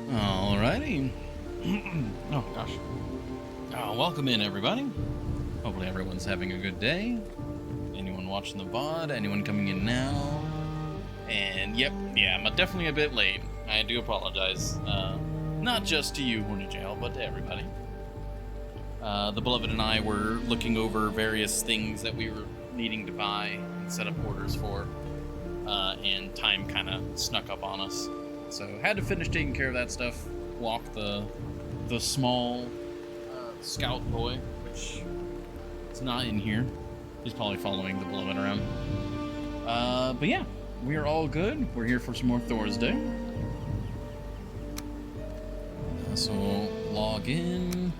Alrighty. Oh gosh. Welcome in, everybody. Hopefully everyone's having a good day. Anyone watching the VOD? Anyone coming in now? And yep, yeah, I'm definitely a bit late. I do apologize. Not just to you, Horny Jail, but to everybody. The Beloved and I were looking over various things that we were needing to buy and set up orders for, and time kind of snuck up on us. So had to finish taking care of that stuff. Walk the small scout boy, which is not in here. He's probably following the Beloved around. But yeah, we are all good. We're here for some more Thor's Day. So we'll log in,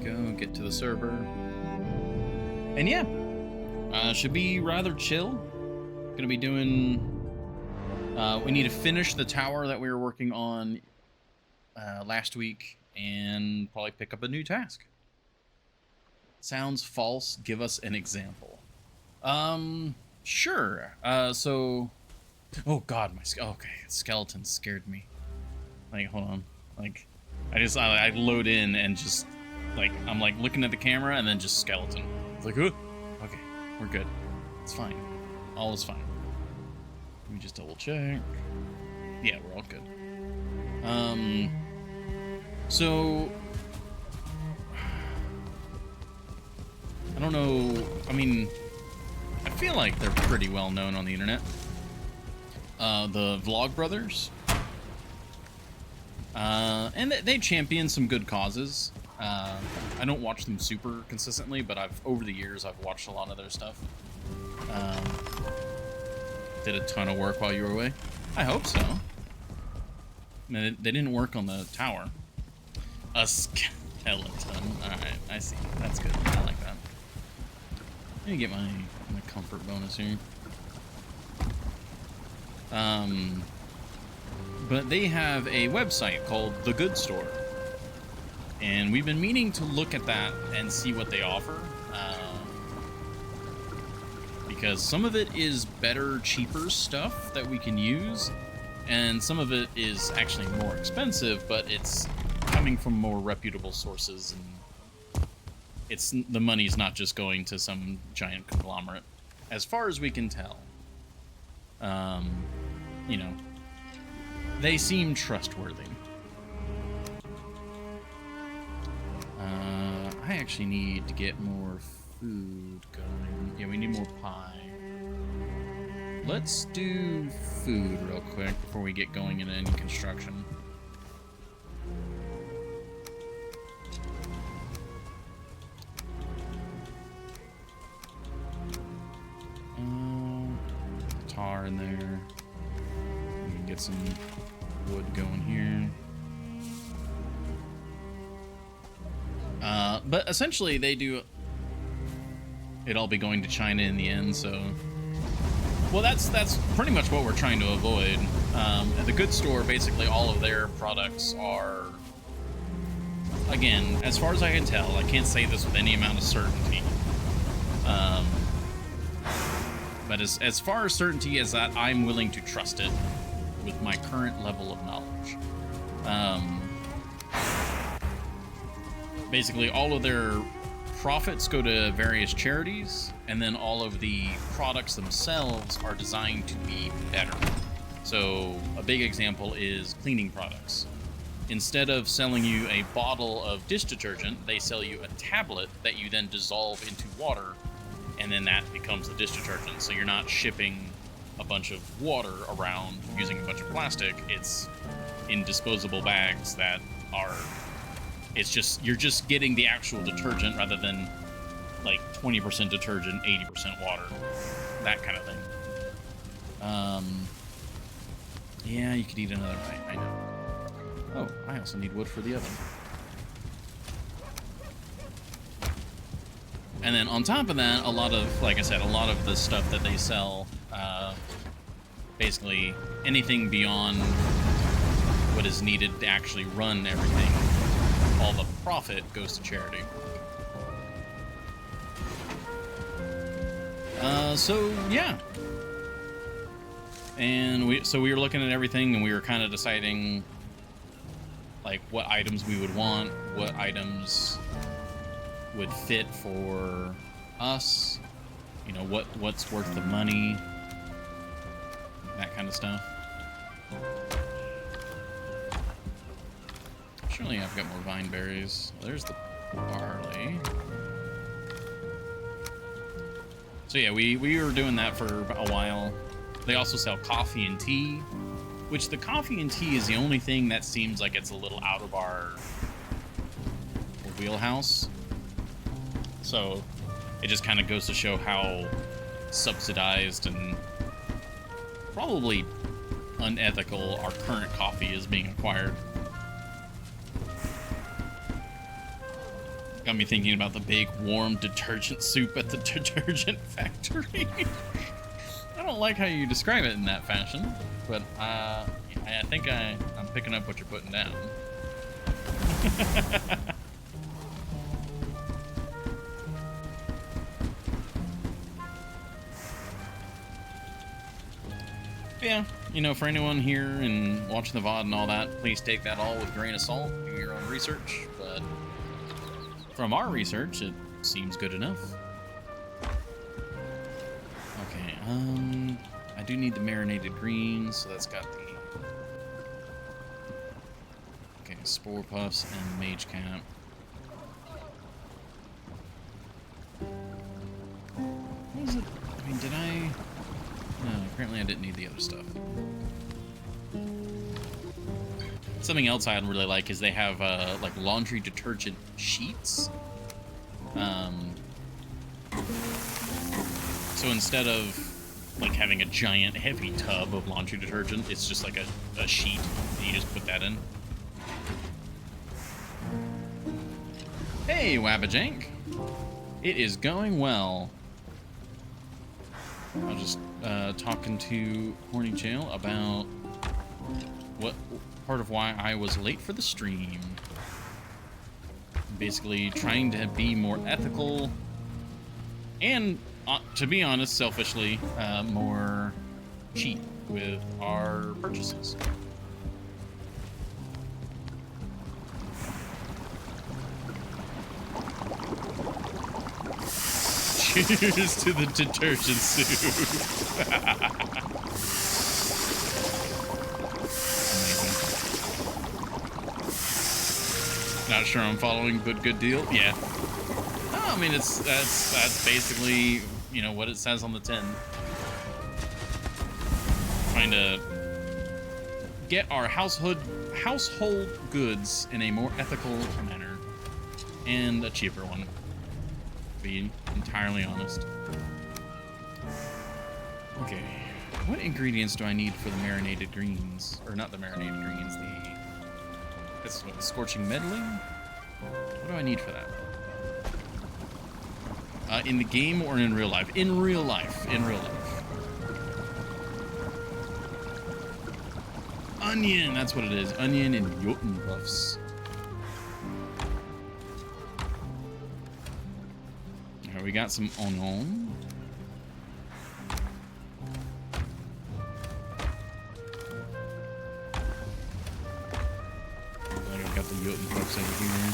go get to the server, and yeah, should be rather chill. Gonna be doing. We need to finish the tower that we were working on last week and probably pick up a new task. Sounds false. Give us an example. Sure. So, oh god, okay, skeleton scared me. Like, hold on. Like, I load in and just like I'm like looking at the camera and then just skeleton. It's like, okay, we're good. It's fine. All is fine. Let me just double check. Yeah, we're all good. So I don't know. I mean, I feel like they're pretty well known on the internet. The Vlog Brothers. And they champion some good causes. I don't watch them super consistently, but over the years I've watched a lot of their stuff. Did a ton of work while you were away? I hope so. I mean, they didn't work on the tower. A skeleton. Alright, I see. That's good. I like that. Let me get my comfort bonus here. But they have a website called The Good Store. And we've been meaning to look at that and see what they offer. Because some of it is better, cheaper stuff that we can use, and some of it is actually more expensive, but it's coming from more reputable sources, and the money's not just going to some giant conglomerate, as far as we can tell. You know, they seem trustworthy. I actually need to get more food going. Yeah, we need more pie. Let's do food real quick before we get going into any construction. Tar in there. We can get some wood going here. But essentially they do it all be going to China in the end, so well, that's pretty much what we're trying to avoid. At the Good Store, basically all of their products are, again, as far as I can tell, I can't say this with any amount of certainty, but as far as certainty as that, I'm willing to trust it with my current level of knowledge. Basically all of their profits go to various charities, and then all of the products themselves are designed to be better. So a big example is cleaning products. Instead of selling you a bottle of dish detergent, they sell you a tablet that you then dissolve into water, and then that becomes the dish detergent. So you're not shipping a bunch of water around using a bunch of plastic. It's in disposable bags that are... you're just getting the actual detergent rather than like 20% detergent, 80% water, that kind of thing. Yeah, you could eat another bite, I know. Oh, I also need wood for the oven. And then on top of that, a lot of, like I said, a lot of the stuff that they sell, basically anything beyond what is needed to actually run everything, all the profit goes to charity. So yeah, and we were looking at everything, and we were kind of deciding like what items we would want, what items would fit for us, you know, what's worth the money, that kind of stuff. Surely I've got more vine berries. There's the barley. So yeah, we were doing that for a while. They also sell coffee and tea, which the coffee and tea is the only thing that seems like it's a little out of our wheelhouse. So it just kind of goes to show how subsidized and probably unethical our current coffee is being acquired. Got me thinking about the big warm detergent soup at the detergent factory. I don't like how you describe it in that fashion, but I think I'm picking up what you're putting down. Yeah, you know, for anyone here and watching the VOD and all that, please take that all with a grain of salt, do your own research, but from our research, it seems good enough. Okay, I do need the marinated greens, so that's got the... Okay, spore puffs and mage cap. What was it? I mean, did I... No, apparently I didn't need the other stuff. Something else I really like is they have like laundry detergent sheets. So instead of like having a giant heavy tub of laundry detergent, it's just like a sheet and you just put that in. Hey, Wabbajank. It is going well. I was just talking to Horny Jail about what part of why I was late for the stream. Basically trying to be more ethical and, to be honest, selfishly, more cheap with our purchases. Cheers to the detergent soup. Not sure I'm following, but good deal. Yeah. No, I mean that's basically, you know, what it says on the tin. Trying to get our household goods in a more ethical manner and a cheaper one. To be entirely honest. Okay. What ingredients do I need for the marinated greens? Or not the marinated greens, that's what, scorching meddling? What do I need for that? In the game or in real life? In real life. In real life. Onion, that's what it is. Onion and Jotun buffs. Alright, we got some onion. Got the Jotun buffs over here.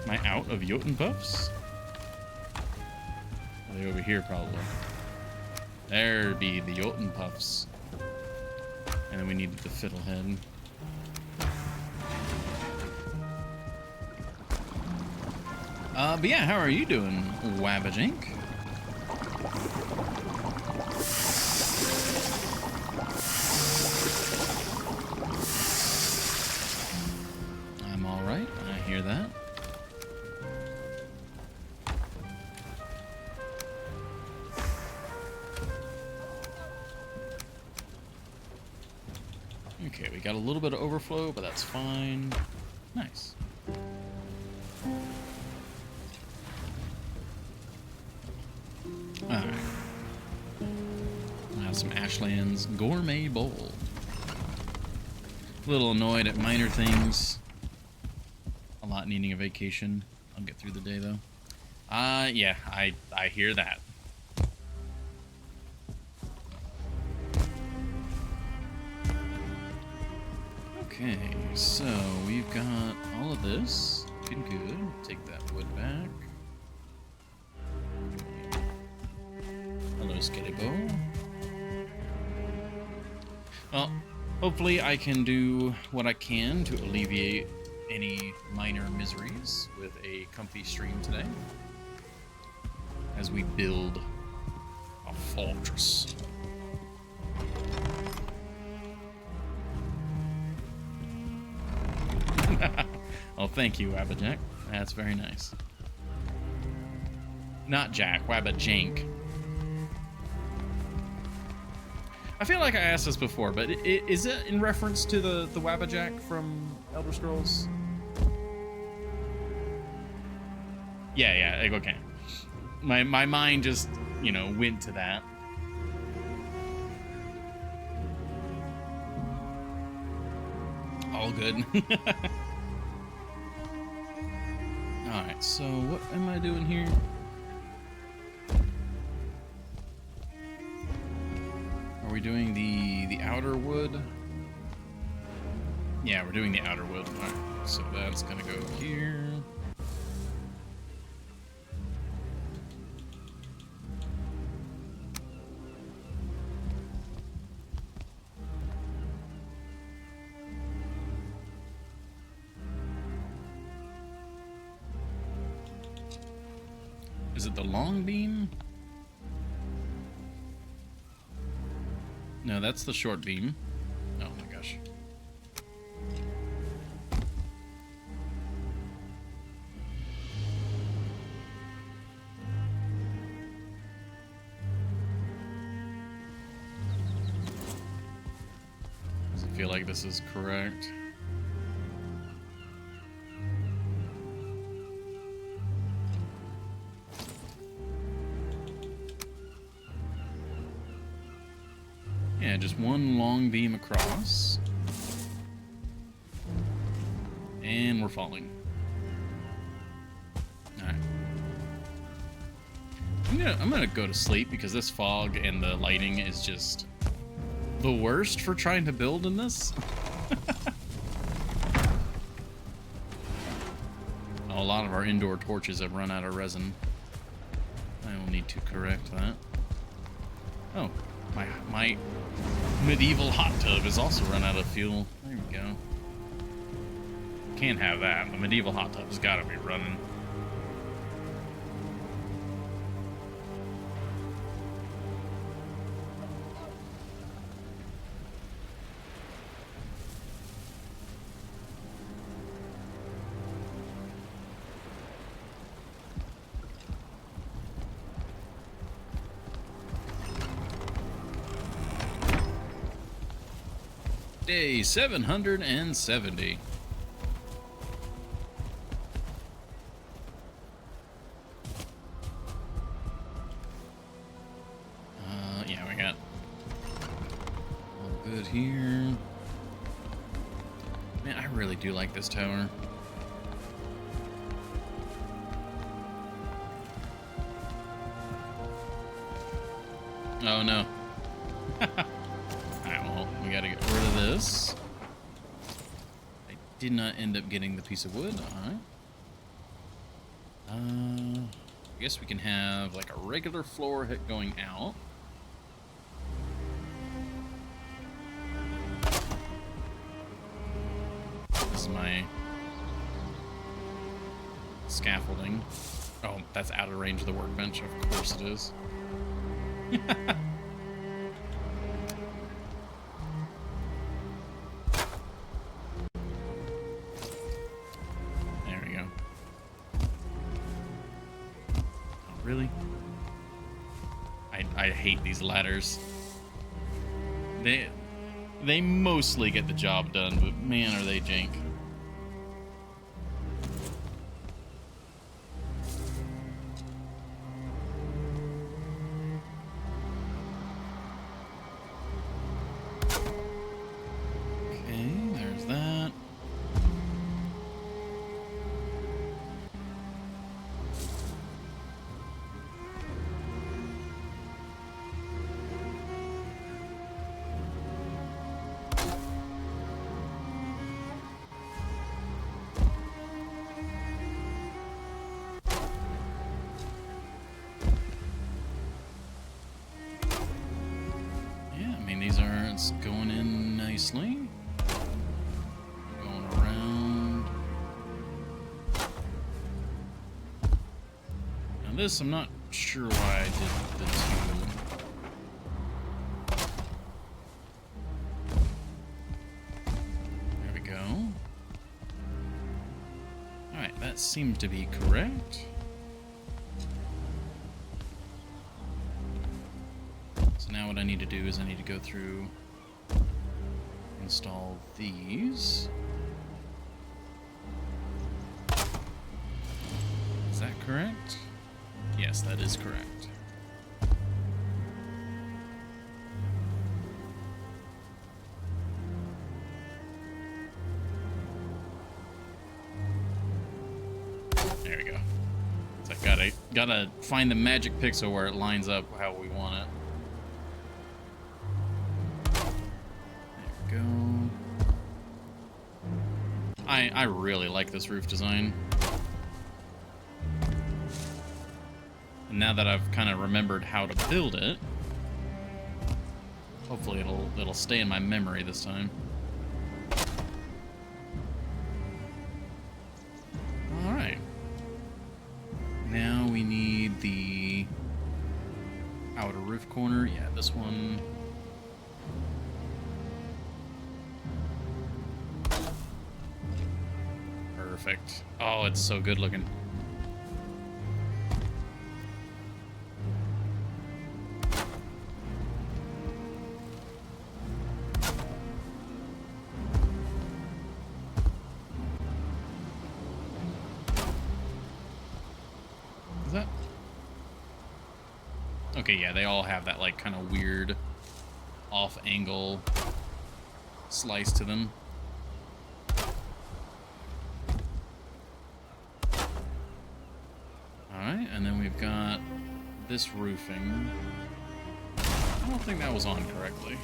Am I out of Jotun buffs? Are they over here probably? There be the Jotun puffs. And then we needed the fiddlehead. But yeah, how are you doing, Wabbajank? I'm alright, I hear that. Okay, we got a little bit of overflow, but that's fine. Nice. Alright. I have some Ashland's Gourmet Bowl. A little annoyed at minor things. A lot needing a vacation. I'll get through the day, though. Yeah, I hear that. Okay, so we've got all of this. Looking good. Take that wood back. Hello, Skittybo. Well, hopefully I can do what I can to alleviate any minor miseries with a comfy stream today as we build a fortress. Oh, thank you, Wabbajack. That's very nice. Not Jack, Wabbajank. I feel like I asked this before, but is it in reference to the Wabbajack from Elder Scrolls? Yeah, okay. My mind just, you know, went to that. All good. Alright, so what am I doing here? Are we doing the outer wood? Yeah, we're doing the outer wood. Alright, so that's gonna go here. Is it the long beam? No, that's the short beam. Oh my gosh. Does it feel like this is correct? Yeah, just one long beam across. And we're falling. Alright. I'm gonna go to sleep because this fog and the lighting is just the worst for trying to build in this. Oh, a lot of our indoor torches have run out of resin. I will need to correct that. Oh, my medieval hot tub has also run out of fuel. There we go. Can't have that. The medieval hot tub's gotta be running. Day 770. Yeah, we got all good here. Man, I really do like this tower. Oh no. We gotta get rid of this. I did not end up getting the piece of wood. Alright. I guess we can have like a regular floor hit going out. This is my scaffolding. Oh, that's out of range of the workbench. Of course it is. Really? I hate these ladders. They mostly get the job done, but man, are they jank. Okay, there's that. And these are, it's going in nicely. Going around. Now this, I'm not sure why I did the two. There we go. Alright, that seems to be correct. So now what I need to do is I need to go through, install these. Is that correct? Yes, that is correct. There we go. So I gotta find the magic pixel where it lines up how we want it. There we go. I really like this roof design. And now that I've kind of remembered how to build it, hopefully it'll stay in my memory this time. All right. Now we need the outer roof corner. Yeah, this one. Perfect. Oh, it's so good looking. Is that? Okay, yeah, they all have that like kind of weird off angle slice to them. Alright, and then we've got this roofing. I don't think that was on correctly.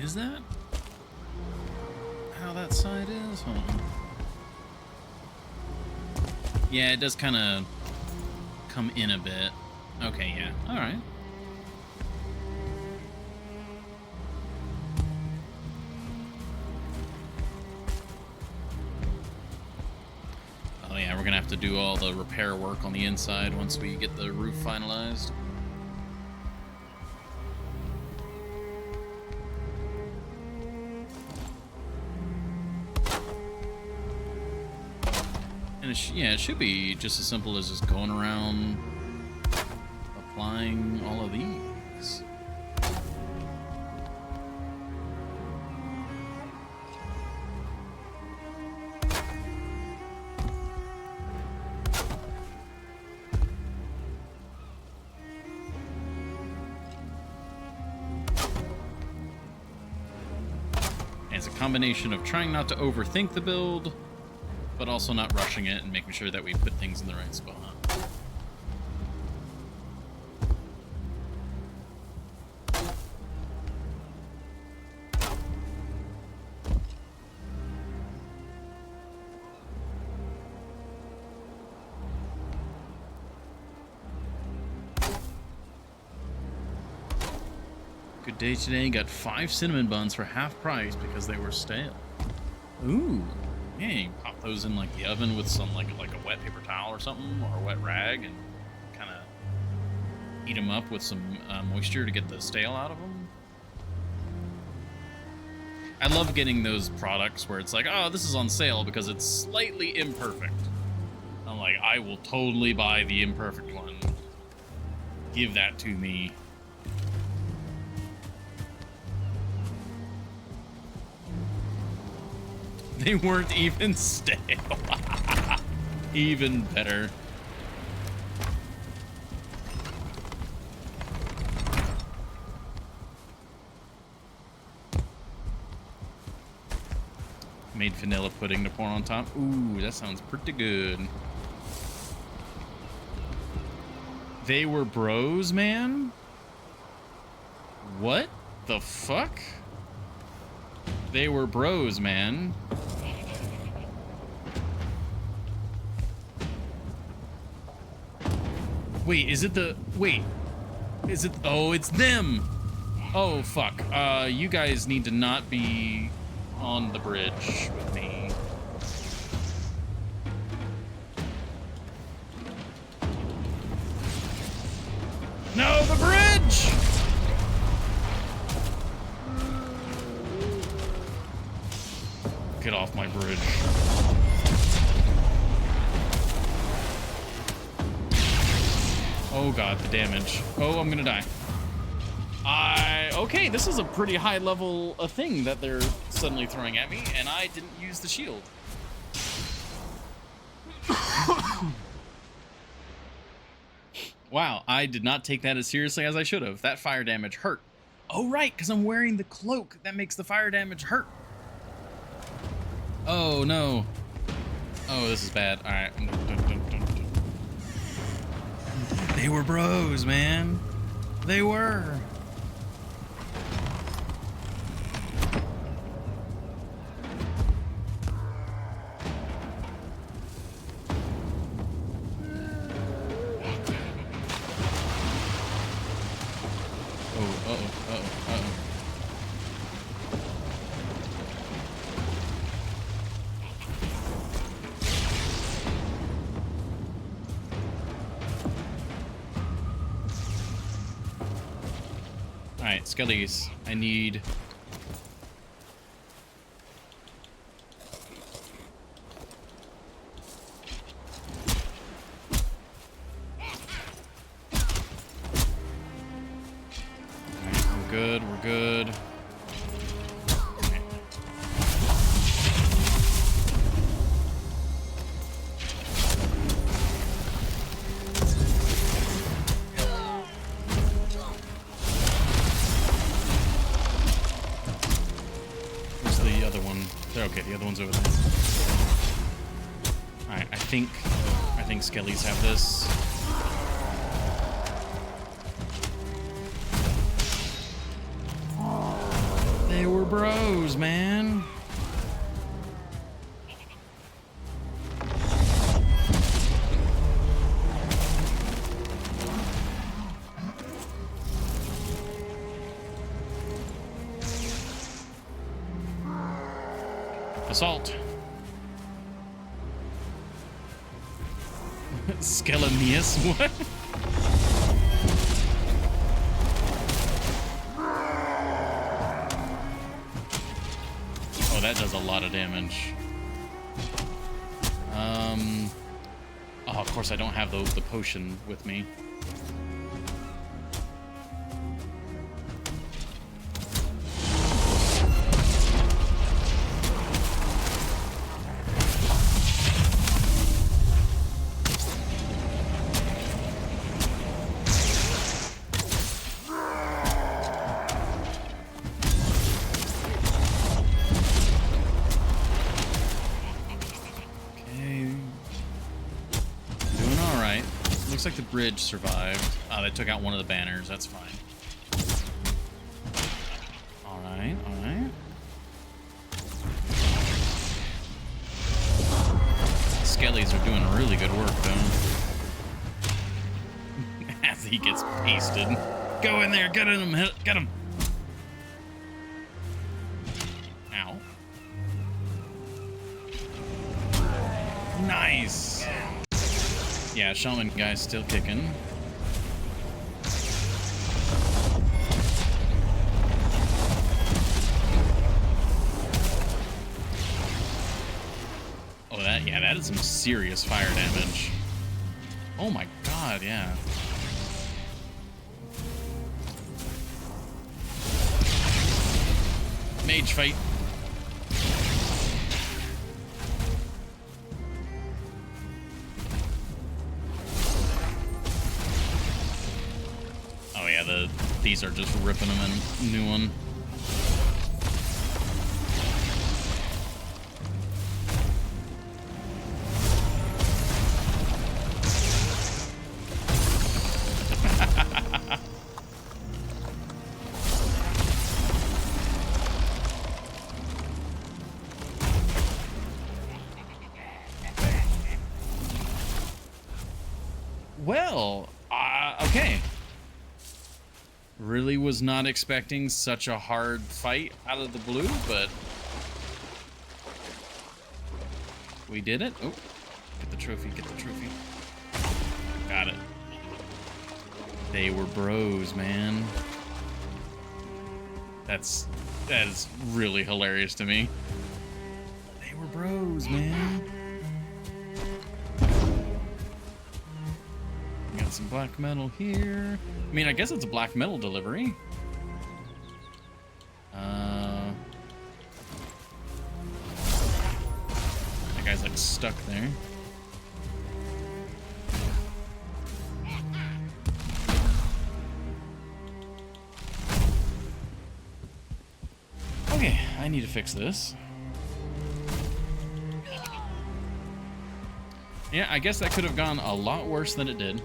Is that how that side is? Hold on. Yeah, it does kind of come in a bit. Okay, yeah. All right. Oh yeah, we're gonna have to do all the repair work on the inside once we get the roof finalized. And yeah, it should be just as simple as just going around applying all of these. And it's a combination of trying not to overthink the build, but also not rushing it and making sure that we put things in the right spot. Good day today. Got 5 cinnamon buns for half price because they were stale. Ooh. Yeah, you pop those in like the oven with some like a wet paper towel or something, or a wet rag, and kind of heat them up with some moisture to get the stale out of them. I love getting those products where it's like, oh, this is on sale because it's slightly imperfect. I'm like, I will totally buy the imperfect one. Give that to me. They weren't even stale. Even better. Made vanilla pudding to pour on top. Ooh, that sounds pretty good. They were bros, man? What the fuck? They were bros, man. Wait, is it the... Wait. Is it... Oh, it's them! Oh, fuck. You guys need to not be on the bridge with me. No, the bridge! Get off my bridge. Oh god, the damage. Oh, I'm gonna die. Okay, this is a pretty high level thing that they're suddenly throwing at me, and I didn't use the shield. Wow, I did not take that as seriously as I should have. That fire damage hurt. Oh, right, because I'm wearing the cloak. That makes the fire damage hurt. Oh, no. Oh, this is bad. All right. They were bros, man. They were. Alright, Skellies, I need... Alright, we're good, we're good. Okay, the other one's over there. Alright, I think Skellies have this. They were bros, man. Assault. Skelemius, what? Oh, that does a lot of damage. Oh, of course I don't have the potion with me. Looks like the bridge survived. They took out one of the banners. That's fine. Alright, alright. Skellies are doing really good work, though. As he gets pasted. Go in there, get him, get him. Ow. Nice. Yeah, shaman guy's still kicking. Oh, that is some serious fire damage. Oh my god, yeah. Mage fight. These are just ripping them in. New one. really was not expecting such a hard fight out of the blue, but we did it. Oh, get the trophy, get the trophy. Got it. They were bros, man. That is really hilarious to me. They were bros, man. Got some black metal here. I mean, I guess it's a black metal delivery. That guy's like stuck there. Okay, I need to fix this. Yeah, I guess that could have gone a lot worse than it did.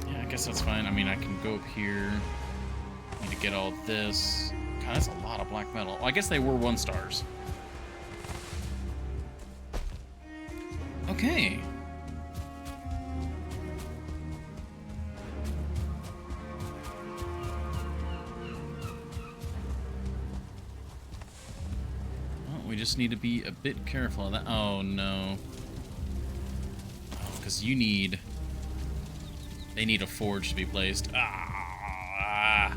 Yeah, I guess that's fine. I mean, I can go up here. Need to get all this. God, that's a lot of black metal. Well, I guess they were 1 stars. Okay. Well, we just need to be a bit careful of that. Oh, no. Oh, because you need... They need a forge to be placed. Ah,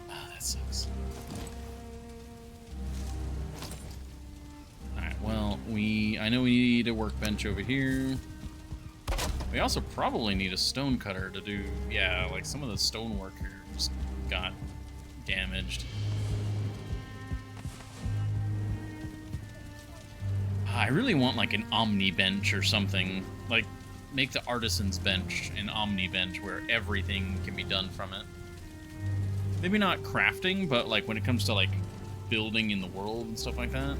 that sucks. Alright, well, I know we need a workbench over here. We also probably need a stone cutter to do... Yeah, like some of the stonework here just got damaged. I really want like an omni bench or something. Like, make the artisan's bench an omni bench where everything can be done from it. Maybe not crafting, but like when it comes to like building in the world and stuff like that.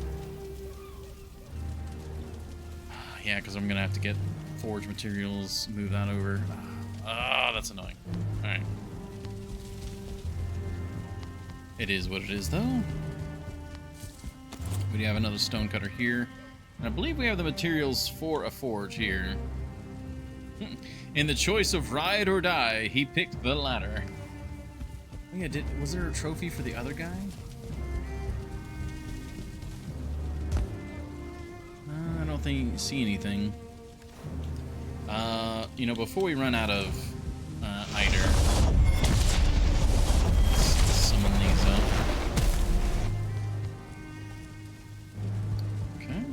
Yeah, because I'm gonna have to get forge materials, move that over. Ah, that's annoying. Alright. It is what it is though. We do have another stone cutter here. And I believe we have the materials for a forge here. In the choice of ride or die, he picked the latter. Oh yeah, was there a trophy for the other guy? I don't see anything. You know, before we run out of Eider, let's summon these up. Okay.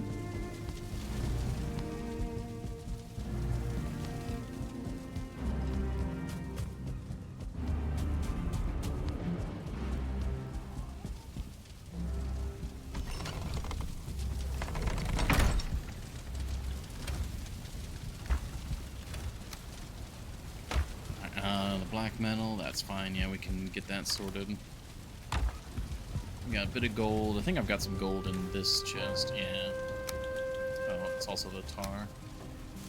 Black metal, that's fine. Yeah, we can get that sorted. We got a bit of gold. I think I've got some gold in this chest. Yeah. Oh, it's also the tar.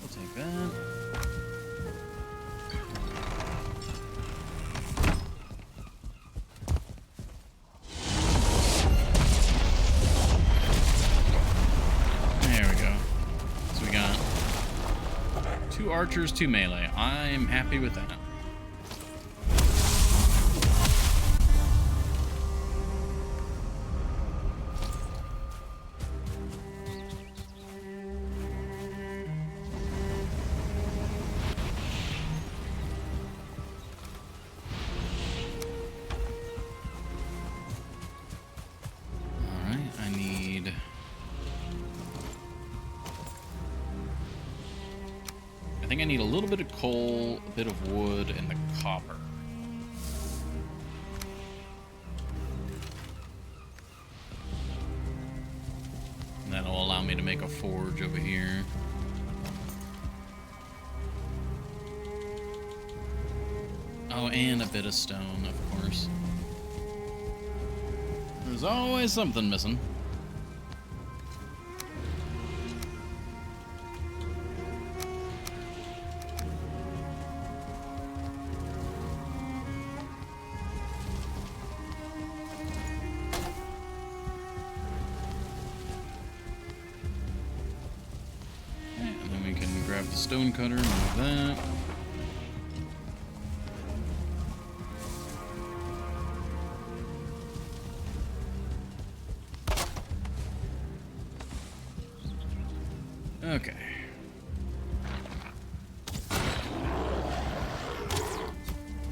We'll take that. There we go. So we got 2 archers, 2 melee. I'm happy with that. I think I need a little bit of coal, a bit of wood, and the copper. And that'll allow me to make a forge over here. Oh, and a bit of stone, of course. There's always something missing. stone cutter, move that. Okay.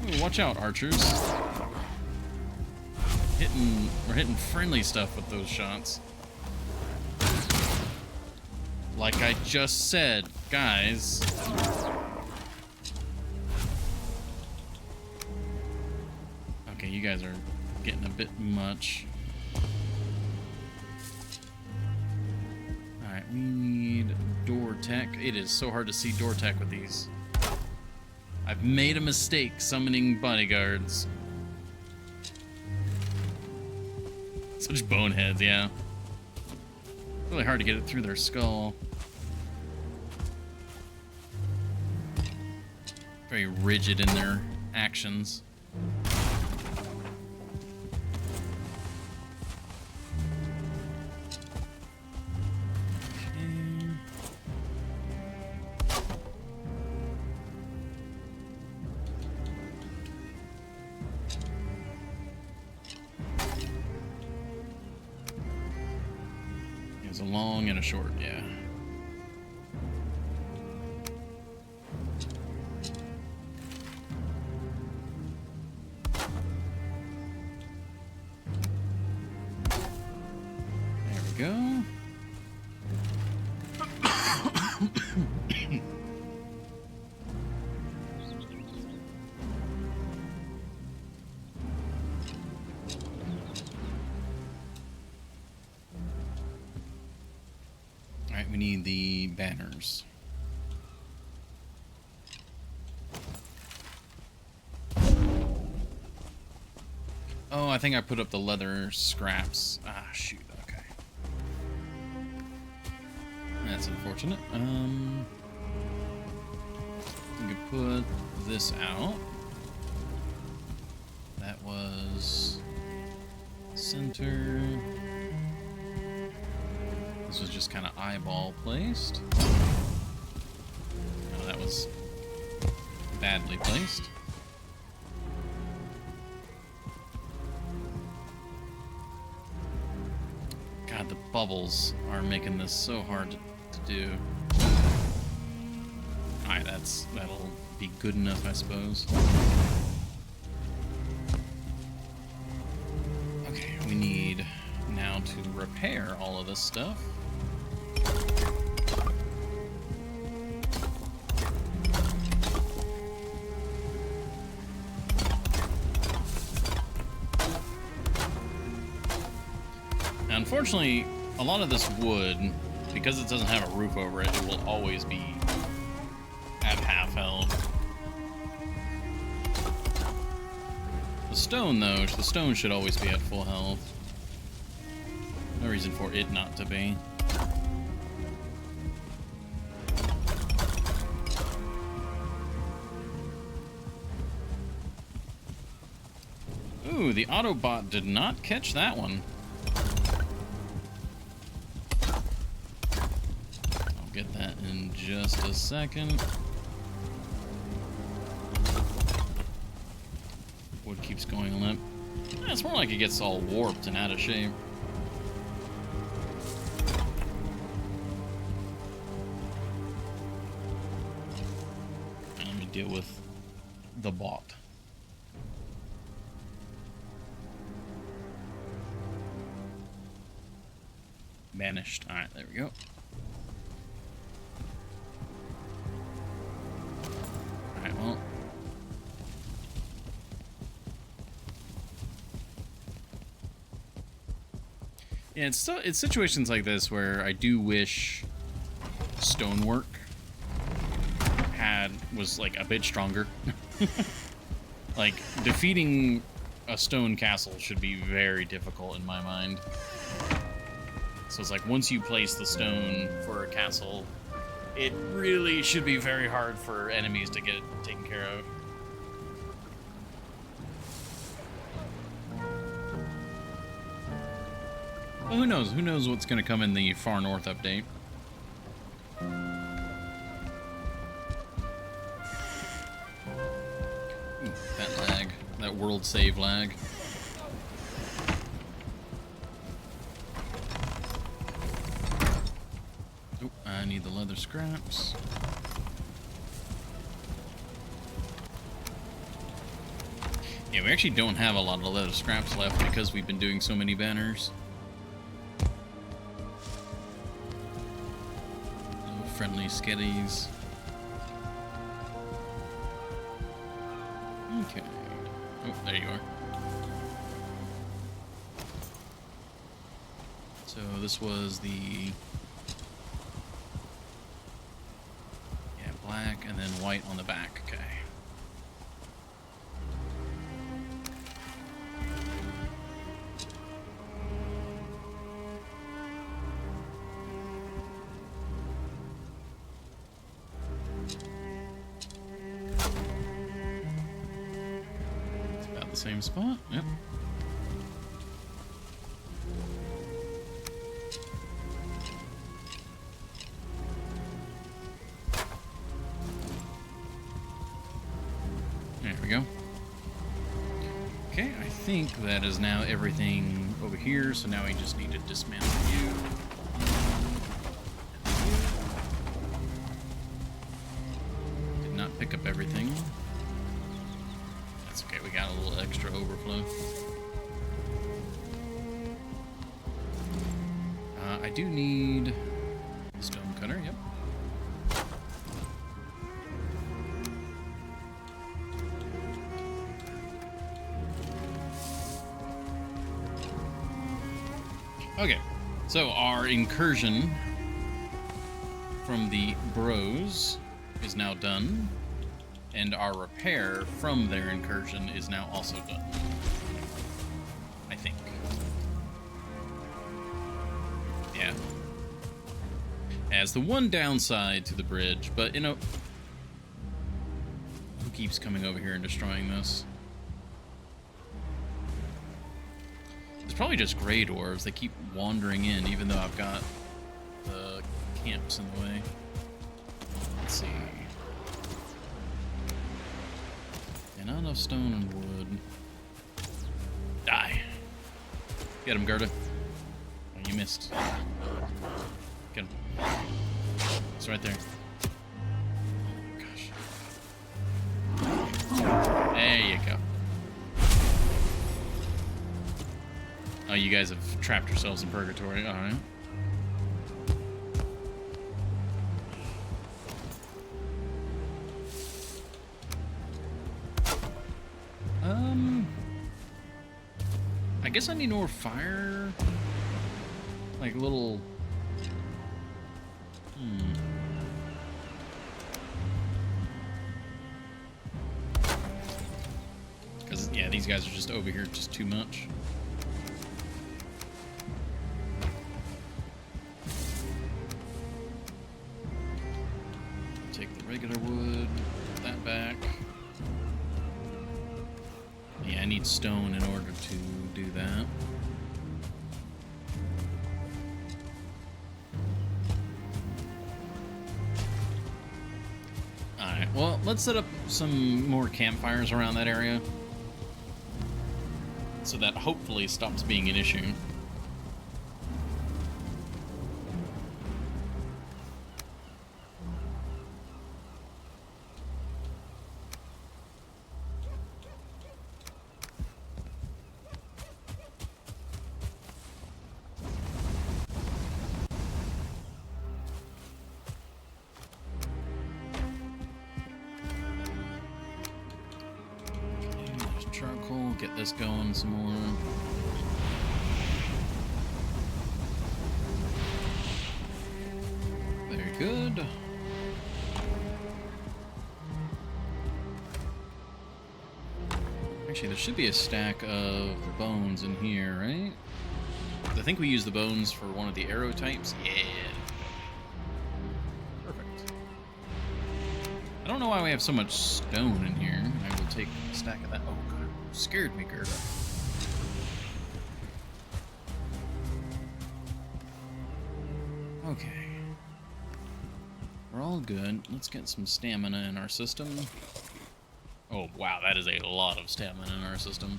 Ooh, watch out, archers. We're hitting friendly stuff with those shots. Like I just said, guys. Okay, you guys are getting a bit much. Alright, we need door tech. It is so hard to see door tech with these. I've made a mistake summoning bodyguards. Such boneheads, yeah. Really hard to get it through their skull. Very rigid in their actions. There's a long and a short, yeah. There we go. Alright, we need the banners. Oh, I think I put up the leather scraps. Ah, shoot, okay. That's unfortunate. We could put this out. That was center. This was just kind of eyeball placed. Oh, that was badly placed. God, the bubbles are making this so hard to do. Alright, that'll be good enough, I suppose. Okay, we need now to repair all of this stuff. Now, unfortunately, a lot of this wood, because it doesn't have a roof over it, it will always be at half health. The stone, though, the stone should always be at full health. No reason for it not to be. Ooh, the Autobot did not catch that one. I'll get that in just a second. Wood keeps going limp. It's more like it gets all warped and out of shape. Let me deal with the bot. Banished. Alright, there we go. Alright, well. Yeah, it's situations like this where I do wish stonework was like a bit stronger. Like, defeating a stone castle should be very difficult in my mind. So it's like, once you place the stone for a castle, it really should be very hard for enemies to get taken care of. Well, who knows? Who knows what's going to come in the Far North update? That world save lag. Oh, I need the leather scraps. Yeah, we actually don't have a lot of leather scraps left because we've been doing so many banners. Oh, friendly sketties. Okay. Oh, there you are. So this was the... yeah, black and then white on the back. Okay. Same spot, yep. There we go. Okay, I think that is now everything over here, so now we just need to dismantle you. Did not pick up everything. Okay, we got a little extra overflow. I do need a stone cutter, yep. Okay, so our incursion from the bros is now done. And our repair from their incursion is now also done. I think. Yeah. As the one downside to the bridge, but you know... who keeps coming over here and destroying this? It's probably just gray dwarves. They keep wandering in, even though I've got the camps in the way. Let's see. Not enough stone and wood. Die. Get him, Gerda. Oh, you missed. Get him. It's right there. Gosh. There you go. Oh, you guys have trapped yourselves in purgatory. Alright. I guess I need more fire. Like little... Because, yeah, these guys are just over here just too much. Take the regular wood, put that back. Yeah, I need stone in order to do that. Alright, well, let's set up some more campfires around that area. So that hopefully stops being an issue. Charcoal, get this going some more. Very good. Actually, there should be a stack of bones in here, right? I think we use the bones for one of the arrow types. Yeah. Perfect. I don't know why we have so much stone in here. I will take a stack of that. Oh, God. Scared me, Gerda. Okay. We're all good. Let's get some stamina in our system. Oh, wow, that is a lot of stamina in our system.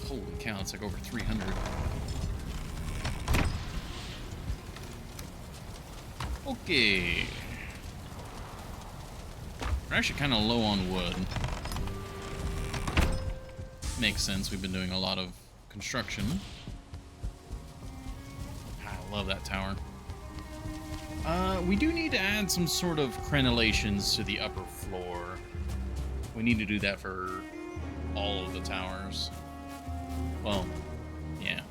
Holy cow, it's like over 300. Okay. We're actually kind of low on wood. Makes sense, we've been doing a lot of construction. I love that tower. We do need to add some sort of crenellations to the upper floor. We need to do that for all of the towers. Well, yeah.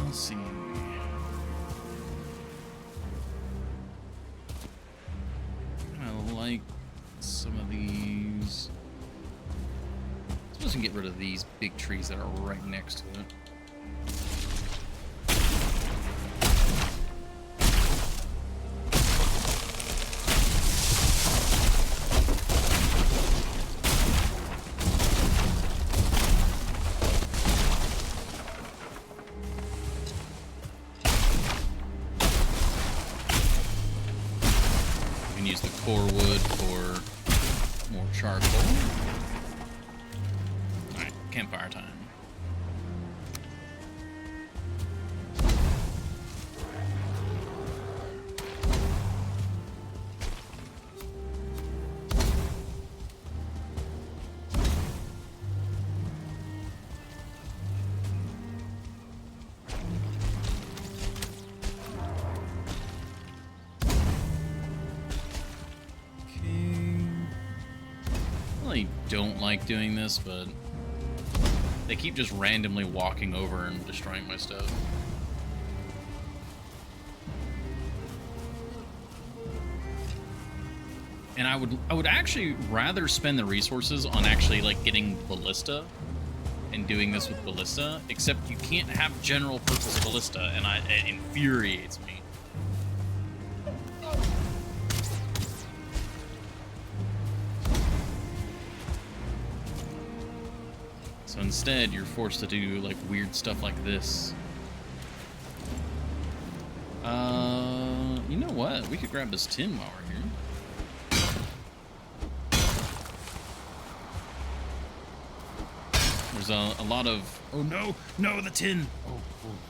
Let's see. I like some of these. I suppose we can get rid of these big trees that are right next to it. Use the core wood for more charcoal. Alright, campfire time. Don't like doing this, but they keep just randomly walking over and destroying my stuff. And I would actually rather spend the resources on actually like getting ballista and doing this with ballista, except you can't have general purpose ballista, and it infuriates me. So instead, you're forced to do like weird stuff like this. You know what? We could grab this tin while we're here. There's a lot of... Oh no! No, the tin! Oh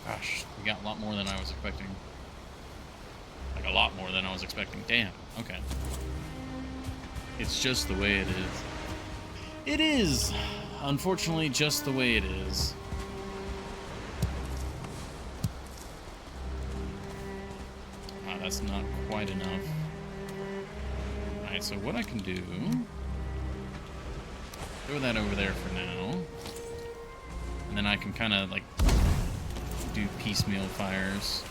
gosh. We got a lot more than I was expecting. Like a lot more than I was expecting. Damn. Okay. It's just the way it is. It is! Unfortunately, just the way it is. That's not quite enough. Alright, so what I can do... Throw that over there for now. And then I can kind of, like, do piecemeal fires.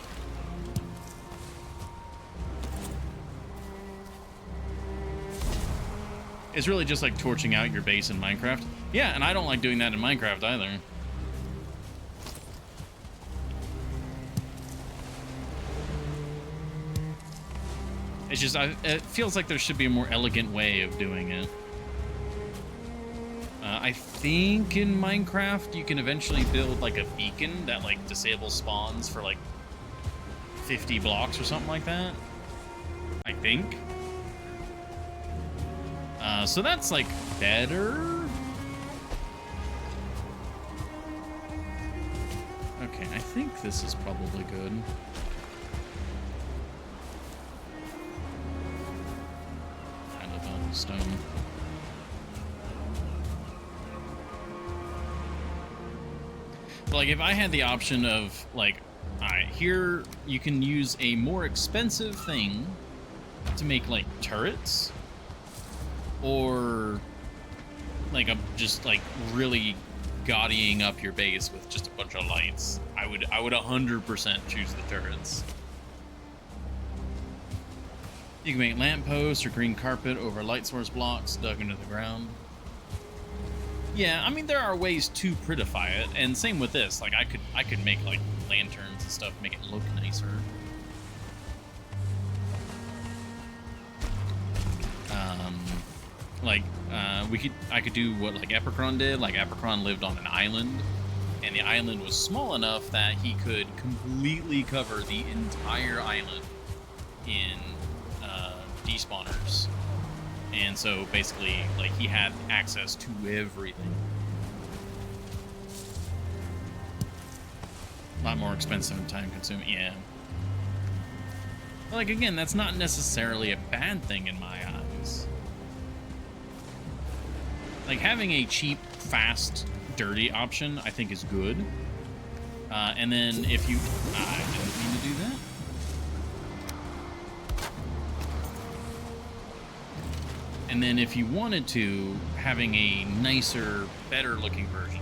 It's really just like torching out your base in Minecraft. Yeah, and I don't like doing that in Minecraft either. It's just, it feels like there should be a more elegant way of doing it. I think in Minecraft you can eventually build like a beacon that like disables spawns for like 50 blocks or something like that. I think. So that's like better. Okay, I think this is probably good. Kind of on stone. But like if I had the option of like, alright, here you can use a more expensive thing to make like turrets. Or like just like really gaudying up your base with just a bunch of lights. I would 100% choose the turrets. You can make lampposts or green carpet over light source blocks dug into the ground. Yeah, I mean there are ways to prettify it, and same with this. Like I could make like lanterns and stuff, make it look nicer. I could do what like Epicron did. Like Epicron lived on an island, and the island was small enough that he could completely cover the entire island in despawners And so basically, like, he had access to everything. A lot more expensive and time consuming, yeah. But like, again, that's not necessarily a bad thing in my eyes. Like, having a cheap, fast, dirty option, I think is good. And then if you... I didn't mean to do that. And then if you wanted to, having a nicer, better looking version.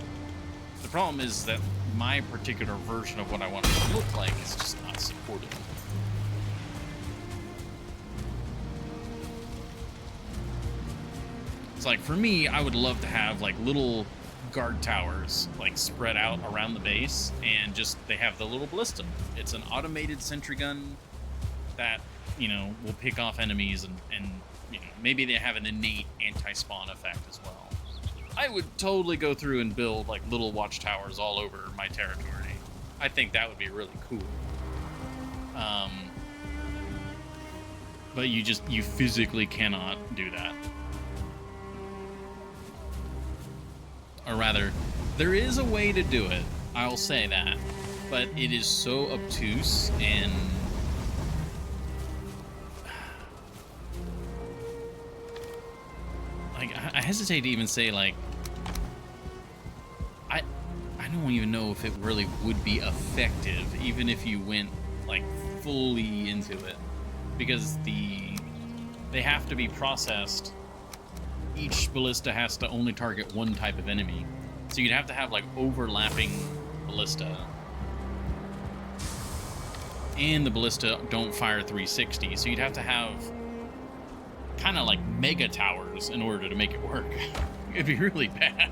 The problem is that my particular version of what I want it to look like is just not supported. It's like, for me, I would love to have like little guard towers like spread out around the base, and just they have the little ballista. It's an automated sentry gun that, you know, will pick off enemies, and you know, maybe they have an innate anti-spawn effect as well. I would totally go through and build like little watchtowers all over my territory. I think that would be really cool. But you physically cannot do that. Or rather, there is a way to do it, I'll say that, but it is so obtuse and like, I hesitate to even say, like, I don't even know if it really would be effective, even if you went like fully into it, because they have to be processed. Each ballista has to only target one type of enemy, so you'd have to have like overlapping ballista, and the ballista don't fire 360, so you'd have to have kind of like mega towers in order to make it work. It'd be really bad.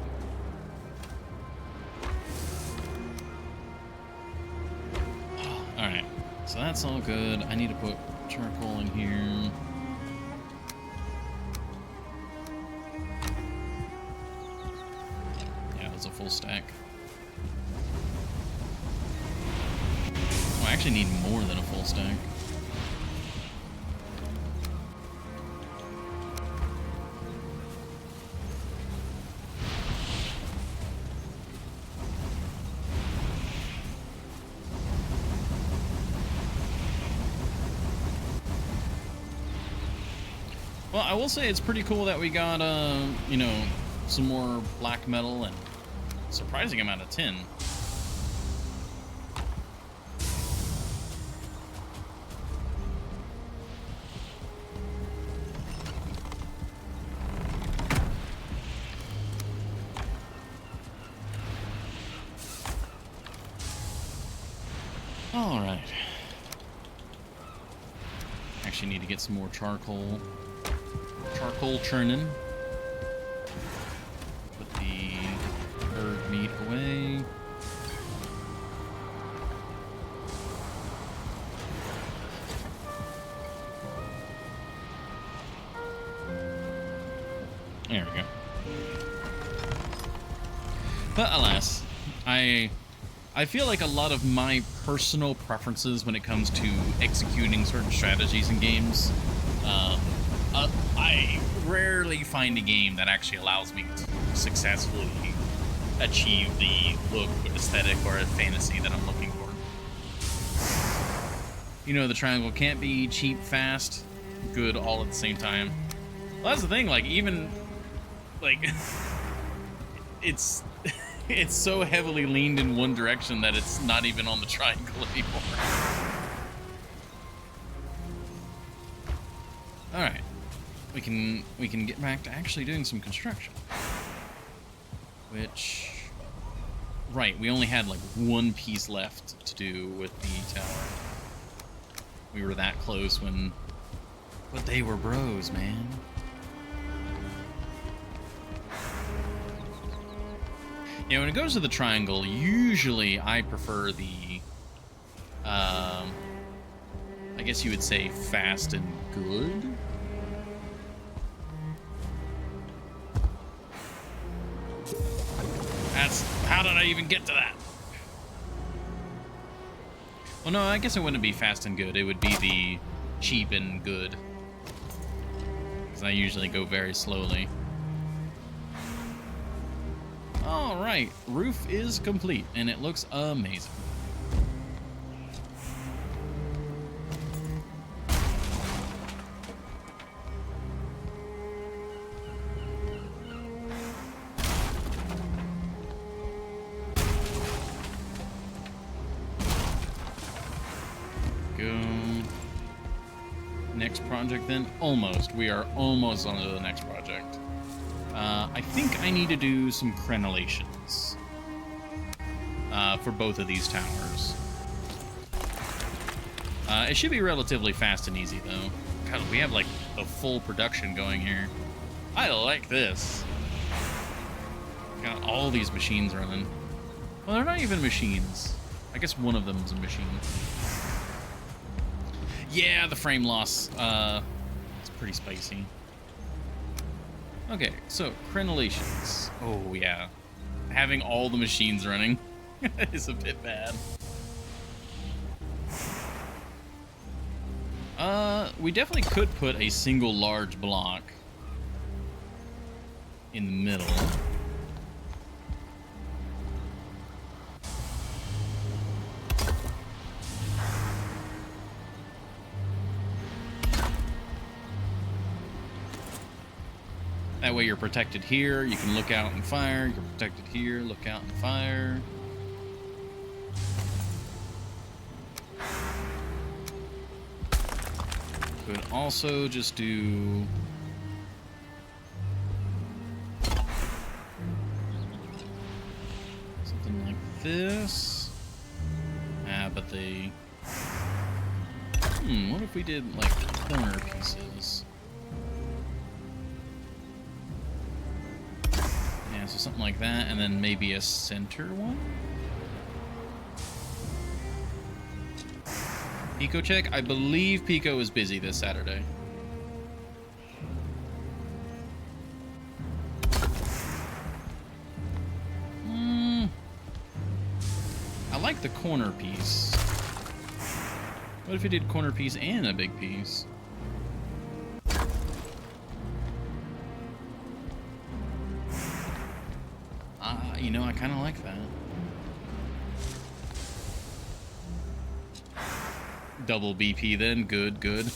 All right, so that's all good. I need to put charcoal in here. Yeah, it's a full stack. Oh, I actually need more than a full stack. Well, I will say it's pretty cool that we got, you know, some more black metal and surprising amount of tin. All right. Actually need to get some more charcoal. Charcoal churning. Put the bird meat away. There we go. But alas, I feel like a lot of my personal preferences when it comes to executing certain strategies in games, I rarely find a game that actually allows me to successfully achieve the look, aesthetic, or fantasy that I'm looking for. You know, the triangle can't be cheap, fast, good all at the same time. Well, that's the thing, like, even, like, it's so heavily leaned in one direction that it's not even on the triangle anymore. All right, we can get back to actually doing some construction. Which, right, we only had like one piece left to do with the tower. We were that close but they were bros, man. You know, when it goes to the triangle, usually I prefer the, I guess you would say fast and good. How did I even get to that? Well, no, I guess it wouldn't be fast and good. It would be the cheap and good. Because because I usually go very slowly. All right, roof is complete, and it looks amazing. Next project then? Almost. We are almost on to the next project. I think I need to do some crenellations for both of these towers. It should be relatively fast and easy, though. God, we have, like, a full production going here. I like this. Got all these machines running. Well, they're not even machines. I guess one of them is a machine. Yeah, the frame loss. It's pretty spicy. Okay, so crenellations. Oh, yeah. Having all the machines running is a bit bad. We definitely could put a single large block in the middle. That way you're protected here, you can look out and fire, you're protected here, look out and fire. Could also just do... something like this. But they... what if we did, like, corner pieces? Yeah, so something like that, and then maybe a center one? Pico check? I believe Pico is busy this Saturday. I like the corner piece. What if we did corner piece and a big piece? You know, I kind of like that. Double BP then. Good, good.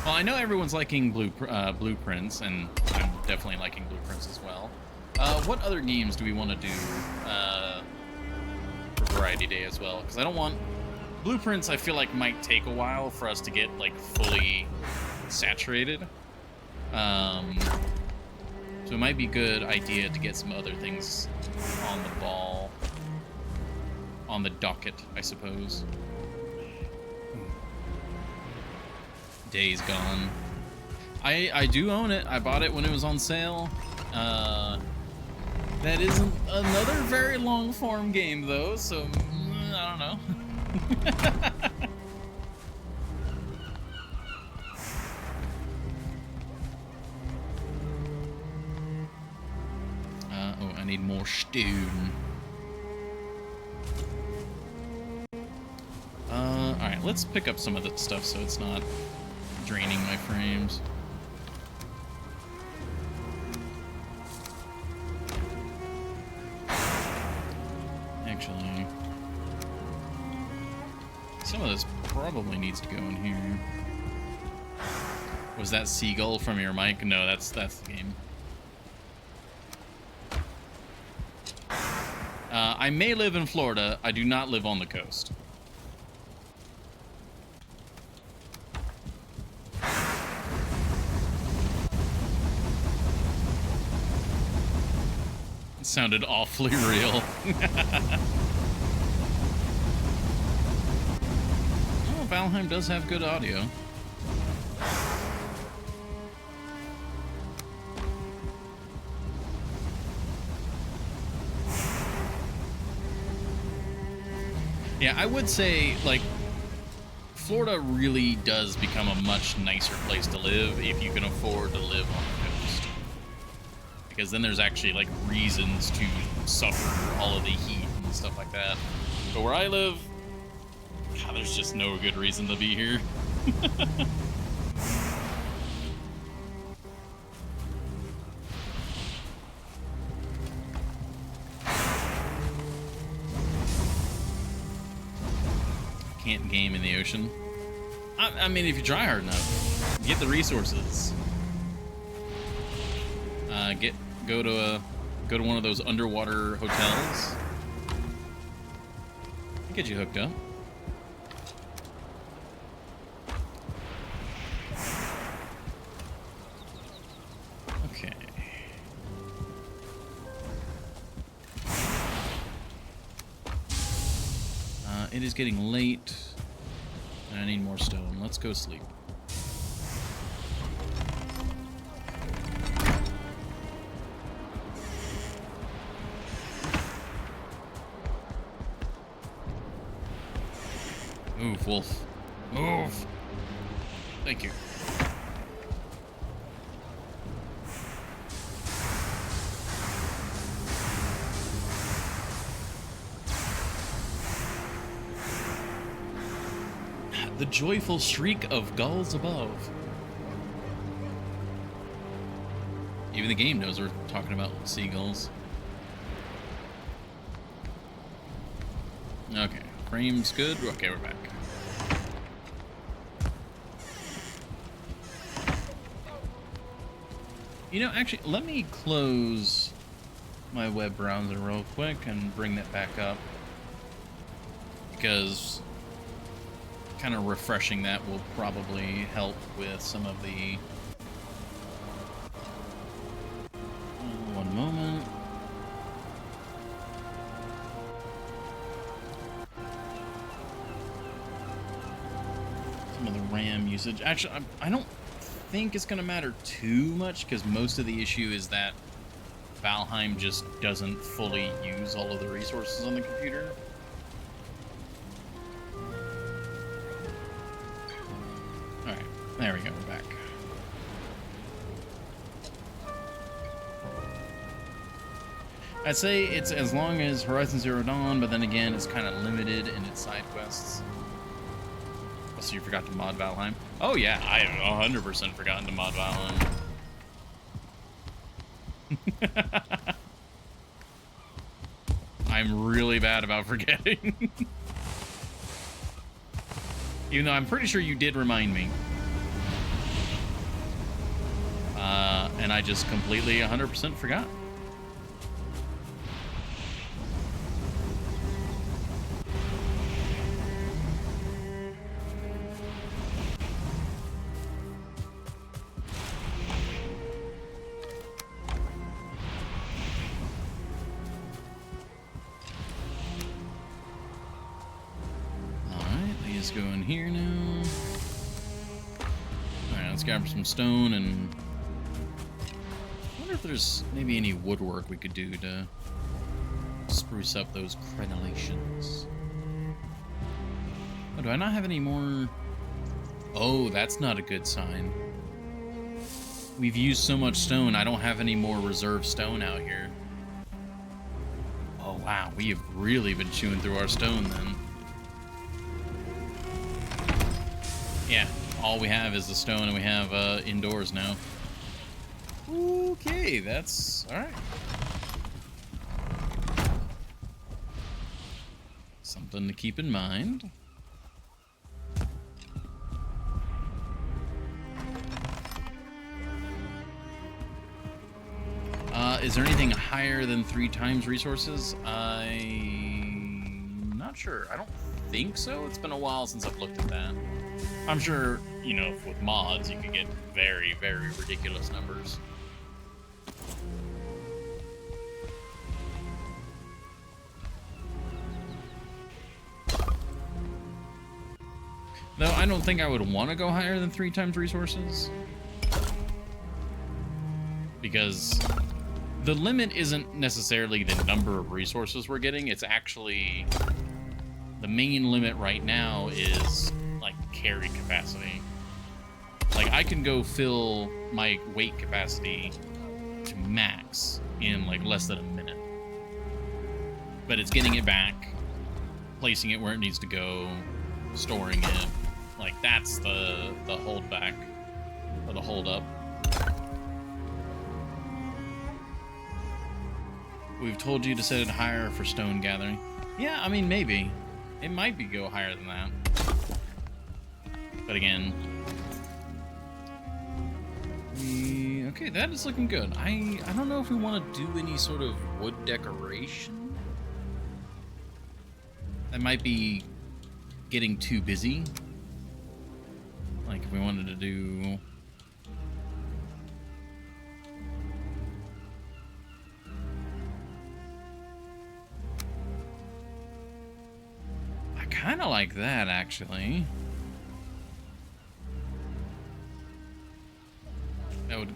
Well, I know everyone's liking blueprints, and I'm definitely liking blueprints as well. What other games do we want to do for Variety Day as well? Because I don't want... Blueprints, I feel like, might take a while for us to get, like, fully saturated. So it might be a good idea to get some other things on the ball. On the docket, I suppose. Days Gone. I do own it. I bought it when it was on sale. That isn't another very long form game though, so I don't know. Oh, I need more stone. Alright, let's pick up some of that stuff so it's not draining my frames. Actually, some of this probably needs to go in here. Was that seagull from your mic? No, that's the game. I may live in Florida. I do not live on the coast. It sounded awfully real. Oh, Valheim does have good audio. Yeah, I would say, like, Florida really does become a much nicer place to live if you can afford to live on the coast. Because then there's actually, like, reasons to suffer all of the heat and stuff like that. But where I live, God, there's just no good reason to be here. Can't game in the ocean. I mean, if you try hard enough, get the resources. Go to one of those underwater hotels. Get you hooked up. Okay. It is getting late, and I need more stone. Let's go sleep. Move, wolf. Move! Thank you. The joyful shriek of gulls above. Even the game knows we're talking about seagulls. Okay, frame's good. Okay, we're back. You know, actually, let me close my web browser real quick and bring that back up, because kind of refreshing that will probably help with some of the... One moment. Some of the RAM usage. Actually, I don't think it's going to matter too much, because most of the issue is that Valheim just doesn't fully use all of the resources on the computer. Alright, there we go, we're back. I'd say it's as long as Horizon Zero Dawn, but then again, it's kind of limited in its side quests. So you forgot to mod Valheim? Oh yeah, I have 100% forgotten to mod Valheim. I'm really bad about forgetting. Even though I'm pretty sure you did remind me. And I just completely 100% forgot. Go in here now. Alright, let's grab some stone, and I wonder if there's maybe any woodwork we could do to spruce up those crenellations. Oh, do I not have any more? Oh, that's not a good sign. We've used so much stone, I don't have any more reserve stone out here. Oh wow, we have really been chewing through our stone then. Yeah, all we have is the stone, and we have indoors now. Okay, that's all right. Something to keep in mind. Is there anything higher than 3 times resources? I'm not sure. I don't think so. It's been a while since I've looked at that. I'm sure, you know, with mods, you can get very, very ridiculous numbers. Though I don't think I would want to go higher than 3 times resources. Because the limit isn't necessarily the number of resources we're getting. It's actually... the main limit right now is... like carry capacity. Like I can go fill my weight capacity to max in like less than a minute, but it's getting it back, placing it where it needs to go, storing it. Like, that's the holdback, or the hold up. We've told you to set it higher for stone gathering. Yeah, I mean, maybe. It might be go higher than that. But again... Okay, that is looking good. I don't know if we want to do any sort of wood decoration. That might be getting too busy. Like, if we wanted to do... I kind of like that, actually.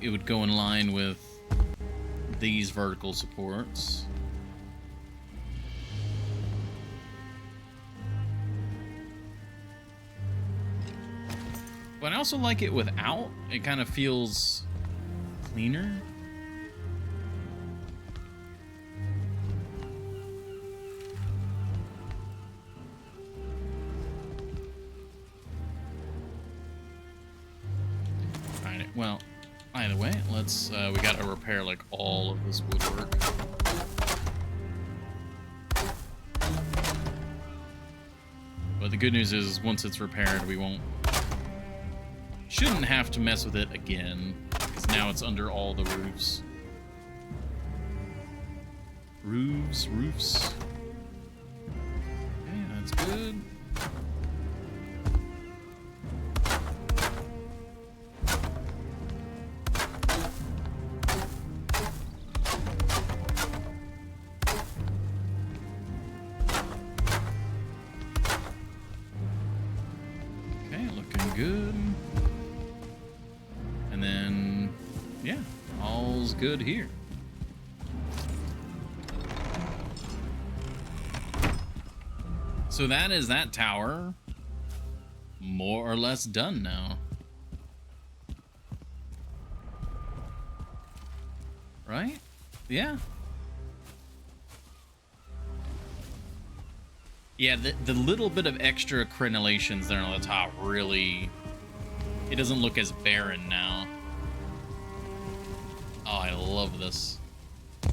It would go in line with these vertical supports. But I also like it without. It kind of feels cleaner. Alright, well, either way, let's, we gotta repair, like, all of this woodwork. But the good news is, once it's repaired, we shouldn't have to mess with it again, because now it's under all the roofs. Roofs. Okay, that's good. Good. And then, yeah, all's good here. So that is that tower more or less done now. Right? Yeah. Yeah, the little bit of extra crenellations there on the top really... It doesn't look as barren now. Oh, I love this. Oh,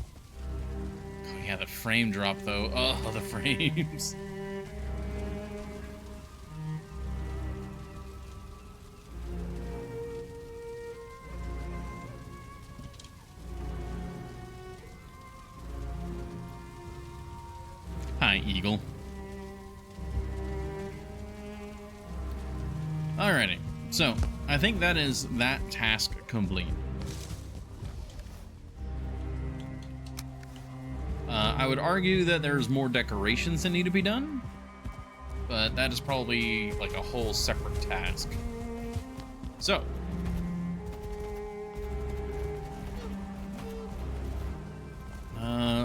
yeah, the frame drop, though. Oh, the frames. Hi, Eagle. Alrighty, so I think that is that task complete. I would argue that there's more decorations that need to be done, but that is probably like a whole separate task. So,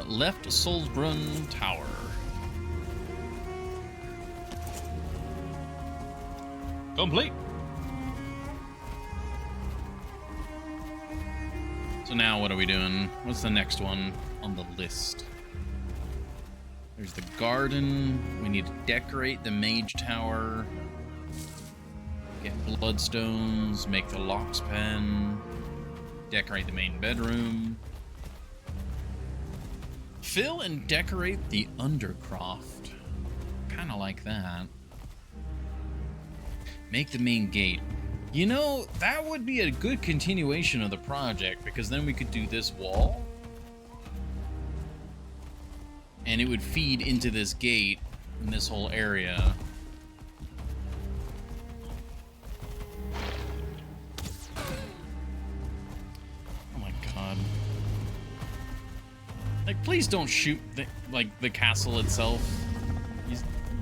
left Solsbrunn Tower. Complete. So now what are we doing? What's the next one on the list? There's the garden. We need to decorate the mage tower. Get bloodstones. Make the lock's pen. Decorate the main bedroom. Fill and decorate the undercroft. Kind of like that. Make the main gate. You know, that would be a good continuation of the project, because then we could do this wall. And it would feed into this gate in this whole area. Oh my god. Like, please don't shoot the castle itself.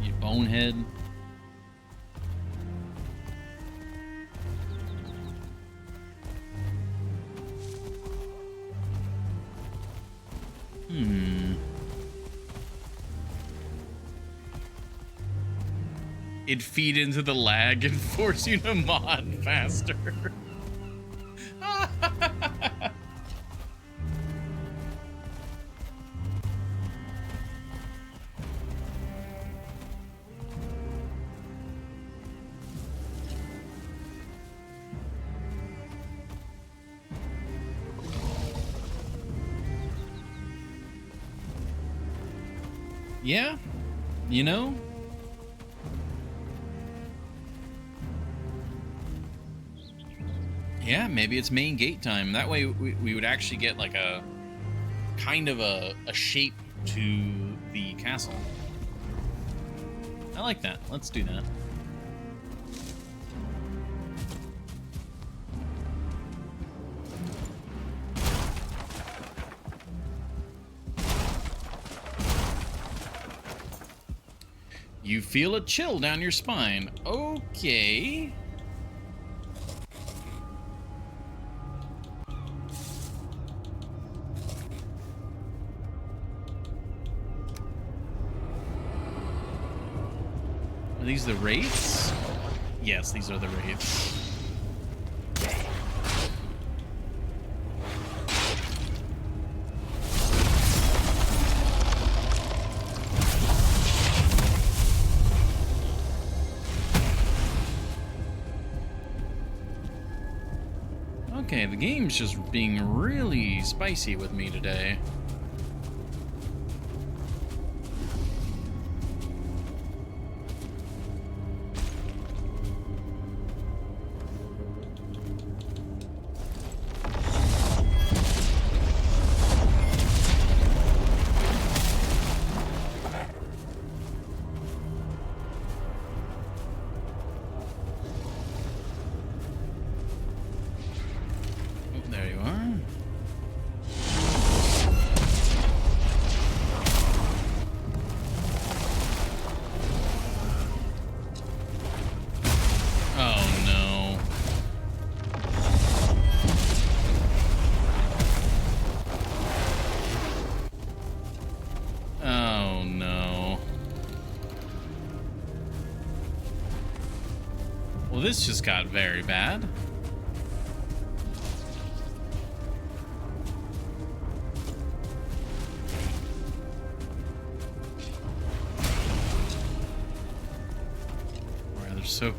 You bonehead. It'd feed into the lag and force you to mod faster. Yeah, you know, yeah, maybe it's main gate time. That way we would actually get like a kind of a shape to the castle. I like that. Let's do that. You feel a chill down your spine. Okay. Are these the wraiths? Yes, these are the wraiths. Okay, the game's just being really spicy with me today. There you are. Oh no. Oh no. Well, this just got very bad. So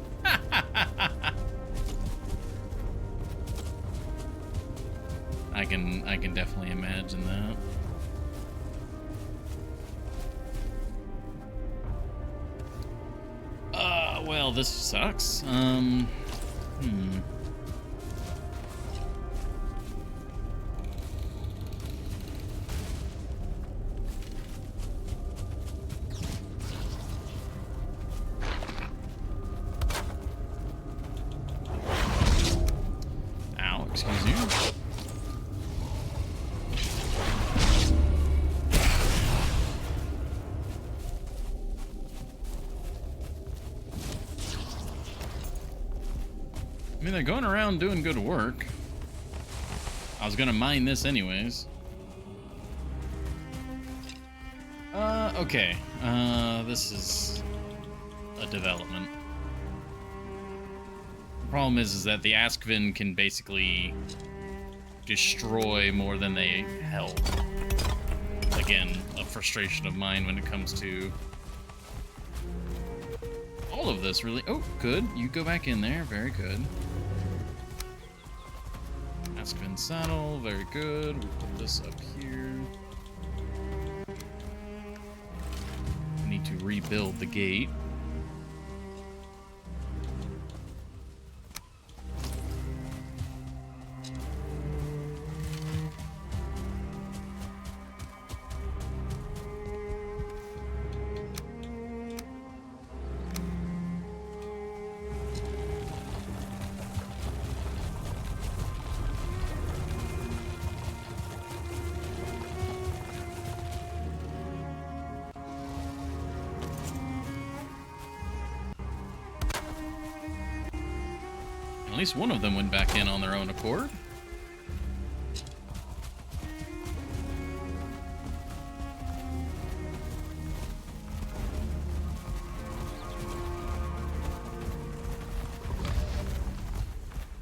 I can definitely imagine that. Well, this sucks. Excuse you. I mean, they're going around doing good work. I was gonna mine this anyways. Okay. This is a development. The problem is that the Askvin can basically destroy more than they help. Again, a frustration of mine when it comes to all of this, really. Oh, good. You go back in there. Very good. Askvin saddle. Very good. We'll put this up here. We need to rebuild the gate. At least one of them went back in on their own accord.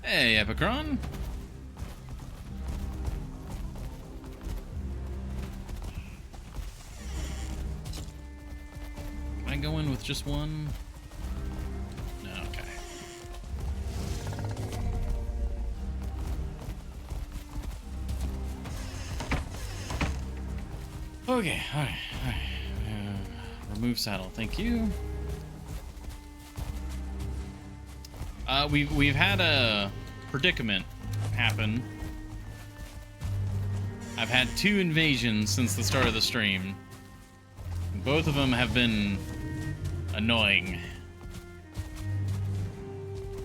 Hey, Epicron. Can I go in with just one? No, okay. Okay, alright. Remove saddle, thank you. We've had a predicament happen. I've had 2 invasions since the start of the stream. Both of them have been annoying.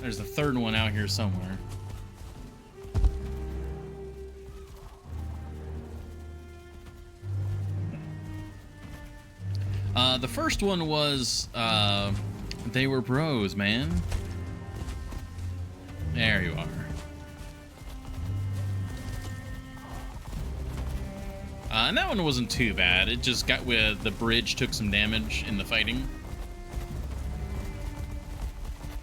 There's the 3rd one out here somewhere. The first one was, they were bros, man. There you are. And that one wasn't too bad. It just got with the bridge took some damage in the fighting.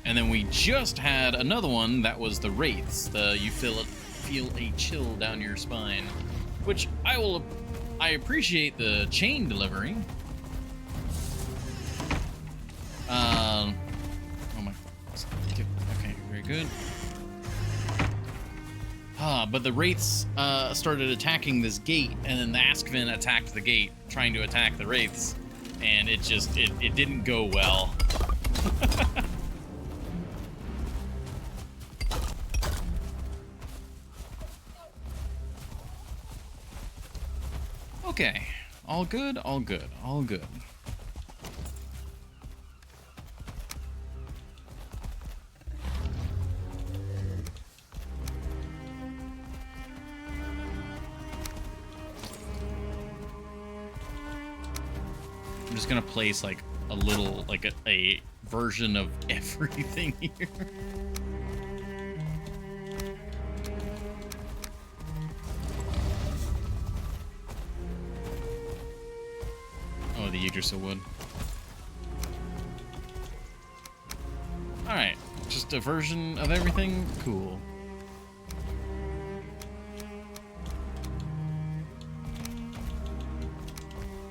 And then we just had another one that was the wraiths. You feel a chill down your spine, which I appreciate the chain delivery. Oh my. Okay, very good. But the wraiths started attacking this gate, and then the Askvin attacked the gate, trying to attack the wraiths, and it didn't go well. Okay, all good, all good, all good. I'm just gonna place like a little, like a version of everything here. Oh, the Yggdrasil wood. Alright, just a version of everything? Cool.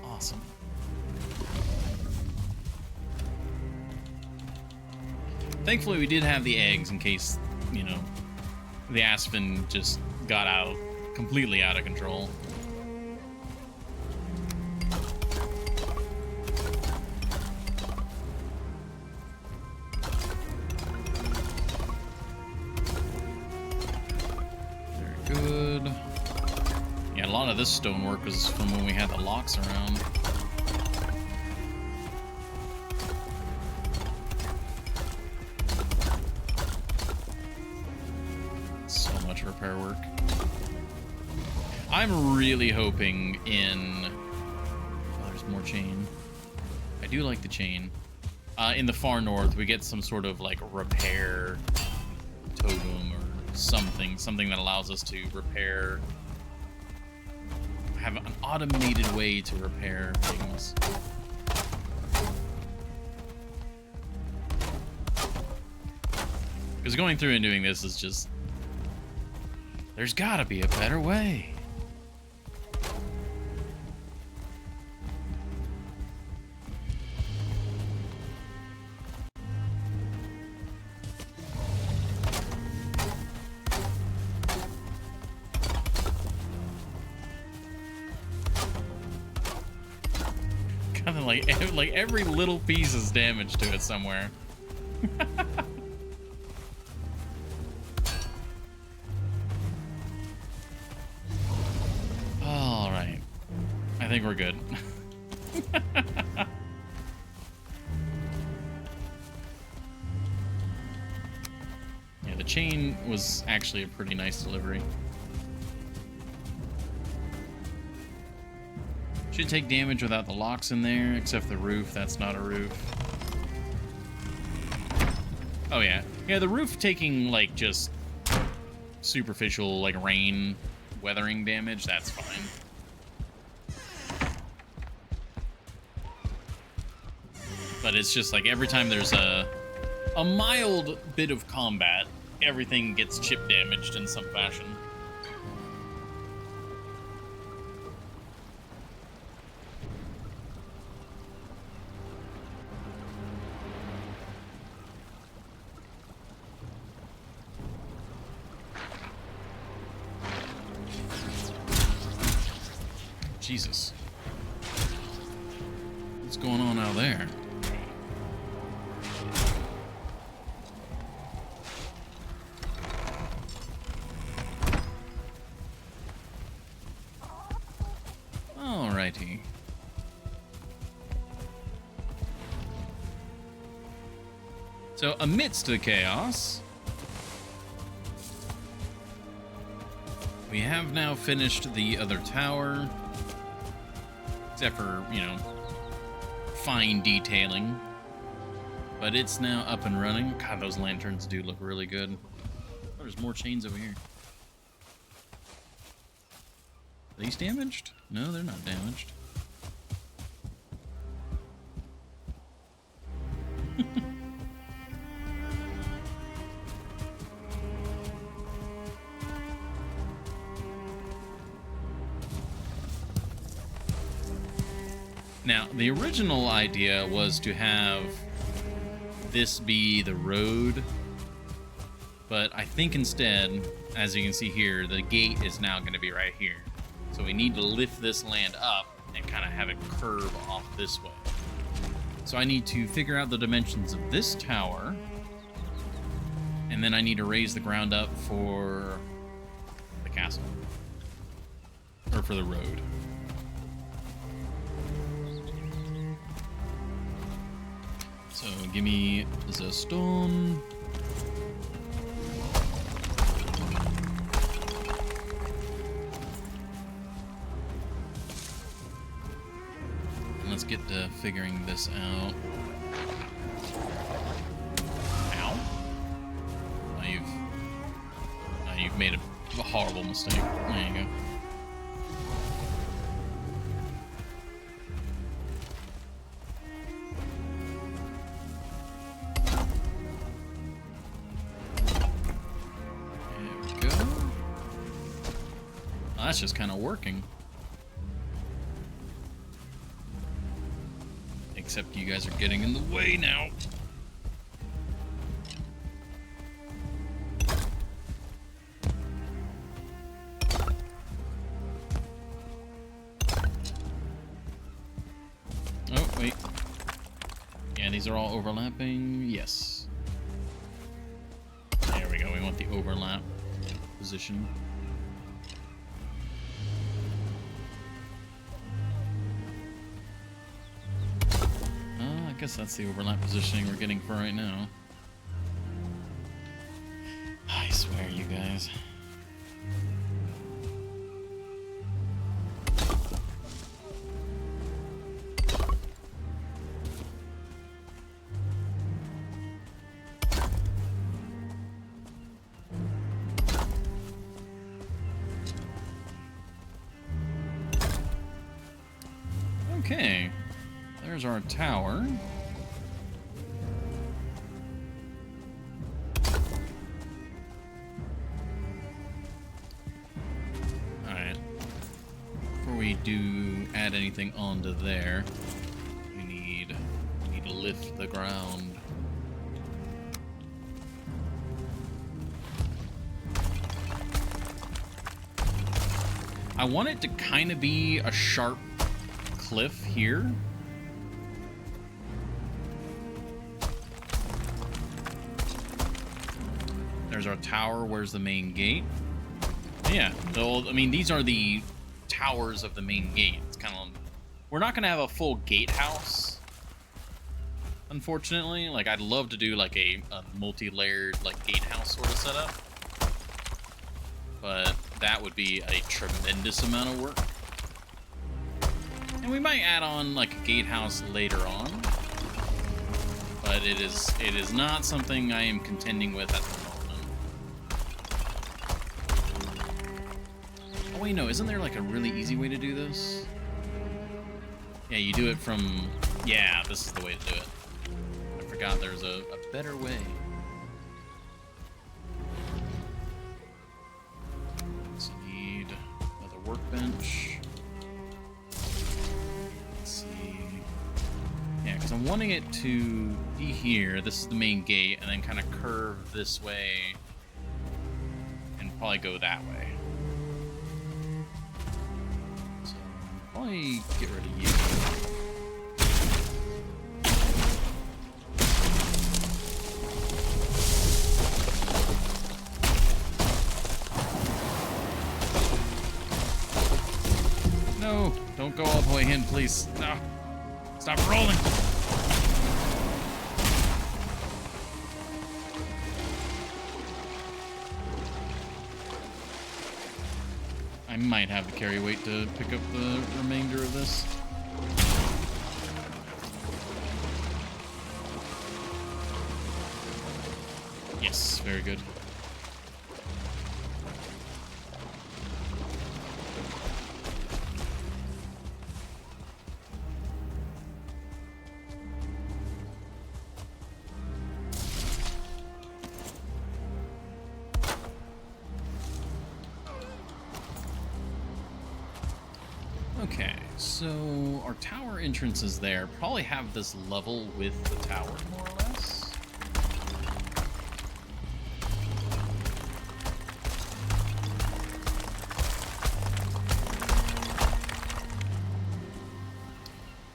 Awesome. Thankfully, we did have the eggs in case, you know, the Aspen just got completely out of control. Good. Yeah, a lot of this stonework was from when we had the locks around. So much repair work. I'm really hoping in... Oh, there's more chain. I do like the chain. In the far north, we get some sort of like repair totem or something that allows us to repair, have an automated way to repair things. Because going through and doing this is just, there's gotta be a better way. Like every little piece is damage to it somewhere. All right, I think we're good. Yeah, the chain was actually a pretty nice delivery. Should take damage without the locks in there, except the roof. That's not a roof. Oh, yeah. Yeah, the roof taking, like, just superficial, like, rain weathering damage, that's fine. But it's just, like, every time there's a mild bit of combat, everything gets chip damaged in some fashion. Jesus. What's going on out there? Alrighty. So, amidst the chaos, we have now finished the other tower. Except for, you know, fine detailing. But it's now up and running. God, those lanterns do look really good. Oh, there's more chains over here. Are these damaged? No, they're not damaged. Now, the original idea was to have this be the road, but I think instead, as you can see here, the gate is now going to be right here. So we need to lift this land up and kind of have it curve off this way. So I need to figure out the dimensions of this tower, and then I need to raise the ground up for the castle, or for the road. So give me the stone. And let's get to figuring this out. Ow. Now you've made a horrible mistake. There you go. That's just kind of working. Except you guys are getting in the way now. Oh, wait. Yeah, these are all overlapping. Yes. There we go. We want the overlap position. I guess that's the overlap positioning we're getting for right now. I swear, you guys. Okay, there's our tower. Do add anything onto there, we need to lift the ground. I want it to kind of be a sharp cliff here. There's our tower. Where's the main gate? Yeah, I mean, these are the towers of the main gate. It's kind of, we're not gonna have a full gatehouse, unfortunately. Like, I'd love to do like a multi-layered like gatehouse sort of setup, but that would be a tremendous amount of work. And we might add on like a gatehouse later on, but it is not something I am contending with at the moment. Wait, no, isn't there like a really easy way to do this? Yeah, you do it from... Yeah, this is the way to do it. I forgot there's a better way. So need another workbench. Let's see. Yeah, because I'm wanting it to be here. This is the main gate, and then kind of curve this way and probably go that way. Probably get rid of you. No, don't go all the way in, please. No. Stop rolling. I might have the carry weight to pick up the remainder of this. Yes, very good. Okay, so our tower entrance is there. Probably have this level with the tower, more or less.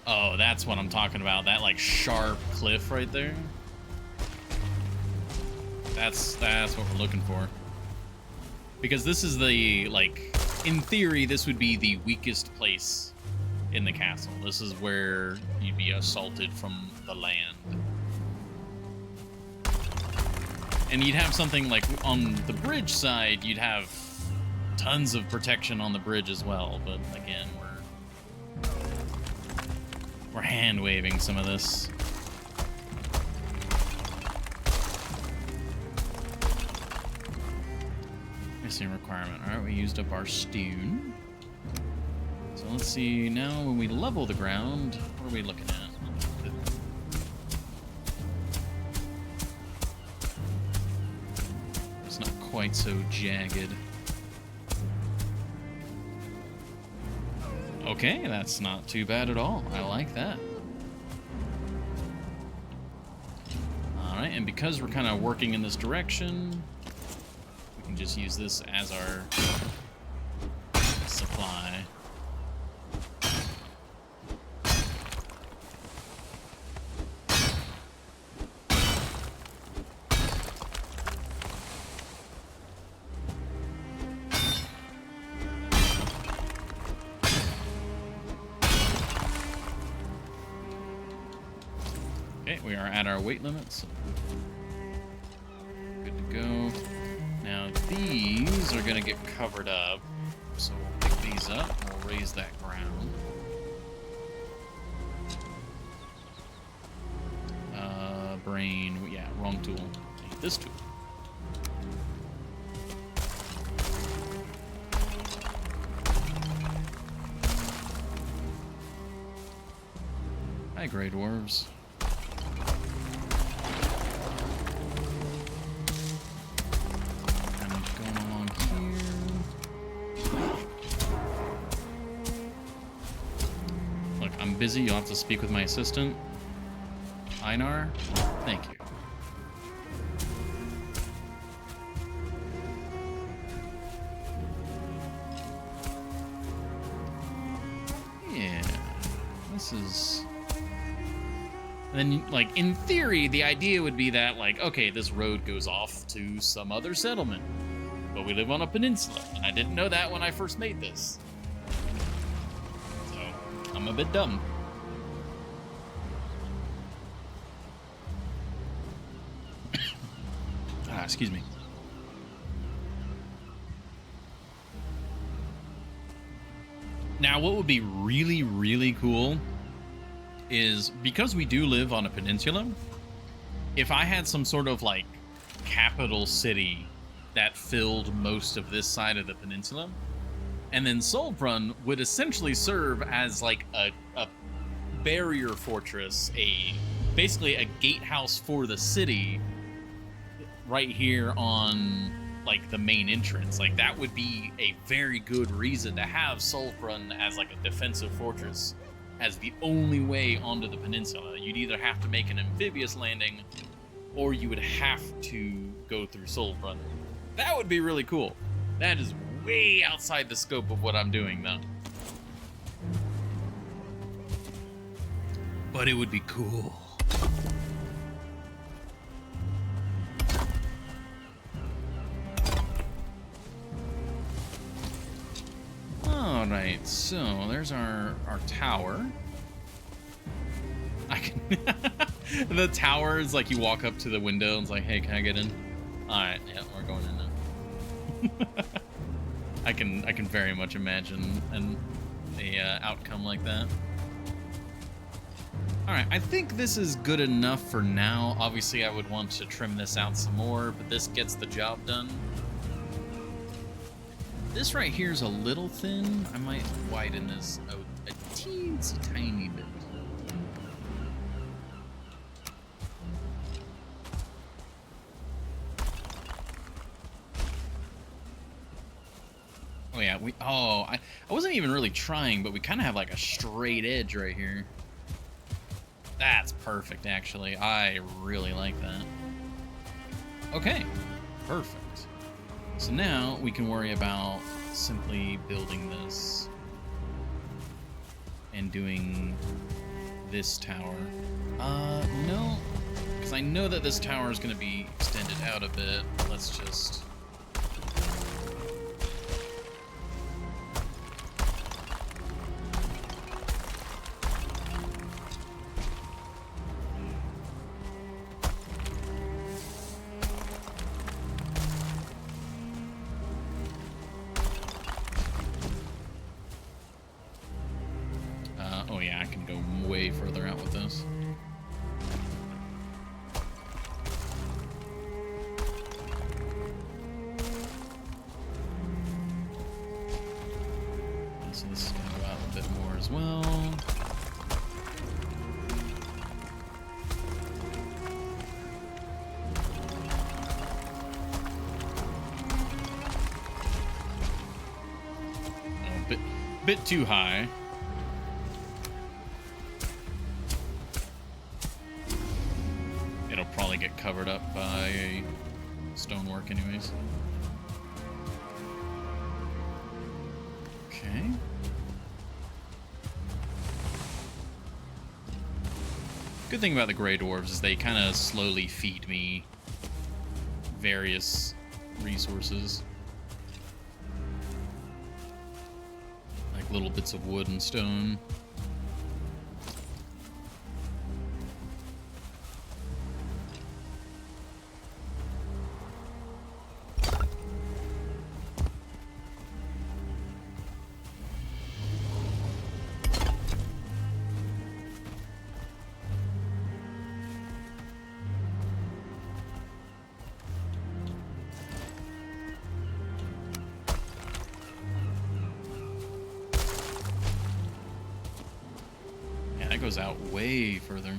Oh, that's what I'm talking about. That, like, sharp cliff right there. That's what we're looking for. Because this is the, like... In theory, this would be the weakest place in the castle. This is where you'd be assaulted from the land. And you'd have something like on the bridge side, you'd have tons of protection on the bridge as well. But again, we're hand-waving some of this. Missing requirement. All right, we used up our stone. So let's see now when we level the ground, what are we looking at? It's not quite so jagged. Okay, that's not too bad at all. I like that. All right, and because we're kind of working in this direction, we can just use this as our supply. Okay, we are at our weight limits. Good to go. Now these are gonna get covered up, so we'll pick these up. We'll raise that ground. Brain, yeah, wrong tool. Need this tool. Hi, Grey Dwarves. Busy, you'll have to speak with my assistant. Einar, thank you. Yeah, this is... And then, like, in theory, the idea would be that, like, okay, this road goes off to some other settlement. But we live on a peninsula, and I didn't know that when I first made this. I'm a bit dumb. Excuse me. Now, what would be really, really cool is, because we do live on a peninsula, if I had some sort of, like, capital city that filled most of this side of the peninsula, and then Solbrun would essentially serve as like a barrier fortress, basically a gatehouse for the city right here on like the main entrance. Like that would be a very good reason to have Solbrun as like a defensive fortress as the only way onto the peninsula. You'd either have to make an amphibious landing or you would have to go through Solbrun. That would be really cool. That is way outside the scope of what I'm doing, though. But it would be cool. Alright, so there's our tower. I can the tower is like you walk up to the window and it's like, hey, can I get in? Alright, yeah, we're going in now. I can very much imagine a outcome like that. Alright, I think this is good enough for now. Obviously, I would want to trim this out some more, but this gets the job done. This right here is a little thin. I might widen this out a teensy tiny bit. Oh yeah, I wasn't even really trying, but we kind of have like a straight edge right here. That's perfect, actually. I really like that. Okay, perfect. So now we can worry about simply building this and doing this tower. No, because I know that this tower is going to be extended out a bit. Let's just... oh yeah, I can go way further out with this. So this is going to go out a bit more as well. Oh, bit too high. It'll probably get covered up by stonework anyways. Okay. Good thing about the Grey Dwarves is they kind of slowly feed me various resources. Like little bits of wood and stone. That goes out way further.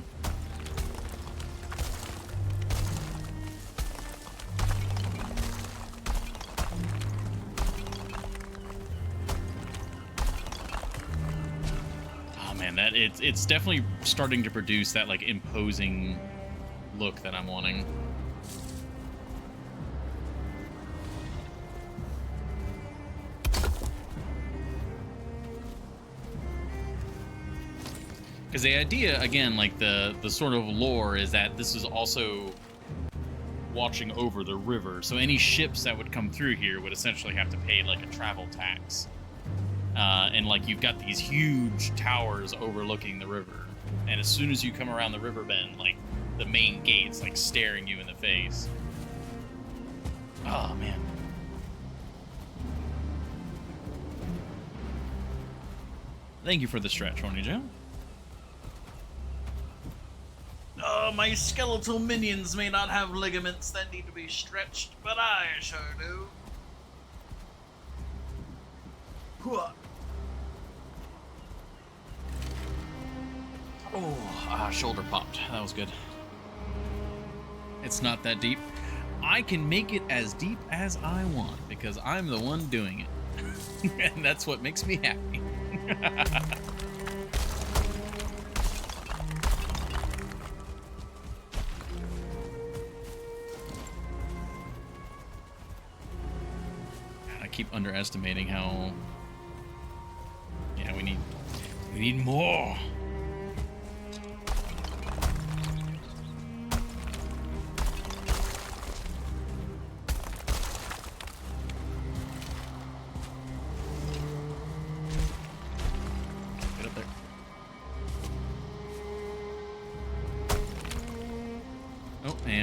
Oh man, it's definitely starting to produce that like imposing look that I'm wanting. Because the idea, again, like the sort of lore is that this is also watching over the river. So any ships that would come through here would essentially have to pay like a travel tax. And like you've got these huge towers overlooking the river. And as soon as you come around the river bend, like the main gate's like staring you in the face. Oh, man. Thank you for the stretch, Horny Joe. Oh, my skeletal minions may not have ligaments that need to be stretched, but I sure do. Oh, shoulder popped. That was good. It's not that deep. I can make it as deep as I want because I'm the one doing it. And that's what makes me happy. I keep underestimating how... Yeah, we need more.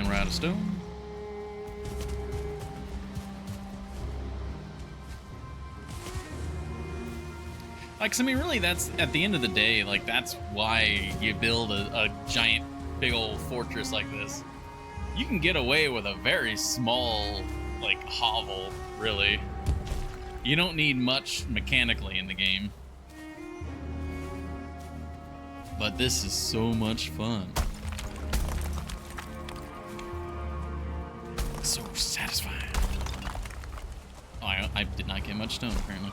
And we're out of stone. Like, so, I mean, really, that's, at the end of the day, like, that's why you build a giant, big old fortress like this. You can get away with a very small, like, hovel, really. You don't need much mechanically in the game. But this is so much fun. So satisfying. Oh, I did not get much stone, apparently.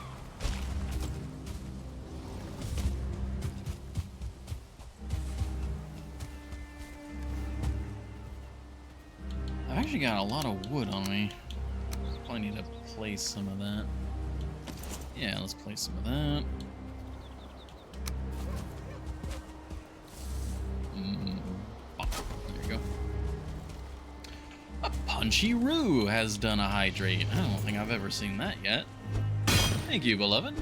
I've actually got a lot of wood on me. Probably need to place some of that. Yeah, let's place some of that. There you go. A Punchy-Roo has done a hydrate. I don't think I've ever seen that yet. Thank you, beloved.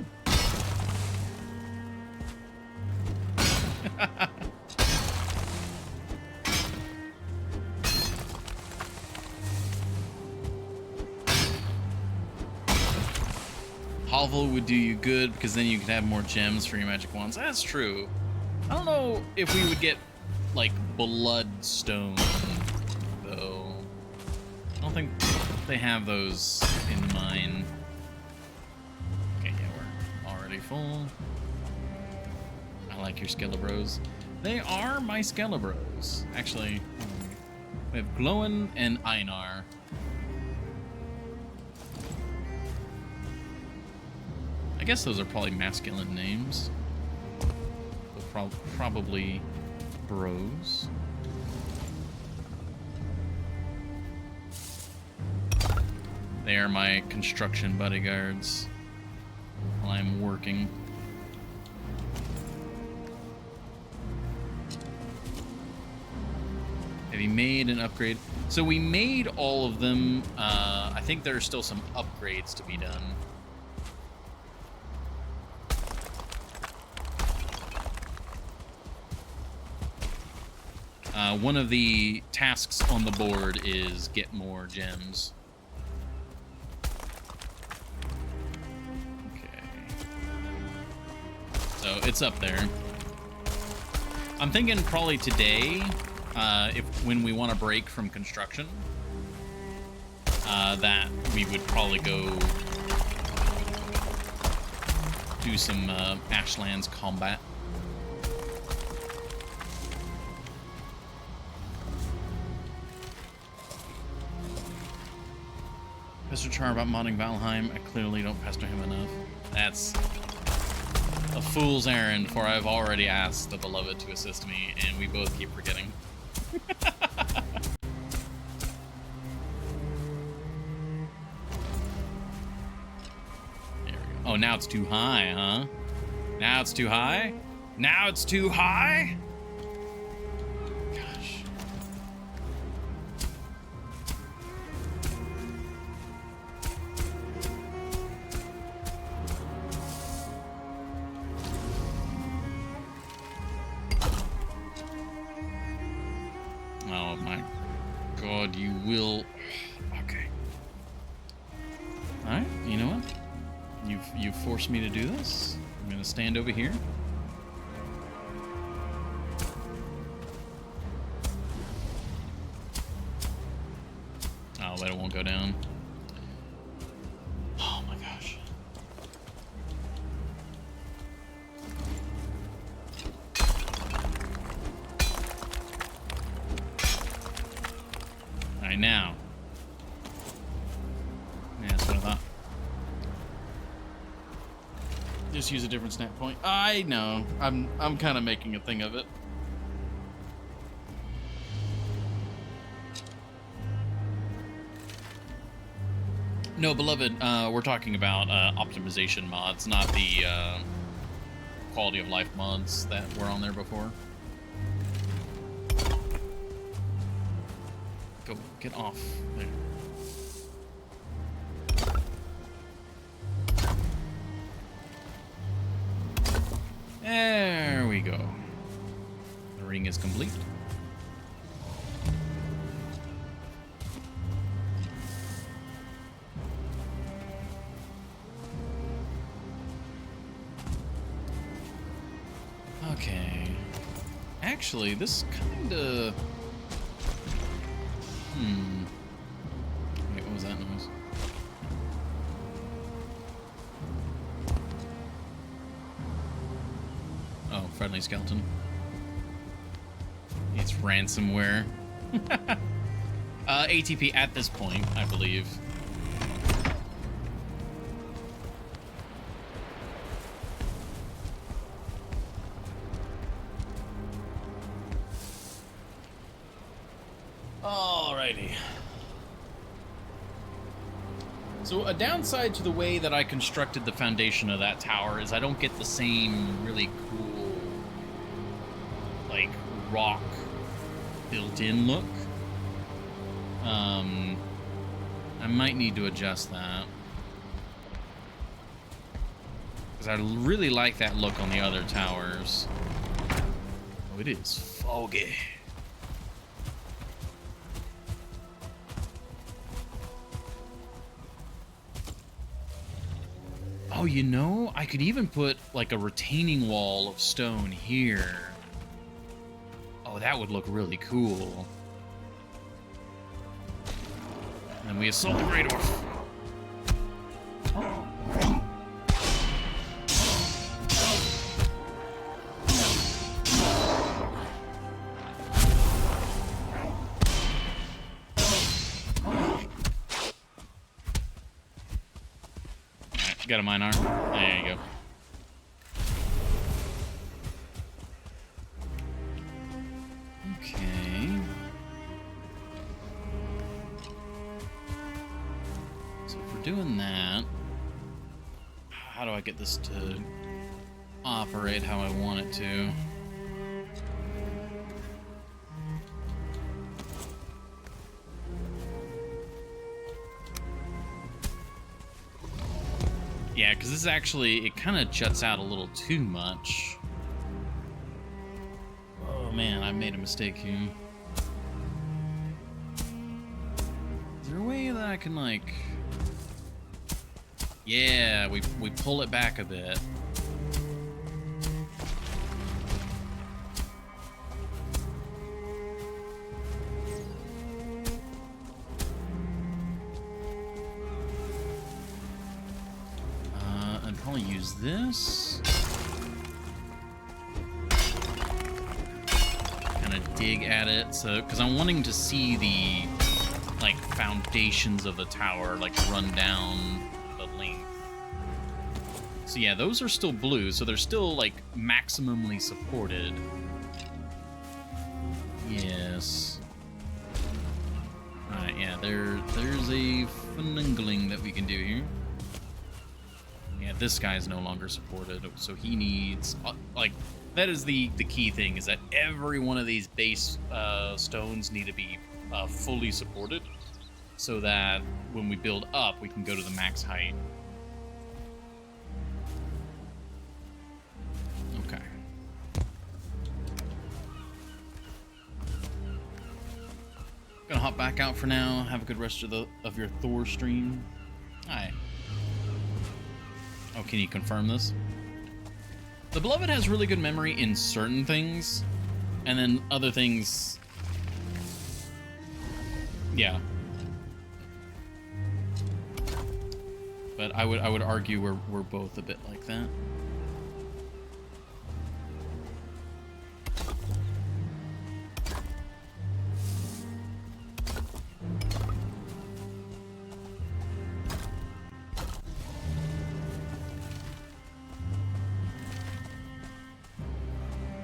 Hovel would do you good because then you could have more gems for your magic wands. That's true. I don't know if we would get like bloodstone though. I don't think they have those in mind. Okay, yeah, we're already full. I like your Skelebros. They are my Skelebros. Actually, we have Glowin and Einar. I guess those are probably masculine names. But probably bros. They are my construction bodyguards while I'm working. Have you made an upgrade? So we made all of them. I think there are still some upgrades to be done. One of the tasks on the board is get more gems. Okay. So it's up there. I'm thinking probably today, when we want to break from construction, that we would probably go do some Ashlands combat. Mr. Char about modding Valheim. I clearly don't pester him enough. That's a fool's errand, for I've already asked the beloved to assist me, and we both keep forgetting. There we go. Oh, now it's too high, huh? Now it's too high? Now it's too high? Gosh. Oh my god, you will. Okay. Alright, you know what? You've forced me to do this. I'm gonna stand over here. Oh, but it won't go down. Oh my gosh. Alright, now. Yeah, that's what I thought. Just use a different snap point. I know. I'm kind of making a thing of it. No, beloved, we're talking about optimization mods, not the quality of life mods that were on there before. Go, get off there. There we go. The ring is complete. Okay. Actually, this kinda... Wait, what was that noise? Oh, friendly skeleton. It's ransomware. ATP at this point, I believe. Alrighty. So a downside to the way that I constructed the foundation of that tower is I don't get the same really cool, like, rock built-in look. I might need to adjust that. Because I really like that look on the other towers. Oh, it is foggy. Oh, you know, I could even put like a retaining wall of stone here. Oh, that would look really cool. And we assault the Great Orph. Alright, got a mine arm. There you go. Okay. So if we're doing that, how do I get this to operate how I want it to? Yeah, because this is actually, it kind of juts out a little too much. Oh man, I made a mistake here. Is there a way that I can, like... Yeah, we pull it back a bit. I'd probably use this. Kind of dig at it, so because I'm wanting to see the like foundations of the tower like run down the length. So yeah, those are still blue, so they're still like maximally supported. Yes. Alright, yeah, there's a finagling that we can do here. Yeah, this guy is no longer supported, so he needs like that is the key thing, is that every one of these base stones need to be fully supported, so that when we build up, we can go to the max height. Okay. Gonna hop back out for now. Have a good rest of your Thor stream. Hi. Oh, can you confirm this? The Beloved has really good memory in certain things, and then other things... Yeah. But I would argue we're both a bit like that.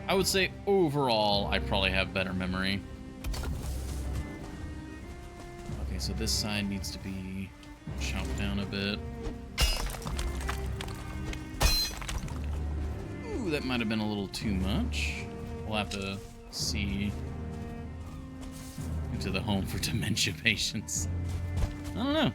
I would say overall, I probably have better memory. Okay, so this side needs to be chopped down a bit. Ooh, that might have been a little too much. We'll have to see. Into the home for dementia patients. I don't know.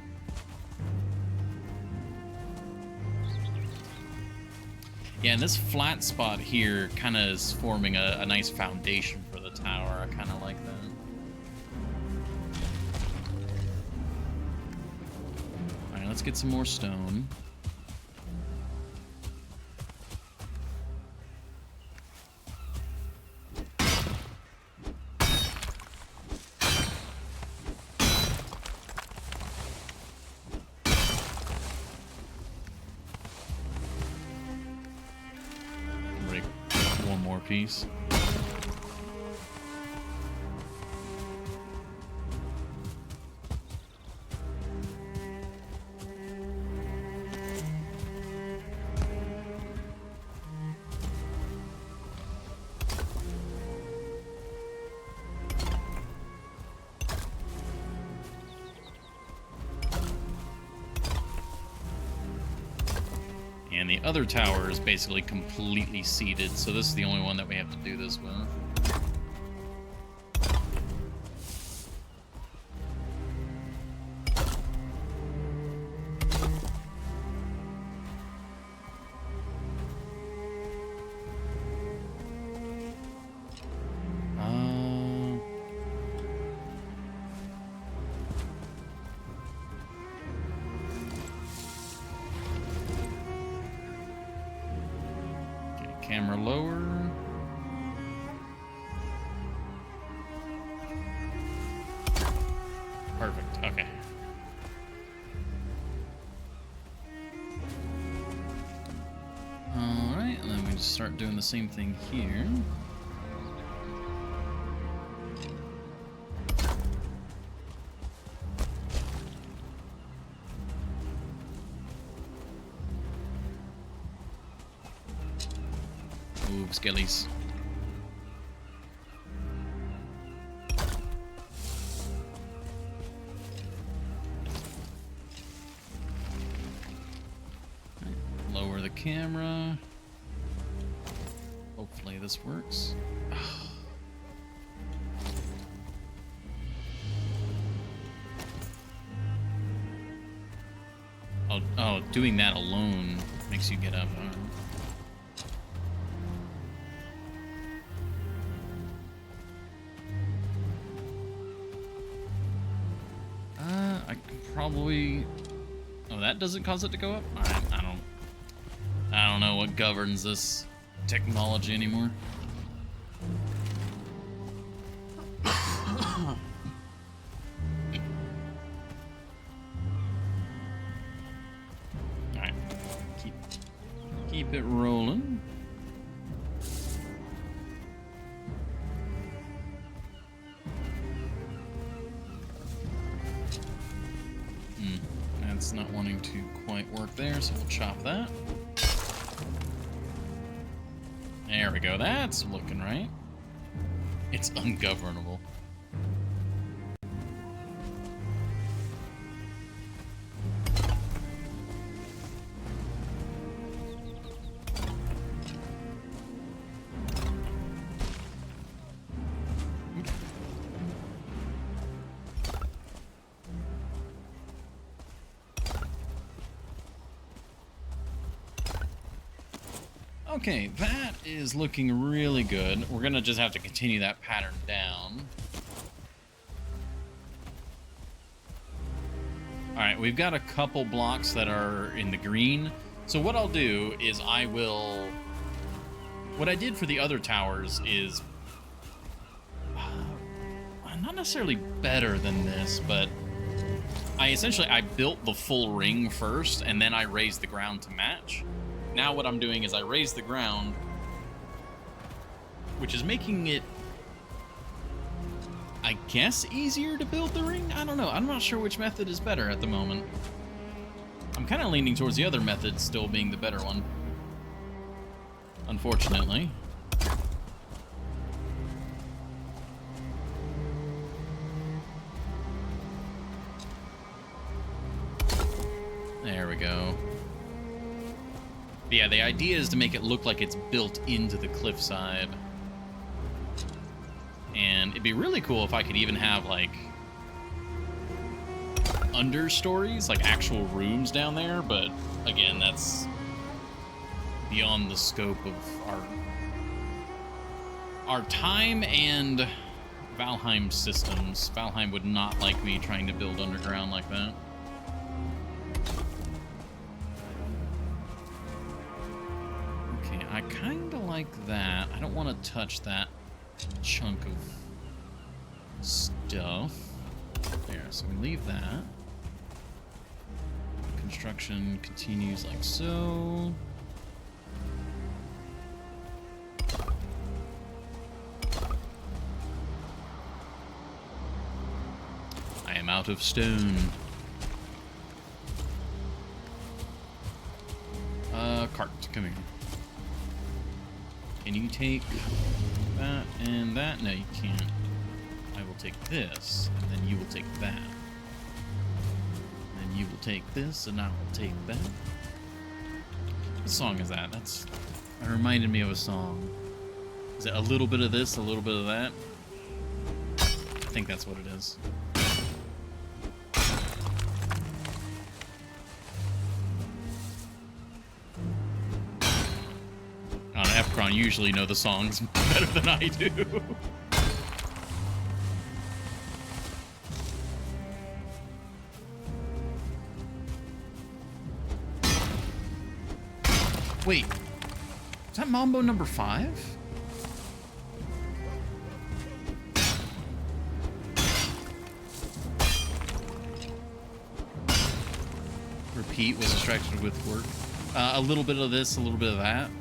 Yeah, and this flat spot here kind of is forming a nice foundation for the tower. I kind of like that. All right, let's get some more stone. piece. And the other tower is basically completely seated, so this is the only one that we have to do this with. Camera lower. Perfect. Okay. Alright, and then we just start doing the same thing here. Ooh, skellies. Right, lower the camera. Hopefully this works. Oh, doing that alone makes you get up. I could probably... Oh, that doesn't cause it to go up? I don't know what governs this technology anymore. Alright. Keep it rolling. That's not wanting to quite work there, so we'll chop that. There we go. That's looking right. It's ungovernable. Okay, that is looking really good. We're gonna just have to continue that pattern down. Alright, we've got a couple blocks that are in the green. So what I'll do is I will... What I did for the other towers is... not necessarily better than this, but... I built the full ring first, and then I raised the ground to match. Now what I'm doing is I raise the ground, which is making it, I guess, easier to build the ring? I don't know. I'm not sure which method is better at the moment. I'm kind of leaning towards the other method still being the better one, unfortunately. There we go. But yeah, the idea is to make it look like it's built into the cliffside. And it'd be really cool if I could even have, like, understories, like actual rooms down there, but again, that's beyond the scope of our time and Valheim systems. Valheim would not like me trying to build underground like that. I kind of like that. I don't want to touch that chunk of stuff. There, so we leave that. Construction continues like so. out of stone. Cart, come here. Can you take that and that? No, you can't. I will take this, and then you will take that. And then you will take this, and I will take that. What song is that? That reminded me of a song. Is it a little bit of this, a little bit of that? I think that's what it is. On Epcron, you usually know the songs better than I do. Wait, is that Mambo number 5? Repeat was distracted with work. A little bit of this, a little bit of that.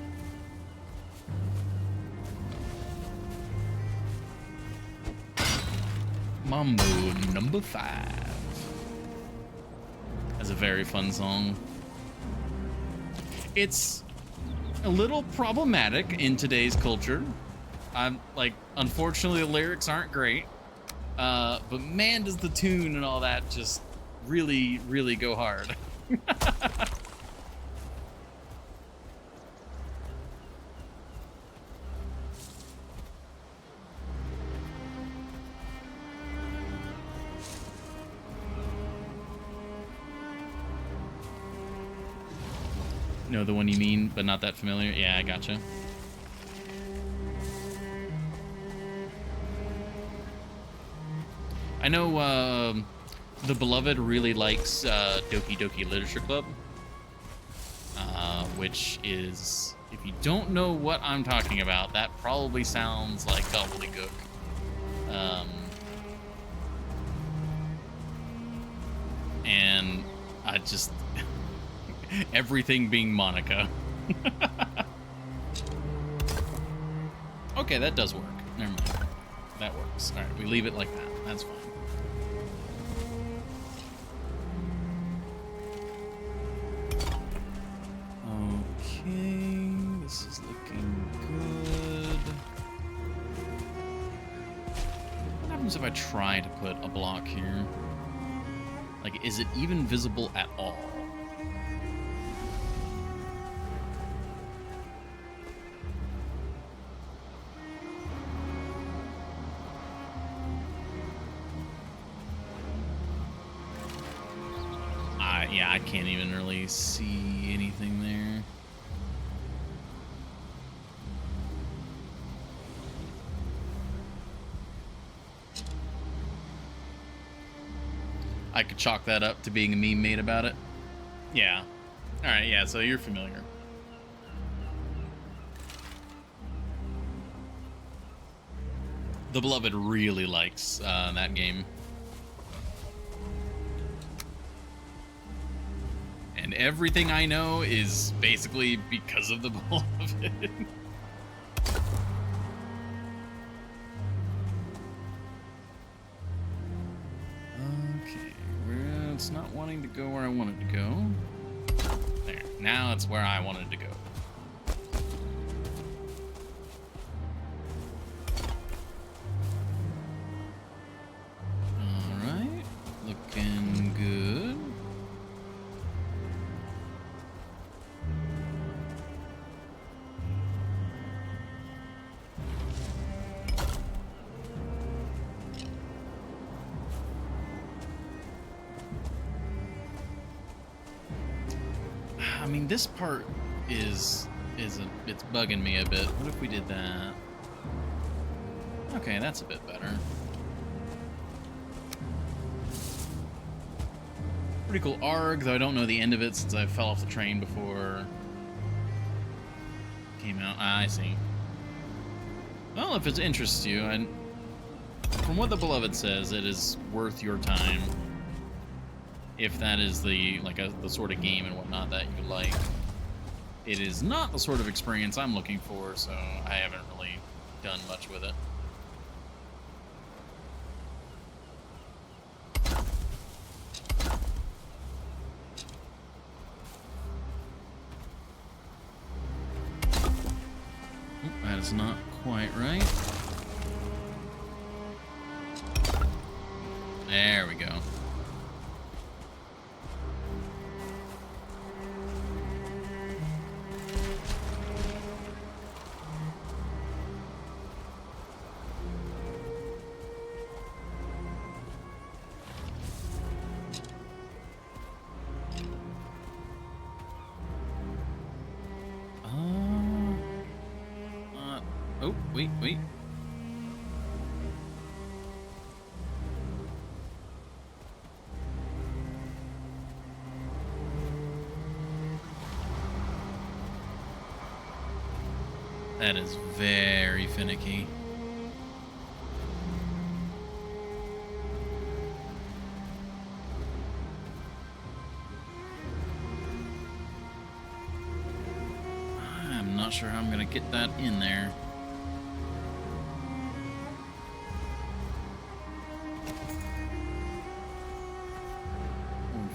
Mambo number 5. That's a very fun song. It's a little problematic in today's culture. I'm like, unfortunately, the lyrics aren't great. But man, does the tune and all that just really, really go hard. Know the one you mean, but not that familiar? Yeah, I gotcha. I know the Beloved really likes Doki Doki Literature Club, which is, if you don't know what I'm talking about, that probably sounds like gobbledygook. And I just... everything being Monica. Okay, that does work. Never mind. That works. Alright, we leave it like that. That's fine. Okay, this is looking good. What happens if I try to put a block here? Like, is it even visible at all? Yeah, I can't even really see anything there. I could chalk that up to being a meme made about it. Yeah. Alright, yeah, so you're familiar. The Beloved really likes that game. And everything I know is basically because of the Beloved. Okay, it's not wanting to go where I want it to go. There, now it's where I wanted to go. Alright, looking good. I mean, this part it's bugging me a bit. What if we did that? Okay, that's a bit better. Pretty cool ARG, though I don't know the end of it since I fell off the train before it came out. Ah, I see. Well, if it interests you, and from what the Beloved says, it is worth your time. If that is the sort of game and whatnot that you like. It is not the sort of experience I'm looking for, so I haven't really done much with it. Oop, that is not quite right. There we go. Oh, wait. That is very finicky. I'm not sure how I'm gonna get that in there.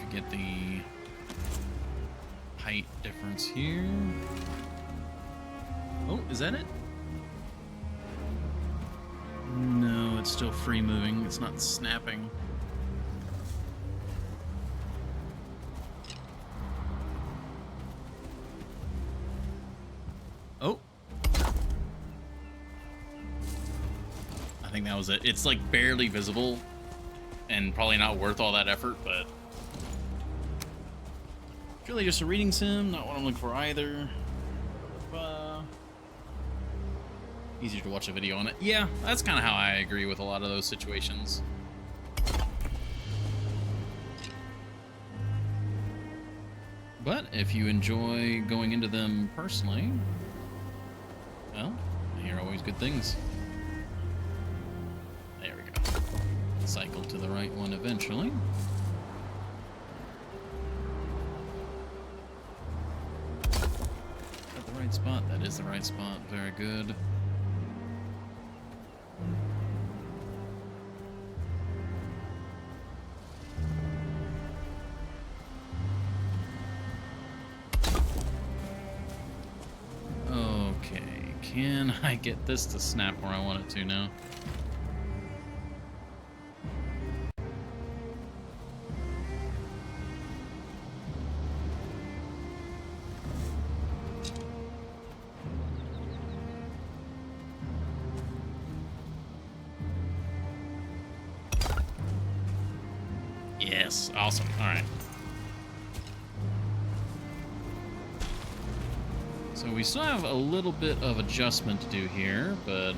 Get the height difference here. Oh, is that it? No, it's still free moving. It's not snapping. Oh. I think that was it. It's like barely visible and probably not worth all that effort, but really just a reading sim, not what I'm looking for either. Easier to watch a video on it. Yeah, that's kind of how I agree with a lot of those situations. But if you enjoy going into them personally, well, I hear always good things. There we go. Cycle to the right one eventually. Right spot. That is the right spot. Very good. Okay, can I get this to snap where I want it to now? Yes, awesome. All right. So we still have a little bit of adjustment to do here, but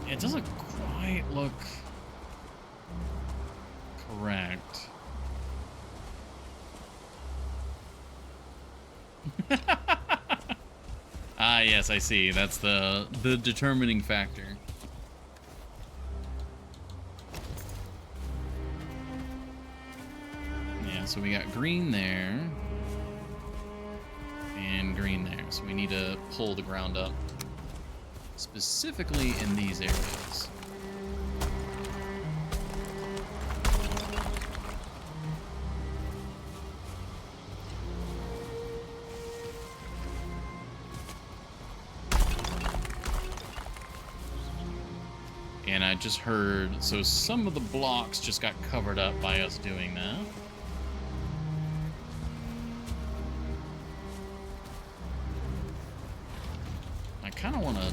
it doesn't quite look correct. Ah, yes, I see. That's the determining factor. So we got green there and green there. So we need to pull the ground up, specifically in these areas. And I just heard, so some of the blocks just got covered up by us doing that. I kind of want to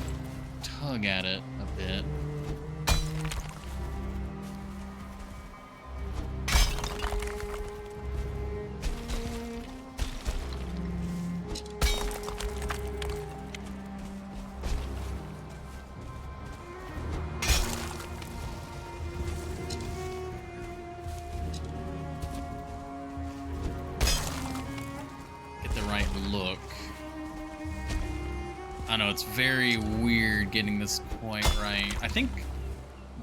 tug at it a bit. Get the right look. I know, it's very weird getting this quite right. I think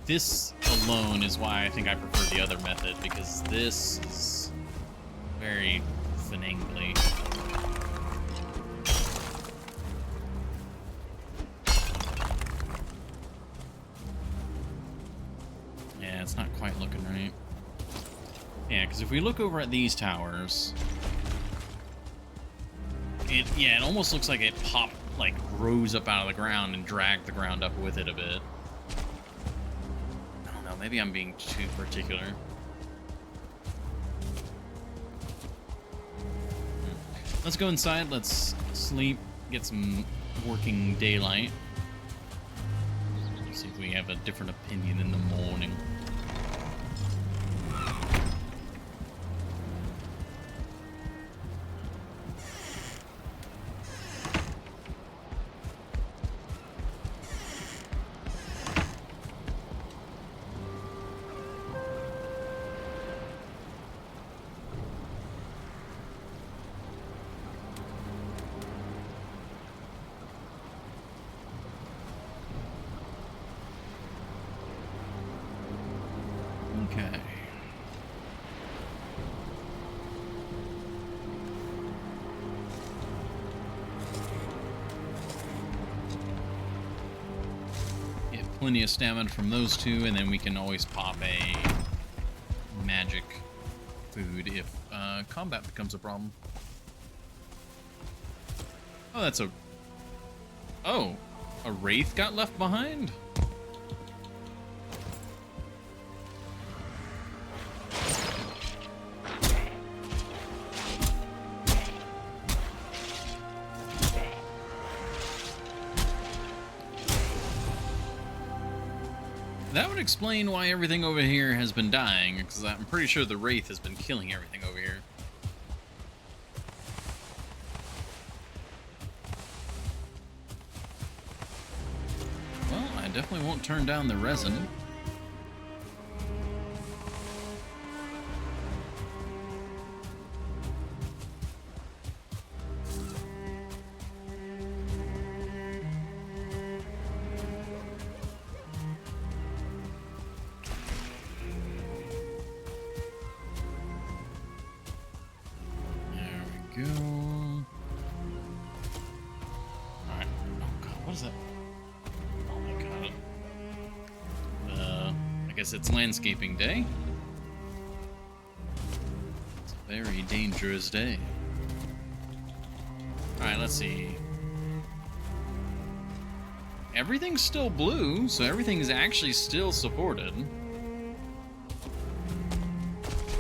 this alone is why I think I prefer the other method, because this is very finagly. Yeah, it's not quite looking right. Yeah, because if we look over at these towers, Yeah, it almost looks like it popped, like rose up out of the ground and dragged the ground up with it a bit. I don't know, maybe I'm being too particular. Let's go inside, let's sleep, get some working daylight. See if we have a different opinion in the morning. Okay. Get plenty of stamina from those two, and then we can always pop a magic food if combat becomes a problem. Oh, that's a... Oh, a wraith got left behind? That would explain why everything over here has been dying, because I'm pretty sure the wraith has been killing everything over here. Well, I definitely won't turn down the resin. Go. Alright. Oh god, what is that? Oh my god. I guess it's landscaping day. It's a very dangerous day. Alright, let's see. Everything's still blue, so everything's actually still supported.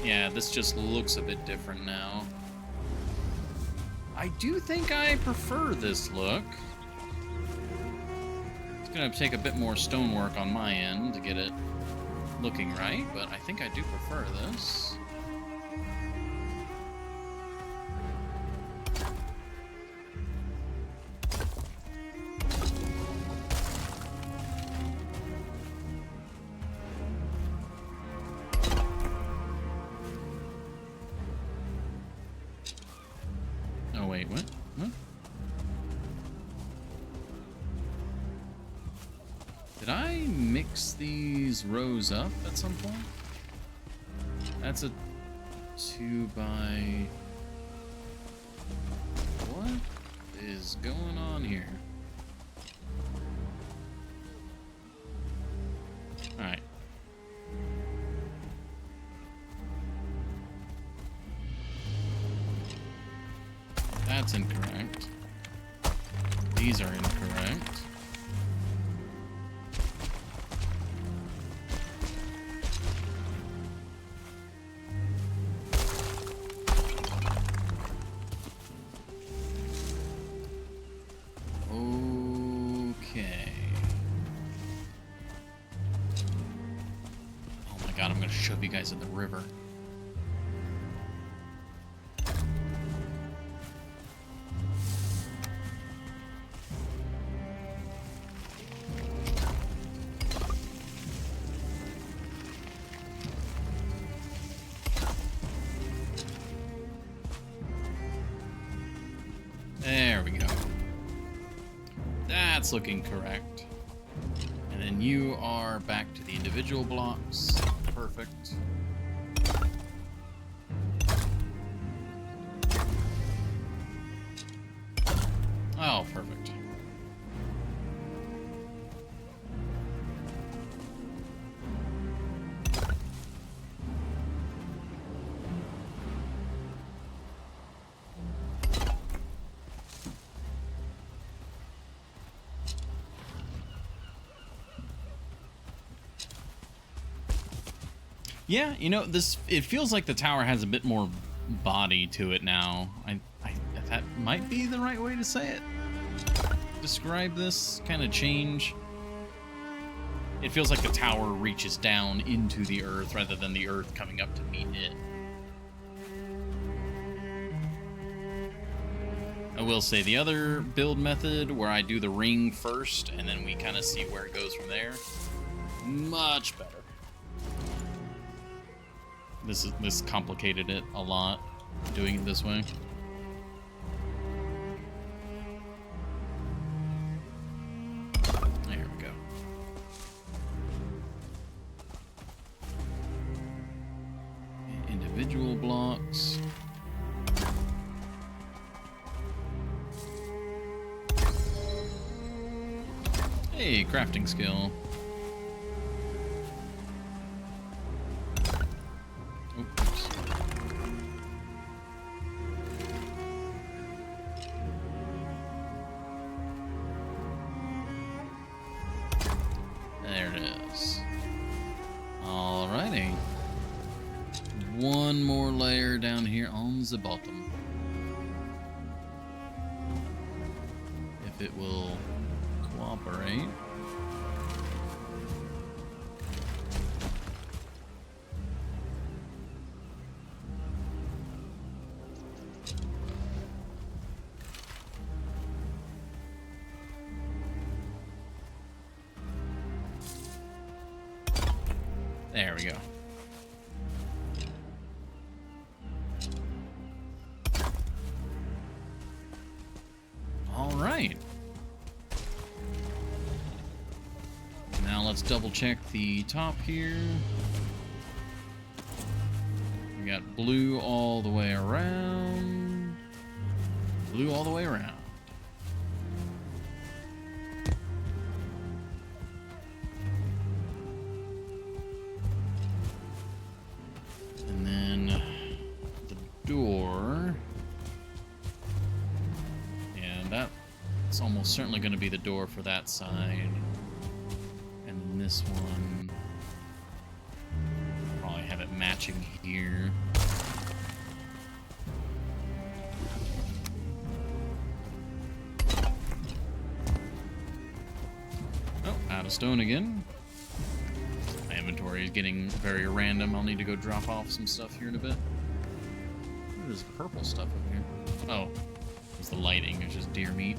Yeah, this just looks a bit different now. I do think I prefer this look. It's gonna take a bit more stonework on my end to get it looking right, but I think I do prefer this. Oh wait, what? What? Did I mix these rows up at some point? That's a 2 by... What is going on here? Alright. That's incorrect. These are incorrect. Okay. Oh my god, I'm gonna shove you guys in the river. There we go. That's looking correct. And then you are back to the individual blocks. Perfect. Oh, perfect. Yeah, you know, this, it feels like the tower has a bit more body to it now. That might be the right way to say it. Describe this kind of change. It feels like the tower reaches down into the earth rather than the earth coming up to meet it. I will say the other build method where I do the ring first and then we kind of see where it goes from there, much better. This complicated it a lot, doing it this way. There we go. Individual blocks. Hey, crafting skill. Oops. There it is. Alrighty. One more layer down here on the bottom. If it will cooperate. There we go. All right. Now let's double check the top here. We got blue all the way around. Blue all the way around. And then the door. Yeah, that's almost certainly going to be the door for that side. And then this one, probably have it matching here. Oh, out of stone again. My inventory is getting very random. I'll need to go drop off some stuff here in a bit. What is purple stuff up here? Oh, it's the lighting. It's just deer meat.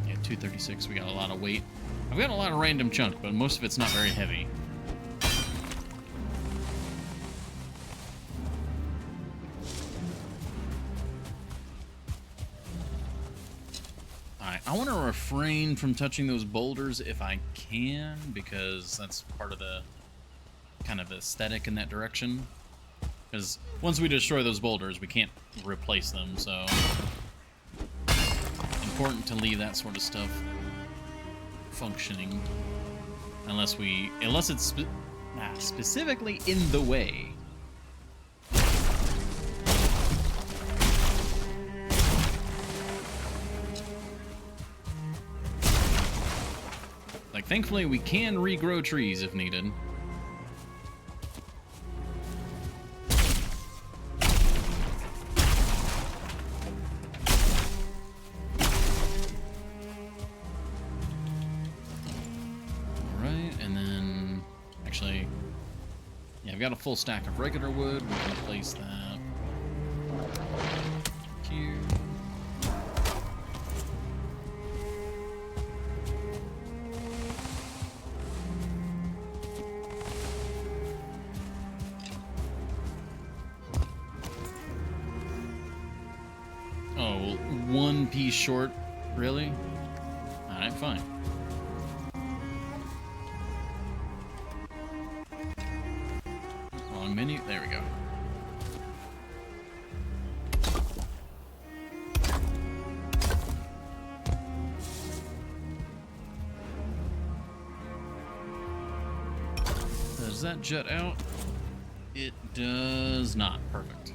Yeah, 236. We got a lot of weight. I've got a lot of random chunk, but most of it's not very heavy. I want to refrain from touching those boulders if I can, because that's part of the kind of aesthetic in that direction. Because once we destroy those boulders, we can't replace them, so important to leave that sort of stuff functioning, unless it's specifically in the way. Thankfully, we can regrow trees if needed. Alright, and then... Actually... Yeah, I've got a full stack of regular wood. We can place that here. Oh, one piece short, really? Alright, fine. Wrong menu, there we go. Does that jut out? It does not. Perfect.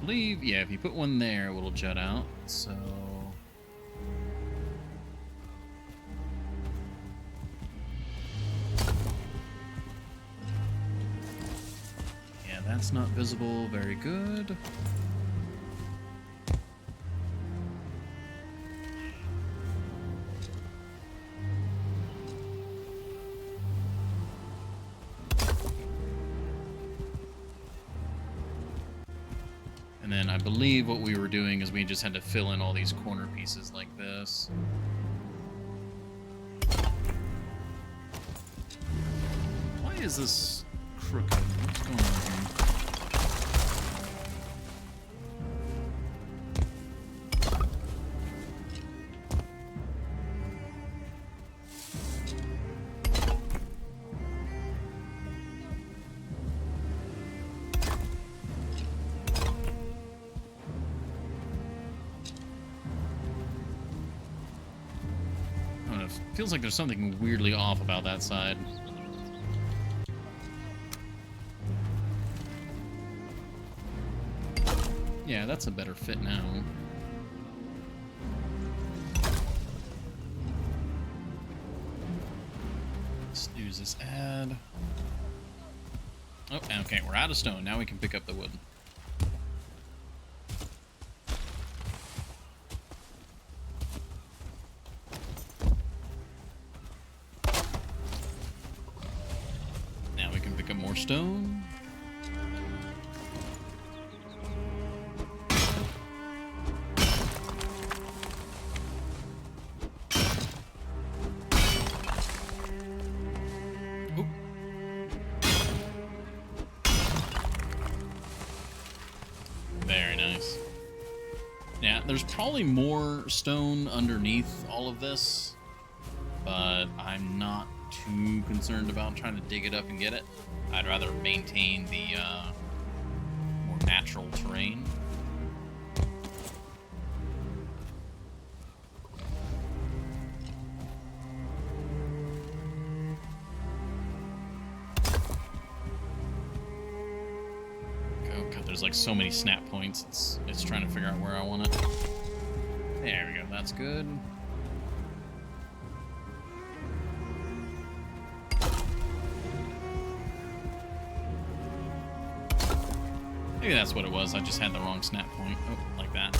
believe, yeah, if you put one there, it'll jut out. So yeah, that's not visible. Very good. And then I believe what we were doing is we just had to fill in all these corner pieces like this. Why is this crooked? What's going on here? Feels like there's something weirdly off about that side. Yeah, that's a better fit now. Let's use this add. Oh, okay, we're out of stone. Now we can pick up the wood. More stone. Oop. Very nice. Yeah, there's probably more stone underneath all of this, but I'm not too concerned about trying to dig it up and get it. I'd rather maintain the more natural terrain. Oh god, there's like so many snap points. It's trying to figure out where I want it. There we go. That's good. Maybe that's what it was. I just had the wrong snap point. Oh, like that.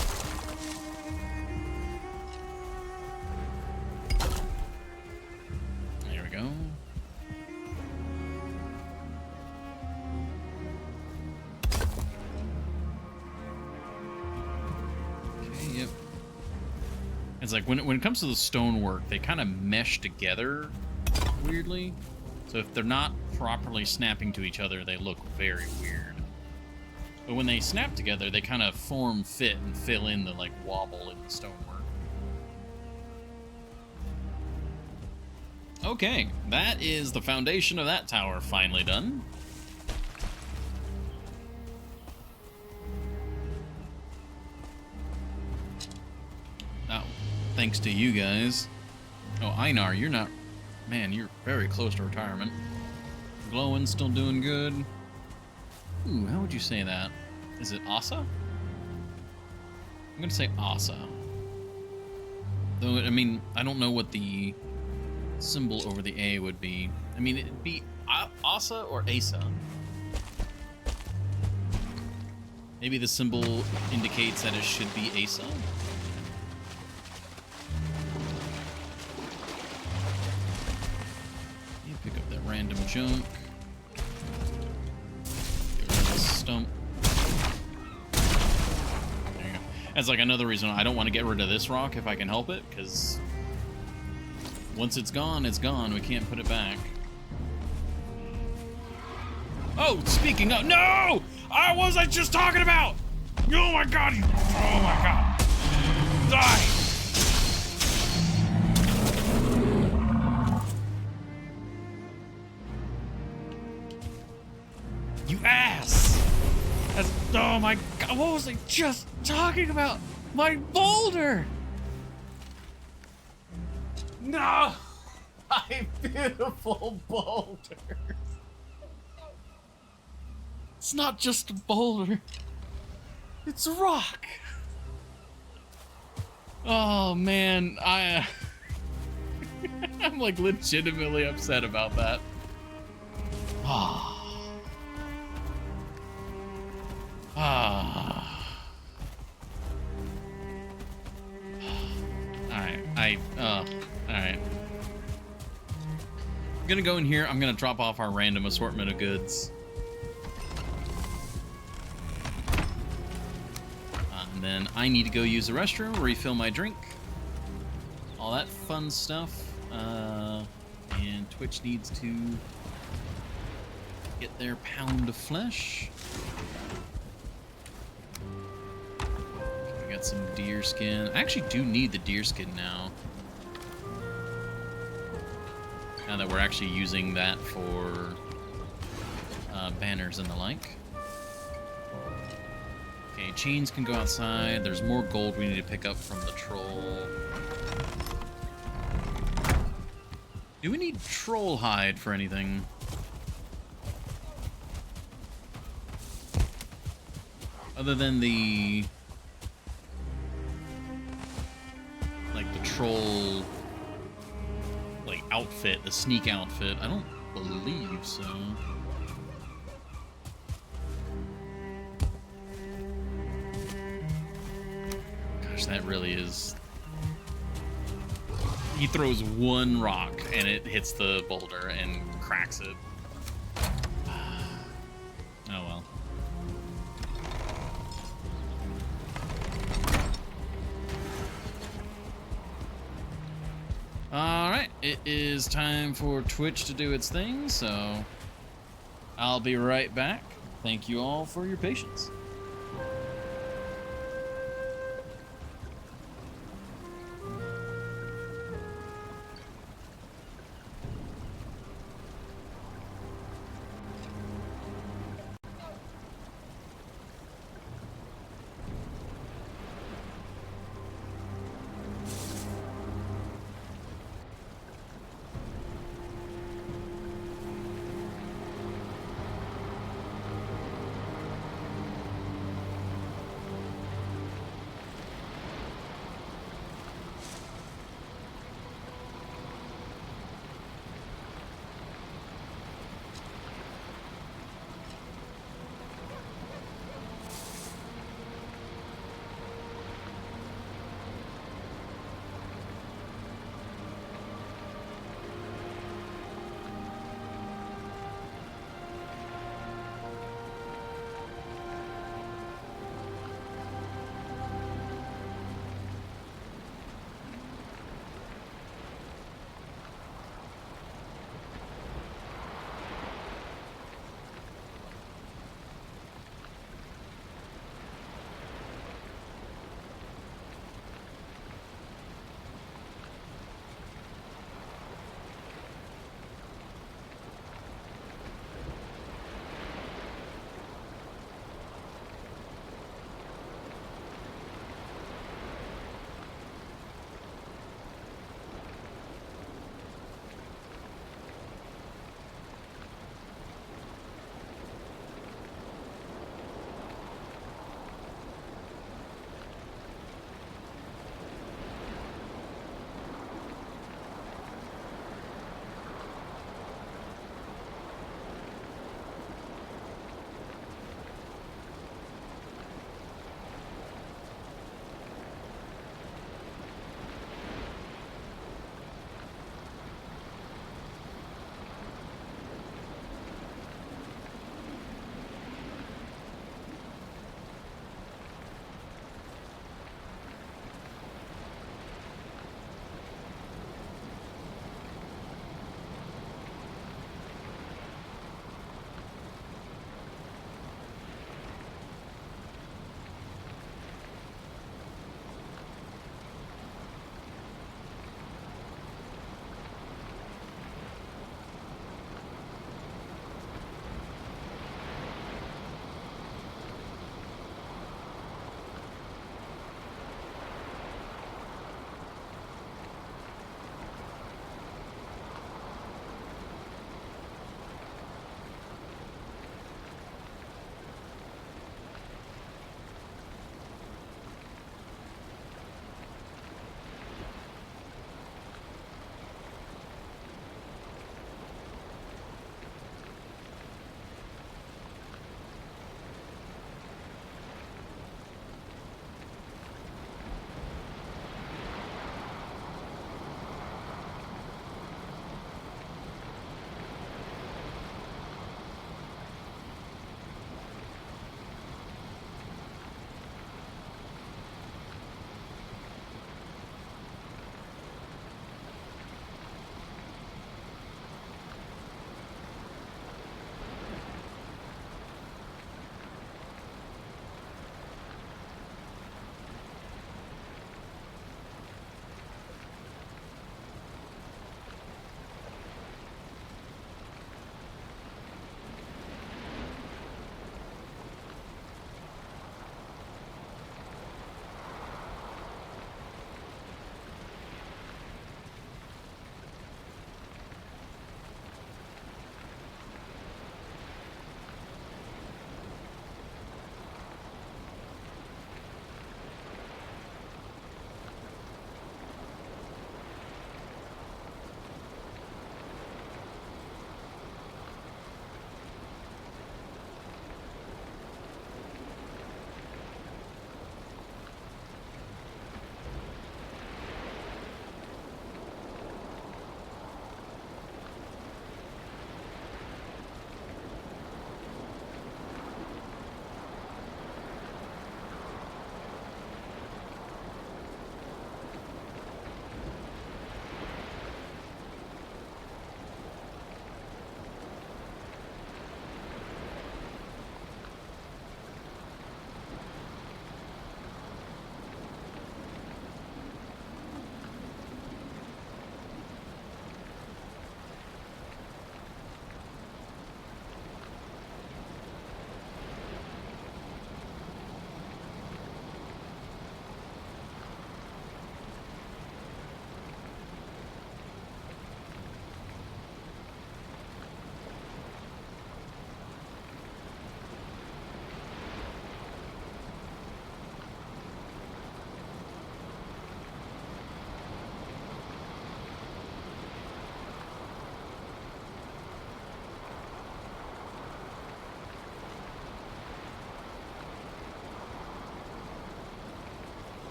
There we go. Okay, yep. It's like when it comes to the stonework, they kind of mesh together weirdly. So if they're not properly snapping to each other, they look very weird. But when they snap together, they kind of form fit and fill in the like wobble in the stonework. Okay, that is the foundation of that tower finally done. Oh, thanks to you guys. Oh, Einar, you're not... Man, you're very close to retirement. Glowing, still doing good. Ooh, how would you say that? Is it Asa? I'm gonna say Asa. Though, I mean, I don't know what the symbol over the A would be. I mean, it'd be Asa or Asa. Maybe the symbol indicates that it should be Asa. You pick up that random junk. Stump. There you go. That's like another reason I don't want to get rid of this rock if I can help it, because once it's gone, it's gone. We can't put it back. Oh, speaking of... No! What was I just talking about? Oh my god! Oh my god! Die! You ass! Oh my god, what was I just talking about? My boulder! No! My beautiful boulder! It's not just a boulder. It's a rock. Oh man, I'm like legitimately upset about that. Ah. Ah. Alright, alright. I'm gonna go in here, I'm gonna drop off our random assortment of goods. And then I need to go use the restroom, refill my drink. All that fun stuff. And Twitch needs to get their pound of flesh. We got some deer skin. I actually do need the deer skin now. Now that we're actually using that for banners and the like. Okay, chains can go outside. There's more gold we need to pick up from the troll. Do we need troll hide for anything? Other than the... like the troll... like outfit, the sneak outfit. I don't believe so. Gosh, that really is... He throws one rock and it hits the boulder and cracks it. Oh well. Alright, it is time for Twitch to do its thing, so I'll be right back. Thank you all for your patience.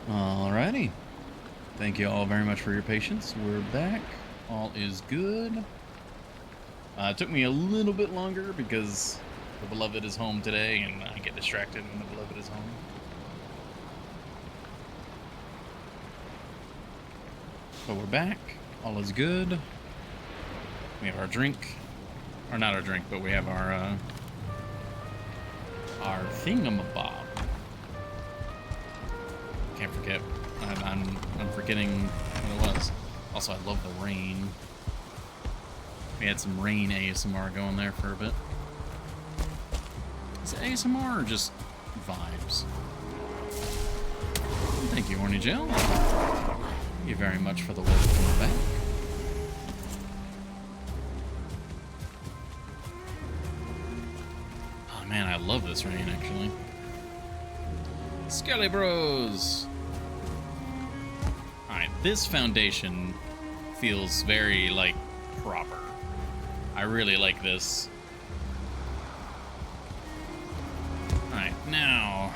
Alrighty. Thank you all very much for your patience. We're back. All is good. It took me a little bit longer because the beloved is home today and I get distracted when the beloved is home. But we're back. All is good. We have our drink. Or not our drink, but we have our thingamabob. Can't forget. I'm forgetting what it was. Also, I love the rain. We had some rain ASMR going there for a bit. Is it ASMR or just vibes? Thank you, Horny Jill. Thank you very much for the welcome back. Oh man, I love this rain actually. Skelly Bros! Alright, this foundation feels very, like, proper. I really like this. Alright, now...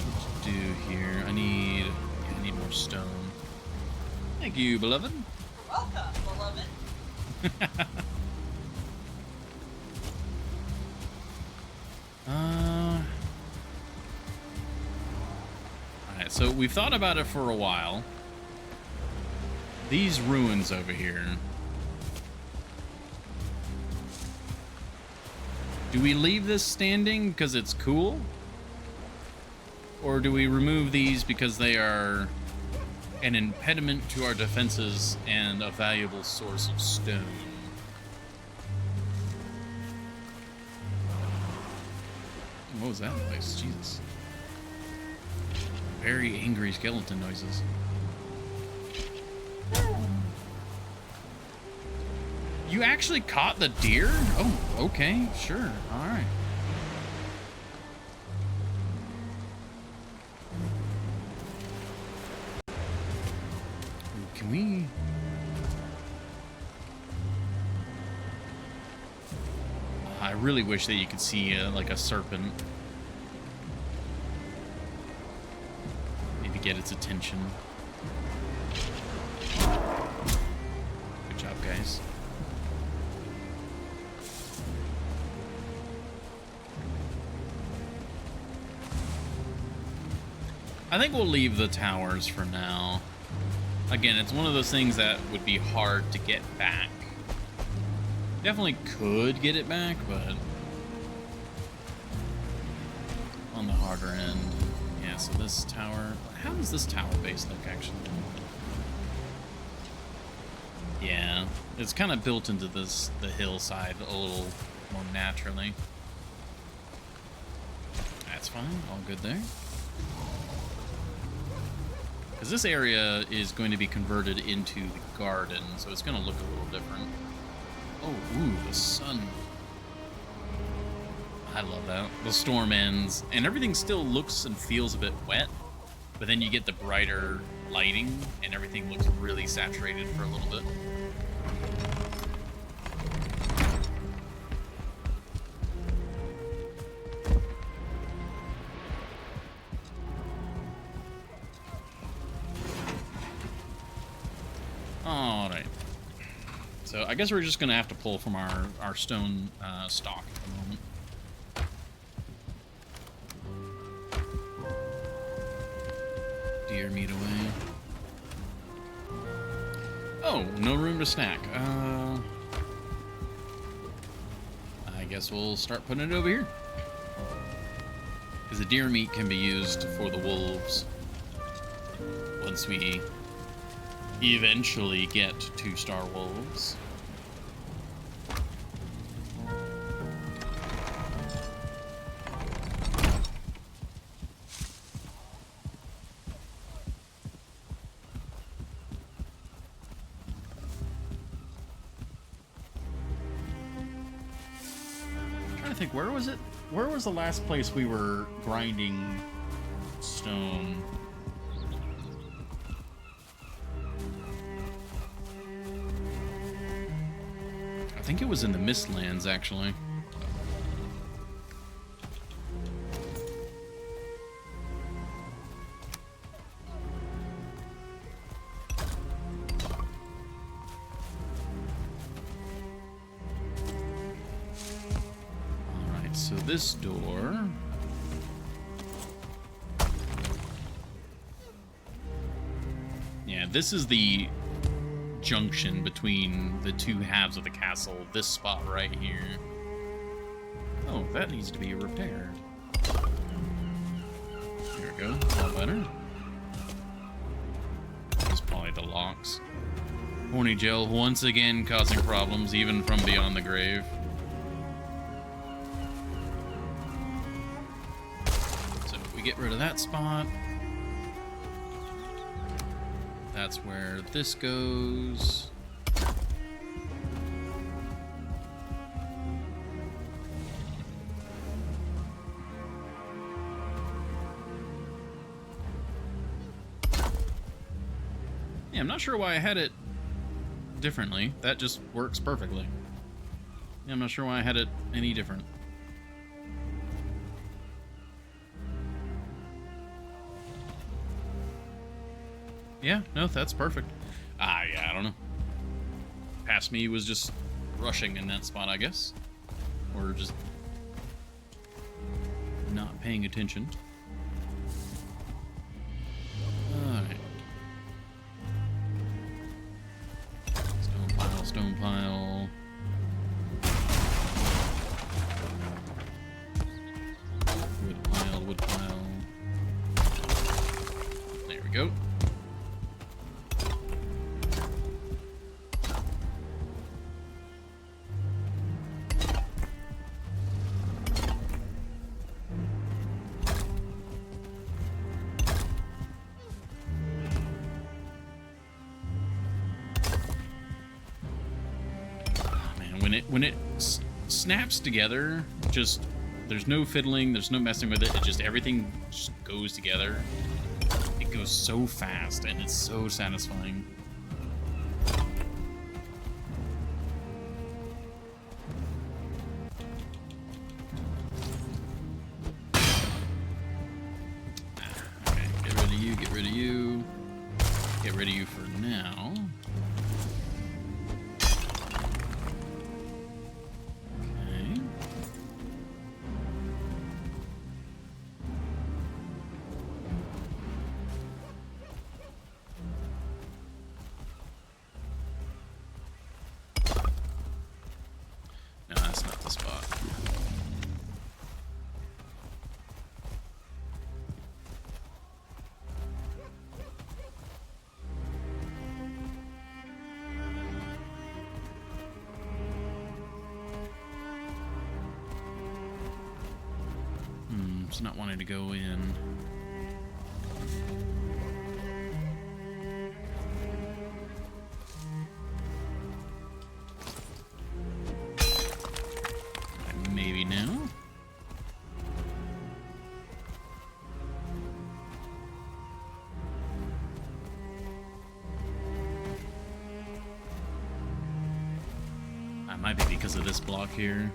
what to do here? I need more stone. Thank you, beloved. Welcome, beloved. Alright, so we've thought about it for a while. These ruins over here. Do we leave this standing because it's cool? Or do we remove these because they are an impediment to our defenses and a valuable source of stone? What was that noise? Jesus. Very angry skeleton noises. You actually caught the deer? Oh, okay, sure, alright. Can we... I really wish that you could see like a serpent. Maybe get its attention. Good job, guys. I think we'll leave the towers for now. Again, it's one of those things that would be hard to get back. Definitely could get it back, but on the harder end. Yeah, so this tower... How does this tower base look, actually? Yeah, it's kind of built into the hillside a little more naturally. That's fine, all good there. Because this area is going to be converted into the garden, so it's going to look a little different. Oh, ooh, the sun. I love that. The storm ends, and everything still looks and feels a bit wet, but then you get the brighter lighting, and everything looks really saturated for a little bit. Alright. So I guess we're just going to have to pull from our stone stock at the moment. Deer meat away. Oh, no room to snack. I guess we'll start putting it over here. Because the deer meat can be used for the wolves once we eventually get 2-star wolves. I'm trying to think, where was it? Where was the last place we were grinding stone? I think it was in the Mistlands, actually. so this door... Yeah, this is the junction between the two halves of the castle. This spot right here. Oh, that needs to be repaired. There we go. All better. It's probably the locks. Horny gel once again causing problems, even from beyond the grave. So we get rid of that spot. That's where this goes. Yeah, I'm not sure why I had it differently. That just works perfectly. Yeah, I'm not sure why I had it any different. Yeah, no, that's perfect. Yeah, I don't know. Past me was just rushing in that spot, I guess. Or just not paying attention. Alright. Stone pile. Wood pile. There we go. When it snaps together, just there's no fiddling, there's no messing with it. It just everything just goes together. It goes so fast and it's so satisfying. Okay, get rid of you, get rid of you. Get rid of you for now. Just not wanting to go in. Maybe now. That might be because of this block here.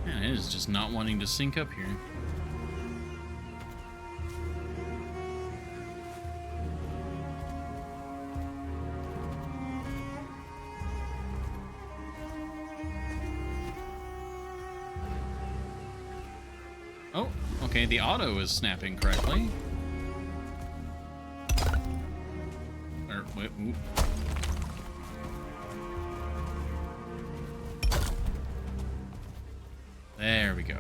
Man, it is just not wanting to sync up here. Oh, okay, the auto is snapping correctly. Wait, ooh. There we go.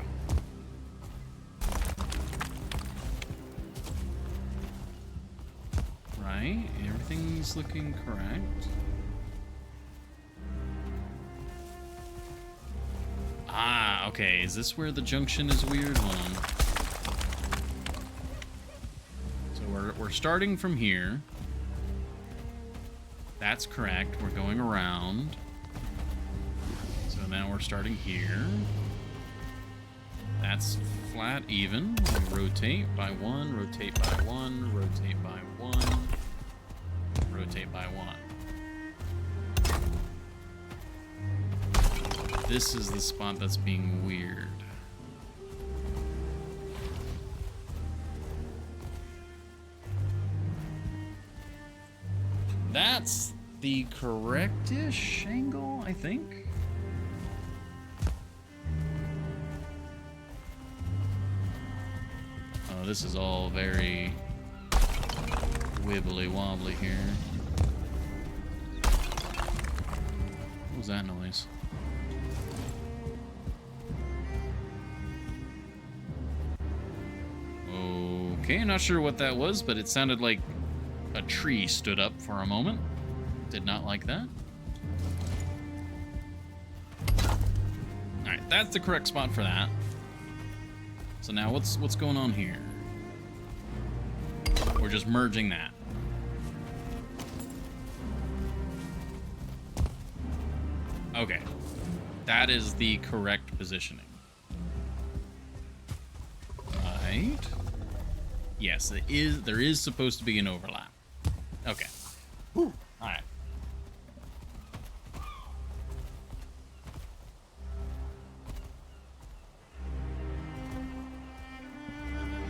Right, everything's looking correct. Ah, okay, is this where the junction is weird? Hold on. So we're starting from here. That's correct, we're going around. So now we're starting here. That's flat, even. We rotate by one, rotate by one, rotate by one, rotate by one. This is the spot that's being weird. That's the correct-ish angle, I think. Oh, this is all very wibbly-wobbly here. What was that noise? Okay, not sure what that was, but it sounded like a tree stood up for a moment. Did not like that. Alright, that's the correct spot for that. So now what's going on here? We're just merging that. Okay. That is the correct positioning. Right. Yes, there is supposed to be an overlap. Okay. Whew. All right.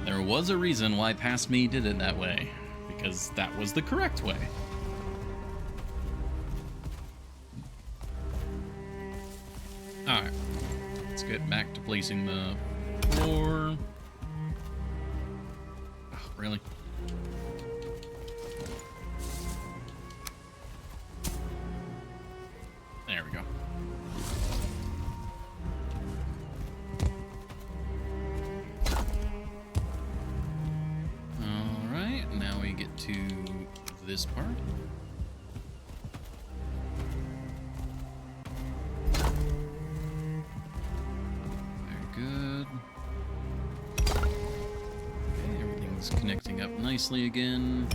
There was a reason why Past Me did it that way, because that was the correct way. All right. Let's get back to placing the floor. Oh, really? There we go. All right, now we get to this part. Very good. Okay, everything's connecting up nicely again.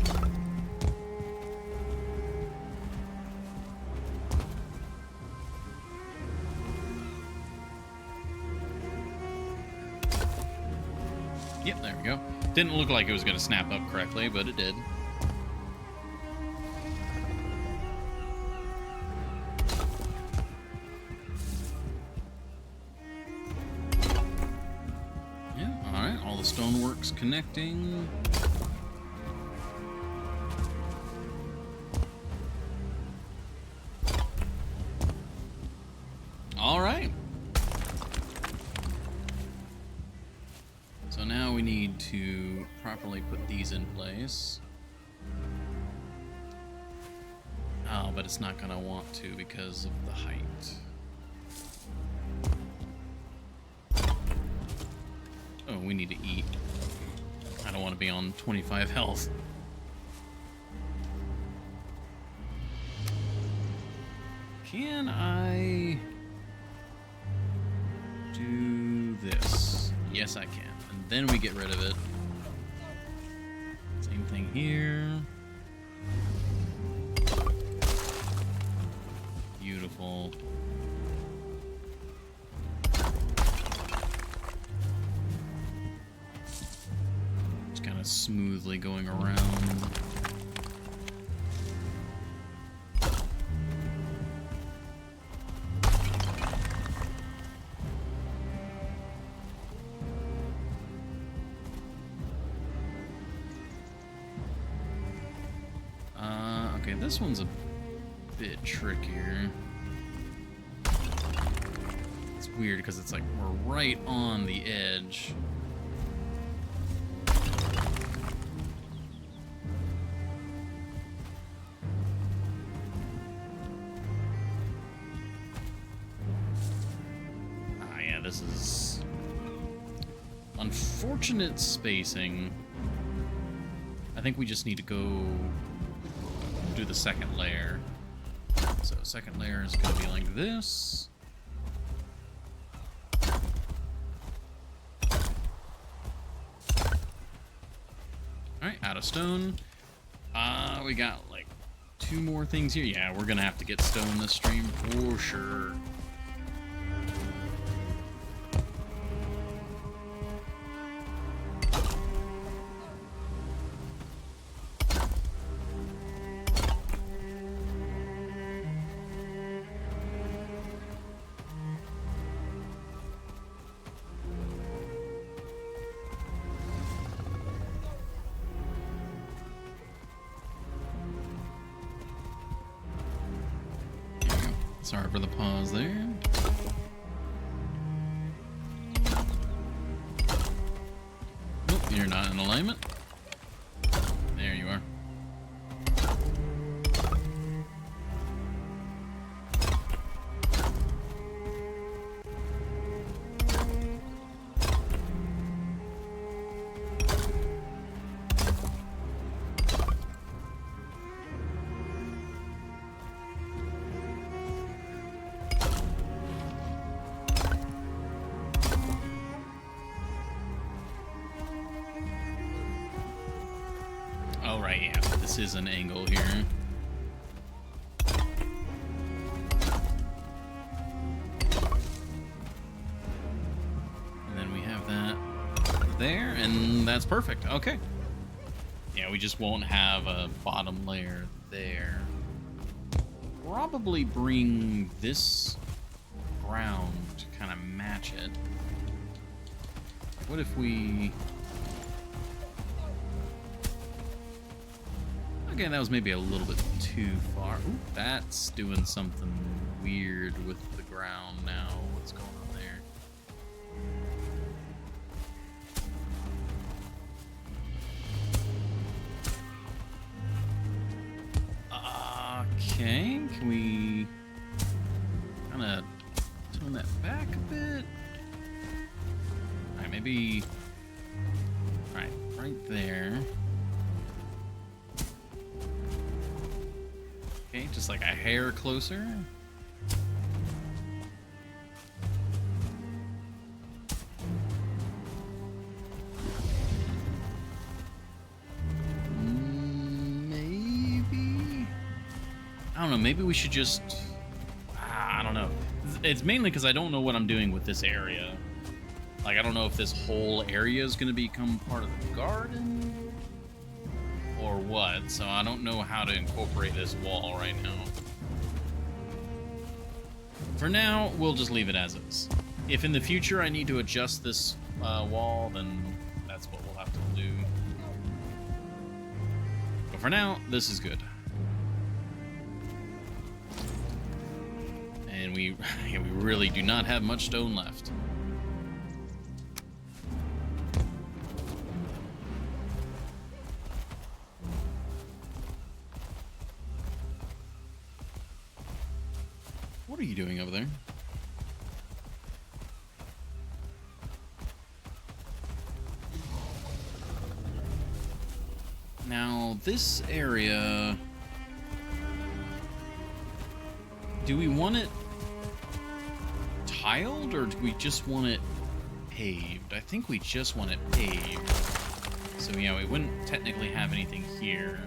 Yep, there we go. Didn't look like it was going to snap up correctly, but it did. Yeah, alright, all the stonework's connecting. Alright. So now we need to properly put these in place. Oh, but it's not going to want to because of the height. Oh, we need to eat. I don't want to be on 25 health. Can I do this? Yes, I can. And then we get rid of it. Same thing here. Beautiful. Just kind of smoothly going around. Okay, this one's a bit trickier. It's weird because it's like we're right on the edge. Ah, yeah, this is unfortunate spacing. I think we just need to go do the second layer. So second layer is going to be like this. Alright, out of stone. We got like 2 more things here. Yeah, we're going to have to get stone this stream for sure. Sorry for the pause there. Nope, you're not in alignment. There you are. Oh, right, yeah. This is an angle here. And then we have that there, and that's perfect. Okay. Yeah, we just won't have a bottom layer there. Probably bring this ground to kind of match it. What if we... Okay, that was maybe a little bit too far. Ooh, that's doing something weird with the ground now. What's going on there? Okay, can we kind of tone that back a bit? All right, maybe... All right, right there. Okay, just like a hair closer. Maybe? I don't know, maybe we should just... I don't know. It's mainly because I don't know what I'm doing with this area. Like, I don't know if this whole area is going to become part of the garden or what, so I don't know how to incorporate this wall right now. For now, we'll just leave it as is. If in the future I need to adjust this wall, then that's what we'll have to do. But for now, this is good. And we really do not have much stone left. What are you doing over there? Now, this area... Do we want it tiled, or do we just want it paved? I think we just want it paved. So, yeah, we wouldn't technically have anything here.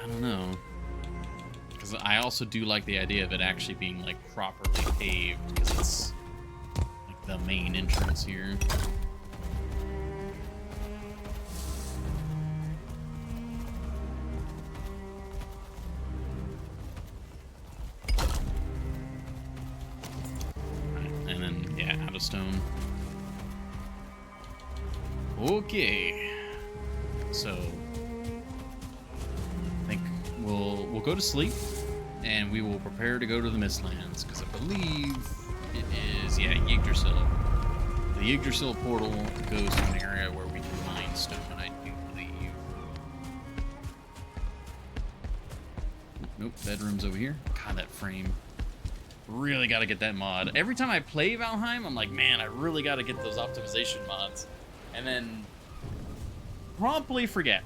I don't know. Because I also do like the idea of it actually being, like, properly paved, because it's, like, the main entrance here. And then, yeah, out of stone. Okay. So... We'll go to sleep, and we will prepare to go to the Mistlands, because I believe it is, yeah, Yggdrasil. The Yggdrasil portal goes to an area where we can mine stone, I do believe. Nope, bedroom's over here. God, that frame. Really got to get that mod. Every time I play Valheim, I'm like, man, I really got to get those optimization mods. And then promptly forget.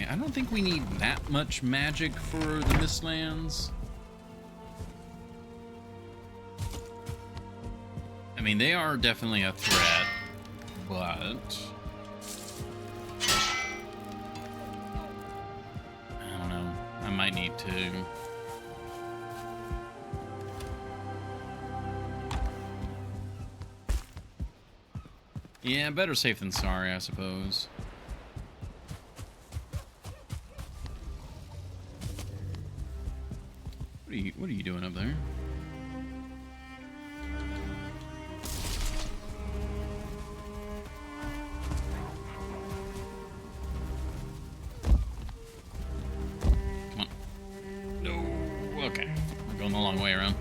I don't think we need that much magic for the Mistlands. I mean, they are definitely a threat, but... I don't know. I might need to Yeah, better safe than sorry, I suppose. What are you doing up there? Come on. No. Okay. We're going the long way around.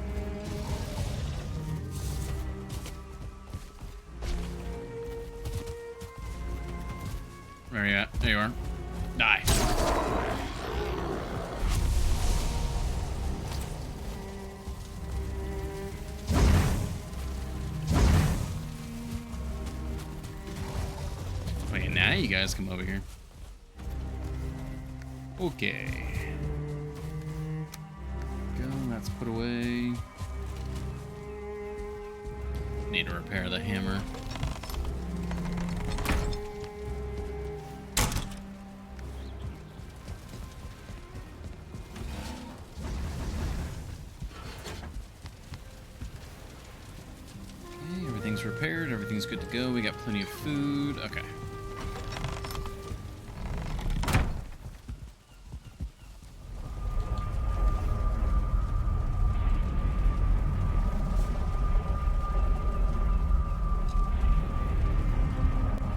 Where are you at? There you are. Die. Wait, now you guys come over here. Okay. Go, that's put away. Need to repair the hammer. Everything's repaired, everything's good to go. We got plenty of food. Okay.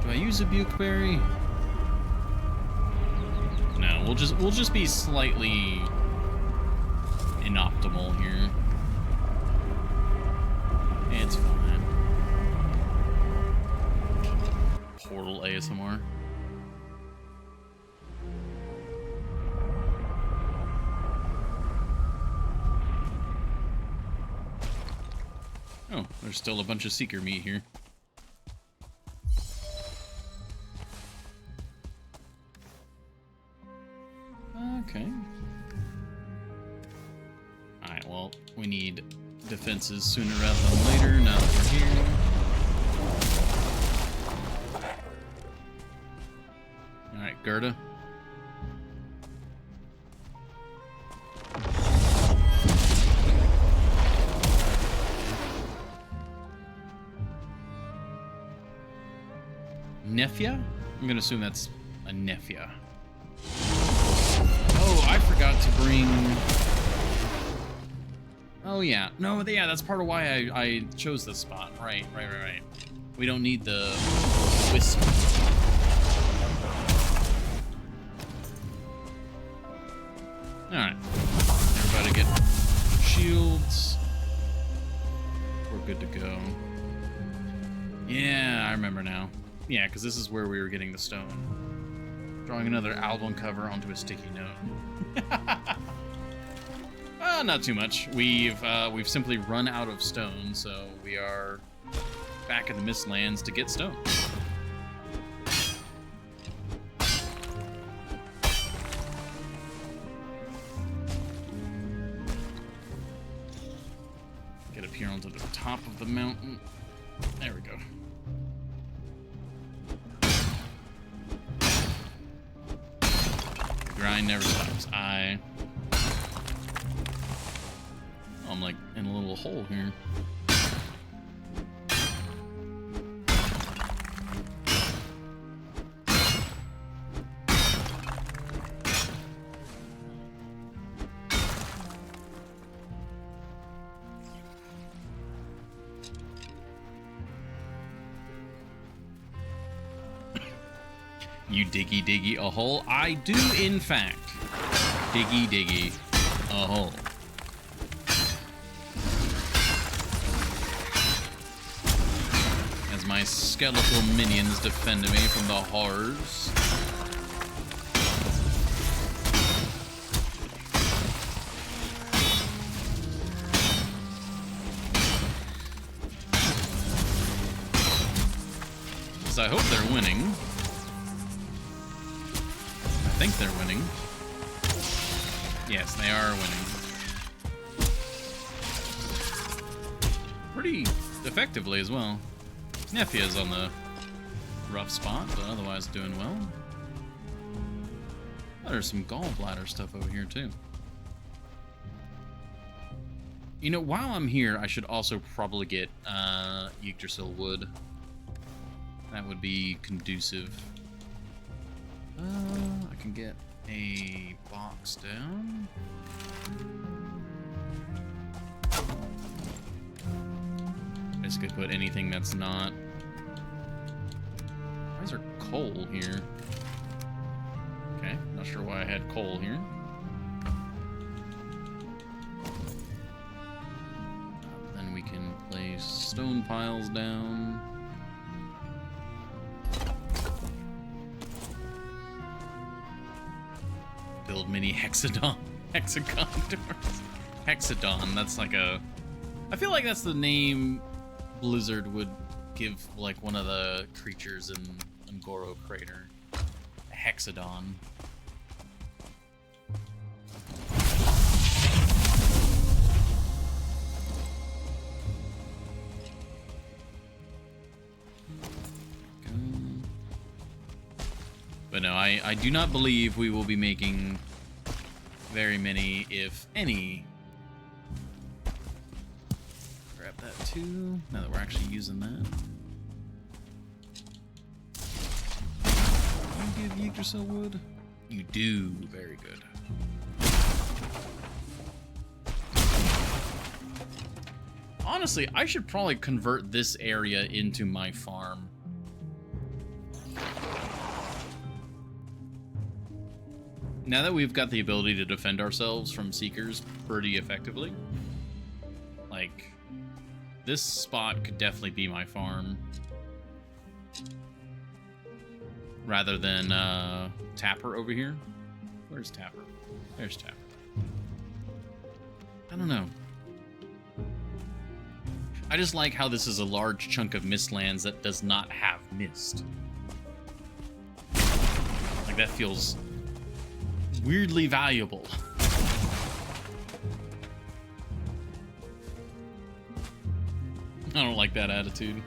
Do I use a bukeberry? No, we'll just be slightly inoptimal here. It's fine. Portal ASMR. Oh, there's still a bunch of seeker meat here. Okay. Alright, well, we need defenses sooner rather than later, now that we're here. Alright, Gerda. Nephia? I'm gonna assume that's a Nephia. Oh, I forgot to bring... Oh, yeah. No, yeah, that's part of why I chose this spot. Right. We don't need the wisp. Alright. Everybody get shields. We're good to go. Yeah, I remember now. Yeah, because this is where we were getting the stone. Drawing another album cover onto a sticky note. Not too much. We've simply run out of stone, so we are back in the Mistlands to get stone. Get up here onto the top of the mountain. There we go. Grind never stops. I'm like in a little hole here. You diggy a hole? I do, in fact, diggy a hole. As my skeletal minions defend me from the horrors. So I hope they're winning. I think they're winning. Yes, they are winning. Pretty effectively as well. Nephia's on the rough spot, but otherwise doing well. Oh, there's some gallbladder stuff over here too. You know, while I'm here, I should also probably get Yggdrasil wood. That would be conducive. I can get a box down. Basically put anything that's not... Why is there coal here? Okay, not sure why I had coal here. Then we can place stone piles down. Build mini hexagon doors. Hexagon, that's like a... I feel like that's the name Blizzard would give like one of the creatures in Goro Crater. A hexadon. But no, I do not believe we will be making very many, if any. Grab that too, now that we're actually using that. You give Yggdrasil wood? You do, very good. Honestly, I should probably convert this area into my farm. Now that we've got the ability to defend ourselves from Seekers pretty effectively, like, this spot could definitely be my farm. Rather than Tapper over here. Where's Tapper? There's Tapper. I don't know. I just like how this is a large chunk of Mistlands that does not have mist. Like, that feels weirdly valuable. I don't like that attitude.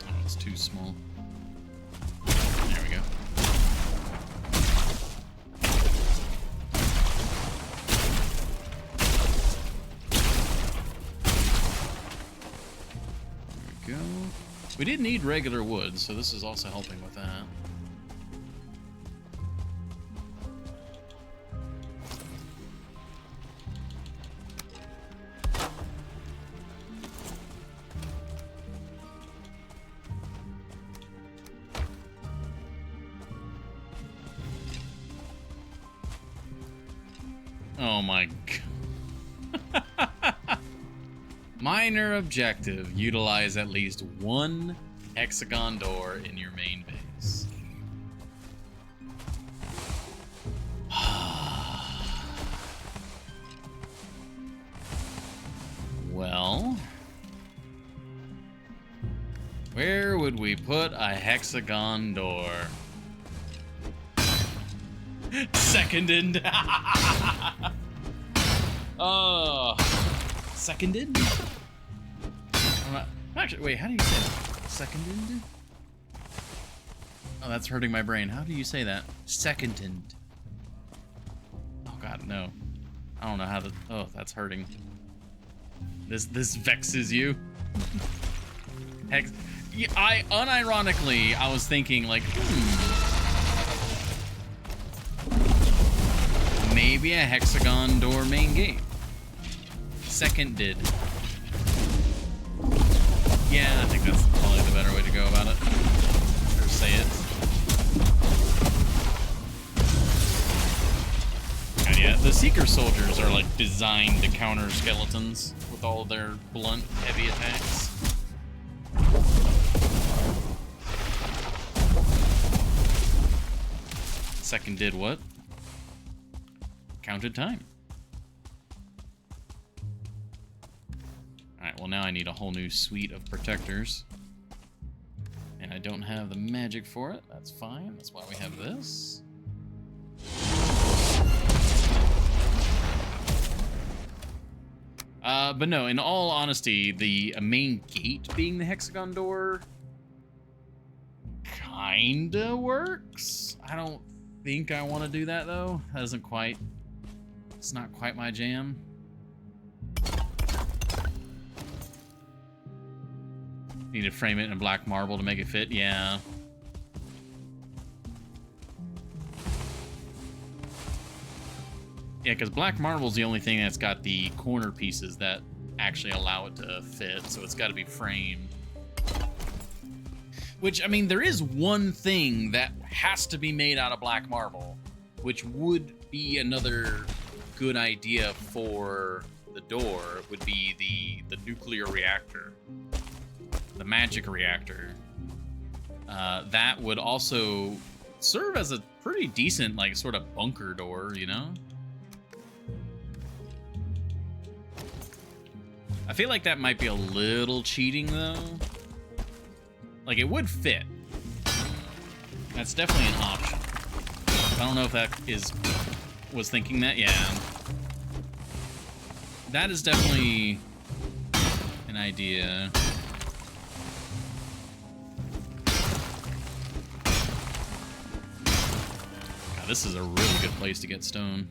Oh, it's too small. There we go. Go. We did need regular wood, so this is also helping with that. Oh my god. Minor objective, utilize at least one hexagon door in your main base. Well, where would we put a hexagon door? Seconded. Oh. Seconded? Actually, wait, how do you say that? Seconded? Oh, that's hurting my brain. How do you say that? Seconded. Oh god, no. I don't know how to... Oh, that's hurting. This vexes you? Hex... Yeah, unironically, I was thinking, like, maybe a hexagon door main gate. Seconded. Yeah, I think that's probably the better way to go about it. Or say it. And yeah, the Seeker soldiers are like designed to counter skeletons with all their blunt, heavy attacks. Seconded what? Counted time. Alright, well now I need a whole new suite of protectors. And I don't have the magic for it. That's fine. That's why we have this. But no, in all honesty, the main gate being the hexagon door kinda works. I don't think I want to do that though. That doesn't quite. It's not quite my jam. Need to frame it in black marble to make it fit. Yeah. Yeah, because black marble's the only thing that's got the corner pieces that actually allow it to fit, so it's got to be framed. Which, I mean, there is one thing that has to be made out of black marble, which would be another good idea for the door, would be the nuclear reactor. The magic reactor. That would also serve as a pretty decent, like, sort of bunker door, you know? I feel like that might be a little cheating, though. Like, it would fit. That's definitely an option. I don't know if that was thinking that. Yeah. That is definitely an idea. God, this is a really good place to get stone.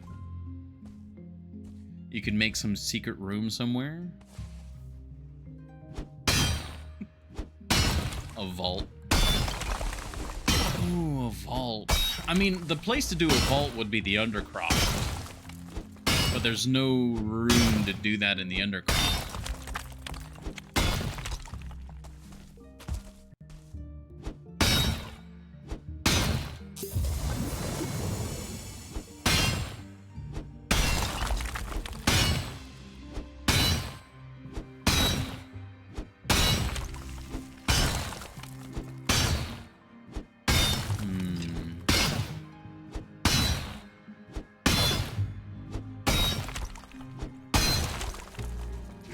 You could make some secret room somewhere. A vault. Ooh, a vault. I mean, the place to do a vault would be the undercroft. But there's no room to do that in the undercroft.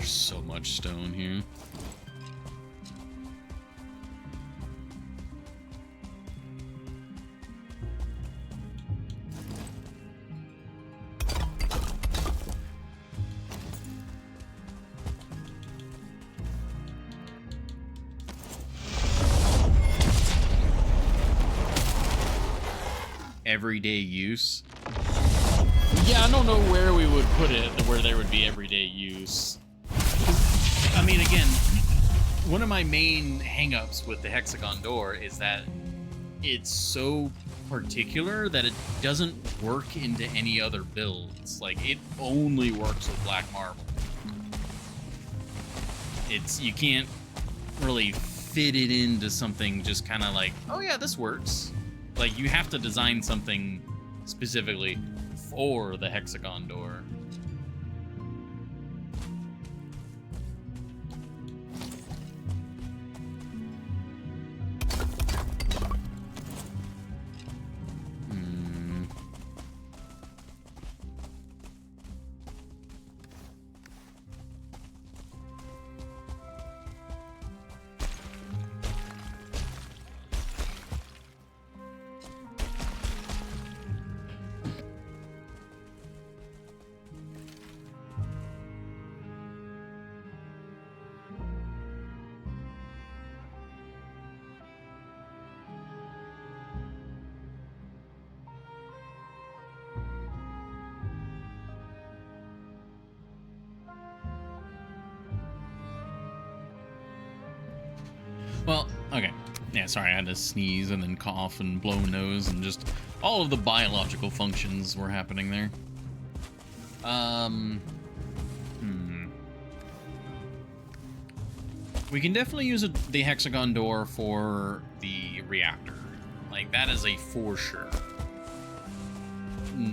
So much stone here. Everyday use. Yeah, I don't know where we would put it where there would be everyday use. I mean, again, one of my main hangups with the hexagon door is that it's so particular that it doesn't work into any other builds. Like, it only works with black marble. You can't really fit it into something just kind of like, oh yeah, this works. Like, you have to design something specifically for the hexagon door. Well, okay. Yeah, sorry, I had to sneeze and then cough and blow nose and just all of the biological functions were happening there. We can definitely use the hexagon door for the reactor. Like, that is a for sure.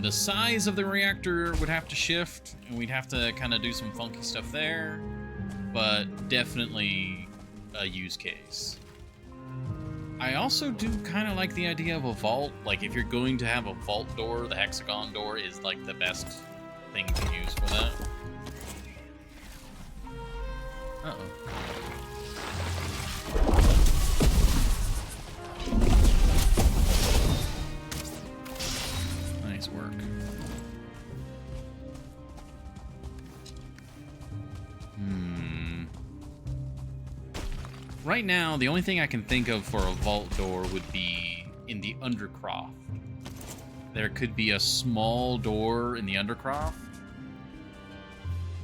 The size of the reactor would have to shift, and we'd have to kind of do some funky stuff there, but definitely a use case. I also do kind of like the idea of a vault. Like, if you're going to have a vault door, the hexagon door is like the best thing to use for that. Uh-oh. Nice work. Right now, the only thing I can think of for a vault door would be in the Undercroft. There could be a small door in the Undercroft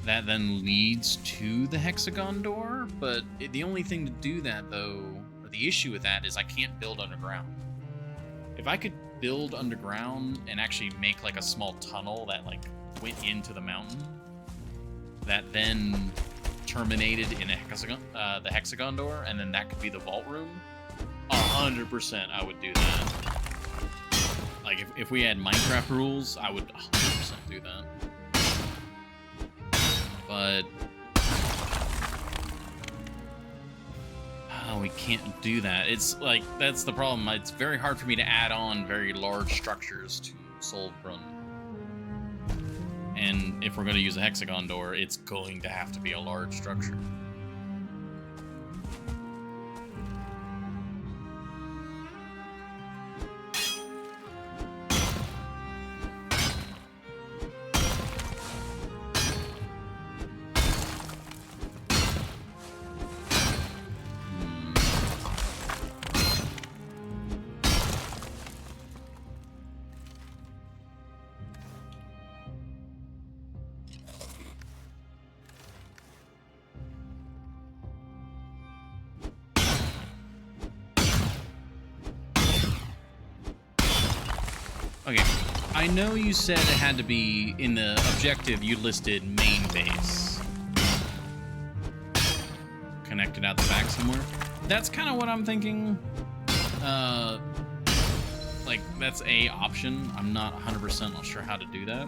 that then leads to the hexagon door, but the only thing to do that, though, or the issue with that, is I can't build underground. If I could build underground and actually make like a small tunnel that like went into the mountain, that then terminated in a the hexagon door, and then that could be the vault room, 100% I would do that. Like, if we had Minecraft rules, I would 100% do that. But we can't do that. It's like, that's the problem. It's very hard for me to add on very large structures to Solbrun. And if we're going to use a hexagon door, it's going to have to be a large structure. Okay, I know you said it had to be in the objective you listed main base. Connected out the back somewhere. That's kind of what I'm thinking. Like, that's a option. I'm not 100% sure how to do that.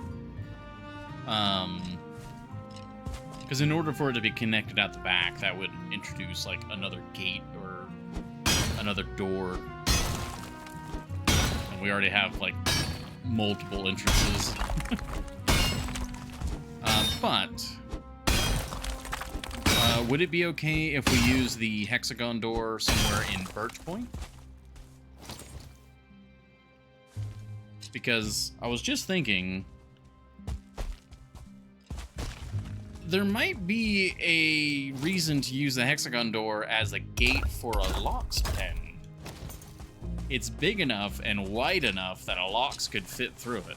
Because in order for it to be connected out the back, that would introduce, like, another gate or another door. And we already have, like, multiple entrances. But would it be okay if we use the hexagon door somewhere in Birch Point? Because I was just thinking there might be a reason to use the hexagon door as a gate for a lock's pen. It's big enough and wide enough that a lox could fit through it.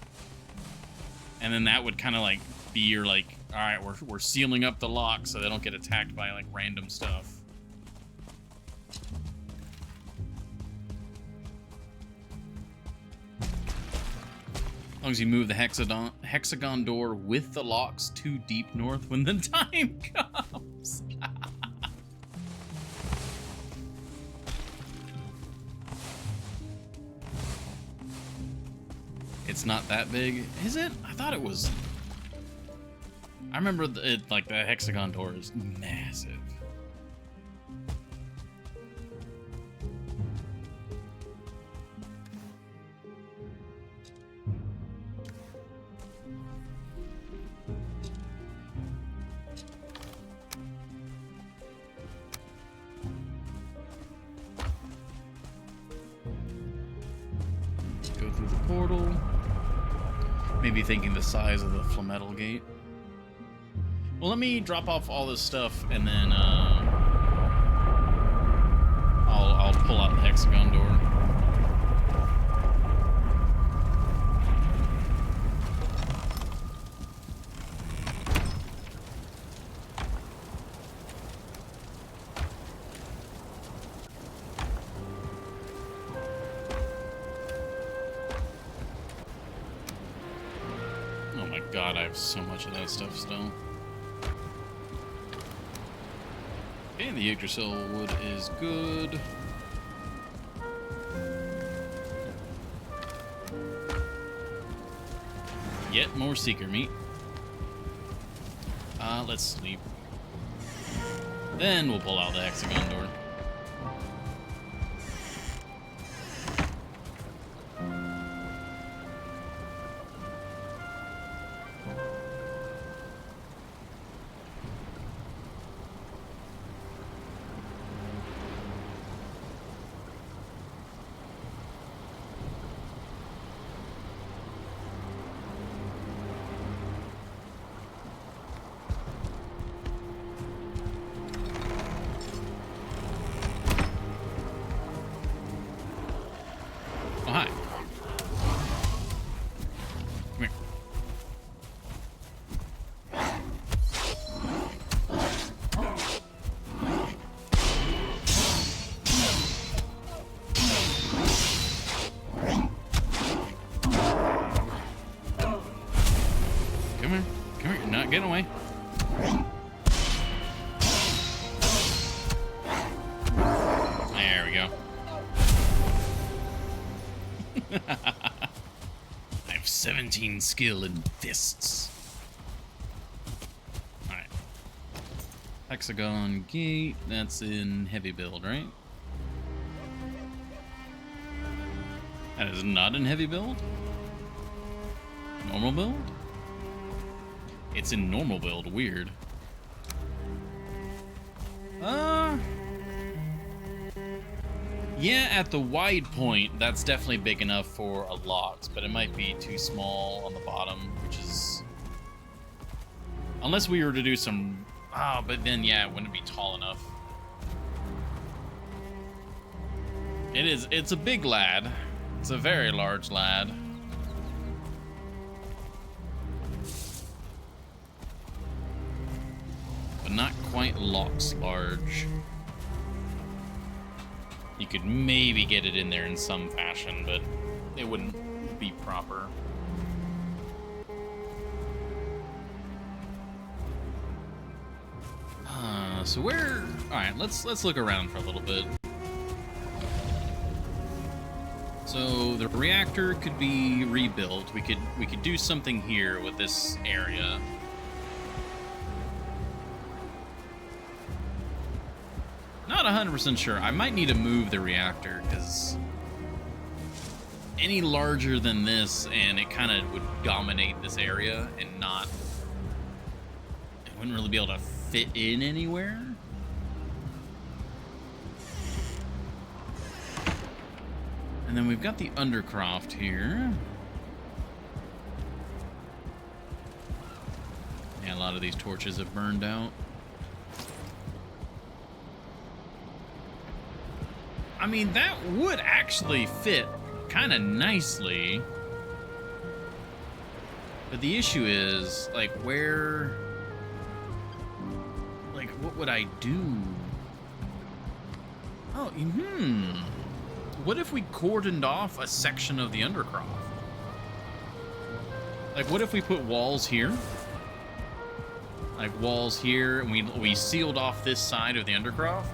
And then that would kind of like be your like, all right, we're sealing up the lock so they don't get attacked by like random stuff. As long as you move the hexagon door with the locks to deep north when the time comes. It's not that big, is it? I thought it was. I remember it like the hexagon door is massive. Go through the portal. Maybe thinking the size of the Flametal Gate. Well, let me drop off all this stuff, and then I'll pull out the hexagon door. Oh my god, I have so much of that stuff still. Okay, the Yggdrasil wood is good. Yet more seeker meat. Let's sleep. Then we'll pull out the hexagon door. I have 17 skill in fists. Alright. Hexagon gate, that's in heavy build, right? That is not in heavy build? Normal build? It's in normal build, weird. Yeah, at the wide point, that's definitely big enough for a lot, but it might be too small on the bottom, which is... Unless we were to do some... Oh, but then, yeah, it wouldn't be tall enough. It's a big lad. It's a very large lad. But not quite Locke's large. You could maybe get it in there in some fashion, but it wouldn't be proper. So where... Alright, let's look around for a little bit. So the reactor could be rebuilt. We could do something here with this area. Not 100% sure. I might need to move the reactor, because any larger than this, and it kind of would dominate this area and not... It wouldn't really be able to fit in anywhere. And then we've got the Undercroft here. Yeah, a lot of these torches have burned out. I mean, that would actually fit kind of nicely. But the issue is, like, where... Like, what would I do? Oh, What if we cordoned off a section of the Undercroft? Like, what if we put walls here? Like, walls here, and we sealed off this side of the Undercroft?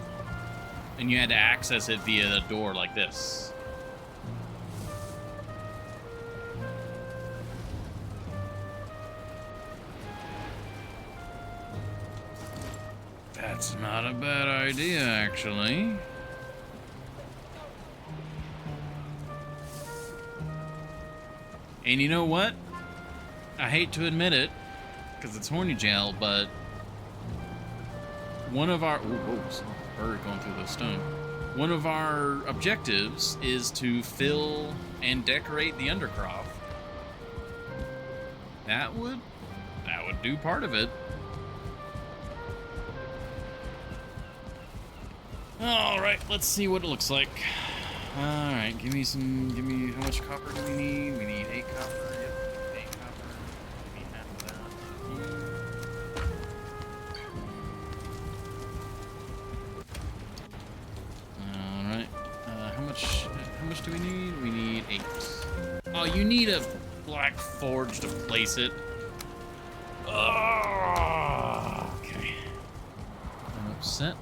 And you had to access it via the door like this. That's not a bad idea, actually. And you know what? I hate to admit it, because it's horny jail, but one of our... Whoa, bird going through the stone. One of our objectives is to fill and decorate the Undercroft. That would do part of it. All right, let's see what it looks like. All right, give me how much copper do we need? We need 8 copper. Yep, 8 copper. Give me half of that. All right. How much do we need? We need 8. Oh, you need a black forge to place it. Oh, okay. I'm upset.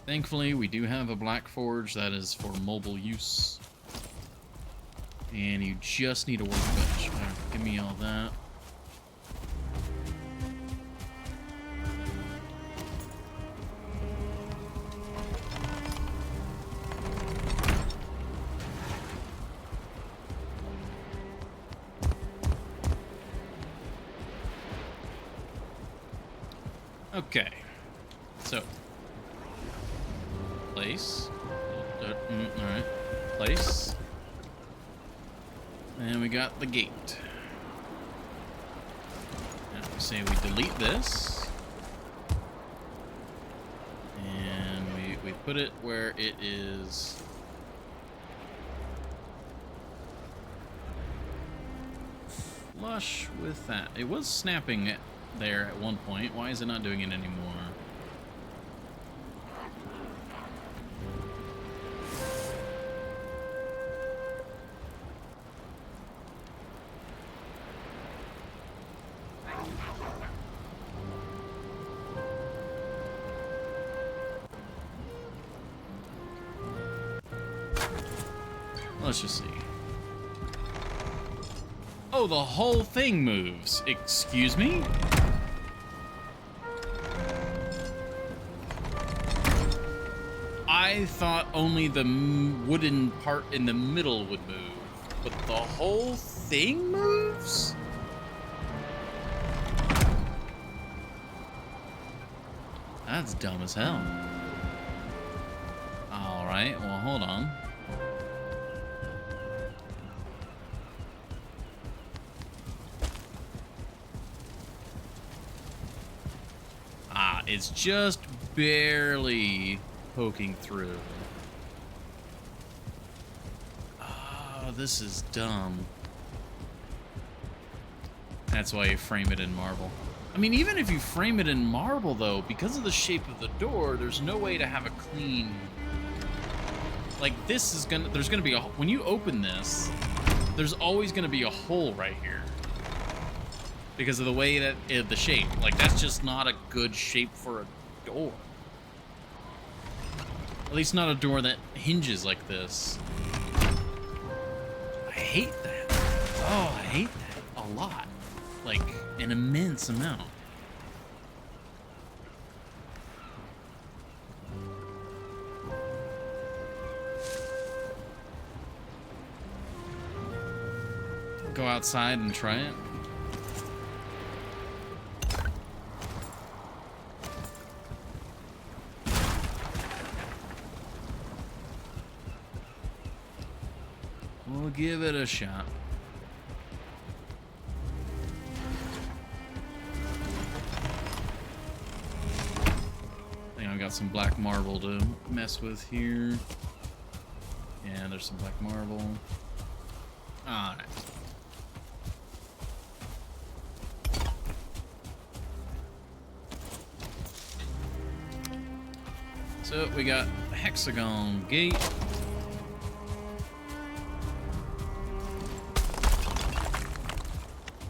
Thankfully, we do have a black forge that is for mobile use. And you just need a workbench. Give me all that. Okay. So... Place. Alright. Place. And we got the gate. Now we say we delete this. And we put it where it is. Flush with that. It was snapping it there at one point. Why is it not doing it anymore? Let's just see. Oh, the whole thing moves. Excuse me? I thought only the wooden part in the middle would move, but the whole thing moves? That's dumb as hell. All right, well, hold on. Ah, it's just barely poking through. Oh, this is dumb. That's why you frame it in marble. I mean, even if you frame it in marble, though, because of the shape of the door, there's no way to have a clean... Like, this is gonna... There's gonna be a... When you open this, there's always gonna be a hole right here. Because of the way that... the shape. Like, that's just not a good shape for a door. At least not a door that hinges like this. I hate that. Oh, I hate that a lot. Like, an immense amount. Go outside and try it. We'll give it a shot. I think I've got some black marble to mess with here. Yeah, there's some black marble. Alright. So we got a hexagon gate.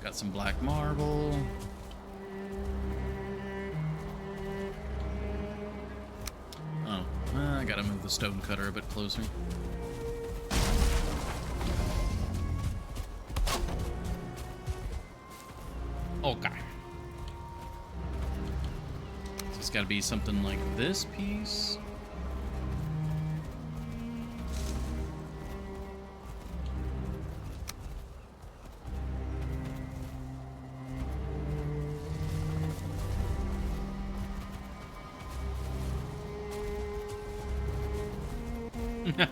Got some black marble. Oh, I gotta move the stone cutter a bit closer. Okay. So it's gotta be something like this piece. Okay.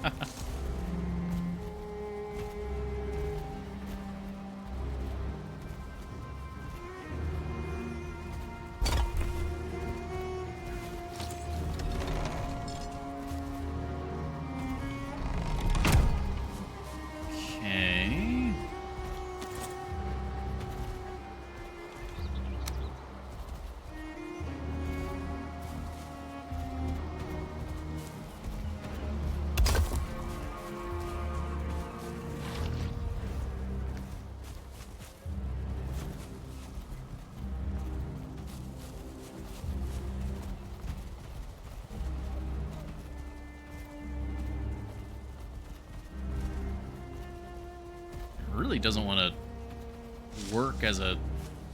Really doesn't want to work as a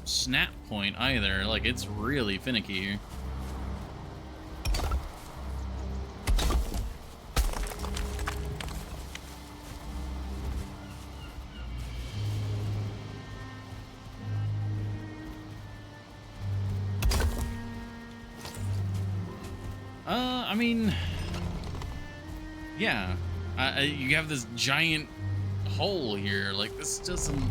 snap point either. Like, it's really finicky here. I mean, yeah, you have this giant hole here. Like, this doesn't...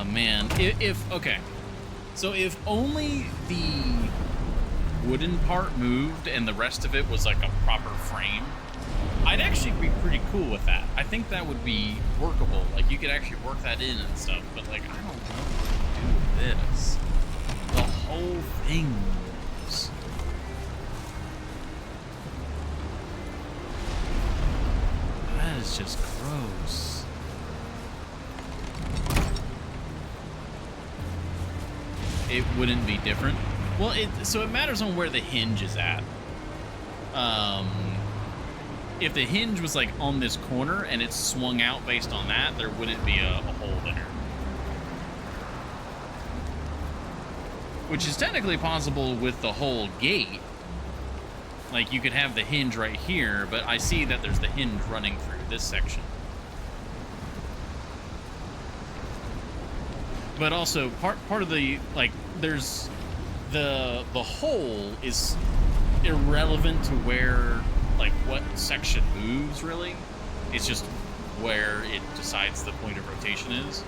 man. Okay. So if only the wooden part moved and the rest of it was like a proper frame, I'd actually be pretty cool with that. I think that would be workable. Like, you could actually work that in and stuff, but like, I don't know what to do with this. The whole thing moves. That is just gross. it wouldn't be different. Well, so it matters on where the hinge is at. If the hinge was like on this corner and it's swung out based on that, there wouldn't be a hole there. Which is technically possible with the whole gate. Like, you could have the hinge right here, but I see that there's the hinge running through this section. But also, part of the, like, there's the hole is irrelevant to where, like, what section moves, really. It's just where it decides the point of rotation is.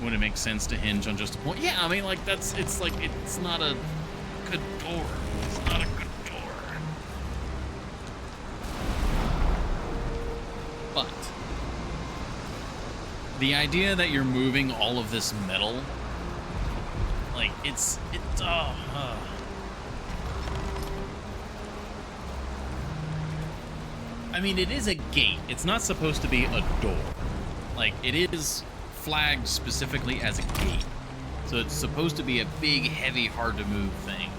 Would it make sense to hinge on just a point? Yeah, I mean, like, it's like, it's not a good door. It's not a good door. But the idea that you're moving all of this metal, like, I mean, it is a gate. It's not supposed to be a door. Like, it is flagged specifically as a gate. So it's supposed to be a big, heavy, hard to move thing.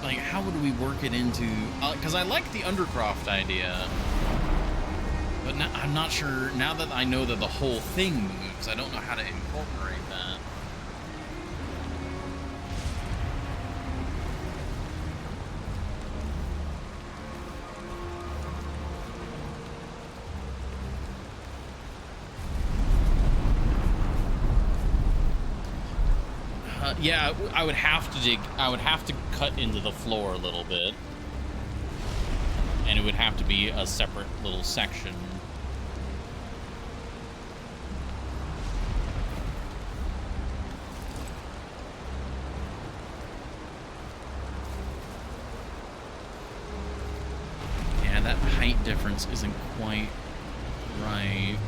Like, how would we work it into... Because I like the Undercroft idea. But now, I'm not sure, now that I know that the whole thing moves, I don't know how to incorporate that. Yeah, I would have to cut into the floor a little bit. And it would have to be a separate little section. Yeah, that height difference isn't quite right.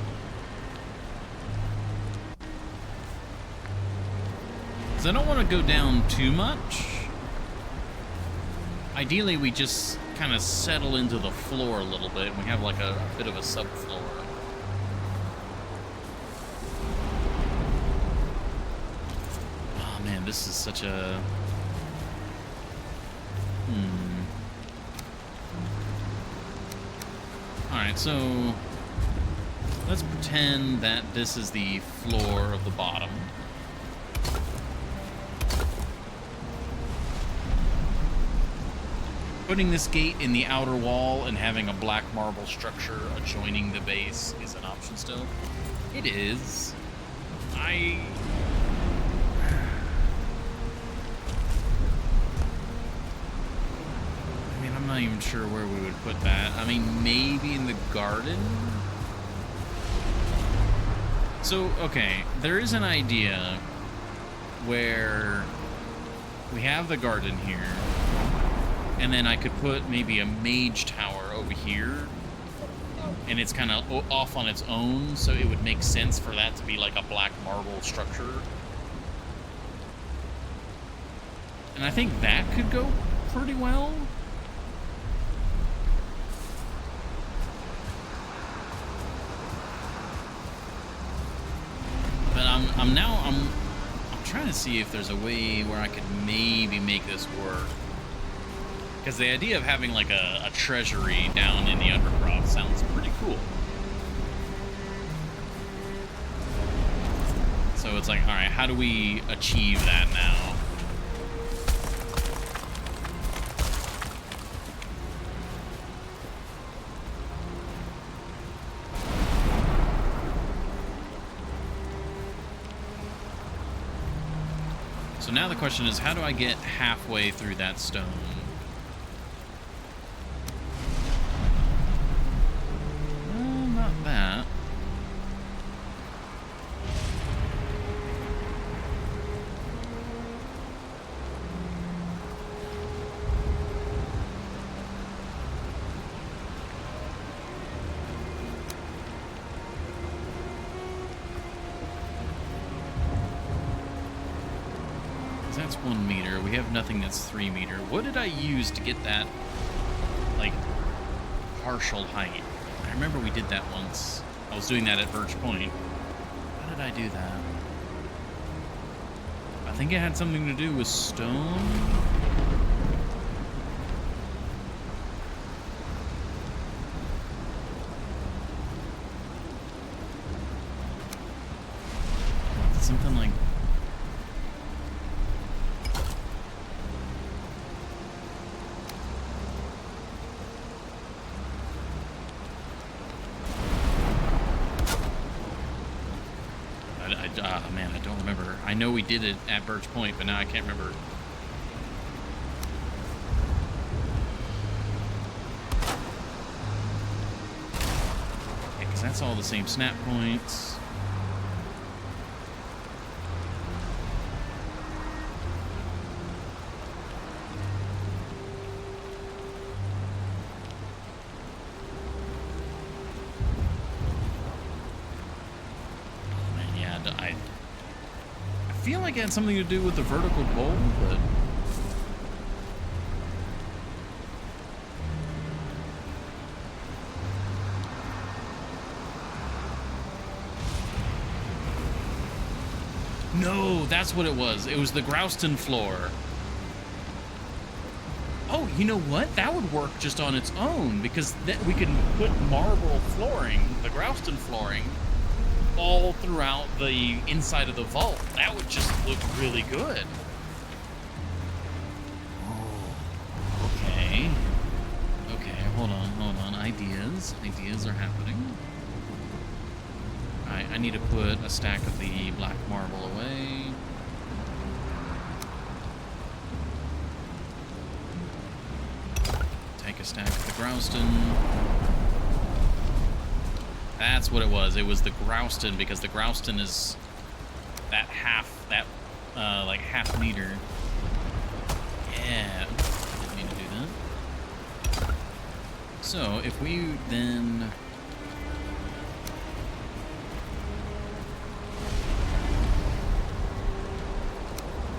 Because I don't want to go down too much. Ideally, we just kind of settle into the floor a little bit, and we have like a bit of a subfloor. Oh man, this is such a... Alright, so let's pretend that this is the floor of the bottom. Putting this gate in the outer wall and having a black marble structure adjoining the base is an option still. It is. I mean, I'm not even sure where we would put that. I mean, maybe in the garden? So, okay, there is an idea where we have the garden here. And then I could put maybe a mage tower over here. And it's kind of off on its own, so it would make sense for that to be like a black marble structure. And I think that could go pretty well. But I'm trying to see if there's a way where I could maybe make this work. Because the idea of having like a treasury down in the Undercroft sounds pretty cool. So it's like, alright, how do we achieve that now? So now the question is, how do I get halfway through that stone? Not that. That's 1 meter. We have nothing that's 3 meter. What did I use to get that, like, partial height? I remember we did that once. I was doing that at Birch Point. How did I do that? I think it had something to do with stone. Something like... man, I don't remember. I know we did it at Birch Point, but now I can't remember. Yeah, because that's all the same snap points. I feel like it had something to do with the vertical pole, but... No, that's what it was. It was the Grouston floor. Oh, you know what? That would work just on its own, because we could put marble flooring, the Grouston flooring, all throughout the inside of the vault. That would just look really good. Oh, okay. Okay, hold on. Ideas are happening. I need to put a stack of the black marble away. Take a stack of the Grouston. That's what it was. It was the Grouston, because the Grouston is that like half meter. Yeah, didn't mean to do that. So if we then...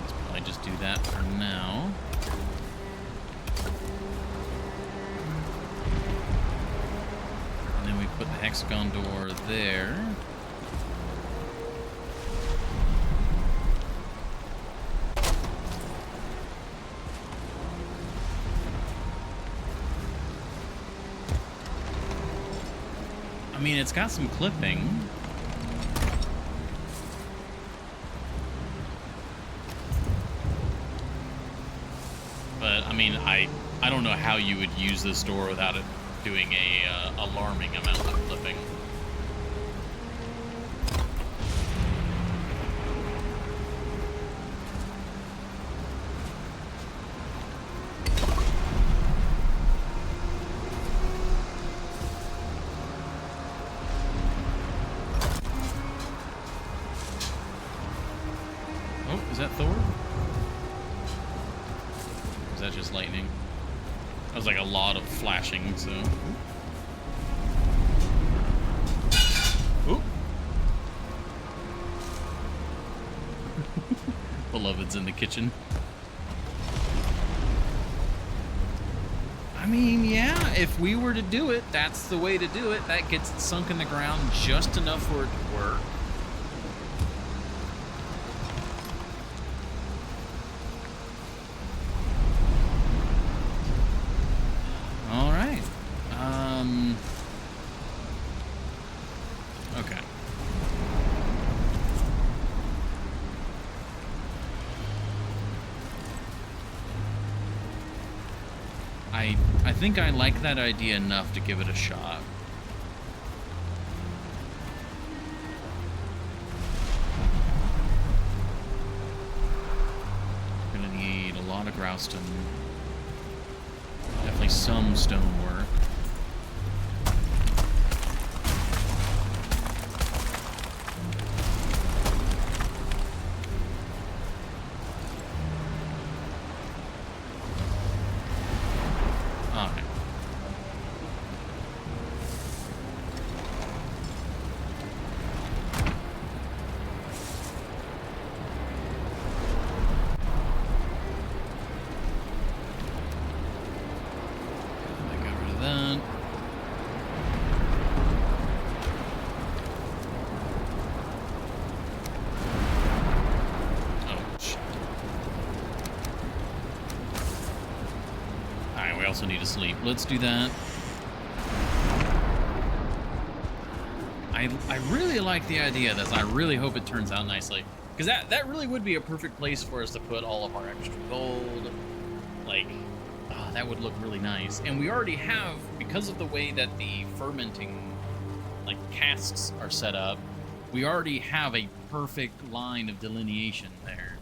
let's probably just do that for now. Put the hexagon door there. I mean, it's got some clipping. But, I mean, I don't know how you would use this door without it doing a alarming amount of clipping. Oh, is that Thor? Or is that just lightning? That was like a lot of flashing, so... Oop. Beloved's in the kitchen. I mean, yeah, if we were to do it, that's the way to do it. That gets it sunk in the ground just enough for it to work. Okay. I think I like that idea enough to give it a shot. Gonna need a lot of Grouston. Definitely some stonework. that. Oh, shit. Alright, we also need to sleep. Let's do that. I really like the idea of this. I really hope it turns out nicely. Because that really would be a perfect place for us to put all of our extra gold. Like, that would look really nice. And we already have, because of the way that the fermenting, like, casks are set up, we already have a perfect line of delineation there.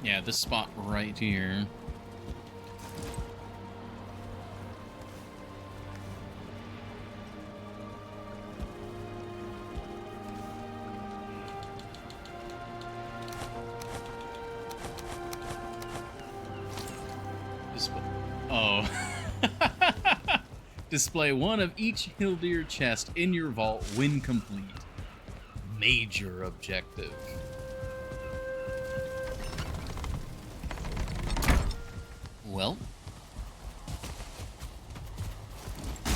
Yeah, this spot right here. Oh. Display one of each Hildir chest in your vault when complete. Major objective. Well, I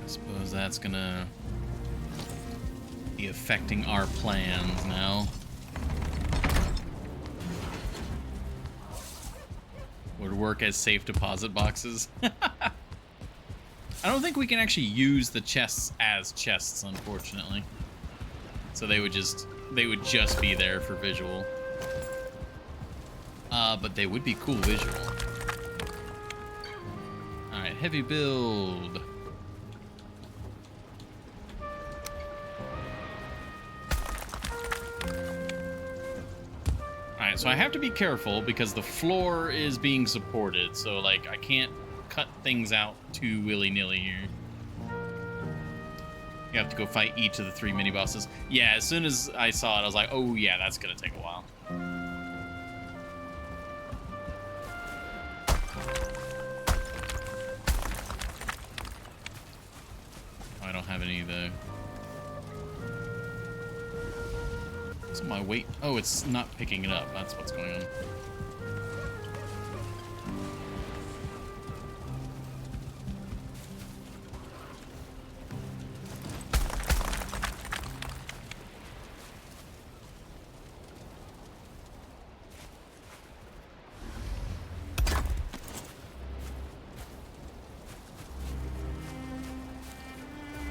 suppose that's gonna be affecting our plans now. Would work as safe deposit boxes. I don't think we can actually use the chests as chests, unfortunately. So they would just be there for visual. But they would be cool visual. Alright, heavy build. Alright, so I have to be careful because the floor is being supported, so like I can't cut things out too willy-nilly here. You have to go fight each of the 3 mini-bosses. Yeah, as soon as I saw it, I was like, oh yeah, that's gonna take a while. I don't have any of the... What's my weight? Oh, it's not picking it up. That's what's going on.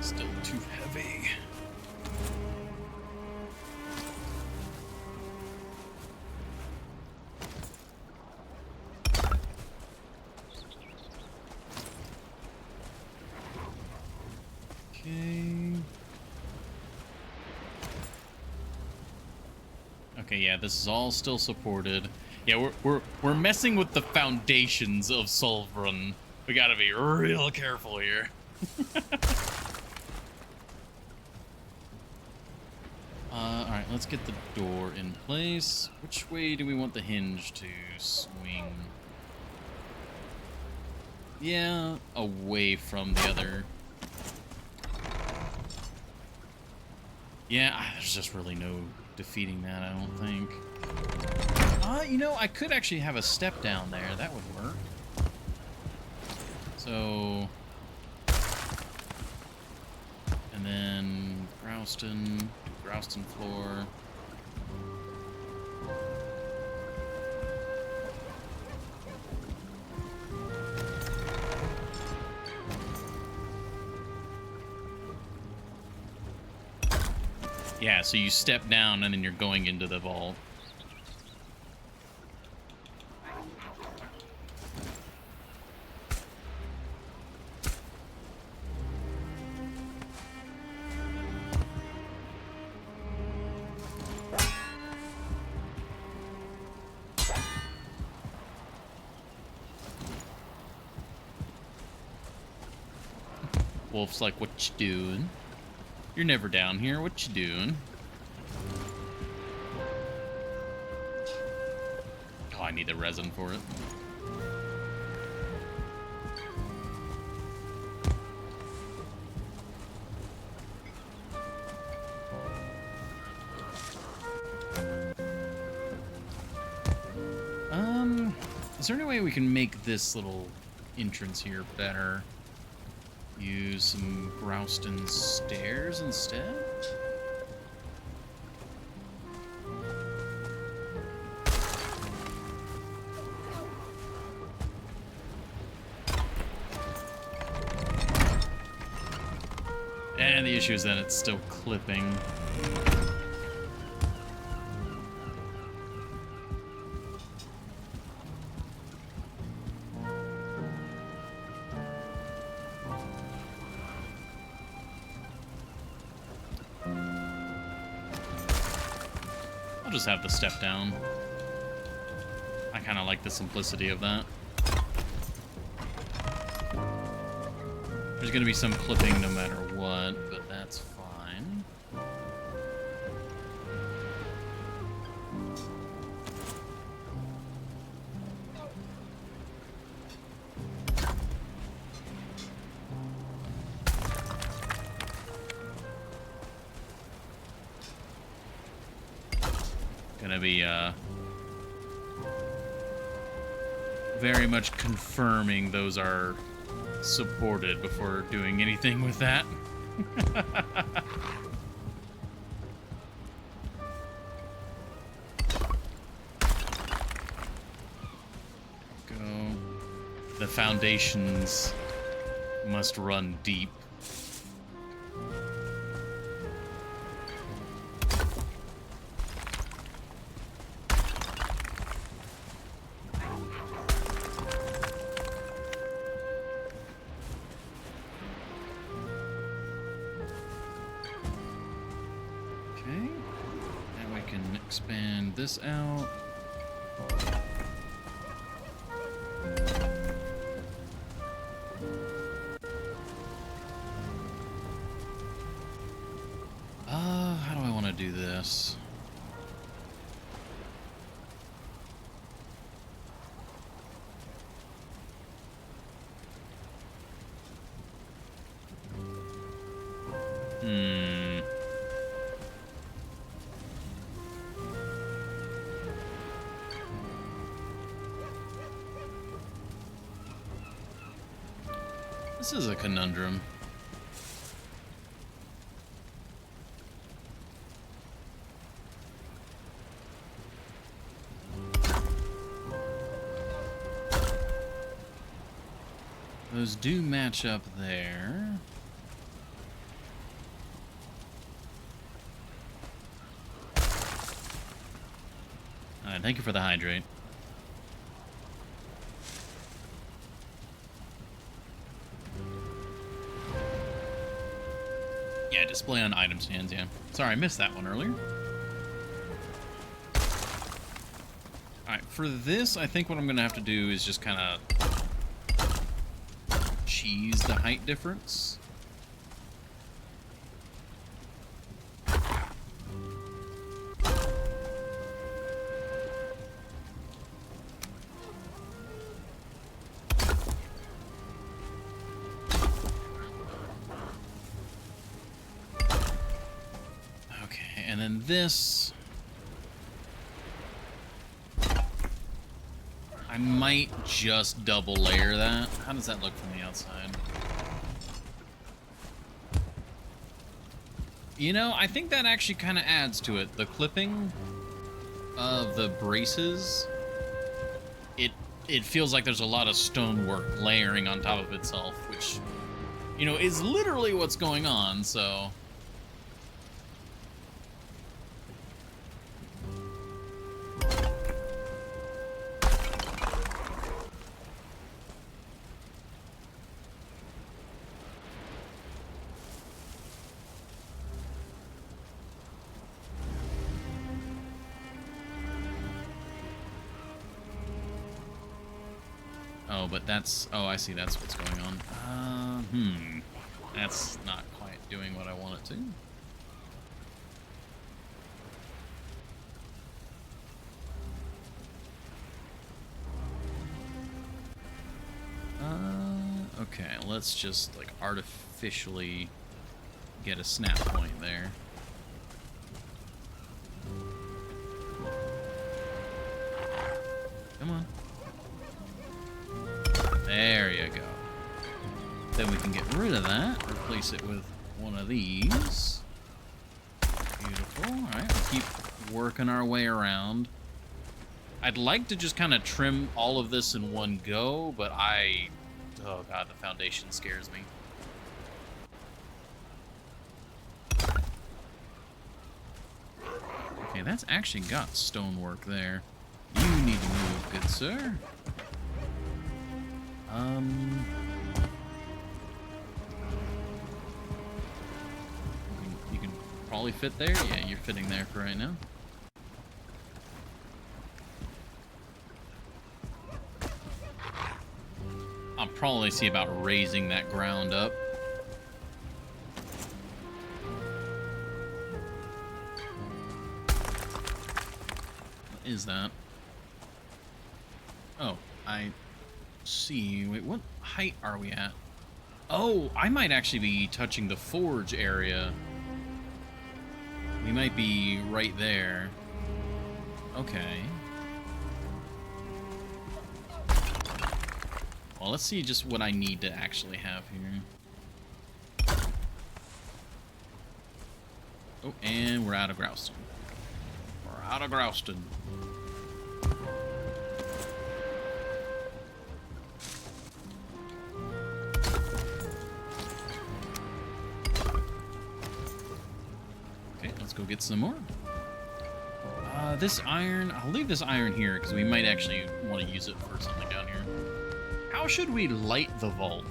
Still too heavy. Okay. Okay, yeah, this is all still supported. Yeah, we're messing with the foundations of Solvrun. We gotta be real careful here. Alright, let's get the door in place. Which way do we want the hinge to swing? Yeah, away from the other. Yeah, there's just really no defeating that, I don't think. You know, I could actually have a step down there. That would work. So... And then Grouston floor. Yeah, so you step down and then you're going into the vault. Wolf's like, what you doing? You're never down here. What you doing? Oh, I need the resin for it. Is there any way we can make this little entrance here better? Use some Grouston stairs instead? And the issue is that it's still clipping. I'll just have the step down. I kind of like the simplicity of that. There's going to be some clipping no matter what, but that's fine. Gonna be very much confirming those are supported before doing anything with that. Go. The foundations must run deep. Expand this out. How do I want to do this? This is a conundrum. Those do match up there. Alright, thank you for the hydrate. Yeah, display on item stands, yeah. Sorry, I missed that one earlier. Alright, for this, I think what I'm going to have to do is just kind of cheese the height difference. And then this, I might just double layer that. How does that look from the outside? You know, I think that actually kind of adds to it. The clipping of the braces, it feels like there's a lot of stonework layering on top of itself, which, you know, is literally what's going on, so... Oh, but that's... Oh, I see. That's what's going on. That's not quite doing what I want it to. let's just, like, artificially get a snap point there. Come on. There you go. Then we can get rid of that, replace it with one of these. Beautiful. Alright, we'll keep working our way around. I'd like to just kind of trim all of this in one go, but oh god, the foundation scares me. Okay, that's actually got stonework there. You need to move, good sir. You can probably fit there. Yeah, you're fitting there for right now. I'll probably see about raising that ground up. What is that? Oh, I see. Wait, what height are we at? Oh, I might actually be touching the forge area. We might be right there. Okay. Well, let's see just what I need to actually have here. Oh, and we're out of Grouston. We're out of Grouston. Okay, let's go get some more. This iron, I'll leave this iron here because we might actually want to use it for something down here. How should we light the vault?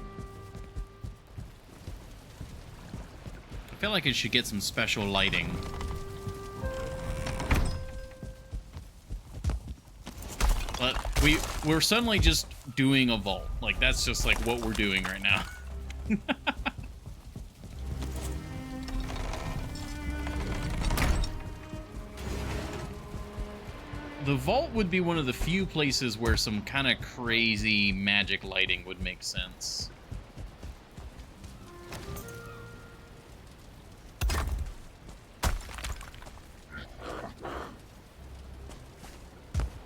I feel like it should get some special lighting. But we're suddenly just doing a vault. Like, that's just like what we're doing right now. The vault would be one of the few places where some kind of crazy magic lighting would make sense.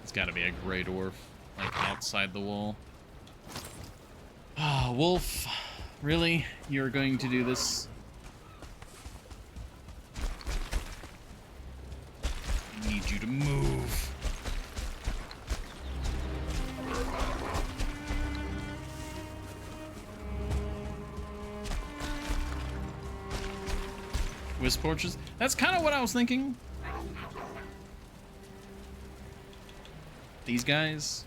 It's got to be a gray dwarf, like outside the wall. Ah, Wolf, really? You're going to do this? I need you to move. Wisp torches? That's kind of what I was thinking. These guys?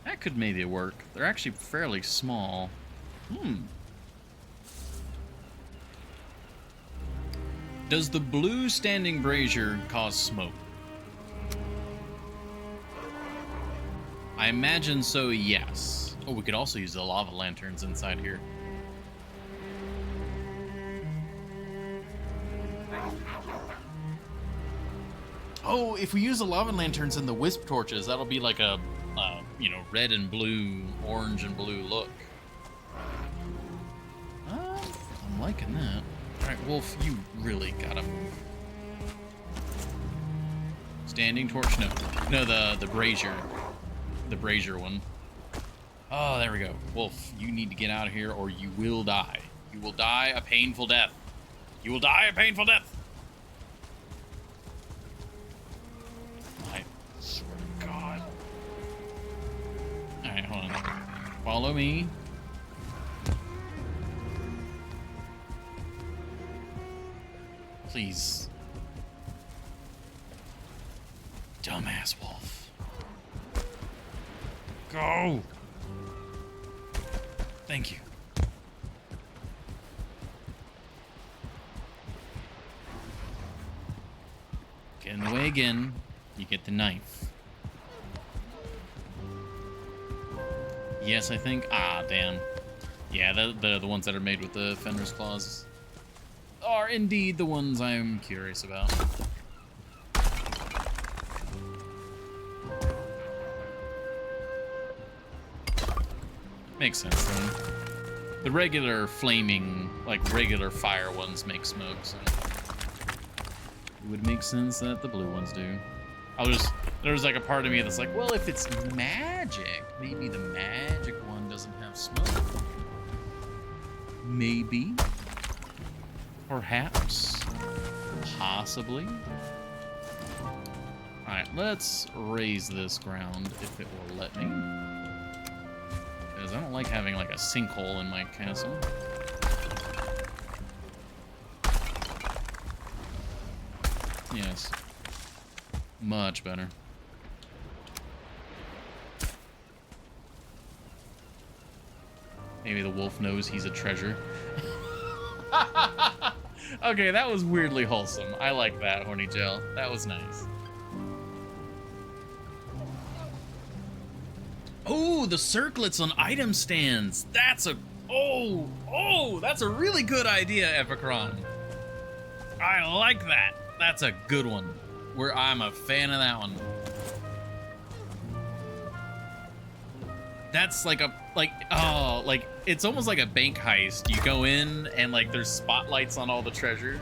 That could maybe work. They're actually fairly small. Does the blue standing brazier cause smoke? I imagine so, yes. Oh, we could also use the lava lanterns inside here. Oh, if we use the lava lanterns and the wisp torches, that'll be like a, you know, red and blue, orange and blue look. I'm liking that. All right, Wolf, you really gotta move. Standing torch? No, the brazier. The brazier one. Oh, there we go. Wolf, you need to get out of here or you will die. You will die a painful death. You will die a painful death. I swear to God. All right, hold on. Follow me. Please. Dumbass wolf. Go! Thank you. Get in the way again. You get the knife. Yes, I think. Ah, damn. Yeah, the ones that are made with the Fenris claws are indeed the ones I'm curious about. Makes sense then. The regular flaming, like regular fire ones make smoke, so it would make sense that the blue ones do. There's like a part of me that's like, well, if it's magic, maybe the magic one doesn't have smoke. Maybe. Perhaps. Possibly. Alright, let's raise this ground if it will let me. Because I don't like having like a sinkhole in my castle. Yes. Much better. Maybe the wolf knows he's a treasure. Okay, that was weirdly wholesome. I like that, Horny Gel. That was nice. Oh, the circlets on item stands. That's a... Oh, that's a really good idea, Epicron. I like that. That's a good one. I'm a fan of that one. That's like it's almost like a bank heist. You go in and like there's spotlights on all the treasure.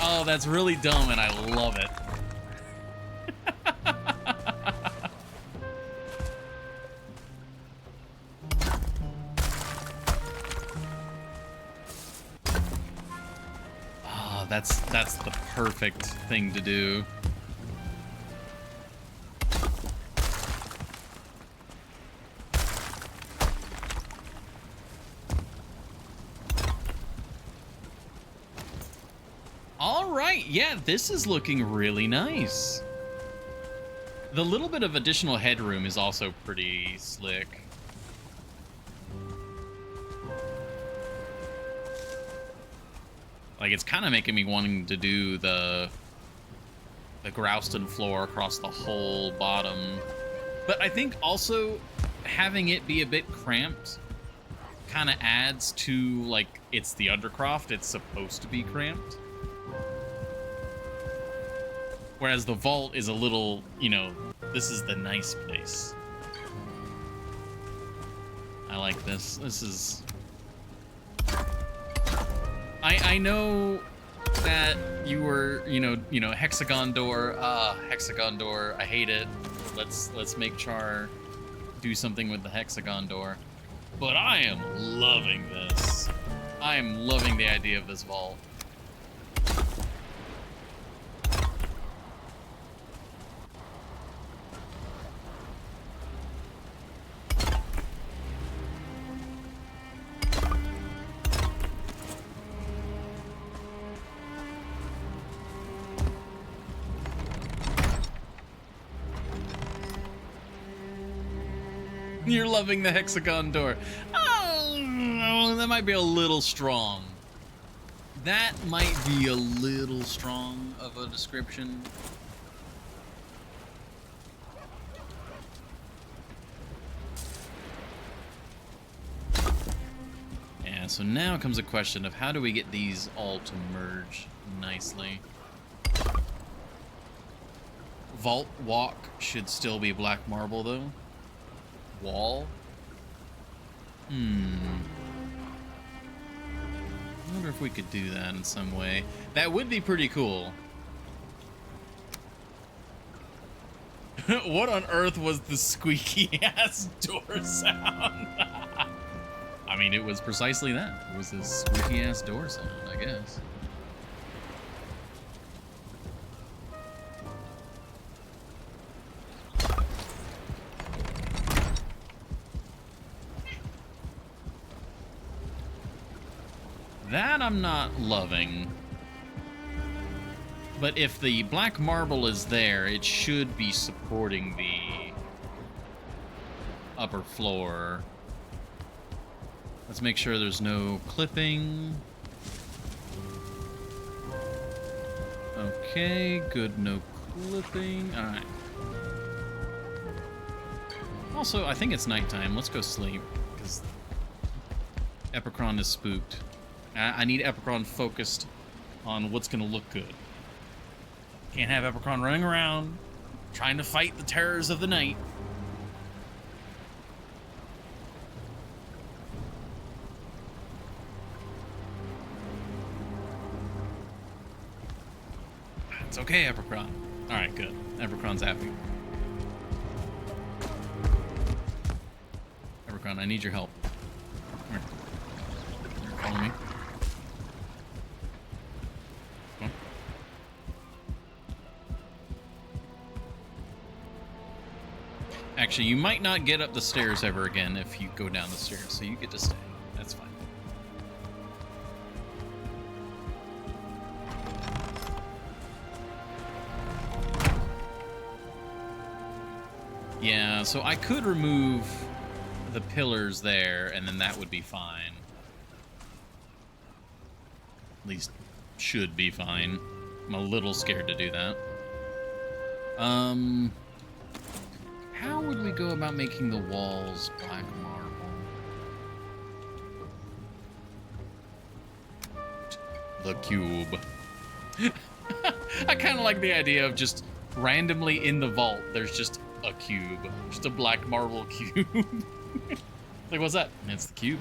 Oh, that's really dumb and I love it. Oh, that's the perfect thing to do. Yeah, this is looking really nice. The little bit of additional headroom is also pretty slick. Like, it's kind of making me wanting to do the Grouston floor across the whole bottom. But I think also having it be a bit cramped kind of adds to, like, it's the Undercroft. It's supposed to be cramped. Whereas the vault is a little, you know, this is the nice place. I like this. This is... I know that you were, you know, hexagon door. Hexagon door. I hate it. Let's make Char do something with the hexagon door. But I am loving this. I am loving the idea of this vault. You're loving the hexagon door. Oh, that might be a little strong. That might be a little strong of a description. Yeah, so now comes a question of how do we get these all to merge nicely? Vault walk should still be black marble though. Wall? I wonder if we could do that in some way. That would be pretty cool. What on earth was the squeaky ass door sound? I mean, it was precisely that. It was a squeaky ass door sound, I guess. That I'm not loving. But if the black marble is there, it should be supporting the upper floor. Let's make sure there's no clipping. Okay, good, no clipping. All right. Also, I think it's nighttime. Let's go sleep, because Epicron is spooked. I need Epicron focused on what's going to look good. Can't have Epicron running around trying to fight the terrors of the night. It's okay, Ebercron. Alright, good. Ebercron's happy. Ebercron, I need your help. Come here. Follow me. Come on. Actually, you might not get up the stairs ever again if you go down the stairs, so you get to stay. That's fine. Yeah, so I could remove the pillars there, and then that would be fine. At least, should be fine. I'm a little scared to do that. How would we go about making the walls black marble? The cube. I kind of like the idea of just randomly in the vault, there's just a cube. Just a black marble cube. Like, what's that? It's the cube.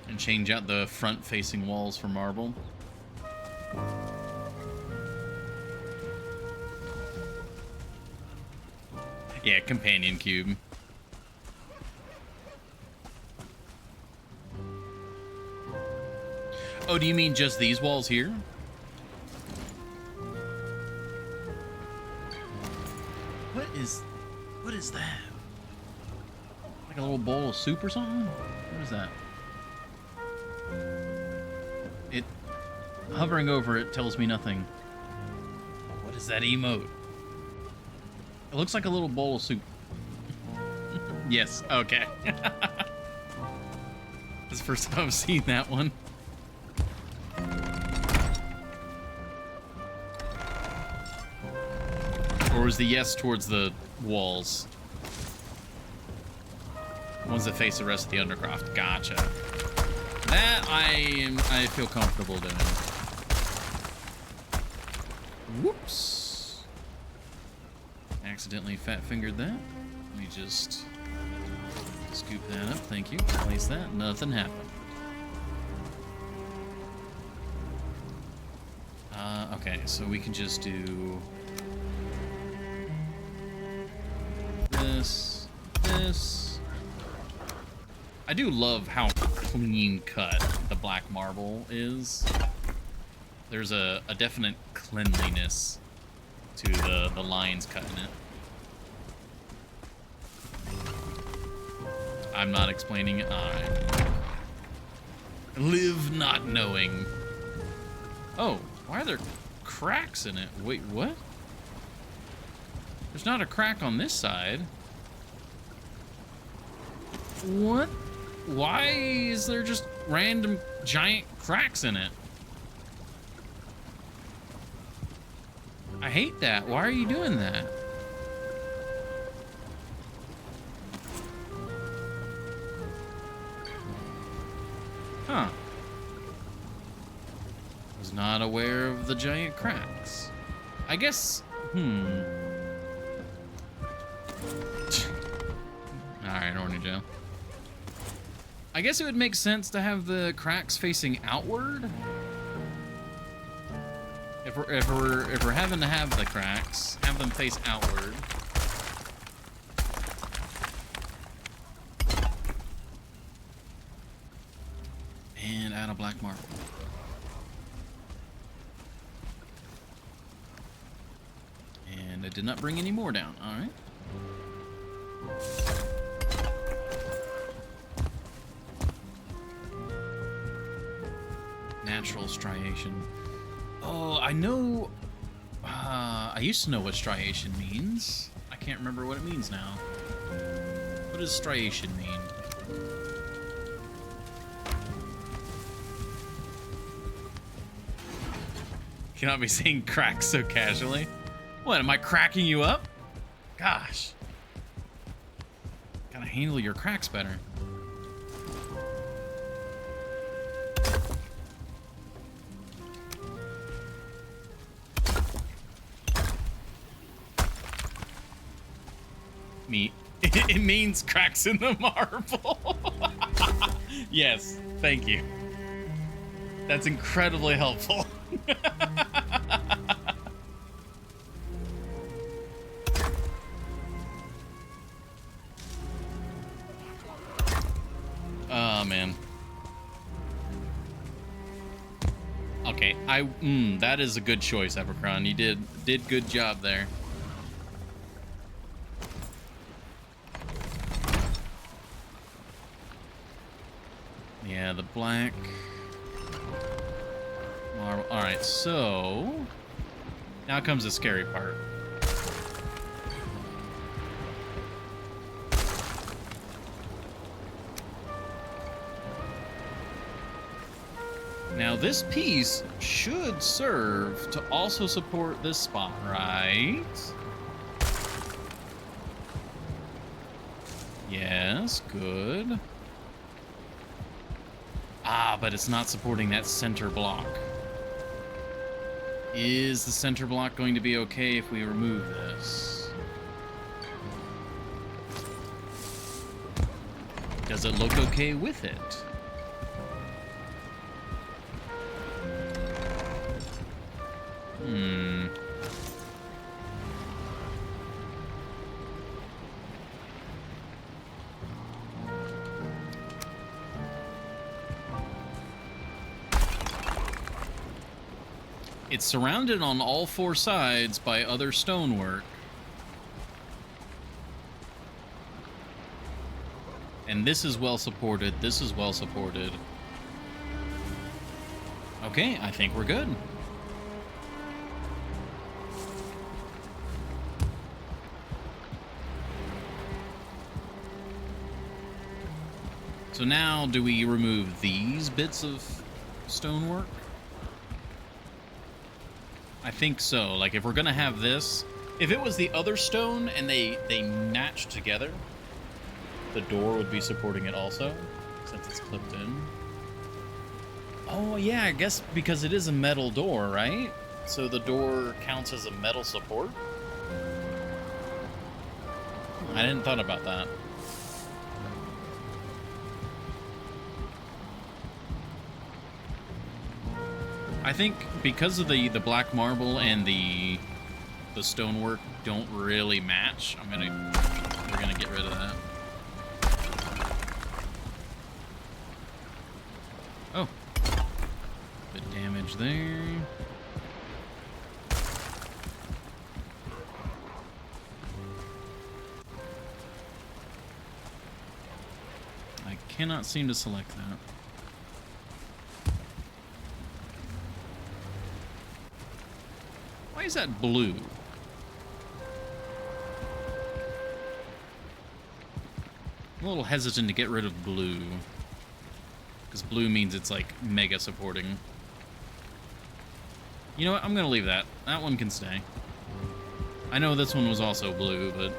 And change out the front-facing walls for marble. Yeah, companion cube. Oh, do you mean just these walls here? What is that? Like a little bowl of soup or something? What is that? It hovering over it tells me nothing. What is that emote? It looks like a little bowl of soup. Yes, okay. That's the first time I've seen that one. Or was the yes towards the walls? Ones that face the rest of the Undercroft. Gotcha. That I feel comfortable doing. Whoops. Accidentally fat-fingered that. Let me just scoop that up. Thank you. Place that. Nothing happened. Okay, so we can just do this. I do love how clean cut the black marble is. There's a definite cleanliness to the lines cut in it. I'm not explaining it. I live not knowing. Oh, why are there cracks in it? Wait, what? There's not a crack on this side. What? Why is there just random giant cracks in it? I hate that. Why are you doing that? Huh. Was not aware of the giant cracks. I guess, Alright, Orny Joe. I guess it would make sense to have the cracks facing outward. If we're having to have the cracks, have them face outward. And add a black marble. And I did not bring any more down. All right. Natural striation. Oh, I know. I used to know what striation means. I can't remember what it means now. What does striation mean? Cannot be saying cracks so casually. What, am I cracking you up? Gosh. Gotta handle your cracks better. me. It means cracks in the marble. Yes, thank you. That's incredibly helpful. Oh man. Okay, that is a good choice, Evercron. You did good job there. Yeah, the black marble. All right, so now comes the scary part. Now this piece should serve to also support this spot, right? Yes, good. Ah, but it's not supporting that center block. Is the center block going to be okay if we remove this? Does it look okay with it? It's surrounded on all four sides by other stonework. And this is well supported. This is well supported. Okay, I think we're good. So now, do we remove these bits of stonework? I think so. Like, if we're gonna have this, if it was the other stone and they matched together, the door would be supporting it also, since it's clipped in. Oh yeah, I guess because it is a metal door, right? So the door counts as a metal support? I didn't thought about that. I think because of the black marble and the stonework don't really match, we're gonna get rid of that. Oh, bit damage there. I cannot seem to select that. Why is that blue? I'm a little hesitant to get rid of blue, because blue means it's like mega supporting. You know what? I'm gonna leave that. That one can stay. I know this one was also blue, but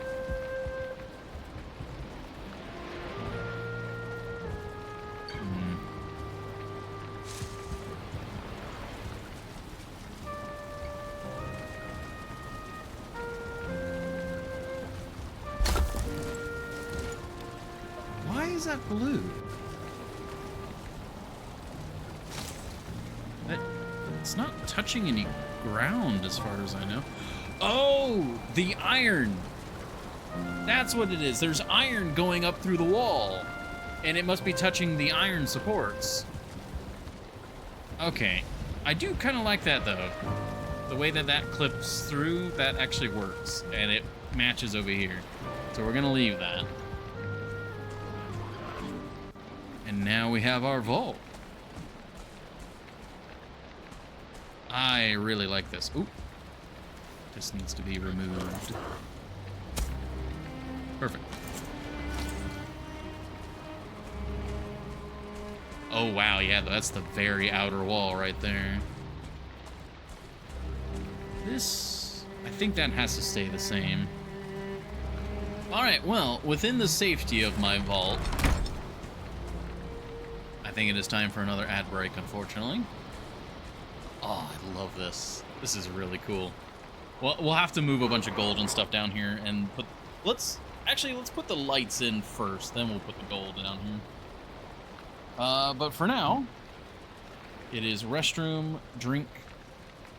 that blue? It's not touching any ground as far as I know. Oh, the iron. That's what it is. There's iron going up through the wall, and it must be touching the iron supports. Okay. I do kind of like that, though. The way that that clips through, that actually works, and it matches over here. So we're going to leave that. And now we have our vault. I really like this. Oop. This needs to be removed. Perfect. Oh, wow. Yeah, that's the very outer wall right there. This, I think that has to stay the same. All right, well, within the safety of my vault, I think it is time for another ad break, unfortunately. Oh, I love this. This is really cool. Well, we'll have to move a bunch of gold and stuff down here and put... Actually, let's put the lights in first, then we'll put the gold down here. But for now, it is restroom, drink,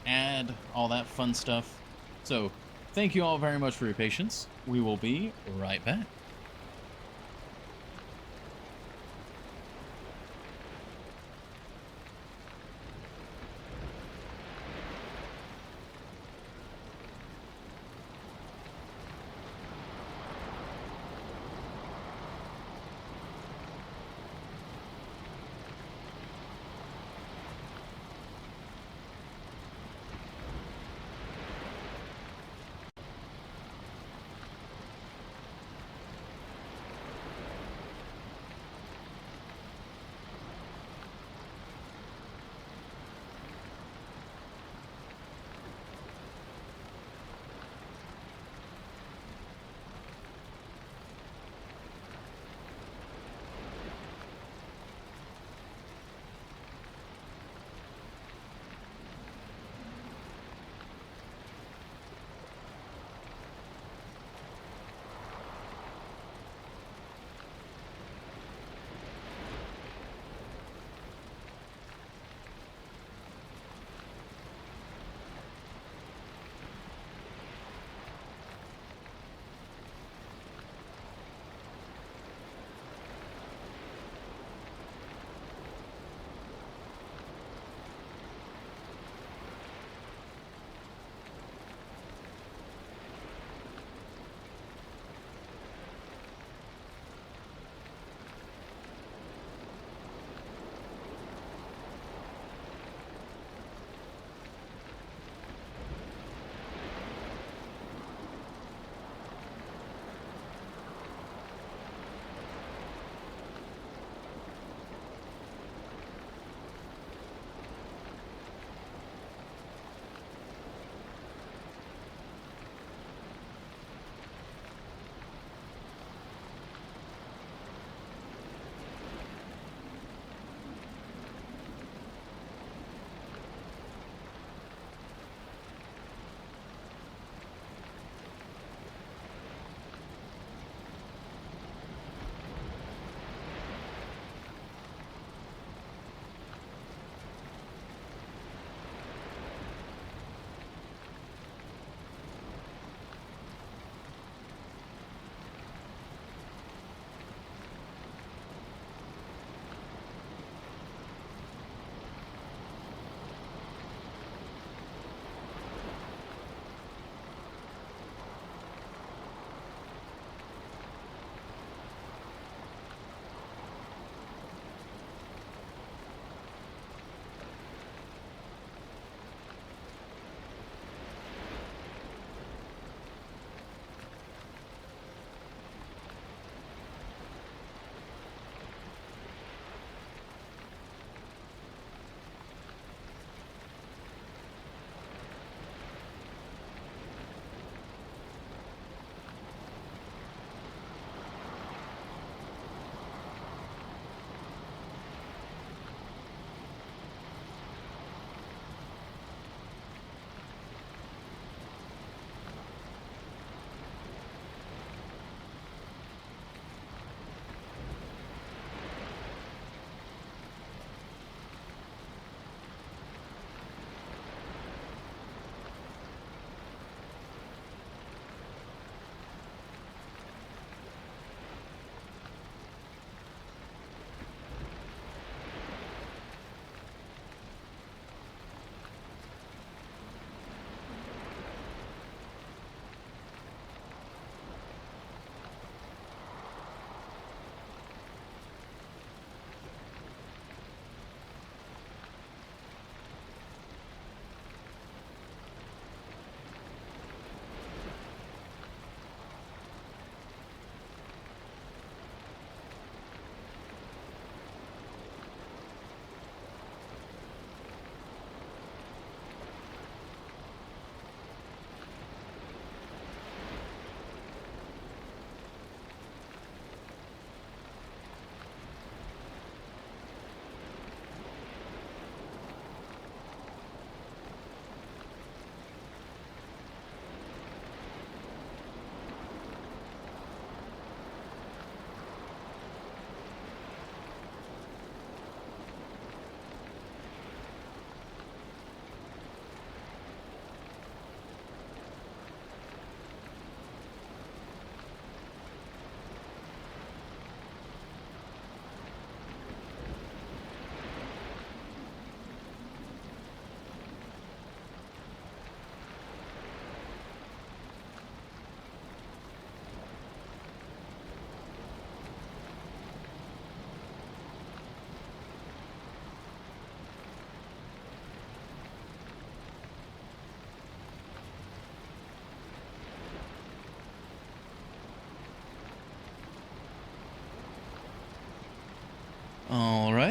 ad, all that fun stuff. So, thank you all very much for your patience. We will be right back.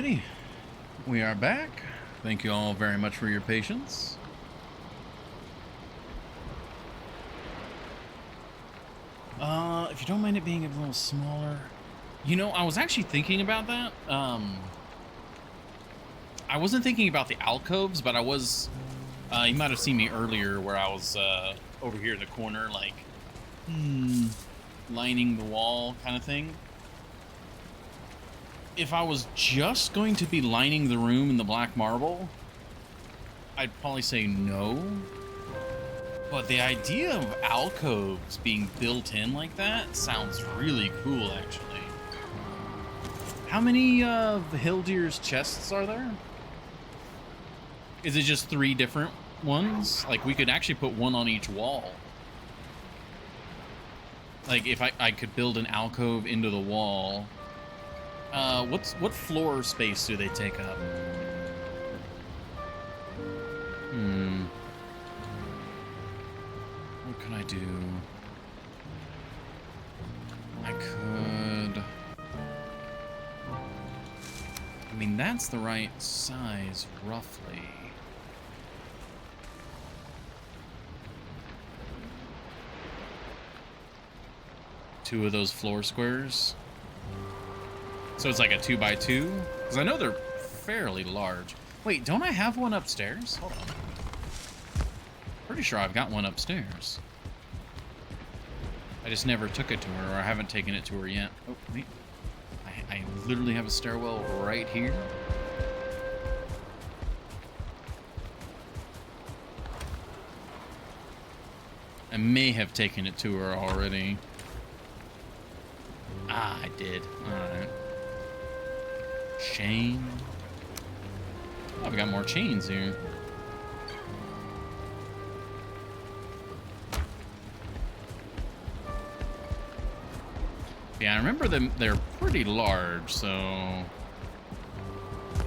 Alrighty, we are back. Thank you all very much for your patience. If you don't mind it being a little smaller, you know, I was actually thinking about that. I wasn't thinking about the alcoves, but I was. You might have seen me earlier where I was over here in the corner, like, lining the wall kind of thing. If I was just going to be lining the room in the black marble, I'd probably say no. But the idea of alcoves being built in like that sounds really cool, actually. How many of Hildir's chests are there? Is it just 3 different ones? Like, we could actually put one on each wall. Like, if I could build an alcove into the wall. What floor space do they take up? What can I do? I could... I mean, that's the right size, roughly. Two of those floor squares. So it's like a 2x2? Because I know they're fairly large. Wait, don't I have one upstairs? Hold on. Pretty sure I've got one upstairs. I just never took it to her, or I haven't taken it to her yet. Oh, wait. I literally have a stairwell right here. I may have taken it to her already. Ah, I did. Alright. Chain. Oh, we got more chains here. Yeah, I remember them. They're pretty large, so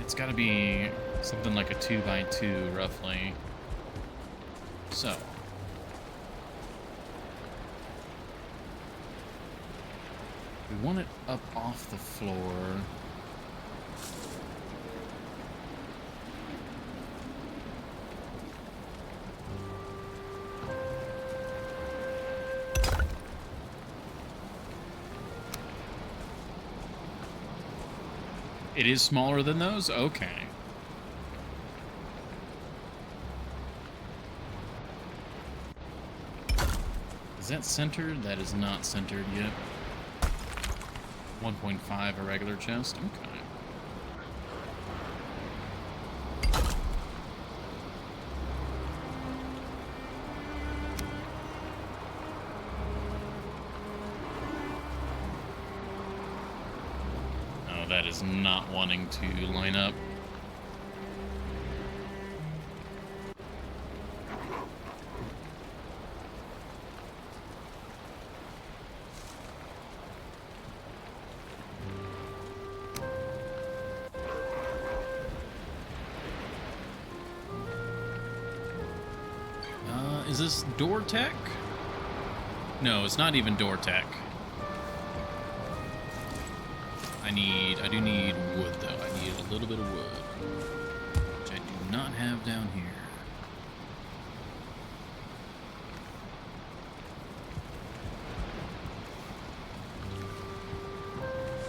it's got to be something like a 2x2, roughly. So we want it up off the floor. It is smaller than those? Okay. Is that centered? That is not centered yet. 1.5 a regular chest? Okay. That is not wanting to line up. Is this door tech? No, it's not even door tech. I do need wood, though. I need a little bit of wood, which I do not have down here.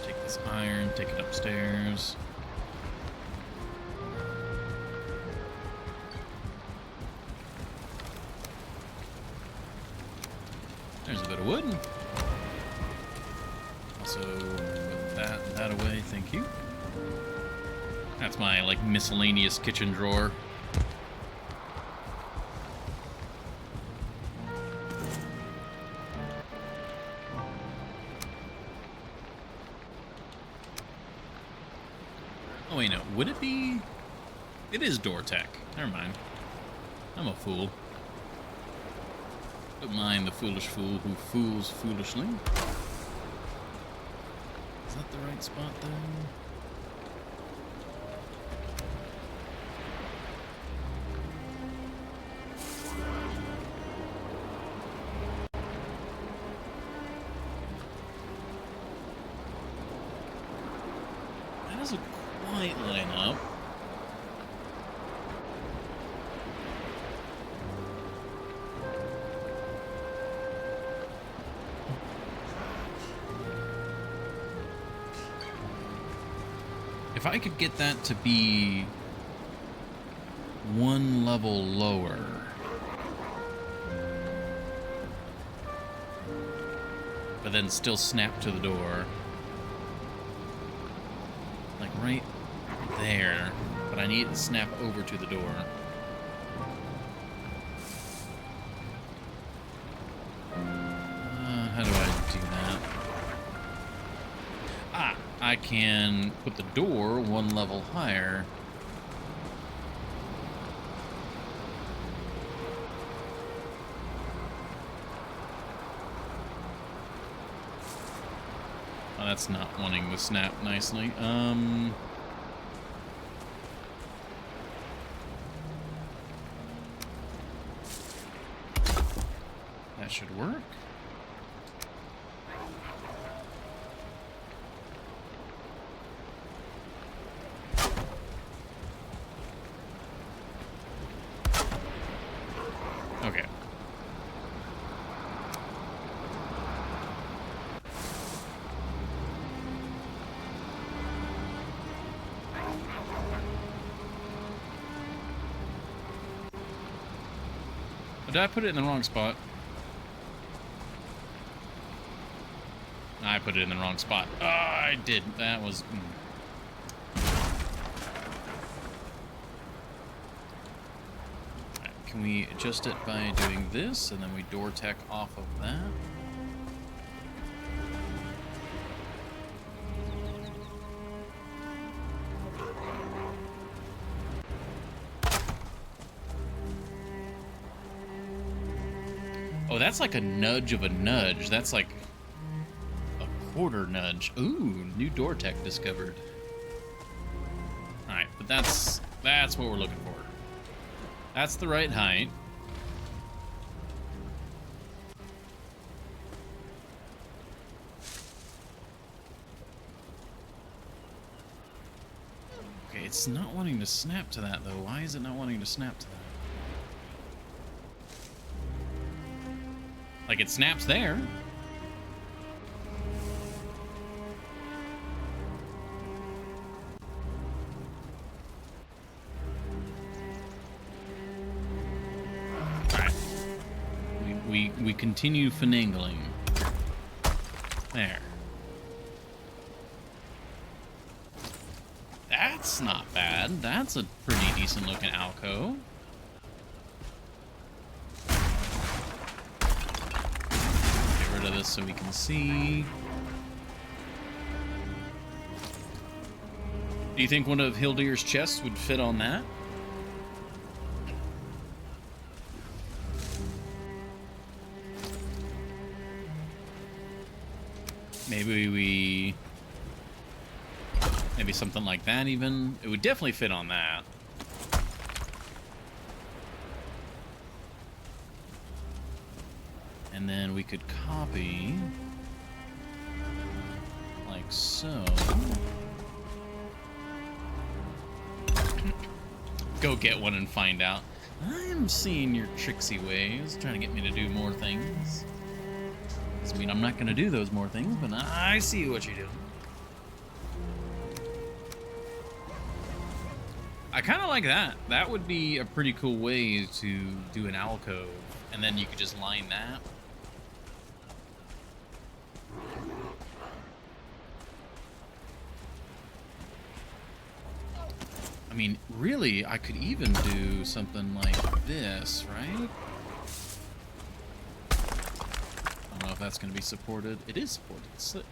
Take this iron, take it upstairs. There's a bit of wood. Also, put that away, thank you. That's my, like, miscellaneous kitchen drawer. Oh, wait, no. Would it be... It is door tech. Never mind. I'm a fool. Don't mind the foolish fool who fools foolishly. Is that the right spot, though? That is a quite line up. If I could get that to be one level lower. But then still snap to the door. Like right there. But I need to snap over to the door. How do I do that? Ah, I can put the door one level higher. Oh, that's not wanting to snap nicely. That should work. Okay. Did I put it in the wrong spot? I put it in the wrong spot. Oh, I did. That was... Right, can we adjust it by doing this, and then we door tech off of that? Oh, that's like a nudge of a nudge. That's like a quarter nudge. Ooh, new door tech discovered. All right, but that's what we're looking for. That's the right height. Okay, it's not wanting to snap to that though. Why is it not wanting to snap to that? Like, it snaps there. Alright. We continue finagling. There. That's not bad. That's a pretty decent looking alcove. Of this so we can see. Do you think one of Hildir's chests would fit on that? Maybe something like that even. It would definitely fit on that. And then we could copy like so. Go get one and find out. I'm seeing your tricksy ways, trying to get me to do more things. Doesn't mean I'm not going to do those more things, but I see what you're doing. I kind of like that. That would be a pretty cool way to do an alcove, and then you could just line that. I mean, really, I could even do something like this, right? I don't know if that's going to be supported. It is supported. Sick.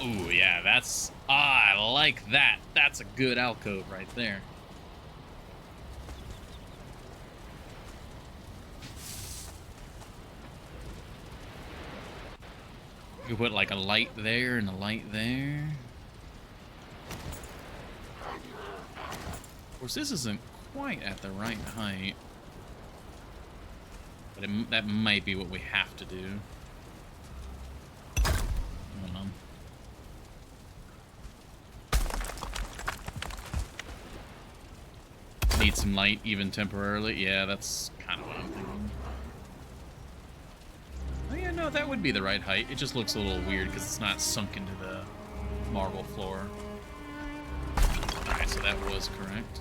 Ooh, yeah, that's... I like that. That's a good alcove right there. You could put like a light there and a light there. Of course, this isn't quite at the right height. But that might be what we have to do. need some light even temporarily. Yeah, that's kind of what I'm thinking. Oh yeah, no, that would be the right height. It just looks a little weird because it's not sunk into the marble floor. Alright, so that was correct.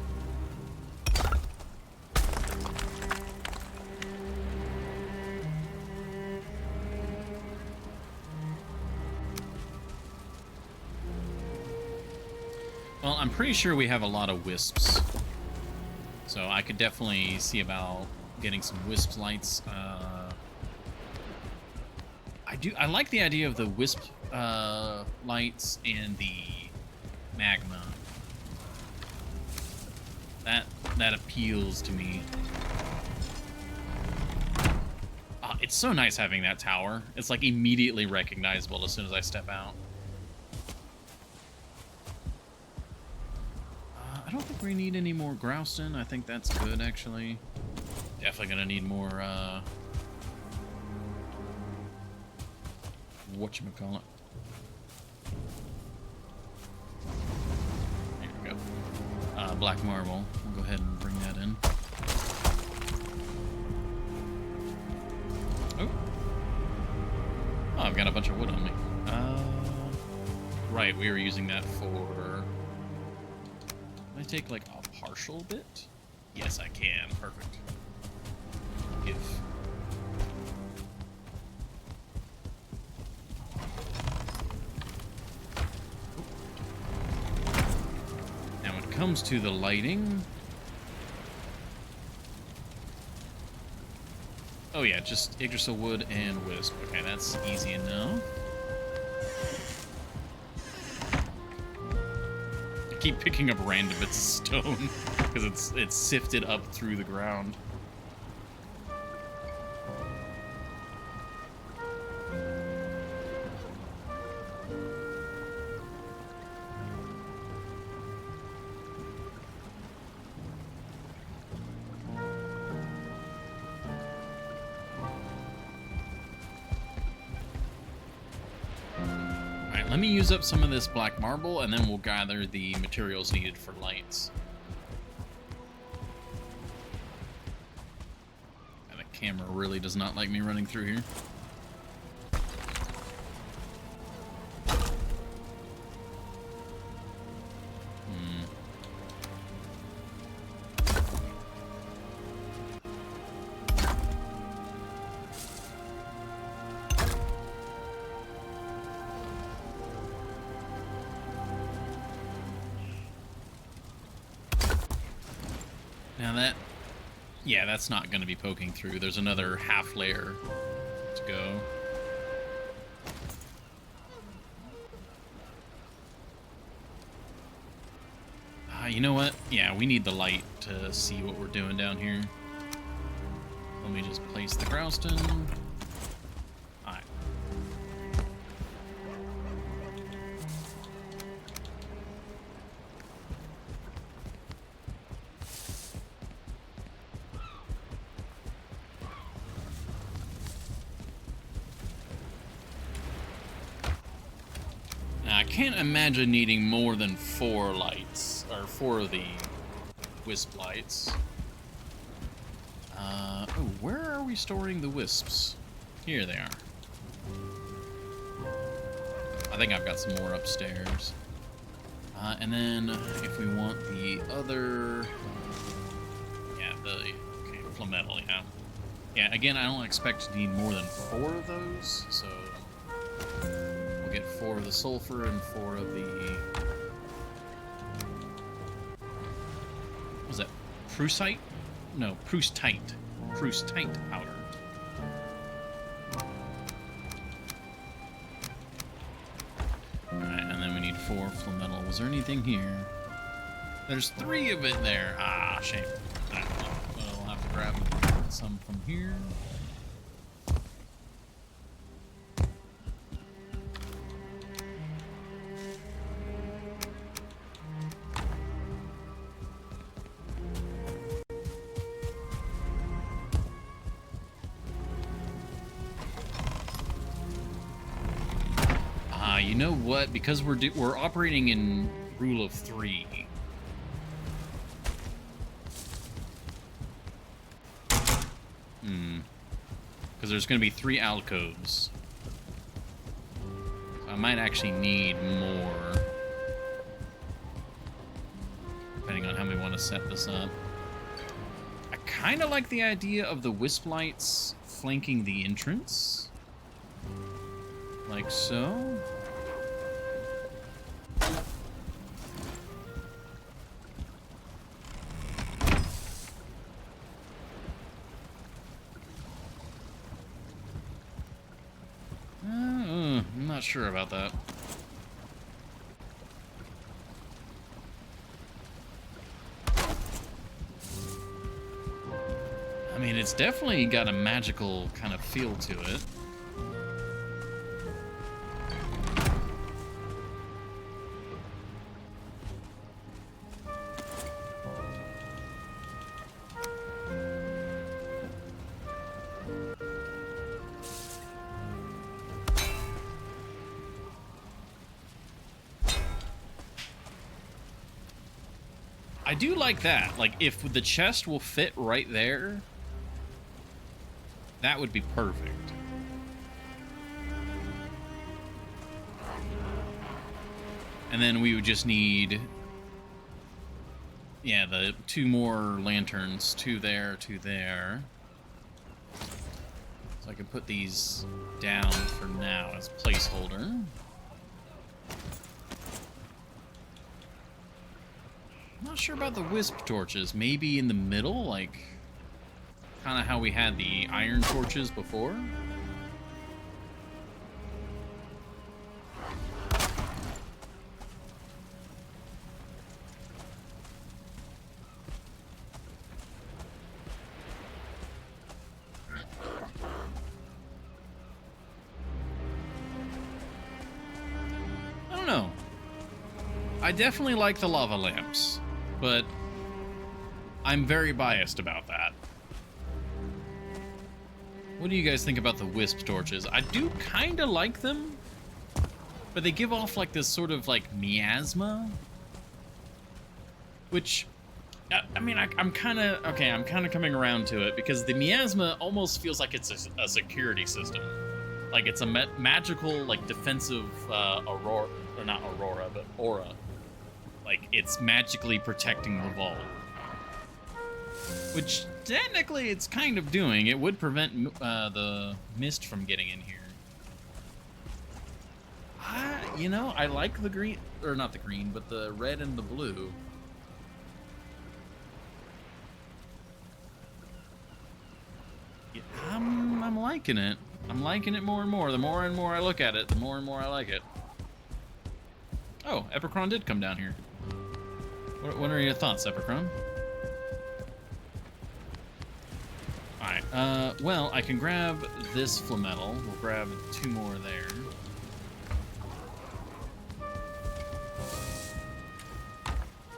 Well, I'm pretty sure we have a lot of wisps. So I could definitely see about getting some wisp lights. I like the idea of the wisp lights and the magma. That appeals to me. It's so nice having that tower. It's like immediately recognizable as soon as I step out. I don't think we need any more grouston. I think that's good, actually. Definitely gonna need more, whatchamacallit. There we go. Black marble. We'll go ahead and bring that in. Oh. Oh, I've got a bunch of wood on me. Right, we were using that for... Can I take, like, a partial bit? Yes, I can. Perfect. If... Now, when it comes to the lighting... Oh, yeah, just Yggdrasil wood and wisp. Okay, that's easy enough. Keep picking up random bits of stone because it's sifted up through the ground. Let me use up some of this black marble, and then we'll gather the materials needed for lights. And the camera really does not like me running through here. Now that, yeah, that's not going to be poking through. There's another half layer to go. You know what? Yeah, we need the light to see what we're doing down here. Let me just place the grouston. Alright. Now, I can't imagine needing more than 4 lights, or 4 of the wisp lights. Oh, where are we storing the wisps? Here they are. I think I've got some more upstairs. And then, if we want the other... Yeah, okay, flametal, yeah. Yeah, again, I don't expect to need more than 4 of those, so... We'll get 4 of the sulfur and 4 of the... What was that? Prusite? No, Prustite. Prustite powder. Alright, and then we need 4 flametal. Was there anything here? There's 3 of it there. Ah, shame. Alright, well, we'll have to grab some from here. You know what? Because we're operating in rule of 3. Because there's going to be 3 alcoves. So I might actually need more. Depending on how we want to set this up. I kind of like the idea of the wisp lights flanking the entrance. Like so. I'm not sure about that. I mean, it's definitely got a magical kind of feel to it. I do like that. Like, if the chest will fit right there, that would be perfect. And then we would just need, yeah, the 2 more lanterns. 2 there, 2 there. So I can put these down for now as placeholder. Not sure about the wisp torches. Maybe in the middle, like kind of how we had the iron torches before. I don't know. I definitely like the lava lamps, but I'm very biased about that. What do you guys think about the wisp torches? I do kind of like them, but they give off like this sort of like miasma, which, I mean, I'm kind of, okay, I'm kind of coming around to it because the miasma almost feels like it's a security system. Like it's a magical, like defensive aurora, or not aurora, but aura. Like it's magically protecting the vault. Which technically it's kind of doing. It would prevent the mist from getting in here. You know, I like the green, or not the green, but the red and the blue. Yeah, I'm liking it. I'm liking it more and more. The more and more I look at it, the more and more I like it. Oh, Epicron did come down here. What are your thoughts, Epicron? Alright, well, I can grab this flametal. We'll grab 2 more there.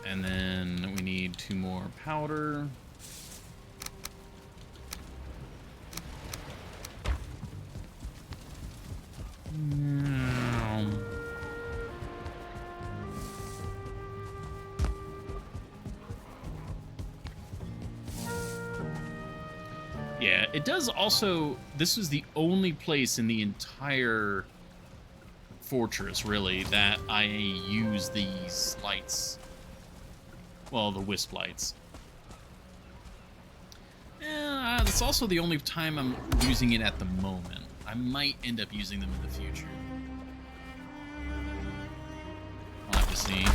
And then we need 2 more powder. Yeah, it does also... This is the only place in the entire fortress, really, that I use these lights. Well, the wisp lights. Yeah, it's also the only time I'm using it at the moment. I might end up using them in the future. I'll have to see.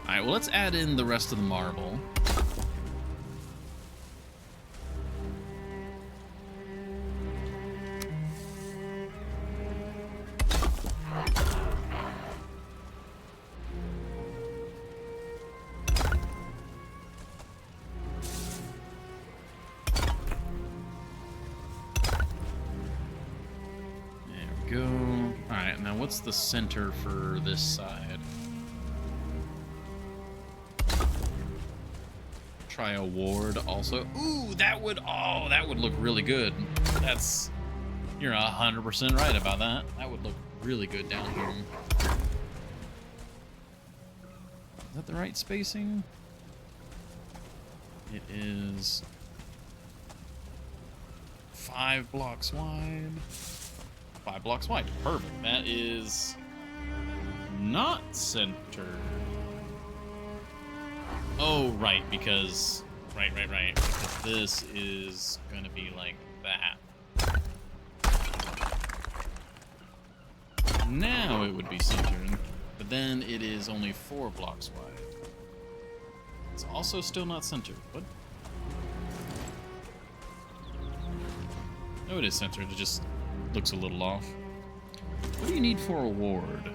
Alright, well, let's add in the rest of the marble. What's the center for this side? Try a ward also. Ooh, that would look really good. That's, you're 100% right about that. That would look really good down here. Is that the right spacing? It is. 5 blocks wide. 5 blocks wide. Perfect. That is not centered. Oh, right, because... Right. Because this is going to be like that. Now it would be centered, but then it is only 4 blocks wide. It's also still not centered. What? No, it is centered. It just looks a little off. What do you need for a ward?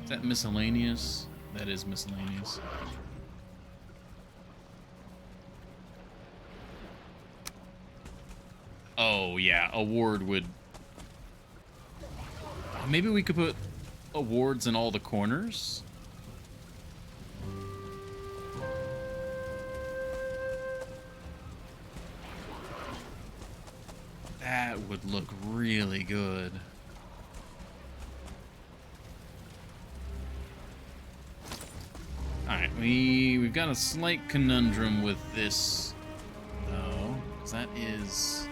Is that miscellaneous? That is miscellaneous. Oh, yeah. A ward would... Maybe we could put awards in all the corners? That would look really good. Alright, we've got a slight conundrum with this, though. Because that is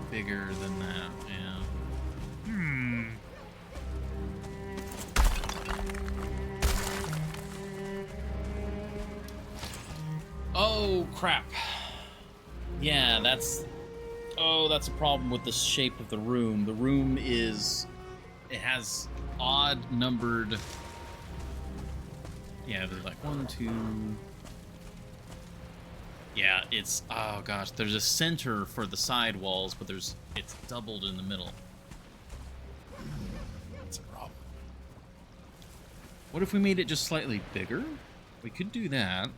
bigger than that, yeah. Oh, crap. Yeah, that's... Oh, that's a problem with the shape of the room. The room is... It has odd numbered... Yeah, there's like 1, 2... Yeah, it's... Oh, gosh. There's a center for the side walls, but it's doubled in the middle. That's a problem. What if we made it just slightly bigger? We could do that.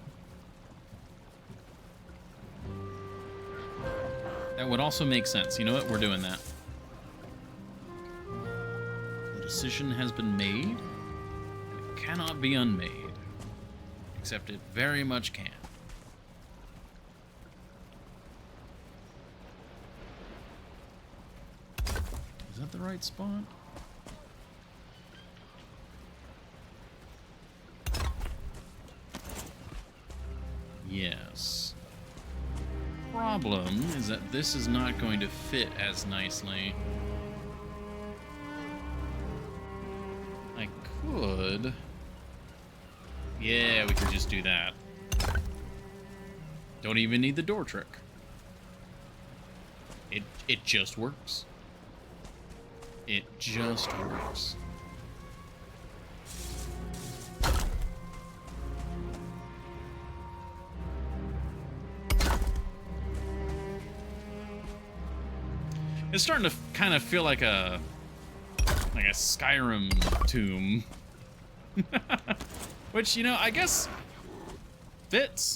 That would also make sense. You know what? We're doing that. The decision has been made. It cannot be unmade. Except it very much can. Is that the right spot? Yes. Problem is that this is not going to fit as nicely. I could... Yeah, we could just do that. Don't even need the door trick. It just works. It just works. It's starting to kind of feel like a Skyrim tomb. Which, you know, I guess fits.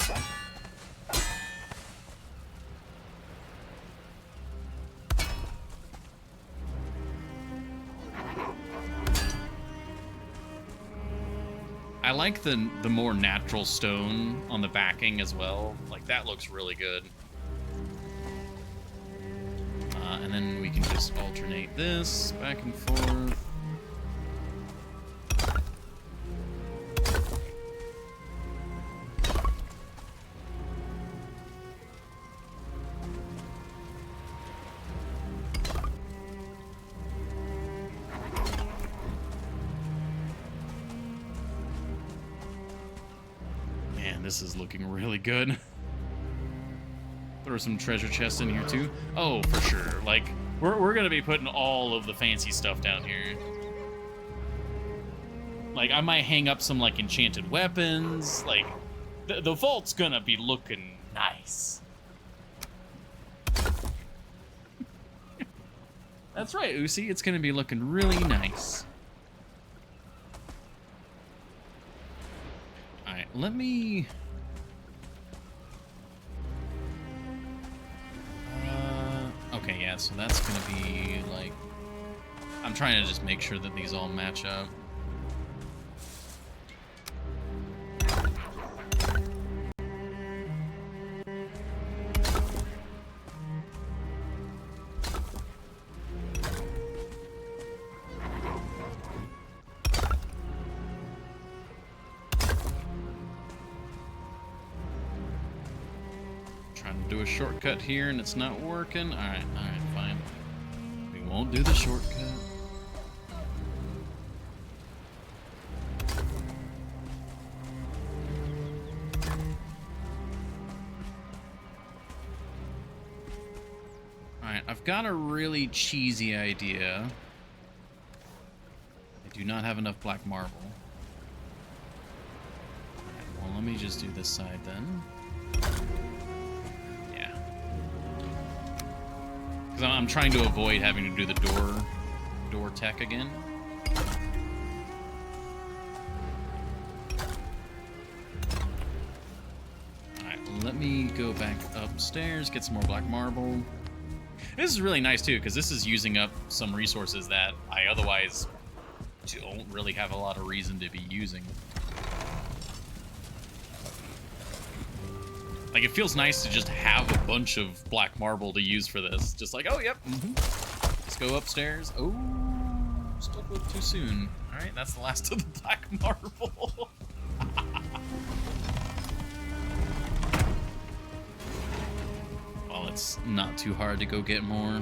I like the more natural stone on the backing as well. Like, that looks really good. And then we can just alternate this back and forth. Man, this is looking really good. Throw some treasure chests in here too. Oh, for sure. Like, we're gonna be putting all of the fancy stuff down here. Like, I might hang up some like enchanted weapons. Like, the vault's gonna be looking nice. That's right, Usi. It's gonna be looking really nice. All right, let me. Okay, yeah, so that's gonna be, like... I'm trying to just make sure that these all match up. Trying to do a shortcut here and it's not working. Alright, fine. We won't do the shortcut. Alright, I've got a really cheesy idea. I do not have enough black marble. Alright, well, let me just do this side then. Yeah. Because I'm trying to avoid having to do the door tech again. Alright, let me go back upstairs, get some more black marble. This is really nice too, because this is using up some resources that I otherwise don't really have a lot of reason to be using. Like, it feels nice to just have a bunch of black marble to use for this. Just like, oh, yep, Let's go upstairs. Oh, spoke a little too soon. All right, that's the last of the black marble. Well, it's not too hard to go get more.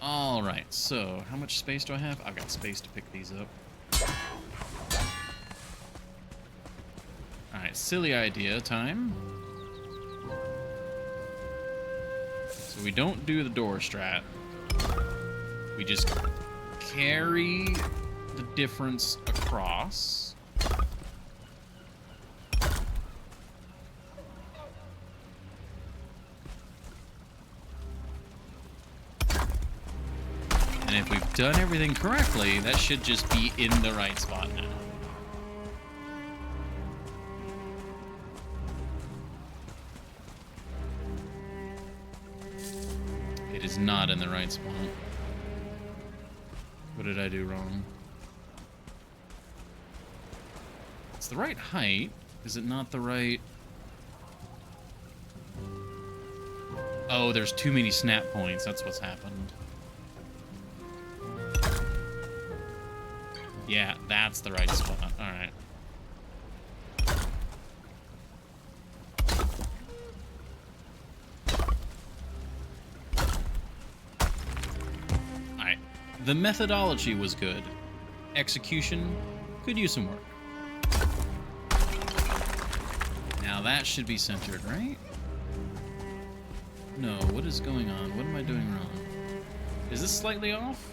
Alright, so how much space do I have? I've got space to pick these up. Alright, silly idea time. So we don't do the door strat. We just carry the difference across. And if we've done everything correctly, that should just be in the right spot now. It is not in the right spot. What did I do wrong? It's the right height. Is it not the right... Oh, there's too many snap points. That's what's happened. Yeah, that's the right spot. Alright. Alright. The methodology was good. Execution could use some work. Now that should be centered, right? No, what is going on? What am I doing wrong? Is this slightly off?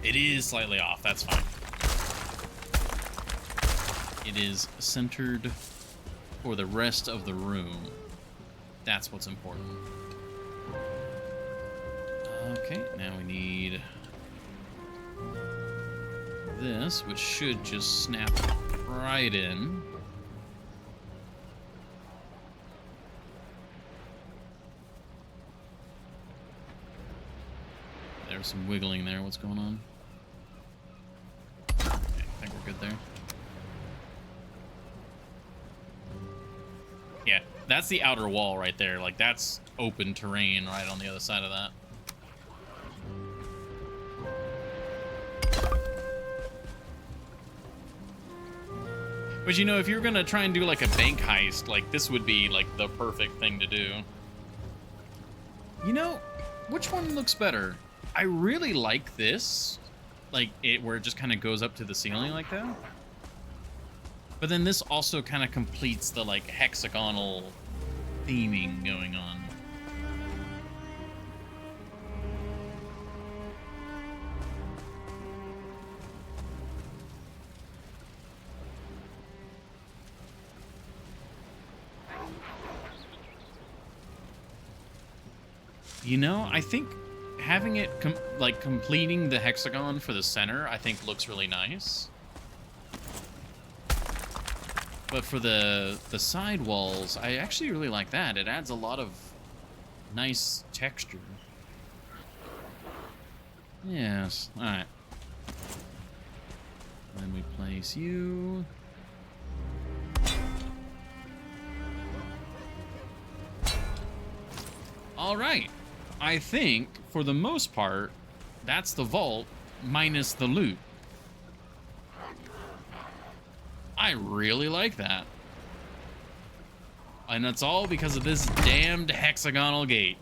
It is slightly off, that's fine. It is centered for the rest of the room. That's what's important. Okay, now we need this, which should just snap right in. There's some wiggling there. What's going on? Okay, I think we're good there. Yeah, that's the outer wall right there. Like, that's open terrain right on the other side of that. But you know, if you're gonna try and do like a bank heist, like this would be like the perfect thing to do. You know, which one looks better? I really like this, like it where it just kind of goes up to the ceiling like that. But then this also kind of completes the like hexagonal theming going on. You know, I think having it like completing the hexagon for the center, I think looks really nice. But for the side walls, I actually really like that. It adds a lot of nice texture. Yes, all right. Then we place you. All right. I think, for the most part, that's the vault. minus the loot. I really like that. And that's all because of this damned hexagonal gate.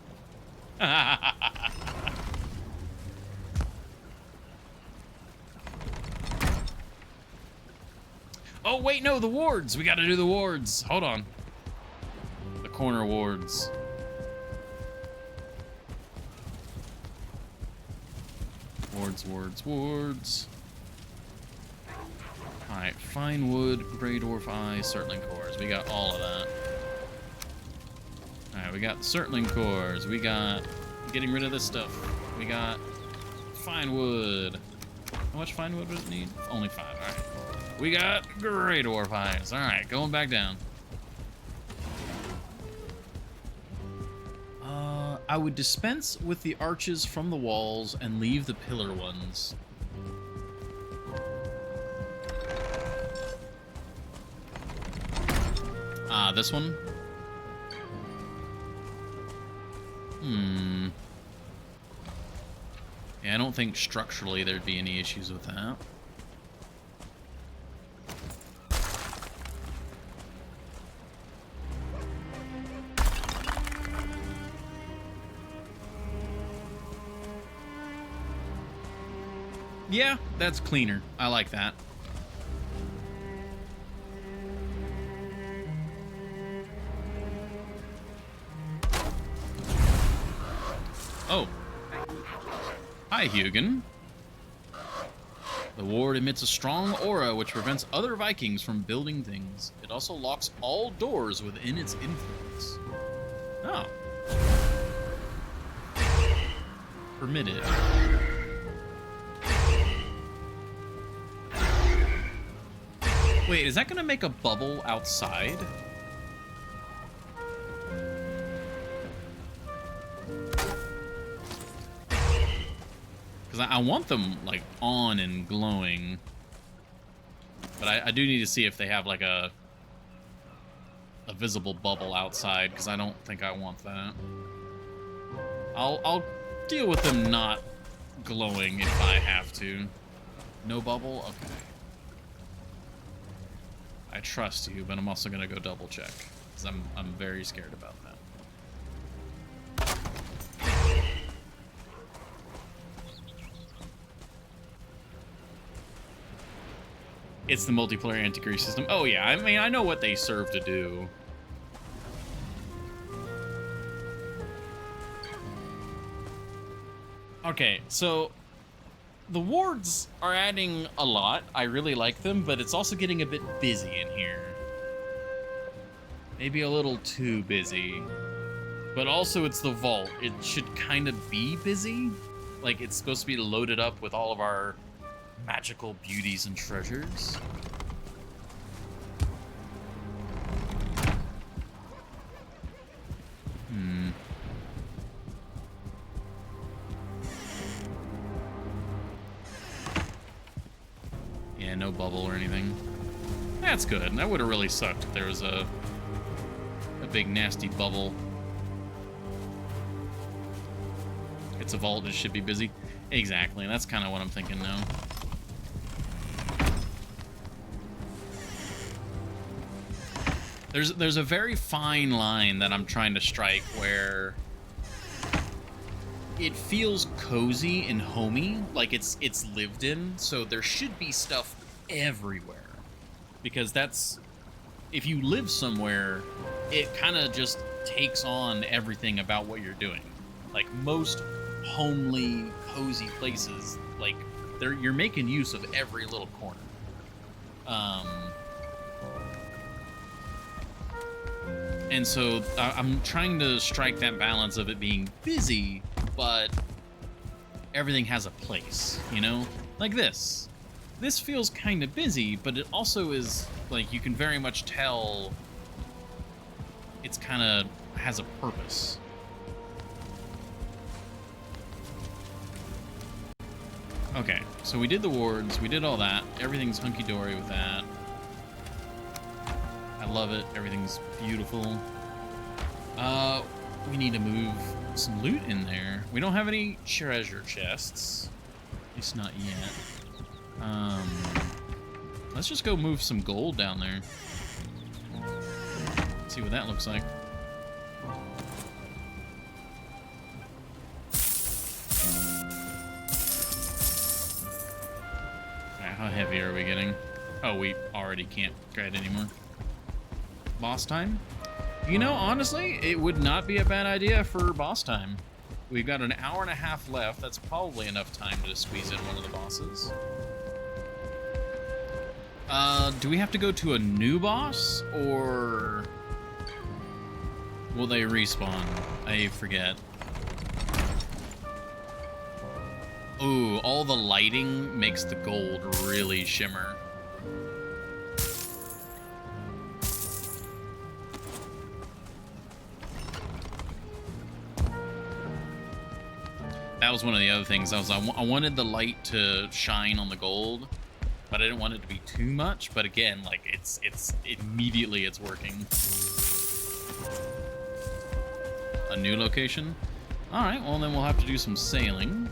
Oh, wait, no, the wards. We got to do the wards. Hold on. The corner wards. Wards. All right, fine wood, Grey Dwarf Eye, Surtling Cores. We got all of that. All right, we got Surtling Cores. We got getting rid of this stuff. We got fine wood. How much fine wood does it need? Only 5. All right. We got Grey Dwarf Eyes. All right, going back down. I would dispense with the arches from the walls and leave the pillar ones. This one? Yeah, I don't think structurally there'd be any issues with that. Yeah, that's cleaner. I like that. Oh. Hi, Hugin. The ward emits a strong aura which prevents other Vikings from building things. It also locks all doors within its influence. Oh. Permitted. Wait, is that gonna make a bubble outside? Because I want them, like, on and glowing. But I do need to see if they have, like, a visible bubble outside, because I don't think I want that. I'll deal with them not glowing if I have to. No bubble? Okay. I trust you, but I'm also gonna go double check because I'm very scared about that. It's the multiplayer anti-grease system. Oh yeah, I mean I know what they serve to do. Okay, so the wards are adding a lot. I really like them, but it's also getting a bit busy in here. Maybe a little too busy. But also it's the vault. It should kind of be busy. Like it's supposed to be loaded up with all of our magical beauties and treasures. Yeah, no bubble or anything. That's good. That would have really sucked if there was a big nasty bubble. It's a vault, it should be busy. Exactly, that's kind of what I'm thinking now. There's a very fine line that I'm trying to strike where it feels cozy and homey, like it's lived in, so there should be stuff everywhere. Because that's, if you live somewhere, it kind of just takes on everything about what you're doing. Like most homely, cozy places, like you're making use of every little corner. And so I'm trying to strike that balance of it being busy, but everything has a place, you know? Like this. This feels kind of busy, but it also is, like, you can very much tell it's kind of has a purpose. Okay, so we did the wards, we did all that. Everything's hunky-dory with that. I love it. Everything's beautiful. We need to move some loot in there. We don't have any treasure chests. least not yet. Let's just go move some gold down there. See what that looks like. Alright, how heavy are we getting? Oh, we already can't grade anymore. Boss time? You know, honestly, it would not be a bad idea for boss time. We've got an hour and a half left. That's probably enough time to squeeze in one of the bosses. Do we have to go to a new boss, or will they respawn? I forget. Ooh, all the lighting makes the gold really shimmer. That was one of the other things. I wanted the light to shine on the gold, but I didn't want it to be too much. But again, like it's immediately it's working. A new location. All right. Well, then we'll have to do some sailing.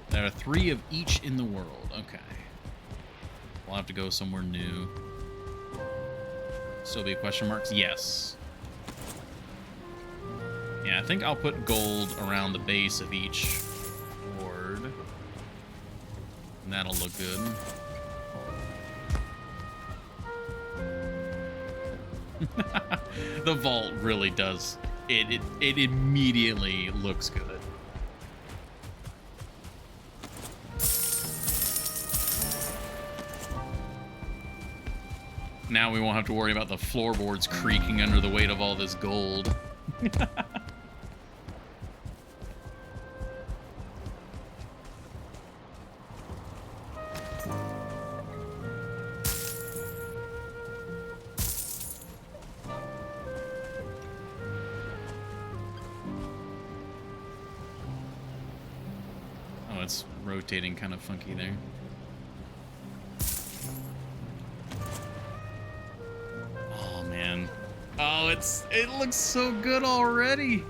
There are 3 of each in the world. Okay. We'll have to go somewhere new. Still be question marks? Yes. Yeah, I think I'll put gold around the base of each ward. And that'll look good. The vault really does. It immediately looks good. Now we won't have to worry about the floorboards creaking under the weight of all this gold. It's rotating kind of funky there. Oh man. Oh, it looks so good already.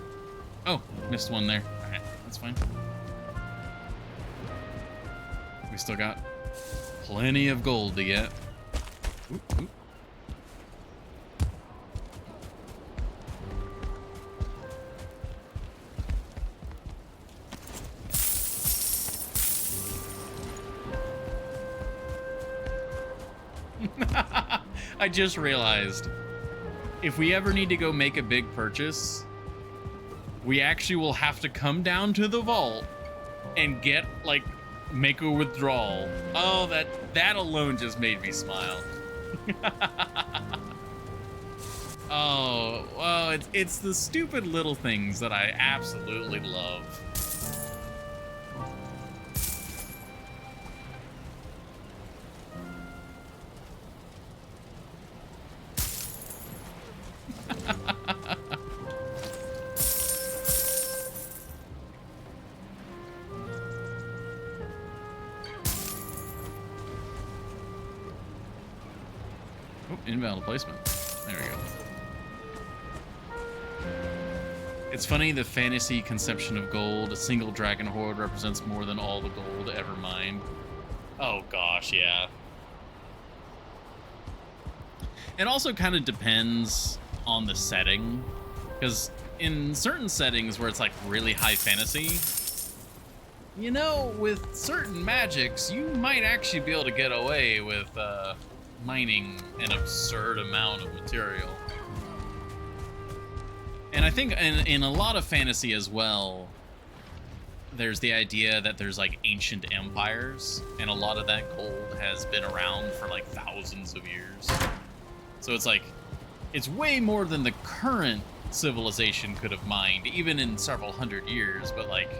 Oh, missed one there. Alright, that's fine. We still got plenty of gold to get. Oop, oop. I just realized, if we ever need to go make a big purchase, we actually will have to come down to the vault and get, like, make a withdrawal. Oh, that alone just made me smile. Oh, well, it's the stupid little things that I absolutely love. Invalid placement. There we go. It's funny, the fantasy conception of gold. A single dragon hoard represents more than all the gold ever mined. Oh gosh, yeah. It also kind of depends on the setting, because in certain settings where it's like really high fantasy, you know, with certain magics, you might actually be able to get away with mining an absurd amount of material. And I think in a lot of fantasy as well, there's the idea that there's like ancient empires, and a lot of that gold has been around for like thousands of years. So it's like, it's way more than the current civilization could have mined, even in several hundred years. But like,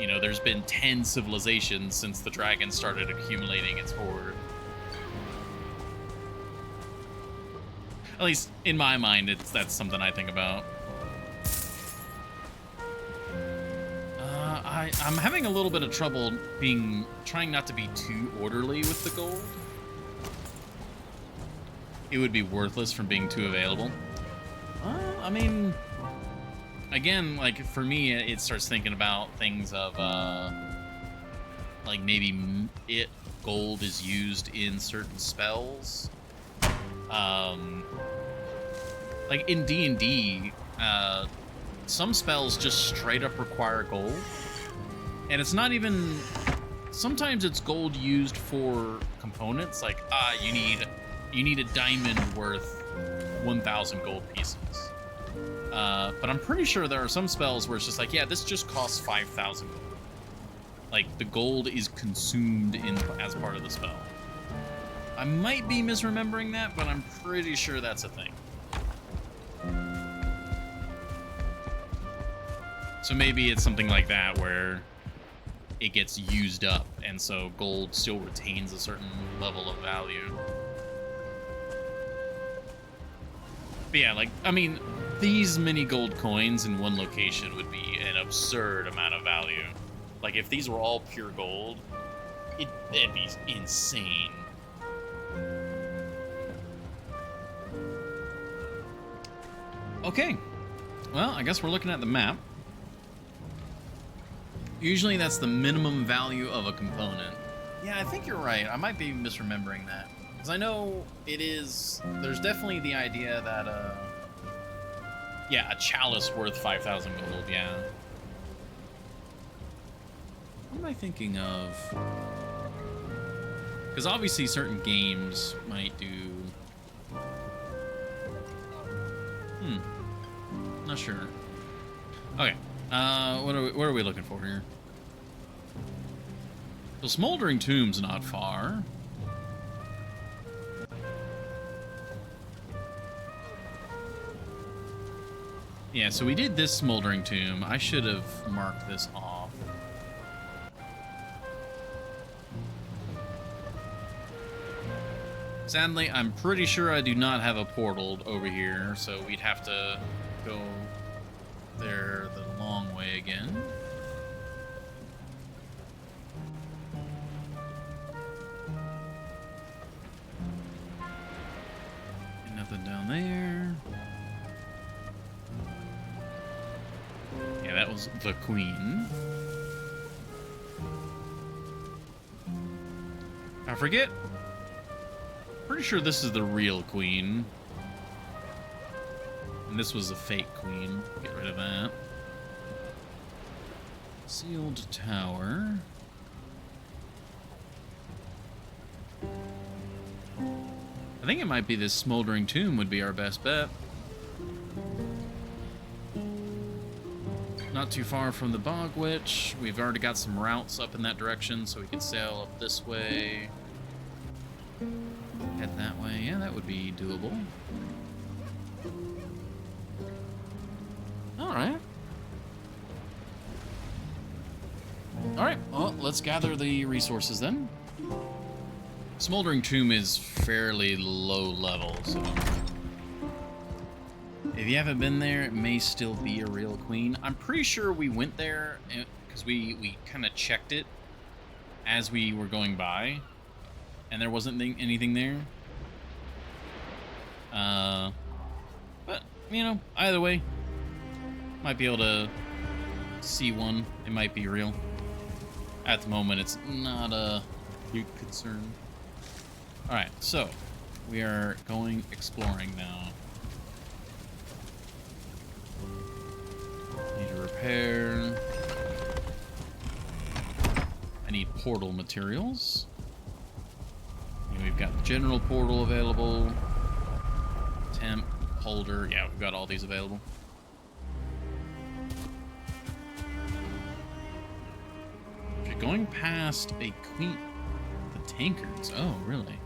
you know, there's been 10 civilizations since the dragon started accumulating its hoard. At least in my mind, that's something I think about. I'm having a little bit of trouble trying not to be too orderly with the gold. It would be worthless from being too available. I mean, again, like for me, it starts thinking about things of like maybe gold is used in certain spells. Like in D&D, some spells just straight up require gold, and it's not even. Sometimes it's gold used for components, like you need a diamond worth 1,000 gold pieces. But I'm pretty sure there are some spells where it's just like, yeah, this just costs 5,000 gold. Like the gold is consumed as part of the spell. I might be misremembering that, but I'm pretty sure that's a thing. So maybe it's something like that where it gets used up, and so gold still retains a certain level of value. But yeah, like, I mean, these many gold coins in one location would be an absurd amount of value. Like, if these were all pure gold, it'd be insane. Okay. Well, I guess we're looking at the map. Usually that's the minimum value of a component. Yeah, I think you're right. I might be misremembering that. Because I know it is... There's definitely the idea that, yeah, a chalice worth 5,000 gold, yeah. What am I thinking of? Because obviously certain games might do... Not sure. Okay. What are we looking for here? So Smoldering Tomb's not far. Yeah, so we did this Smoldering Tomb. I should have marked this off. Sadly, I'm pretty sure I do not have a portal over here, so we'd have to go there the long way again. And nothing down there. Yeah, that was the queen. I forget. Pretty sure this is the real queen. And this was a fake queen. Get rid of that. Sealed tower. I think it might be this Smoldering Tomb would be our best bet. Not too far from the Bog Witch. We've already got some routes up in that direction, so we can sail up this way. Head that way. Yeah, that would be doable. Alright. Alright, well, let's gather the resources then. Smoldering Tomb is fairly low level, so... If you haven't been there, it may still be a real queen. I'm pretty sure we went there because we kind of checked it as we were going by, and there wasn't anything there. But, you know, either way, might be able to see one. It might be real. At the moment, it's not a huge concern. Alright, so we are going exploring now. Need to repair. I need portal materials. And we've got the general portal available. Temp, holder. Yeah, we've got all these available. Okay, going past a queen. The tankards. Oh, really?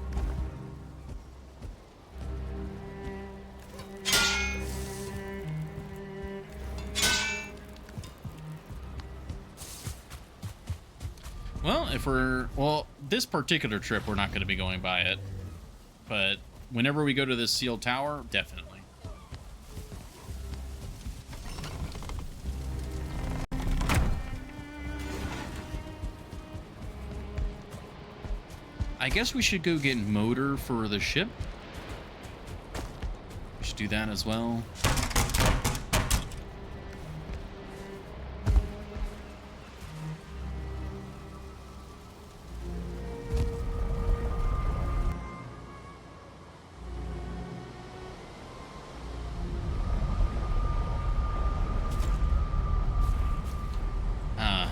Well, well, this particular trip, we're not going to be going by it. But whenever we go to this sealed tower, definitely. I guess we should go get motor for the ship. We should do that as well.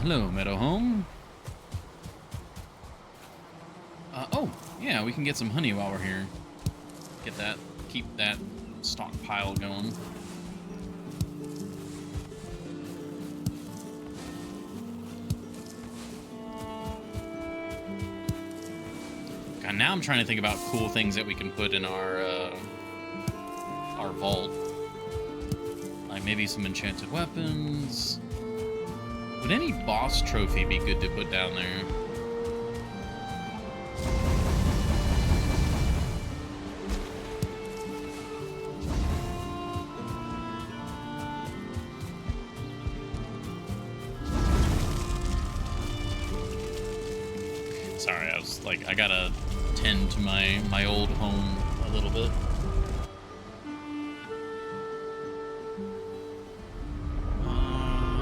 Hello, Meadow Home. Oh, yeah, we can get some honey while we're here. Get that, keep that stockpile going. God, now I'm trying to think about cool things that we can put in our vault. Like maybe some enchanted weapons. Would any boss trophy be good to put down there? Sorry, I was like, I gotta tend to my old home a little bit.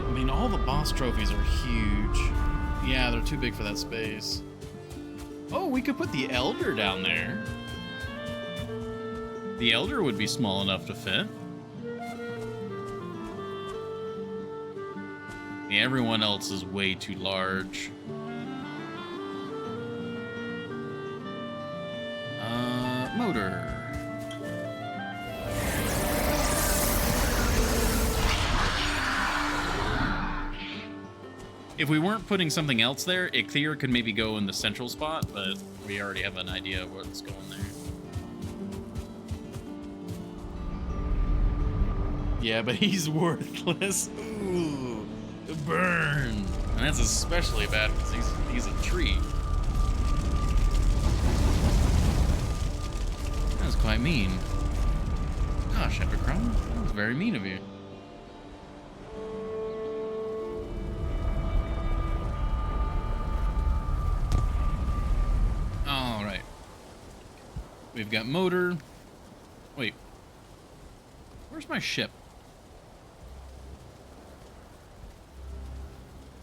I mean, all the boss trophies are huge. Yeah, they're too big for that space. Oh, we could put the Elder down there. The Elder would be small enough to fit. Yeah, everyone else is way too large. Motor. If we weren't putting something else there, Ichthyr could maybe go in the central spot, but we already have an idea of what's going there. Yeah, but he's worthless. Ooh, burn. And that's especially bad because he's a tree. That was quite mean. Gosh, Epicrum, that was very mean of you. All right. We've got motor. Wait. Where's my ship?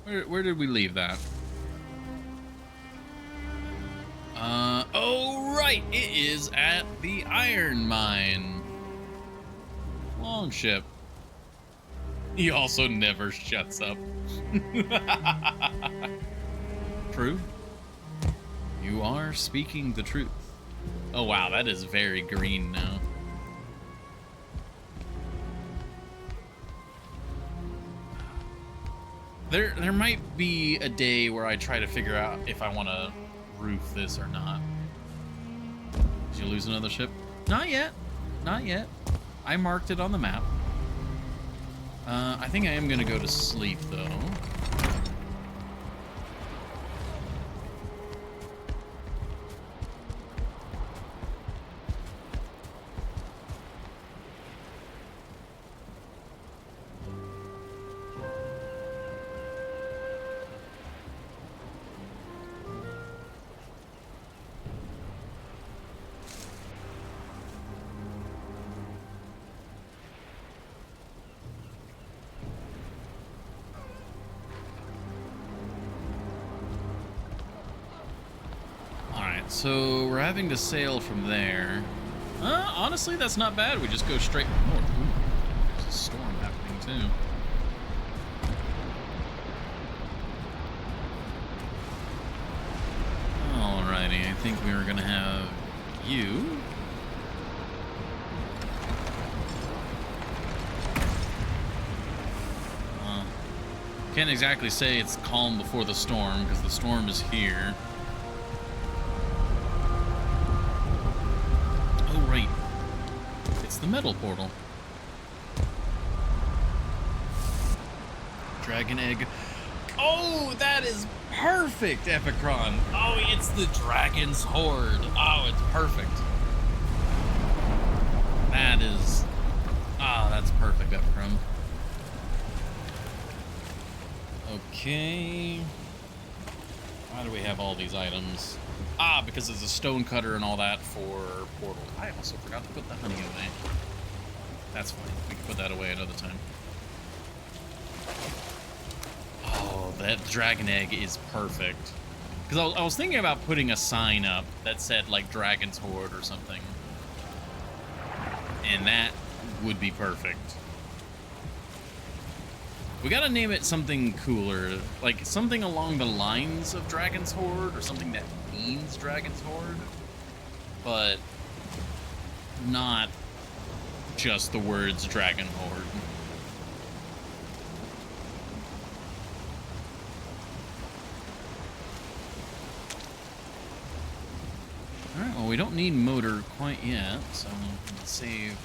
Where did we leave that? Oh, right. It is at the iron mine. Longship. He also never shuts up. True. You are speaking the truth. Oh, wow. That is very green now. There might be a day where I try to figure out if I want to roof this or not. Did you lose another ship? Not yet. Not yet. I marked it on the map. I think I am going to go to sleep, though. So we're having to sail from there. Honestly, that's not bad. We just go straight north. Ooh, there's a storm happening too. Alrighty, I think we were gonna have you. Can't exactly say it's calm before the storm because the storm is here. Right. It's the metal portal. Dragon egg. Oh, that is perfect, Epicron. Oh, it's the dragon's horde. Oh, it's perfect. That is... Ah, that's perfect, Epicron. Okay. Why do we have all these items? Ah, because there's a stone cutter and all that for portal. I also forgot to put the honey away. That's fine. We can put that away another time. Oh, that dragon egg is perfect. Because I was thinking about putting a sign up that said, like, Dragon's Horde or something. And that would be perfect. We gotta name it something cooler, like something along the lines of Dragon's Horde, or something that means Dragon's Horde, but not just the words Dragon Horde. Alright, well, we don't need motor quite yet, so we'll save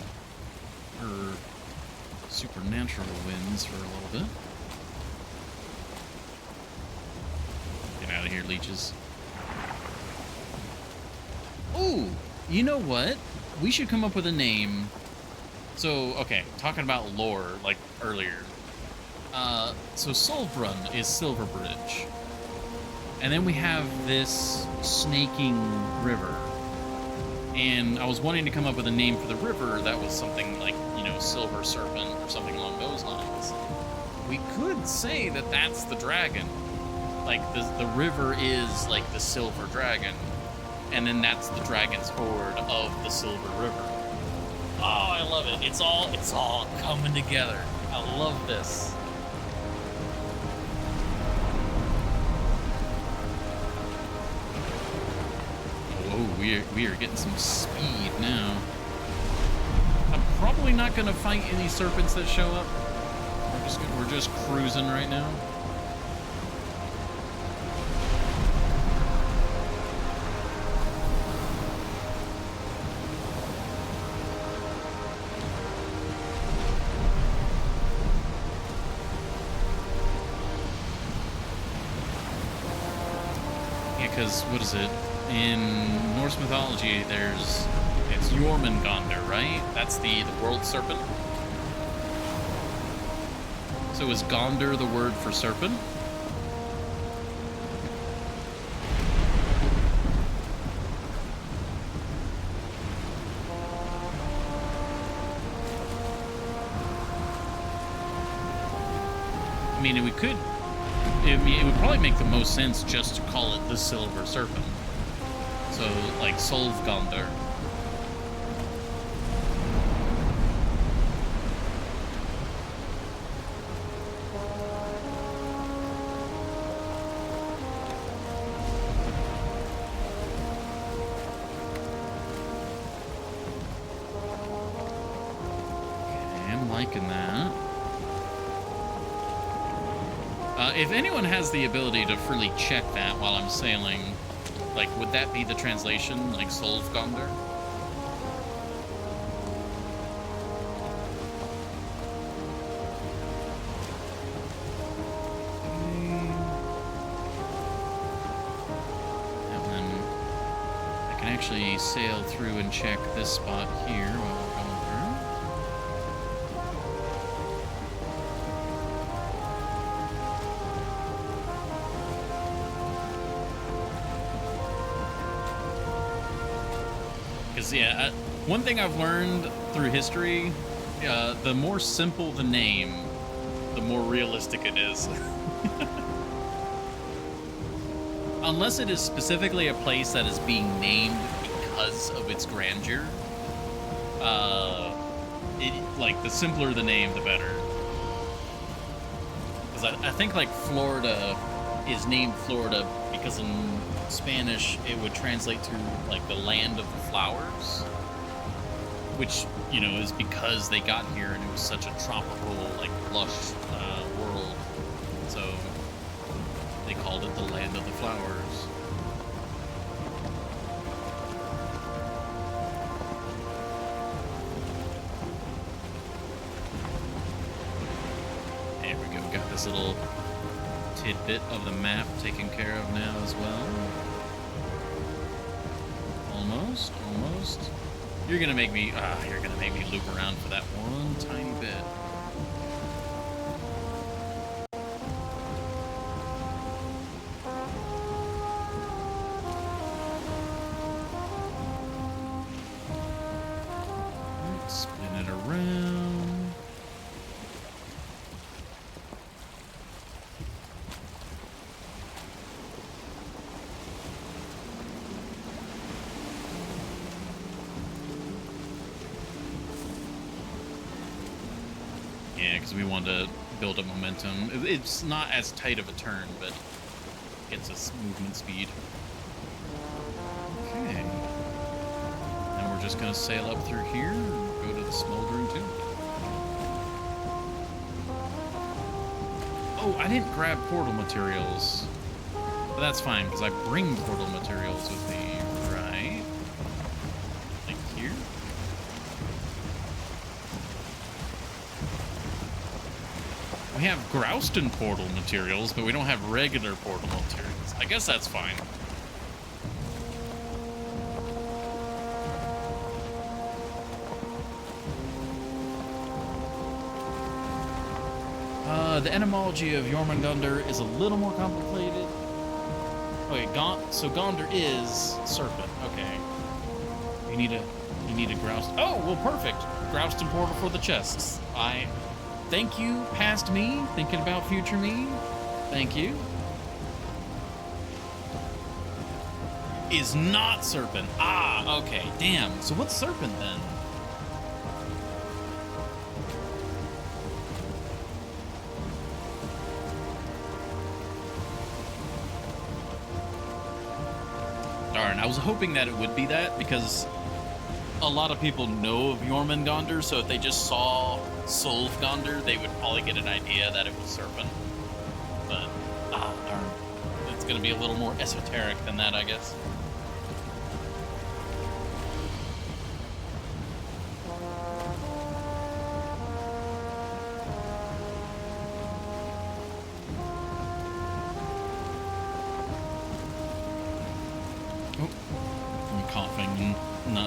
her supernatural winds for a little bit. Get out of here, leeches. Oh, you know what? We should come up with a name. So, okay, talking about lore, like earlier. So Solbrun is Silverbridge. And then we have this snaking river. And I was wanting to come up with a name for the river that was something like, you know, Silver Serpent or something along those lines. We could say that that's the dragon. Like, the river is like the silver dragon. And then that's the dragon's horde of the Silver River. Oh, I love it. It's all coming together. I love this. Oh, we are getting some speed now. I'm probably not gonna fight any serpents that show up. We're just cruising right now. Yeah, because what is it? In Norse mythology, it's Jormungandr, right? That's the world serpent. So is Gondr the word for serpent? I mean, it would probably make the most sense just to call it the Silver Serpent. So, like, Solvgandr. Okay, I'm liking that. If anyone has the ability to freely check that while I'm sailing, like, would that be the translation, like Solvgandr? And then I can actually sail through and check this spot here while we're going through. Because, yeah, one thing I've learned through history, the more simple the name, the more realistic it is. Unless it is specifically a place that is being named because of its grandeur, like, the simpler the name, the better. Because I think, like, Florida is named Florida because in Spanish it would translate to, like, the land of the flowers, which, you know, is because they got here and it was such a tropical, like, lush world, so they called it the land of the flowers. There we go, got this little tidbit of the map taken care of now as well. Almost. You're gonna make me loop around for that one tiny bit. Right, spin it around. Yeah, because we want to build up momentum. It's not as tight of a turn, but gets us movement speed. Okay. And we're just gonna sail up through here and go to the smoldering tomb. Oh, I didn't grab portal materials. But that's fine, because I bring portal materials with me, right? Like here? We have Grouston portal materials, but we don't have regular portal materials. I guess that's fine. The etymology of Jormungandr is a little more complicated. Okay, so Gondor is serpent. Okay. You need a grouse. Oh, well, perfect. Grouston portal for the chests. Thank you, past me, thinking about future me. Thank you. Is not serpent. Ah, okay. Damn. So what's serpent then? Darn, I was hoping that it would be that, because a lot of people know of Jormungandr, so if they just saw Solfgandr, they would probably get an idea that it was serpent. But, darn. It's going to be a little more esoteric than that, I guess.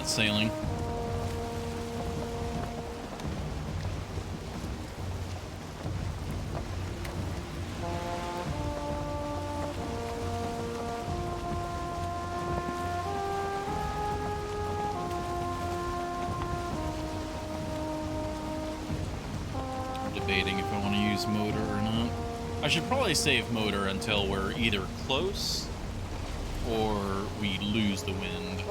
Sailing. I'm debating if I want to use motor or not. I should probably save motor until we're either close or we lose the wind.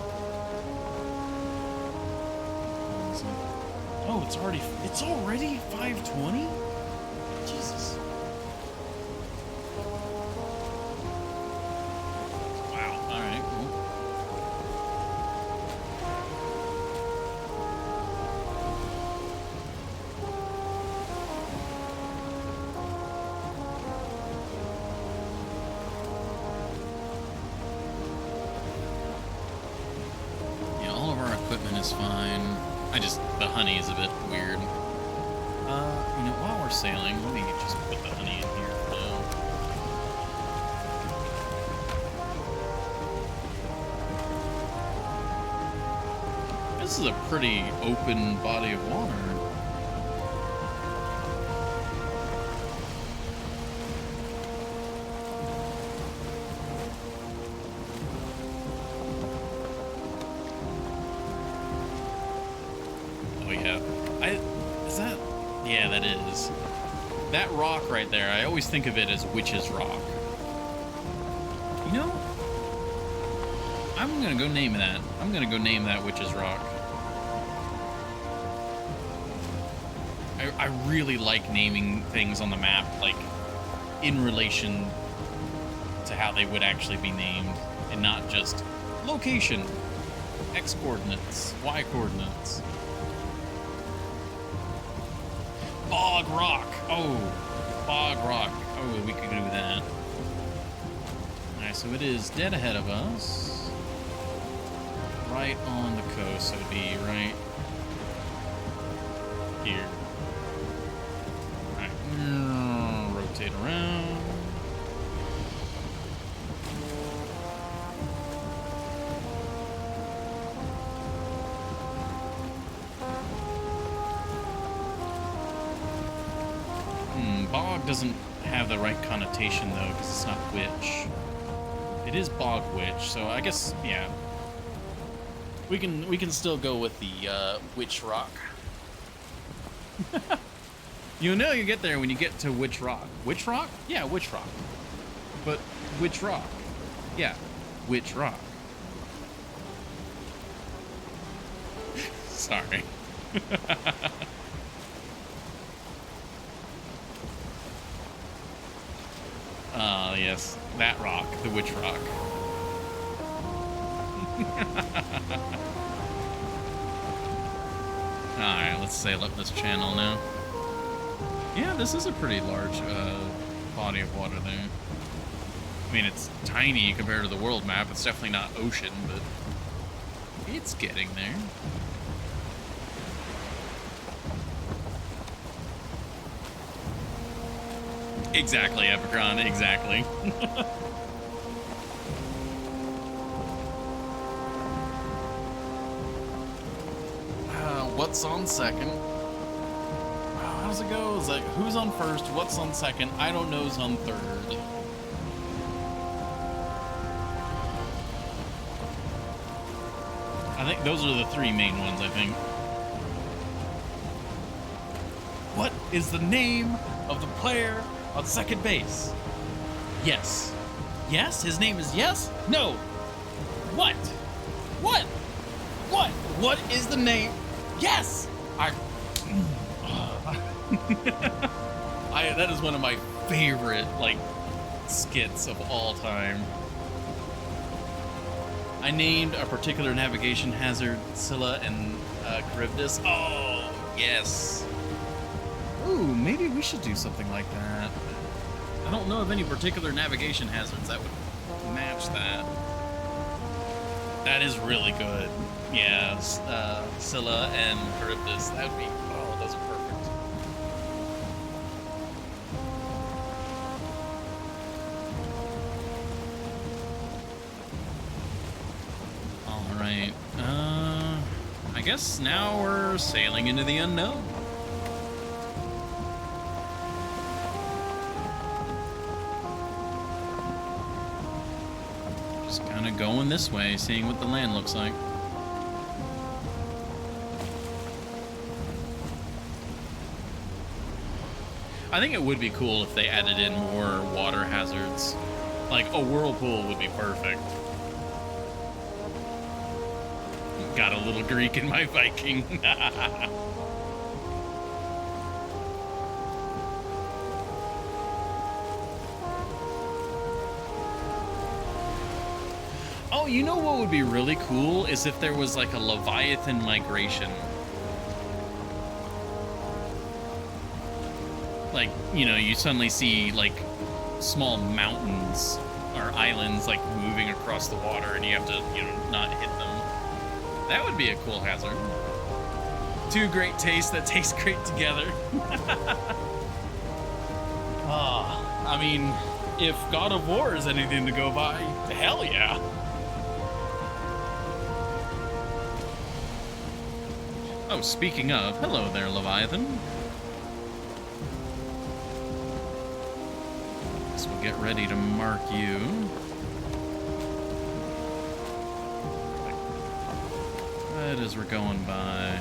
Oh, it's already 5:20? Jesus. Wow. All right, cool. Yeah, all of our equipment is fine. The honey is a bit weird. You know, while we're sailing, let me just put the honey in here for now. This is a pretty open body of water. Yeah, that is. That rock right there, I always think of it as Witch's Rock. You know, I'm gonna go name that. I'm gonna go name that Witch's Rock. I really like naming things on the map, like, in relation to how they would actually be named, and not just location, X coordinates, Y coordinates. Bog Rock. Oh, Bog Rock. Oh, we could do that. Alright, so it is dead ahead of us. Right on the coast, so it'd be right here. Alright, rotate around. Bog doesn't have the right connotation though, because it's not witch. It is bog witch, so I guess yeah. We can still go with the Witch Rock. You know you get there when you get to Witch Rock. Witch Rock? Yeah, Witch Rock. But Witch Rock. Yeah, Witch Rock. Sorry. Yes, that rock, the witch rock. Alright, let's sail up this channel now. Yeah, this is a pretty large body of water there. I mean, it's tiny compared to the world map. It's definitely not ocean, but it's getting there. Exactly, Epicron, exactly. What's on second? How does it go? It's like, who's on first? What's on second? I don't know who's on third. I think those are the three main ones, I think. What is the name of the player on second base? Yes. Yes? His name is Yes? No. What? What? What? What is the name? Yes! That is one of my favorite, like, skits of all time. I named a particular navigation hazard Scylla and Charybdis. Oh, yes. Ooh, maybe we should do something like that. I don't know of any particular navigation hazards that would match that. That is really good. Yeah, Scylla and Charybdis. That would be, oh, those are perfect. All right. I guess now we're sailing into the unknown. Just kind of going this way, seeing what the land looks like. I think it would be cool if they added in more water hazards. Like, a whirlpool would be perfect. Got a little Greek in my Viking. Oh, you know what would be really cool is if there was like a Leviathan migration. Like, you know, you suddenly see like small mountains or islands like moving across the water and you have to, you know, not hit them. That would be a cool hazard. Two great tastes that taste great together. I mean, if God of War is anything to go by, hell yeah. Oh, speaking of, hello there, Leviathan. So we'll get ready to mark you. Right as we're going by.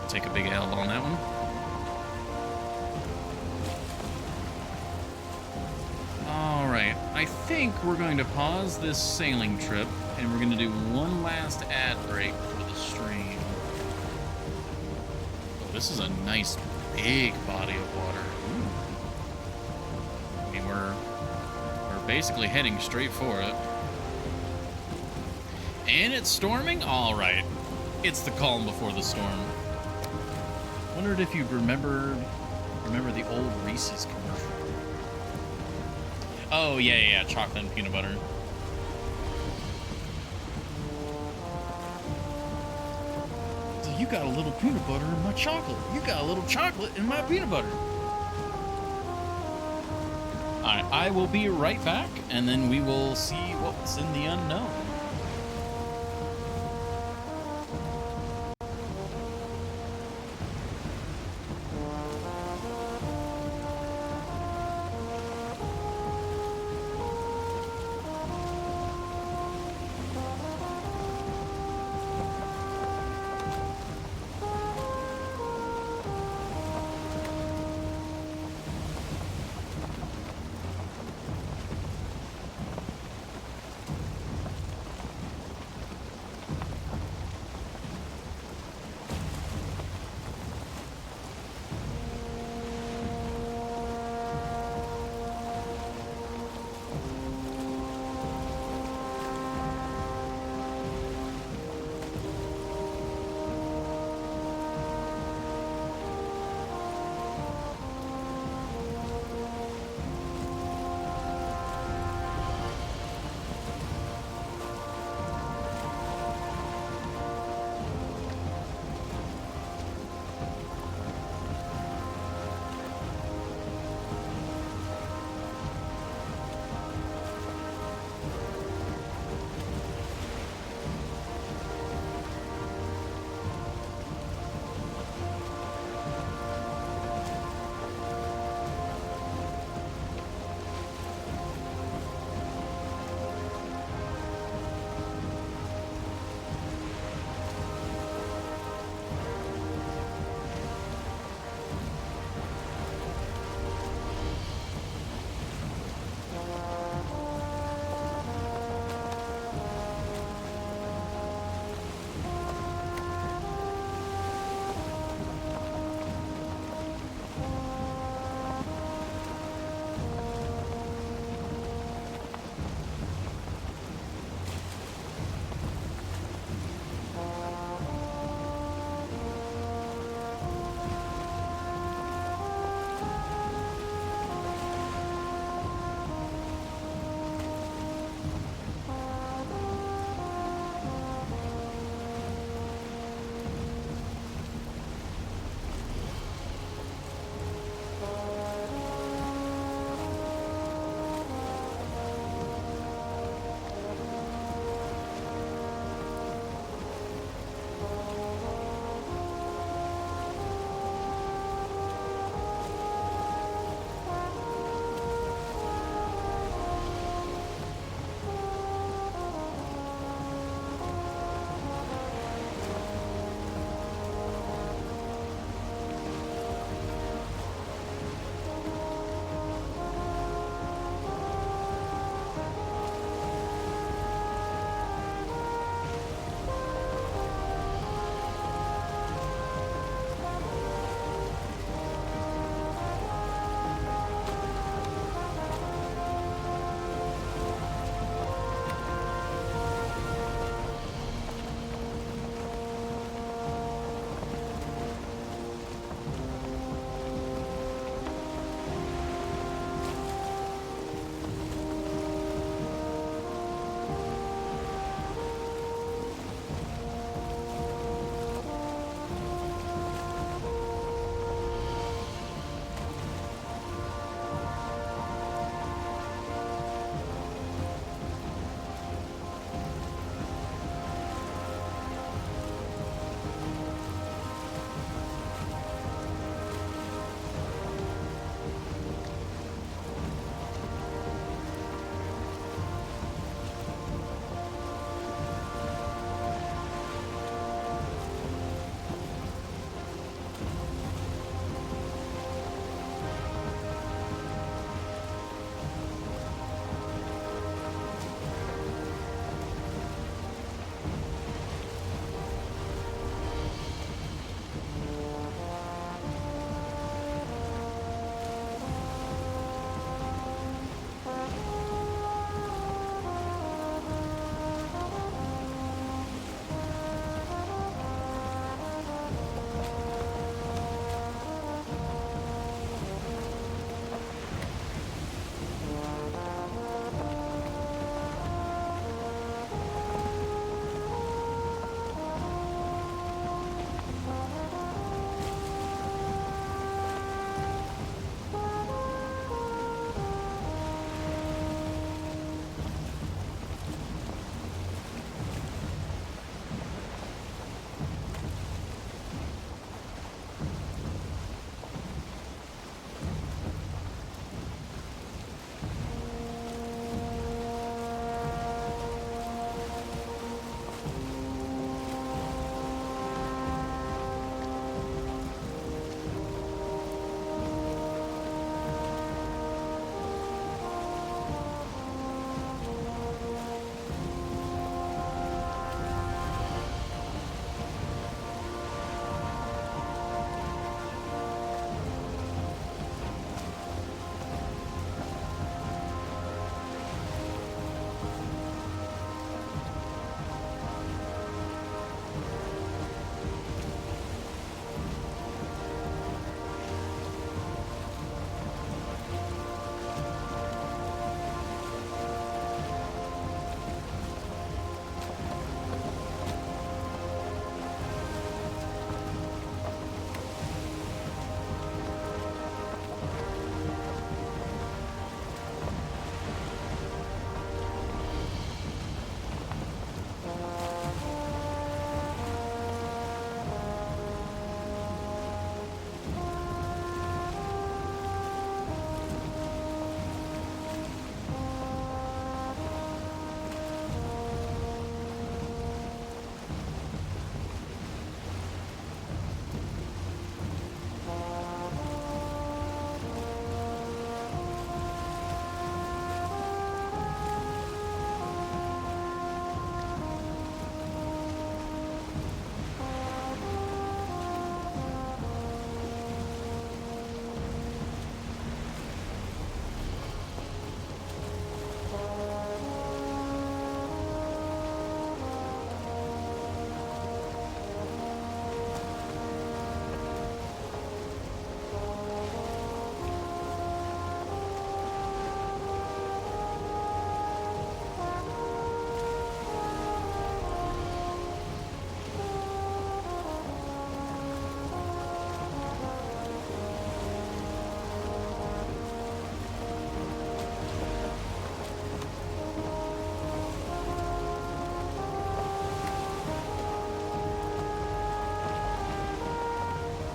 Take a big L on that one. Alright, I think we're going to pause this sailing trip and we're going to do one last ad break for the stream. Oh, this is a nice big body of water. Ooh. I mean, we're basically heading straight for it. And it's storming? Alright. It's the calm before the storm. Wondered if you remember the old Reese's commercial. Oh, yeah, chocolate and peanut butter. So you got a little peanut butter in my chocolate. You got a little chocolate in my peanut butter. Alright, I will be right back, and then we will see what's in the unknown.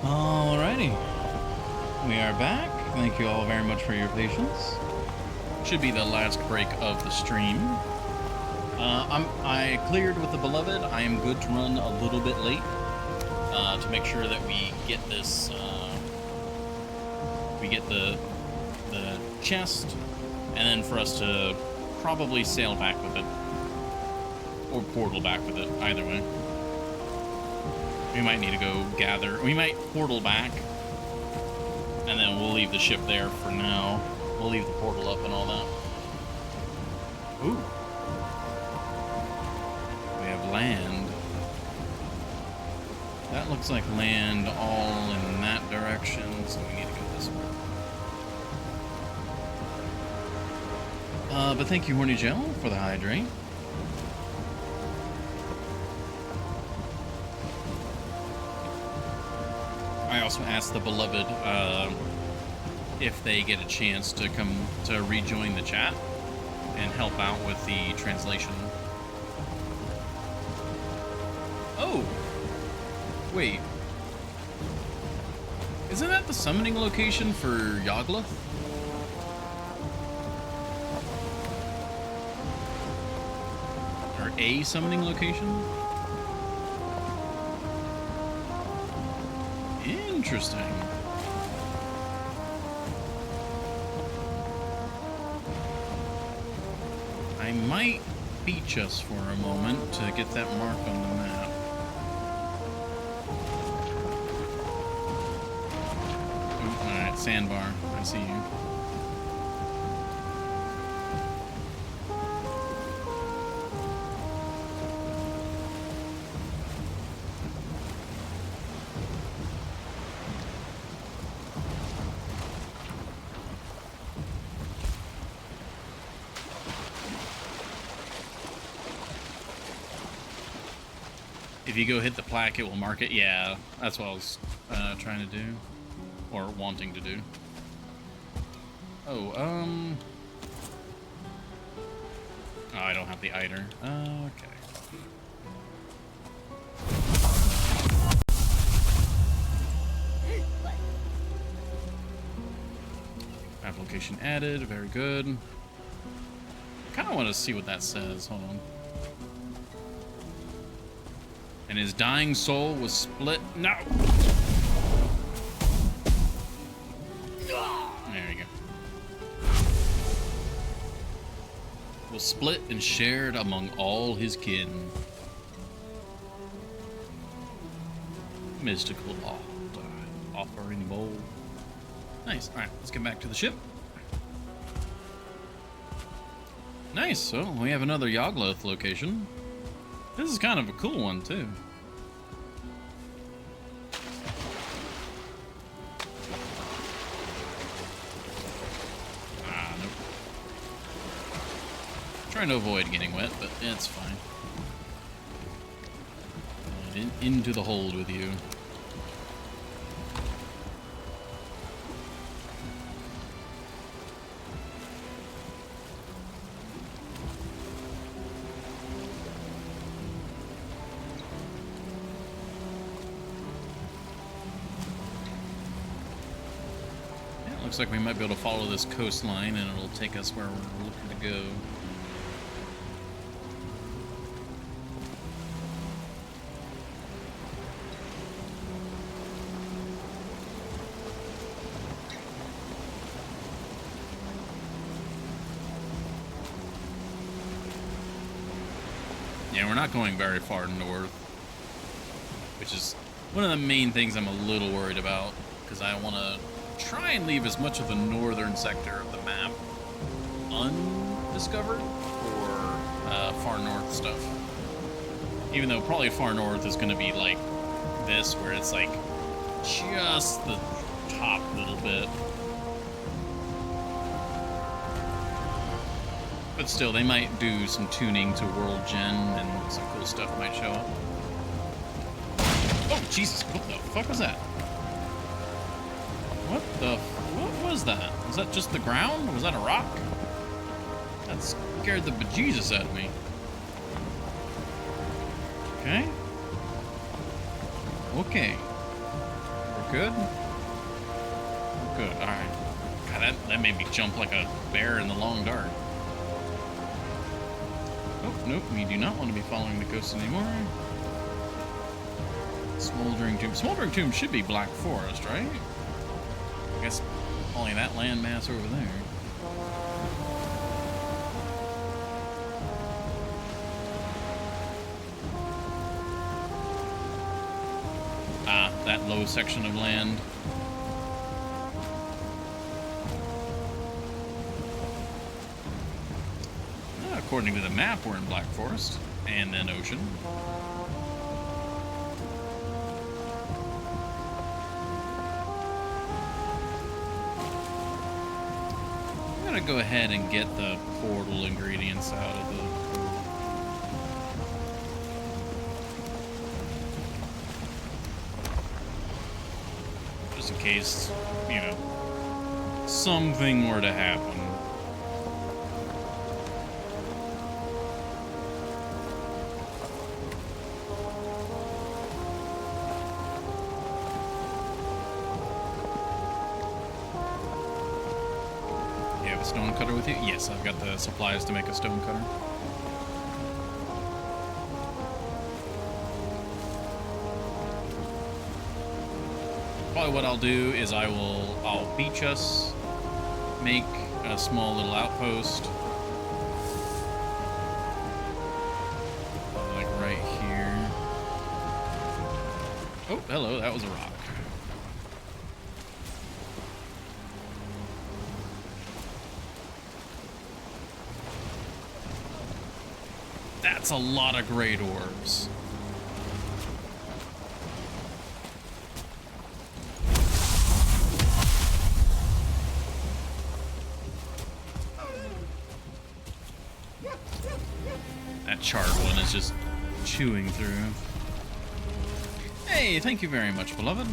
Alrighty. We are back. Thank you all very much for your patience. Should be the last break of the stream. I cleared with the beloved. I am good to run a little bit late to make sure that we get this. We get the chest, and then for us to probably sail back with it, or portal back with it. Either way, we might need to go gather. We might portal back, and then we'll leave the ship there for now. We'll leave the portal up and all that. Ooh. We have land. That looks like land all in that direction, so we need to go this way. But thank you, Horny Gel, for the hydrate. I also asked the beloved if they get a chance to come to rejoin the chat and help out with the translation. Oh! Wait. Isn't that the summoning location for Yogloth? Or a summoning location? Interesting. I might beach us for a moment to get that mark on the map. Alright, sandbar. I see you. If you go hit the plaque, it will mark it. Yeah, that's what I was trying to do. Or wanting to do. Oh, oh, I don't have the eider. Okay. Application added. Very good. I kind of want to see what that says. Hold on. And his dying soul was split. No! There you go. Was split and shared among all his kin. Mystical offering bowl. Nice. Alright, let's get back to the ship. Nice. So we have another Yogloth location. This is kind of a cool one, too. Ah, nope. Trying to avoid getting wet, but it's fine. Into the hold with you. Looks like we might be able to follow this coastline and it'll take us where we're looking to go. Yeah, we're not going very far north, which is one of the main things I'm a little worried about, because I want to try and leave as much of the northern sector of the map undiscovered for far north stuff. Even though probably far north is going to be like this, where it's like just the top little bit. But still, they might do some tuning to World Gen and some cool stuff might show up. Oh, Jesus, what the fuck was that? What was that? Was that just the ground? Or was that a rock? That scared the bejesus out of me. Okay. Okay. We're good? Good, alright. God, that made me jump like a bear in the long dark. Oh, nope, we do not want to be following the coast anymore. Smoldering Tomb. Smoldering Tomb should be Black Forest, right? I guess only that landmass over there. Ah, that low section of land. According to the map, we're in Black Forest and then Ocean. I'm gonna go ahead and get the portal ingredients out of the... just in case, you know, something were to happen. Stone cutter with you? Yes, I've got the supplies to make a stone cutter. Probably what I'll do is I'll beach us, make a small little outpost. Like right here. Oh, hello, that was a rock. That's a lot of great orbs. That charred one is just chewing through. Hey, thank you very much, beloved.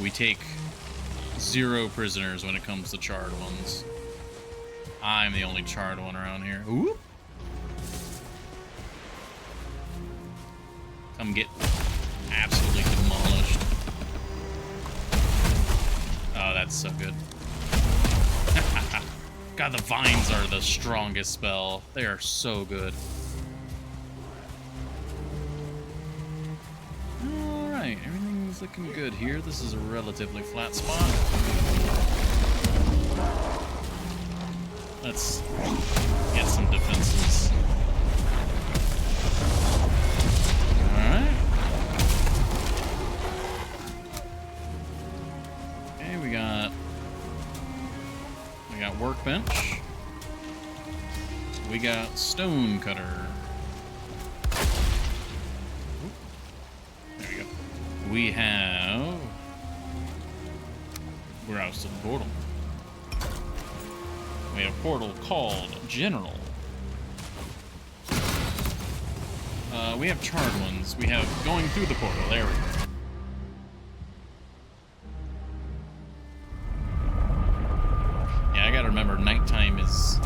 We take 0 prisoners when it comes to charred ones. I'm the only charred one around here. Ooh. Come get absolutely demolished. Oh, that's so good. God, the vines are the strongest spell. They are so good. Alright, everything's looking good here. This is a relatively flat spot. Let's get some defenses. Alright. Okay, we got workbench. We got stone cutter. Oop. There we go. We have... We're out to the portal. We have a portal called General. We have charred ones. We have going through the portal. There we go. Yeah, I gotta remember, nighttime is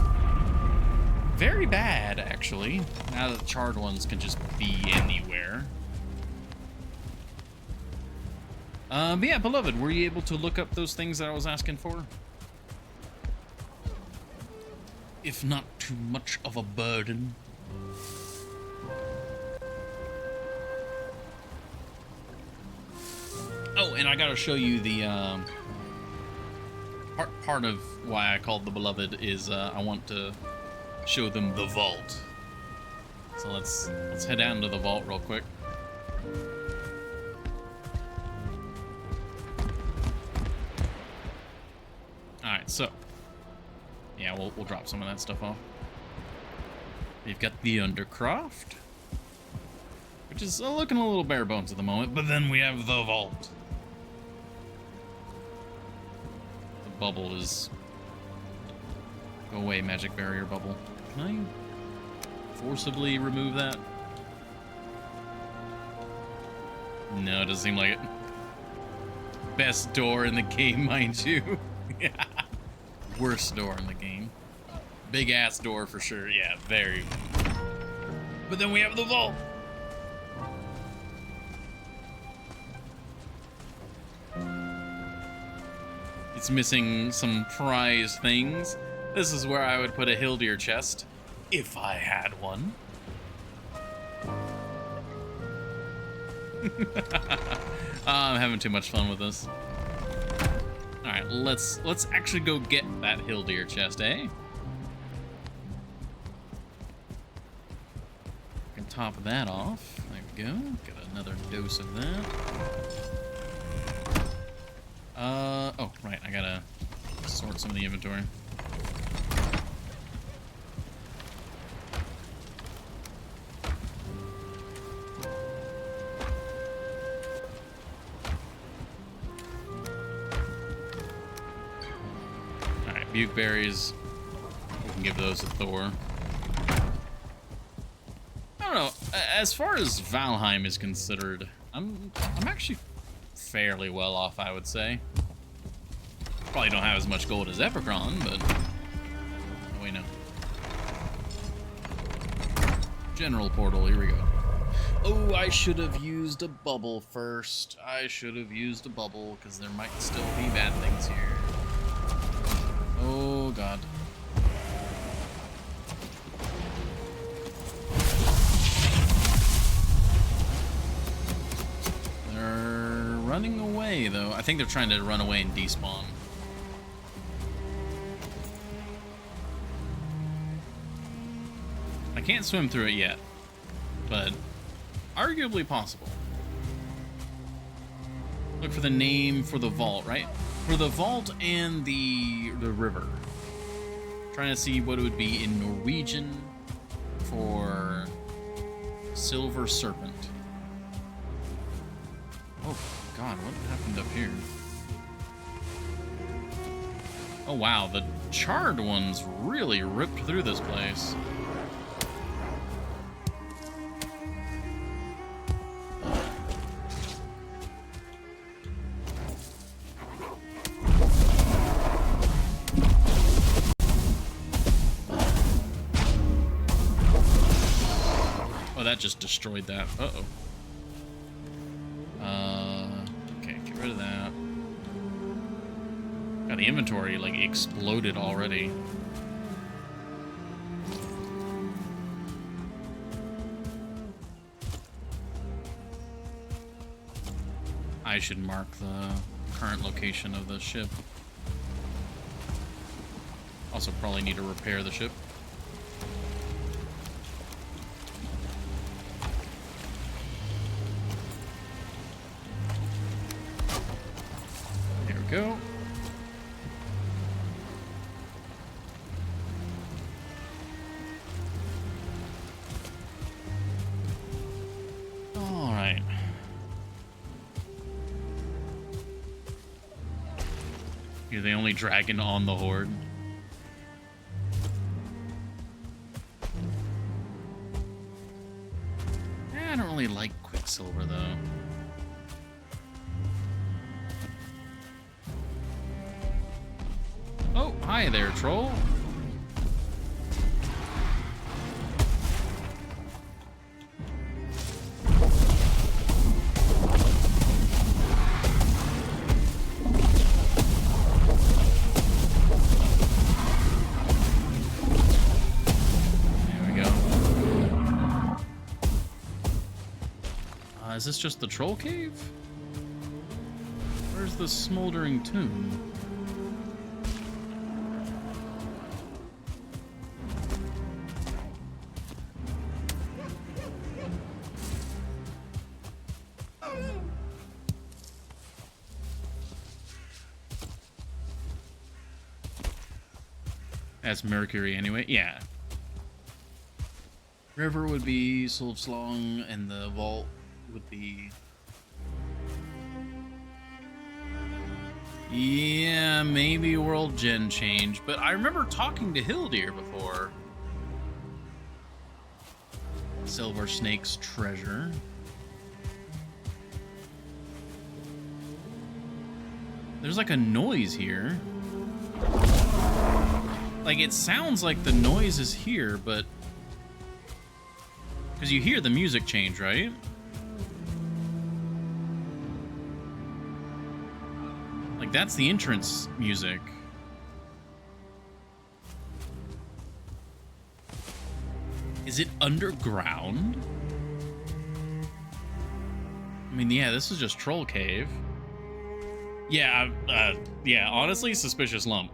very bad, actually. Now that the charred ones can just be anywhere. But yeah, beloved, were you able to look up those things that I was asking for? If not too much of a burden. Oh, and I gotta show you the part of why I called the beloved is I want to show them the vault. So let's head down to the vault real quick. All right, so yeah, we'll drop some of that stuff off. We've got the Undercroft, which is looking a little bare bones at the moment, but then we have the vault. The bubble is... Go away, magic barrier bubble. Can I forcibly remove that? No, it doesn't seem like it. Best door in the game, mind you. Yeah. Worst door in the game. Big ass door for sure. Yeah, very. But then we have the vault. It's missing some prize things. This is where I would put a Hildir chest, if I had one. I'm having too much fun with this. All right, let's actually go get that Hildir chest, eh? Can top that off. There we go. Get another dose of that. Oh, right. I gotta sort some of the inventory. Buke berries, we can give those to Thor. I don't know. As far as Valheim is considered, I'm actually fairly well off, I would say. Probably don't have as much gold as Epicron, but oh, wait, no. General portal. Here we go. Oh, I should have used a bubble first. I should have used a bubble because there might still be bad things here. Oh, God. They're running away, though. I think they're trying to run away and despawn. I can't swim through it yet, but arguably possible. Look for the name for the vault, right? For the vault and the river. Trying to see what it would be in Norwegian for Silver Serpent. Oh, God, what happened up here? Oh, wow, the charred ones really ripped through this place. That just destroyed that. Uh-oh. Okay, get rid of that. God, the inventory, like, exploded already. I should mark the current location of the ship. Also, probably need to repair the ship. Go. All right. You're the only dragon on the horde. I don't really like Quicksilver, though. Oh, hi there, troll. There we go. Is this just the troll cave? Where's the smoldering tomb? That's Mercury anyway. Yeah. River would be Solvslong, and the vault would be... Yeah, maybe World Gen change, but I remember talking to Hildir before. Silver Snake's treasure. There's like a noise here. Like, it sounds like the noise is here, but... Because you hear the music change, right? Like, that's the entrance music. Is it underground? I mean, yeah, this is just Troll Cave. Yeah, yeah, honestly, suspicious lump.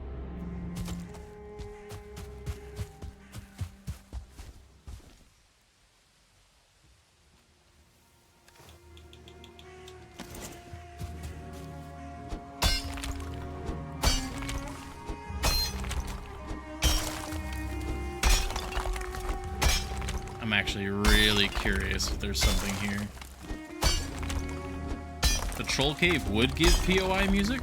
I'm actually really curious if there's something here. The Troll Cave would give POI music?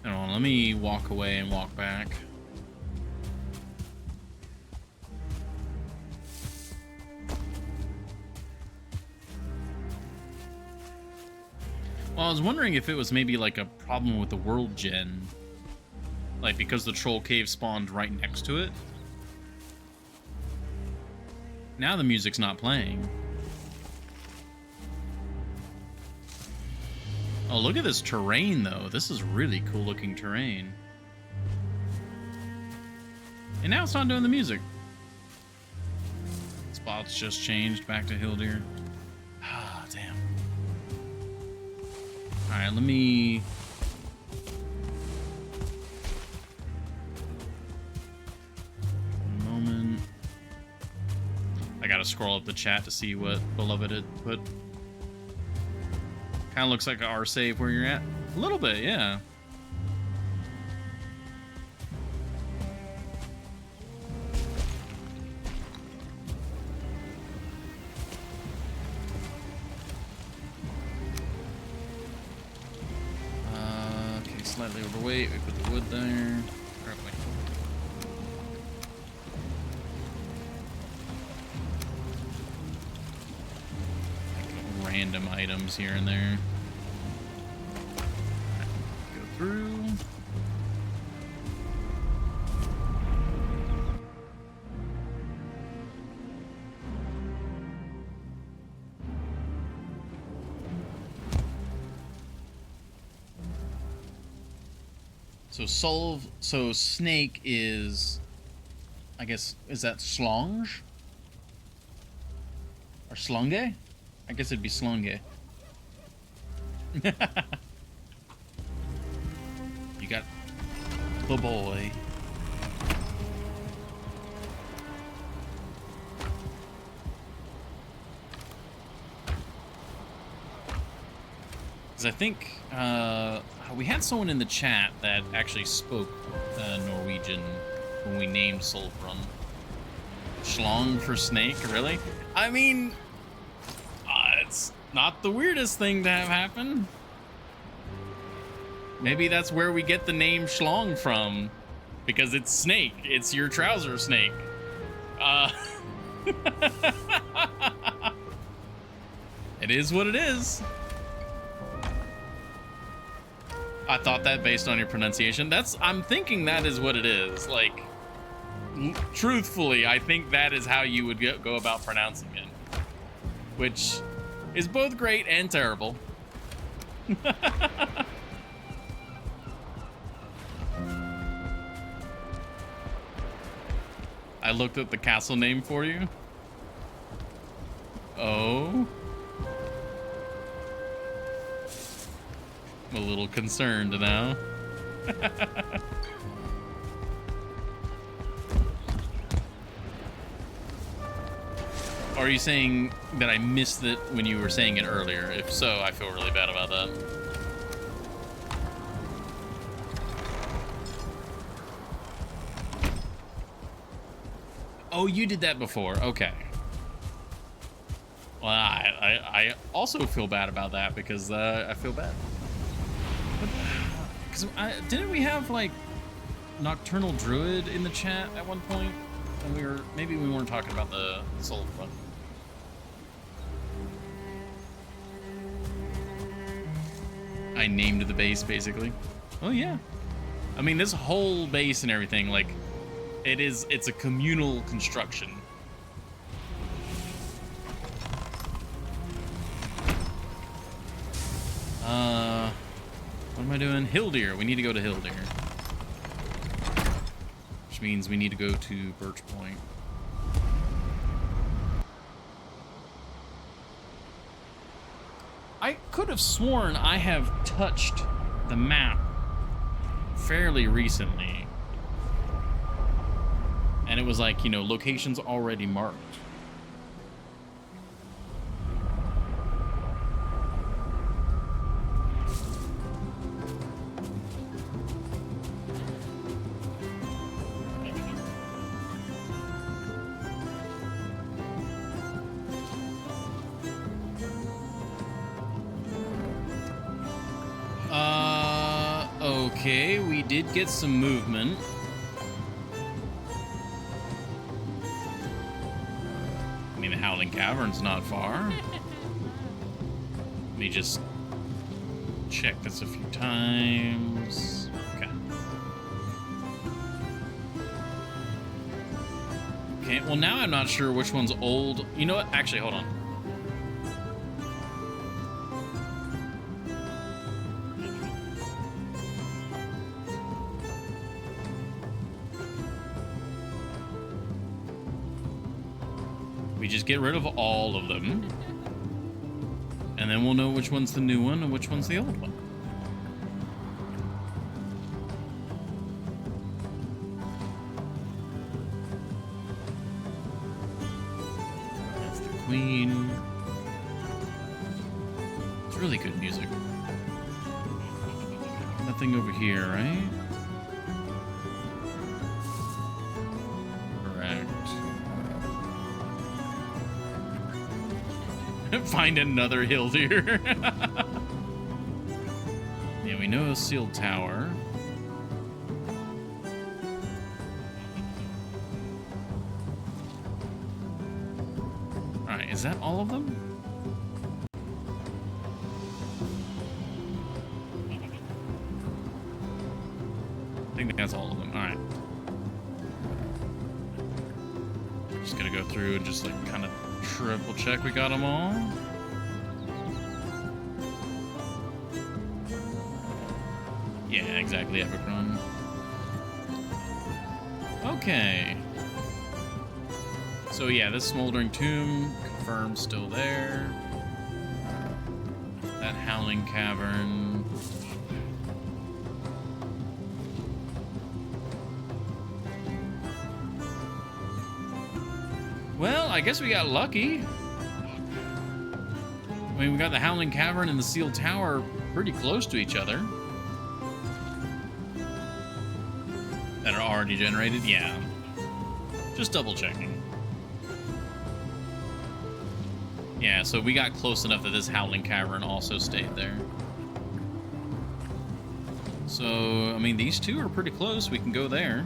Hold on, let me walk away and walk back. Well, I was wondering if it was maybe like a problem with the world gen. Like, because the Troll Cave spawned right next to it. Now the music's not playing. Oh, look at this terrain, though. This is really cool looking terrain. And now it's not doing the music. Spot's just changed back to Hildir. Ah, damn. Alright, let me... One moment. I gotta scroll up the chat to see what Beloved had put. Kind of looks like our save where you're at. A little bit, yeah. Okay, slightly overweight. We put the wood there. Or, wait. Random items here and there. Go through. So snake is, I guess, is that slonge? Or slonge? I guess it'd be slonge. You got the boy. Because I think we had someone in the chat that actually spoke Norwegian when we named Solfron. Schlong for snake, really? I mean, it's not the weirdest thing to have happen. Maybe that's where we get the name Schlong from, because it's snake. It's your trouser snake. It is what it is. I thought that based on your pronunciation. I'm thinking that is what it is. Like, truthfully, I think that is how you would go about pronouncing it. Which is both great and terrible. I looked up the castle name for you. Oh. I'm a little concerned now. Are you saying that I missed it when you were saying it earlier? If so, I feel really bad about that. Oh, you did that before. Okay. Well, I also feel bad about that because I feel bad. Because didn't we have like Nocturnal Druid in the chat at one point? And maybe we weren't talking about the Soul Front. I named the base, basically. Oh, yeah. I mean, this whole base and everything, like, it's a communal construction. What am I doing? Hildeer. We need to go to Hildeer. Which means we need to go to Birch Point. I could have sworn I have touched the map fairly recently. And it was like, you know, locations already marked. Okay, we did get some movement. I mean, the Howling Cavern's not far. Let me just check this a few times. Okay. Okay, well, now I'm not sure which one's old. You know what? Actually, hold on. We just get rid of all of them. And then we'll know which one's the new one and which one's the old one. That's the Queen. It's really good music. Nothing over here, right? Find another Hildeer. Yeah, we know a sealed tower. Alright, is that all of them? I think that's all of them. Alright. Just gonna go through and just like kind of triple check we got them all. Yeah, exactly, Evercron. Okay. So yeah, this smoldering tomb confirmed still there. That Howling Cavern. Well, I guess we got lucky. I mean, we got the Howling Cavern and the Sealed Tower pretty close to each other. That are already generated? Yeah. Just double checking. Yeah, so we got close enough that this Howling Cavern also stayed there. So, I mean, these two are pretty close. We can go there.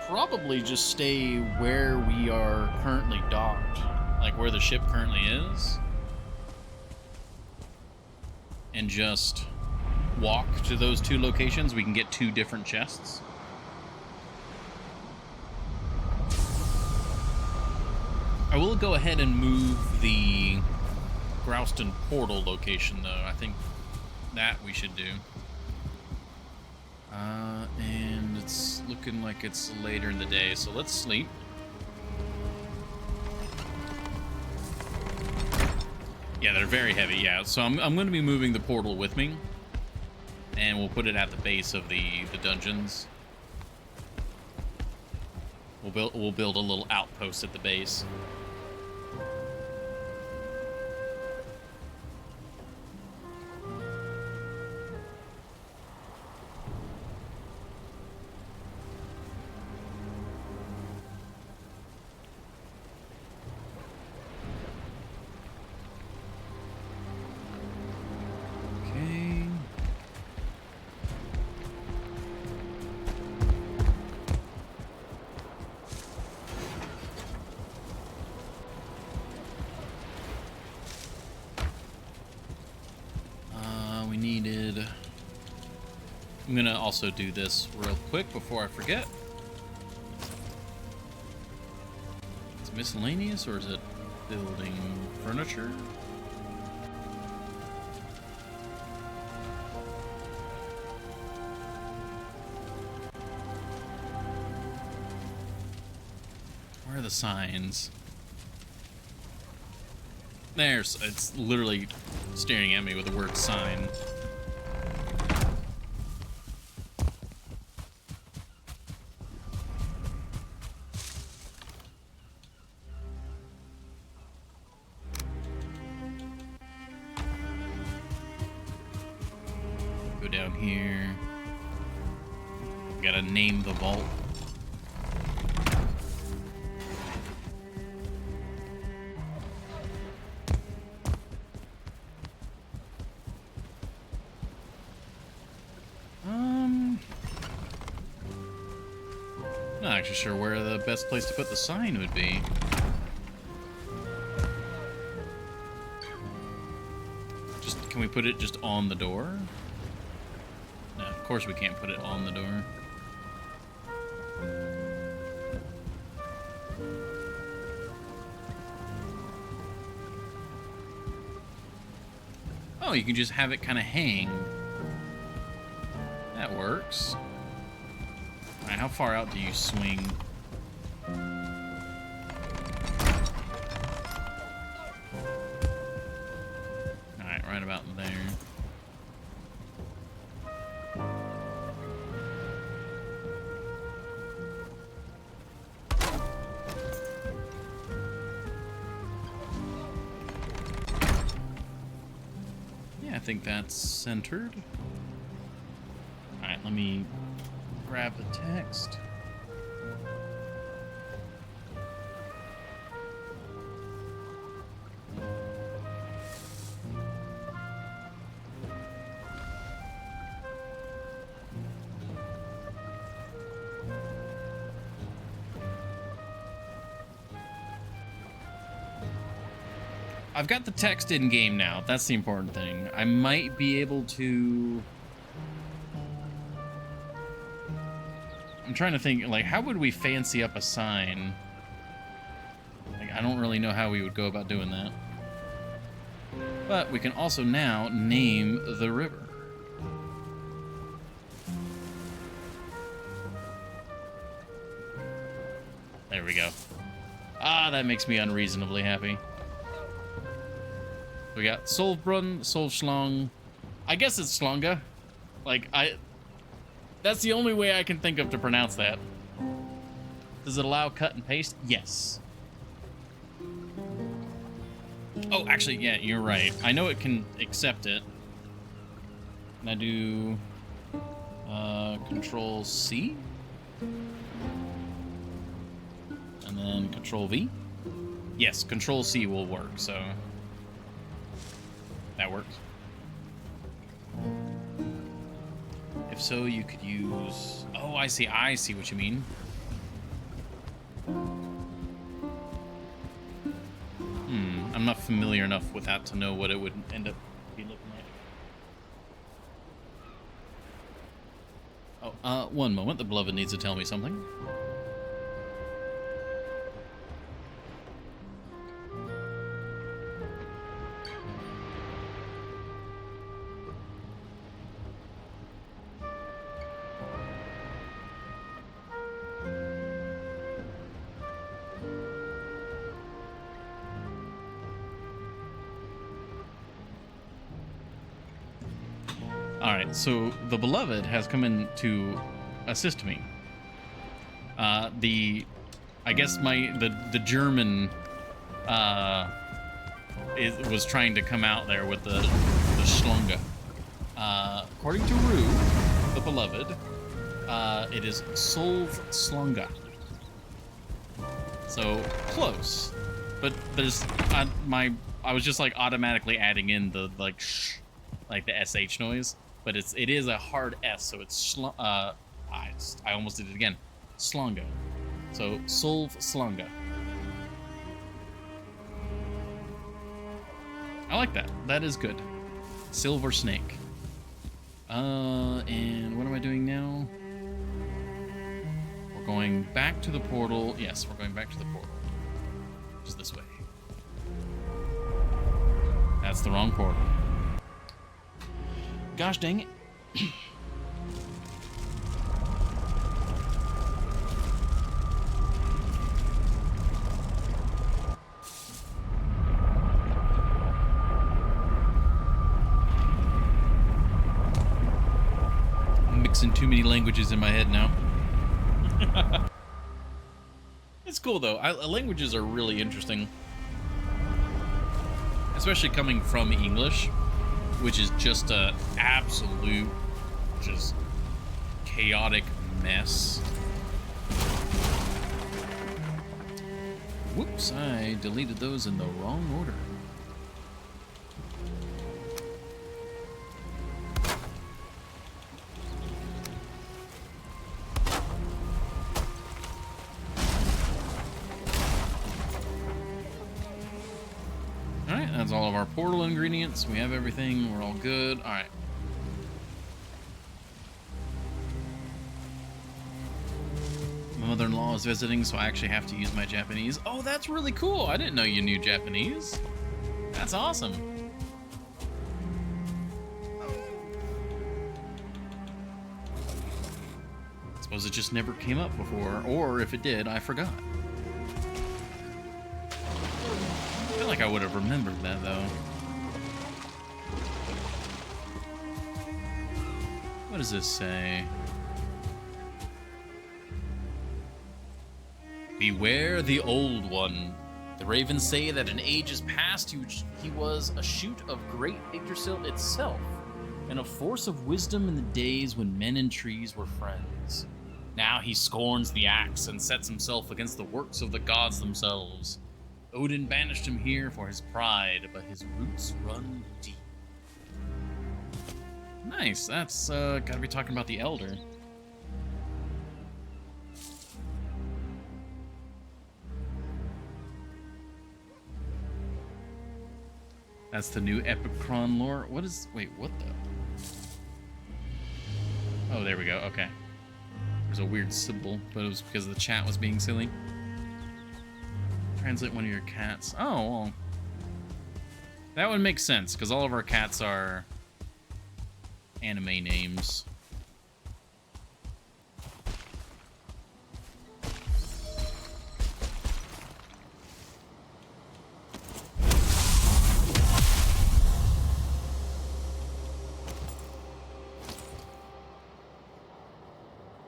Probably just stay where we are currently docked, like where the ship currently is, and just walk to those two locations. We can get two different chests. I will go ahead and move the Grouston portal location, though. I think that we should do. And it's looking like it's later in the day, so let's sleep. Yeah, they're very heavy, yeah. So I'm going to be moving the portal with me, and we'll put it at the base of the dungeons. We'll build a little outpost at the base. Okay. I'm gonna also do this real quick before I forget. It's miscellaneous, or is it building furniture? Where are the signs? There's, it's literally staring at me with the word sign. Go down here. Gotta name the vault. Not actually sure where the best place to put the sign would be. Just, can we put it just on the door? No, of course we can't put it on the door. Oh, you can just have it kind of hang. That works. Alright, how far out do you swing? Alright, right about there. Yeah, I think that's centered. Alright, let me grab the text. I've got the text in game now. That's the important thing. I might be able to... I'm trying to think, like, how would we fancy up a sign? Like, I don't really know how we would go about doing that. But we can also now name the river. There we go. Ah, that makes me unreasonably happy. We got Solbrunn, Solschlong. I guess it's Slonga. Like, that's the only way I can think of to pronounce that. Does it allow cut and paste? Yes. Oh, actually, yeah, you're right. I know it can accept it. Can I do Control C? And then Control V? Yes, Control C will work, so that works. If so, you could use... Oh, I see what you mean. I'm not familiar enough with that to know what it would end up be looking like. Oh, one moment. The beloved needs to tell me something. Alright, so the beloved has come in to assist me. I guess the German was trying to come out there with the Schlunga. According to Rue, the beloved, it is Solv Slunga. So close, but there's I was just like automatically adding in the like the sh noise. But it is a hard S, so it's I almost did it again. Slonga. So Solv Slonga. I like that. That is good. Silver Snake. And what am I doing now? We're going back to the portal. Yes, we're going back to the portal. Which is this way. That's the wrong portal. Gosh dang it. Mixing too many languages in my head now. It's cool though. Languages are really interesting, especially coming from English, which is just a absolute, just chaotic mess. Whoops! I deleted those in the wrong order. That's all of our portal ingredients. We have everything. We're all good. All right. My mother-in-law is visiting, so I actually have to use my Japanese. Oh, that's really cool. I didn't know you knew Japanese. That's awesome. I suppose it just never came up before, or if it did, I forgot. I feel like I would have remembered that, though. What does this say? Beware the old one. The ravens say that in ages past he was a shoot of great Yggdrasil itself, and a force of wisdom in the days when men and trees were friends. Now he scorns the axe and sets himself against the works of the gods themselves. Odin banished him here for his pride, but his roots run deep. Nice, that's gotta be talking about the Elder. That's the new Epicron lore. What is, wait, what the? Oh, there we go, okay. There's a weird symbol, but it was because the chat was being silly. Translate one of your cats. Oh, well. That would make sense, because all of our cats are anime names.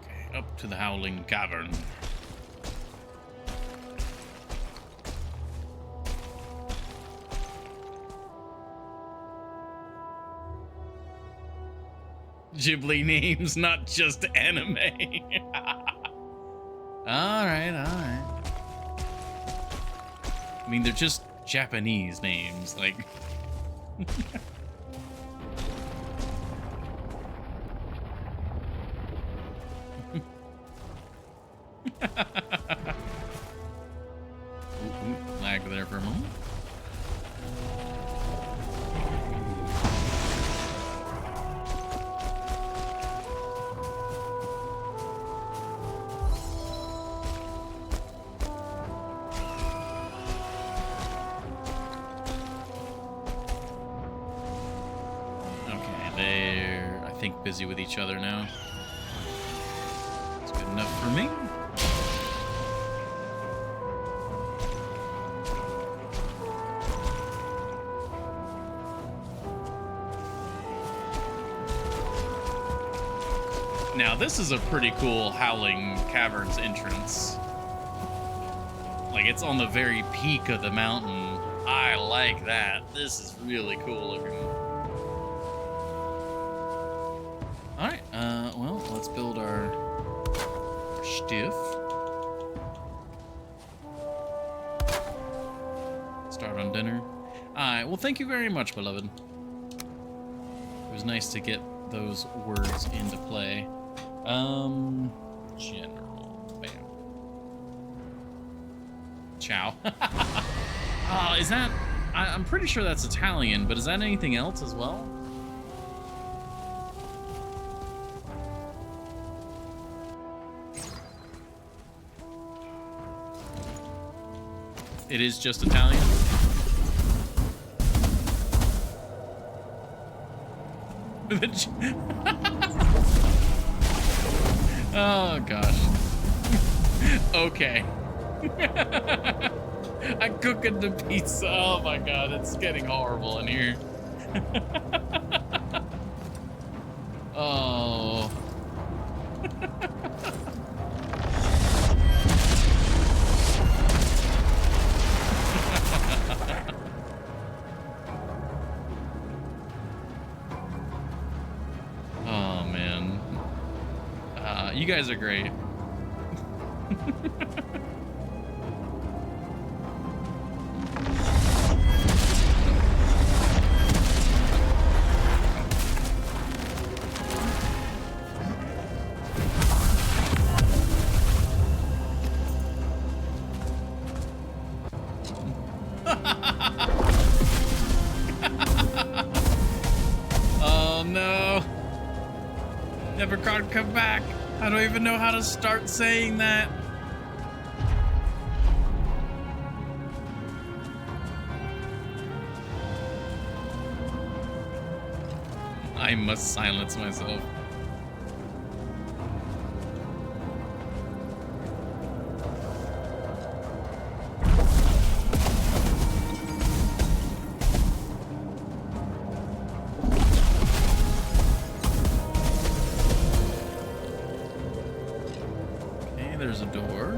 Okay, up to the Howling Cavern. Ghibli names, not just anime. Alright. I mean, they're just Japanese names, like... Lag there for a moment. Busy with each other now. It's good enough for me. Now this is a pretty cool Howling Caverns entrance. Like, it's on the very peak of the mountain. I like that. This is really cool looking. Alright, well, let's build our stiff. Start on dinner. Alright, well, thank you very much, beloved. It was nice to get those words into play. General. Bam. Ciao. Oh, is that... I'm pretty sure that's Italian, but is that anything else as well? It is just Italian. Oh gosh. Okay. I cooking the pizza. Oh my god, it's getting horrible in here. Oh. Oh man. You guys are great. Oh no. Never can't come back. I don't even know how to start saying that. I must silence myself. Okay, there's a door.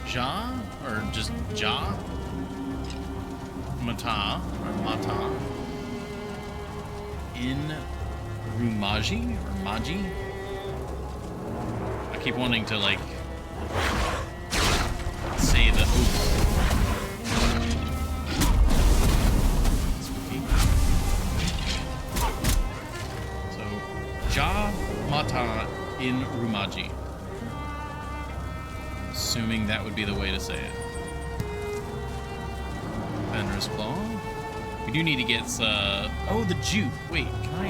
Ja? Or just Ja? Mata? Or Mata? In Rumaji? Or Maji? I keep wanting to, like, say the oops. Spooky. So, Ja Mata in Rumaji. Assuming that would be the way to say it. Fenris Claw. We do need to get oh, the jute. Wait, can I?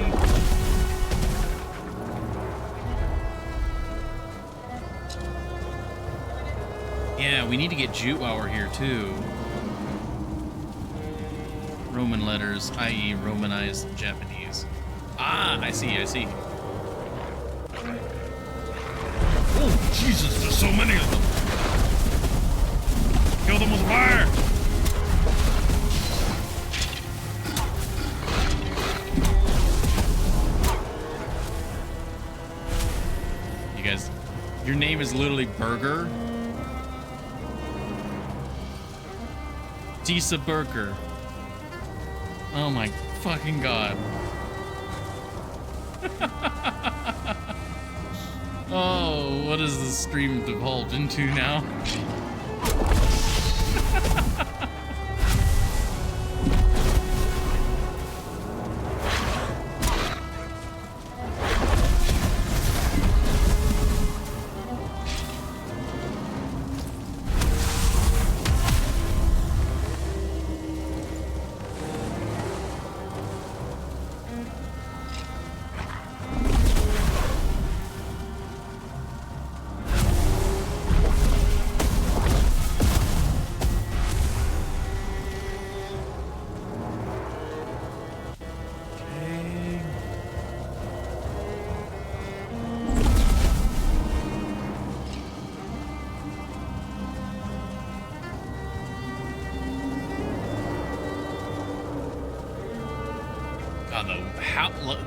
Yeah, we need to get jute while we're here too. Roman letters, i.e. Romanized Japanese. Ah, I see. Oh, Jesus, there's so many of them. Kill them with fire! You guys, your name is literally Burger. Disa Burger. Oh my fucking god. Oh, what does this stream divulge into now?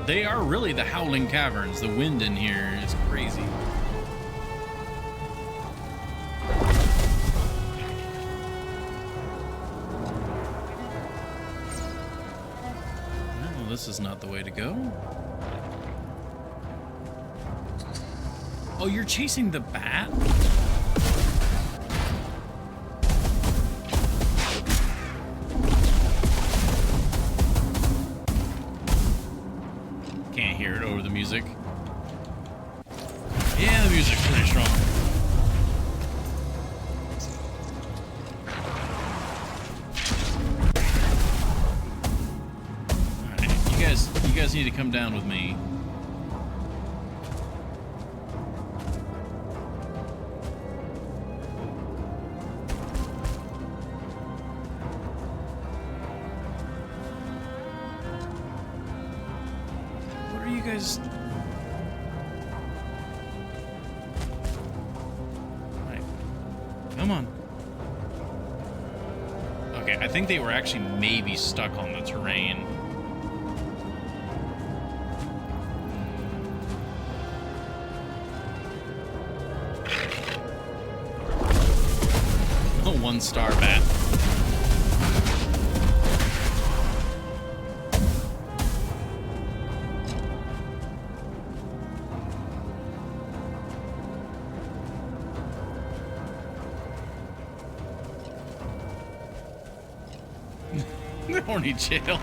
They are really the Howling Caverns. The wind in here is crazy. No, this is not the way to go. Oh, you're chasing the bat? guys need to come down with me. What are you guys... Right. Come on. Okay, I think they were actually maybe stuck on the terrain. Oh, 1-star bat. Horny jail.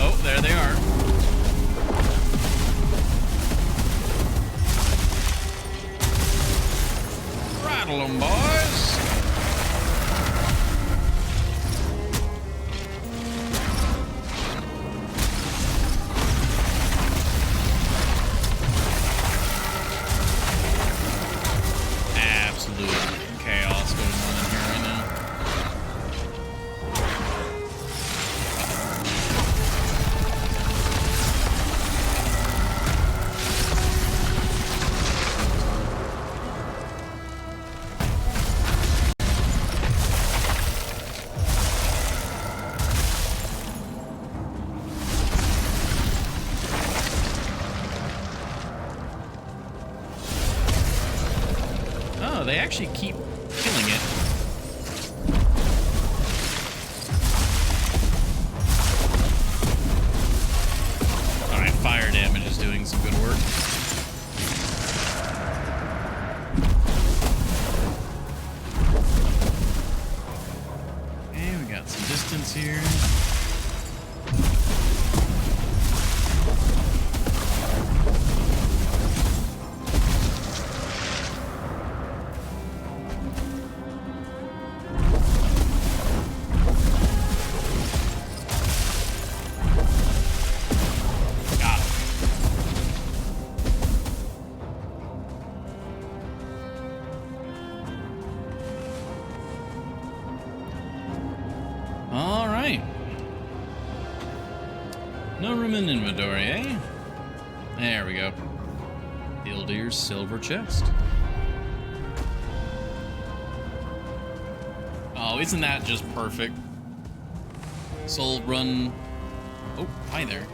Oh, there they are. Rattle 'em, boys. Chaos going on in here right now. Oh, they actually keep killing it. Alright, fire damage is doing some good work. And we got some distance here. No room in inventory, eh? There we go. Ildir's silver chest. Oh, isn't that just perfect? Soul run. Oh, hi there.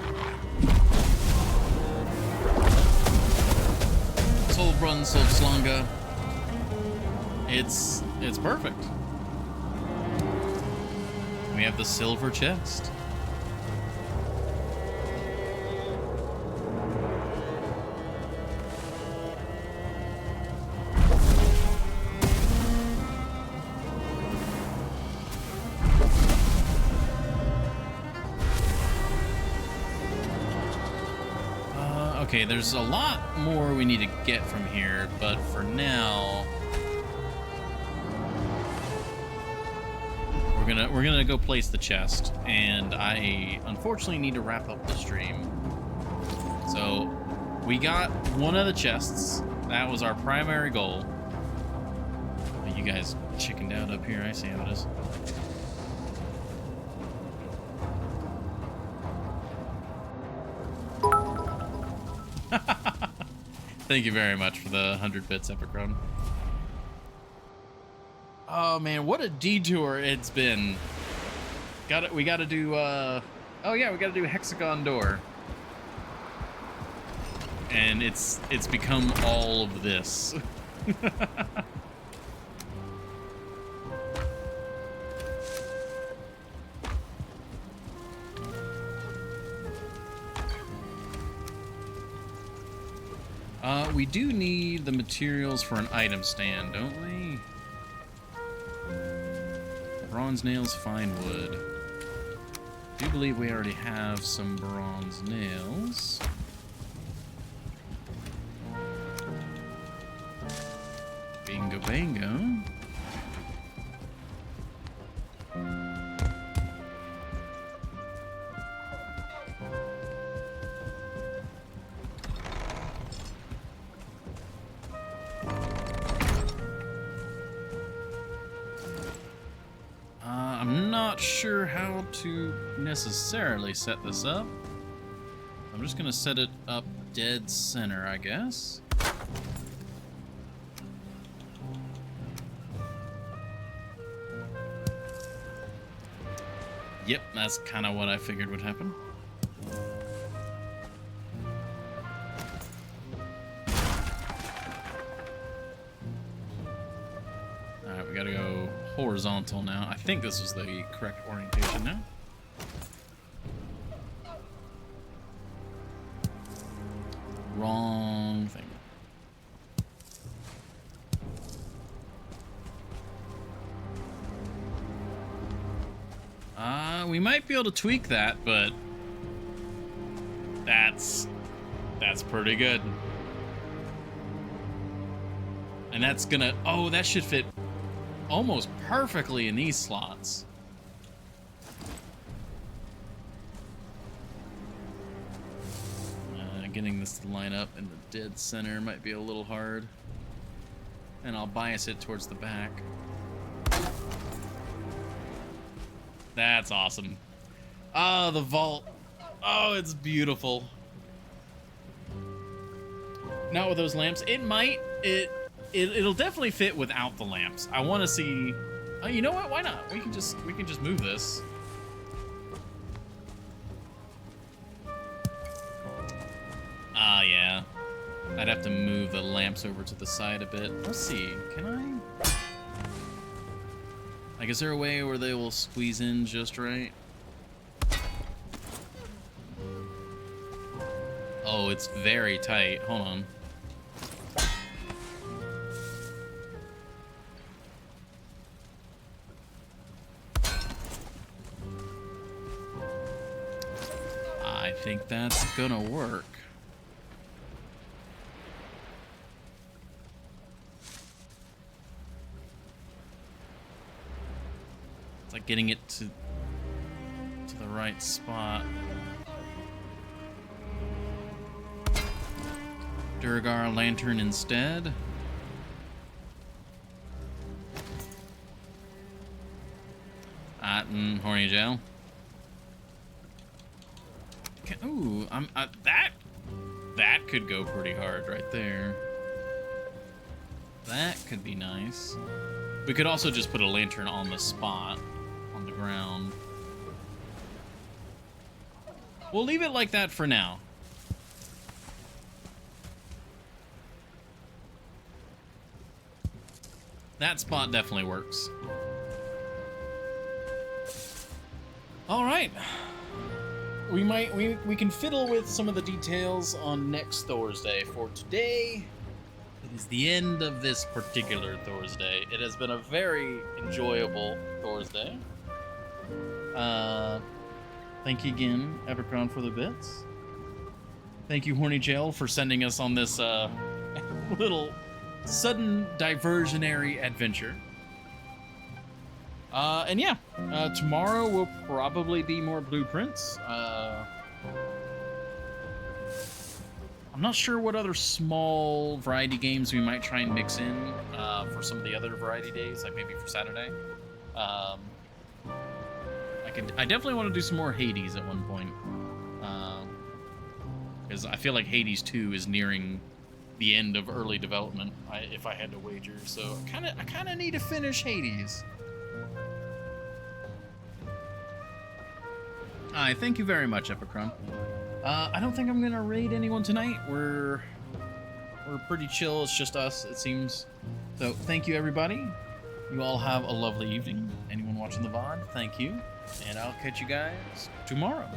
Soul run, Soul slunga. It's perfect. We have the silver chest. Okay, there's a lot more we need to get from here, but for now, we're gonna go place the chest, and I unfortunately need to wrap up the stream. So we got one of the chests. That was our primary goal. You guys chickened out up here. I see how it is. Thank you very much for the 100 bits, Epicron. Oh man, what a detour it's been. We gotta do oh yeah, we gotta do Hexagon Door. And it's become all of this. We do need the materials for an item stand, don't we? Bronze nails, fine wood. I do believe we already have some bronze nails. Bingo, bango. I'm not sure how to necessarily set this up. I'm just gonna set it up dead center, I guess. Yep, that's kind of what I figured would happen. Alright, we gotta go horizontal now. I think this is the correct orientation now. Wrong thing. We might be able to tweak that, but that's pretty good. And that's gonna, oh, that should fit almost perfectly in these slots. Getting this to line up in the dead center might be a little hard. And I'll bias it towards the back. That's awesome. Oh, the vault. Oh, it's beautiful. Not with those lamps. It might. It'll definitely fit without the lamps. I want to see. Oh, you know what? Why not? We can just move this. Ah, yeah. I'd have to move the lamps over to the side a bit. Let's see. Can I? Like, is there a way where they will squeeze in just right? Oh, it's very tight. Hold on. I think that's gonna work. It's like getting it to the right spot. Durgar lantern instead. Horny gel. Ooh, that could go pretty hard right there. That could be nice. We could also just put a lantern on the spot, on the ground. We'll leave it like that for now. That spot definitely works. All right. We can fiddle with some of the details on next Thursday. For today, it is the end of this particular Thursday. It has been a very enjoyable Thursday. Thank you again, Evercron, for the bits. Thank you, Horny Jail, for sending us on this little sudden diversionary adventure. And yeah, tomorrow will probably be more blueprints. I'm not sure what other small variety games we might try and mix in for some of the other variety days, like maybe for Saturday. I definitely want to do some more Hades at one point, because I feel like Hades 2 is nearing the end of early development, if I had to wager. So I kind of need to finish Hades. Hi, thank you very much, Epicrum. I don't think I'm gonna raid anyone tonight. We're pretty chill. It's just us, it seems. So thank you, everybody. You all have a lovely evening. Anyone watching the VOD, thank you. And I'll catch you guys tomorrow.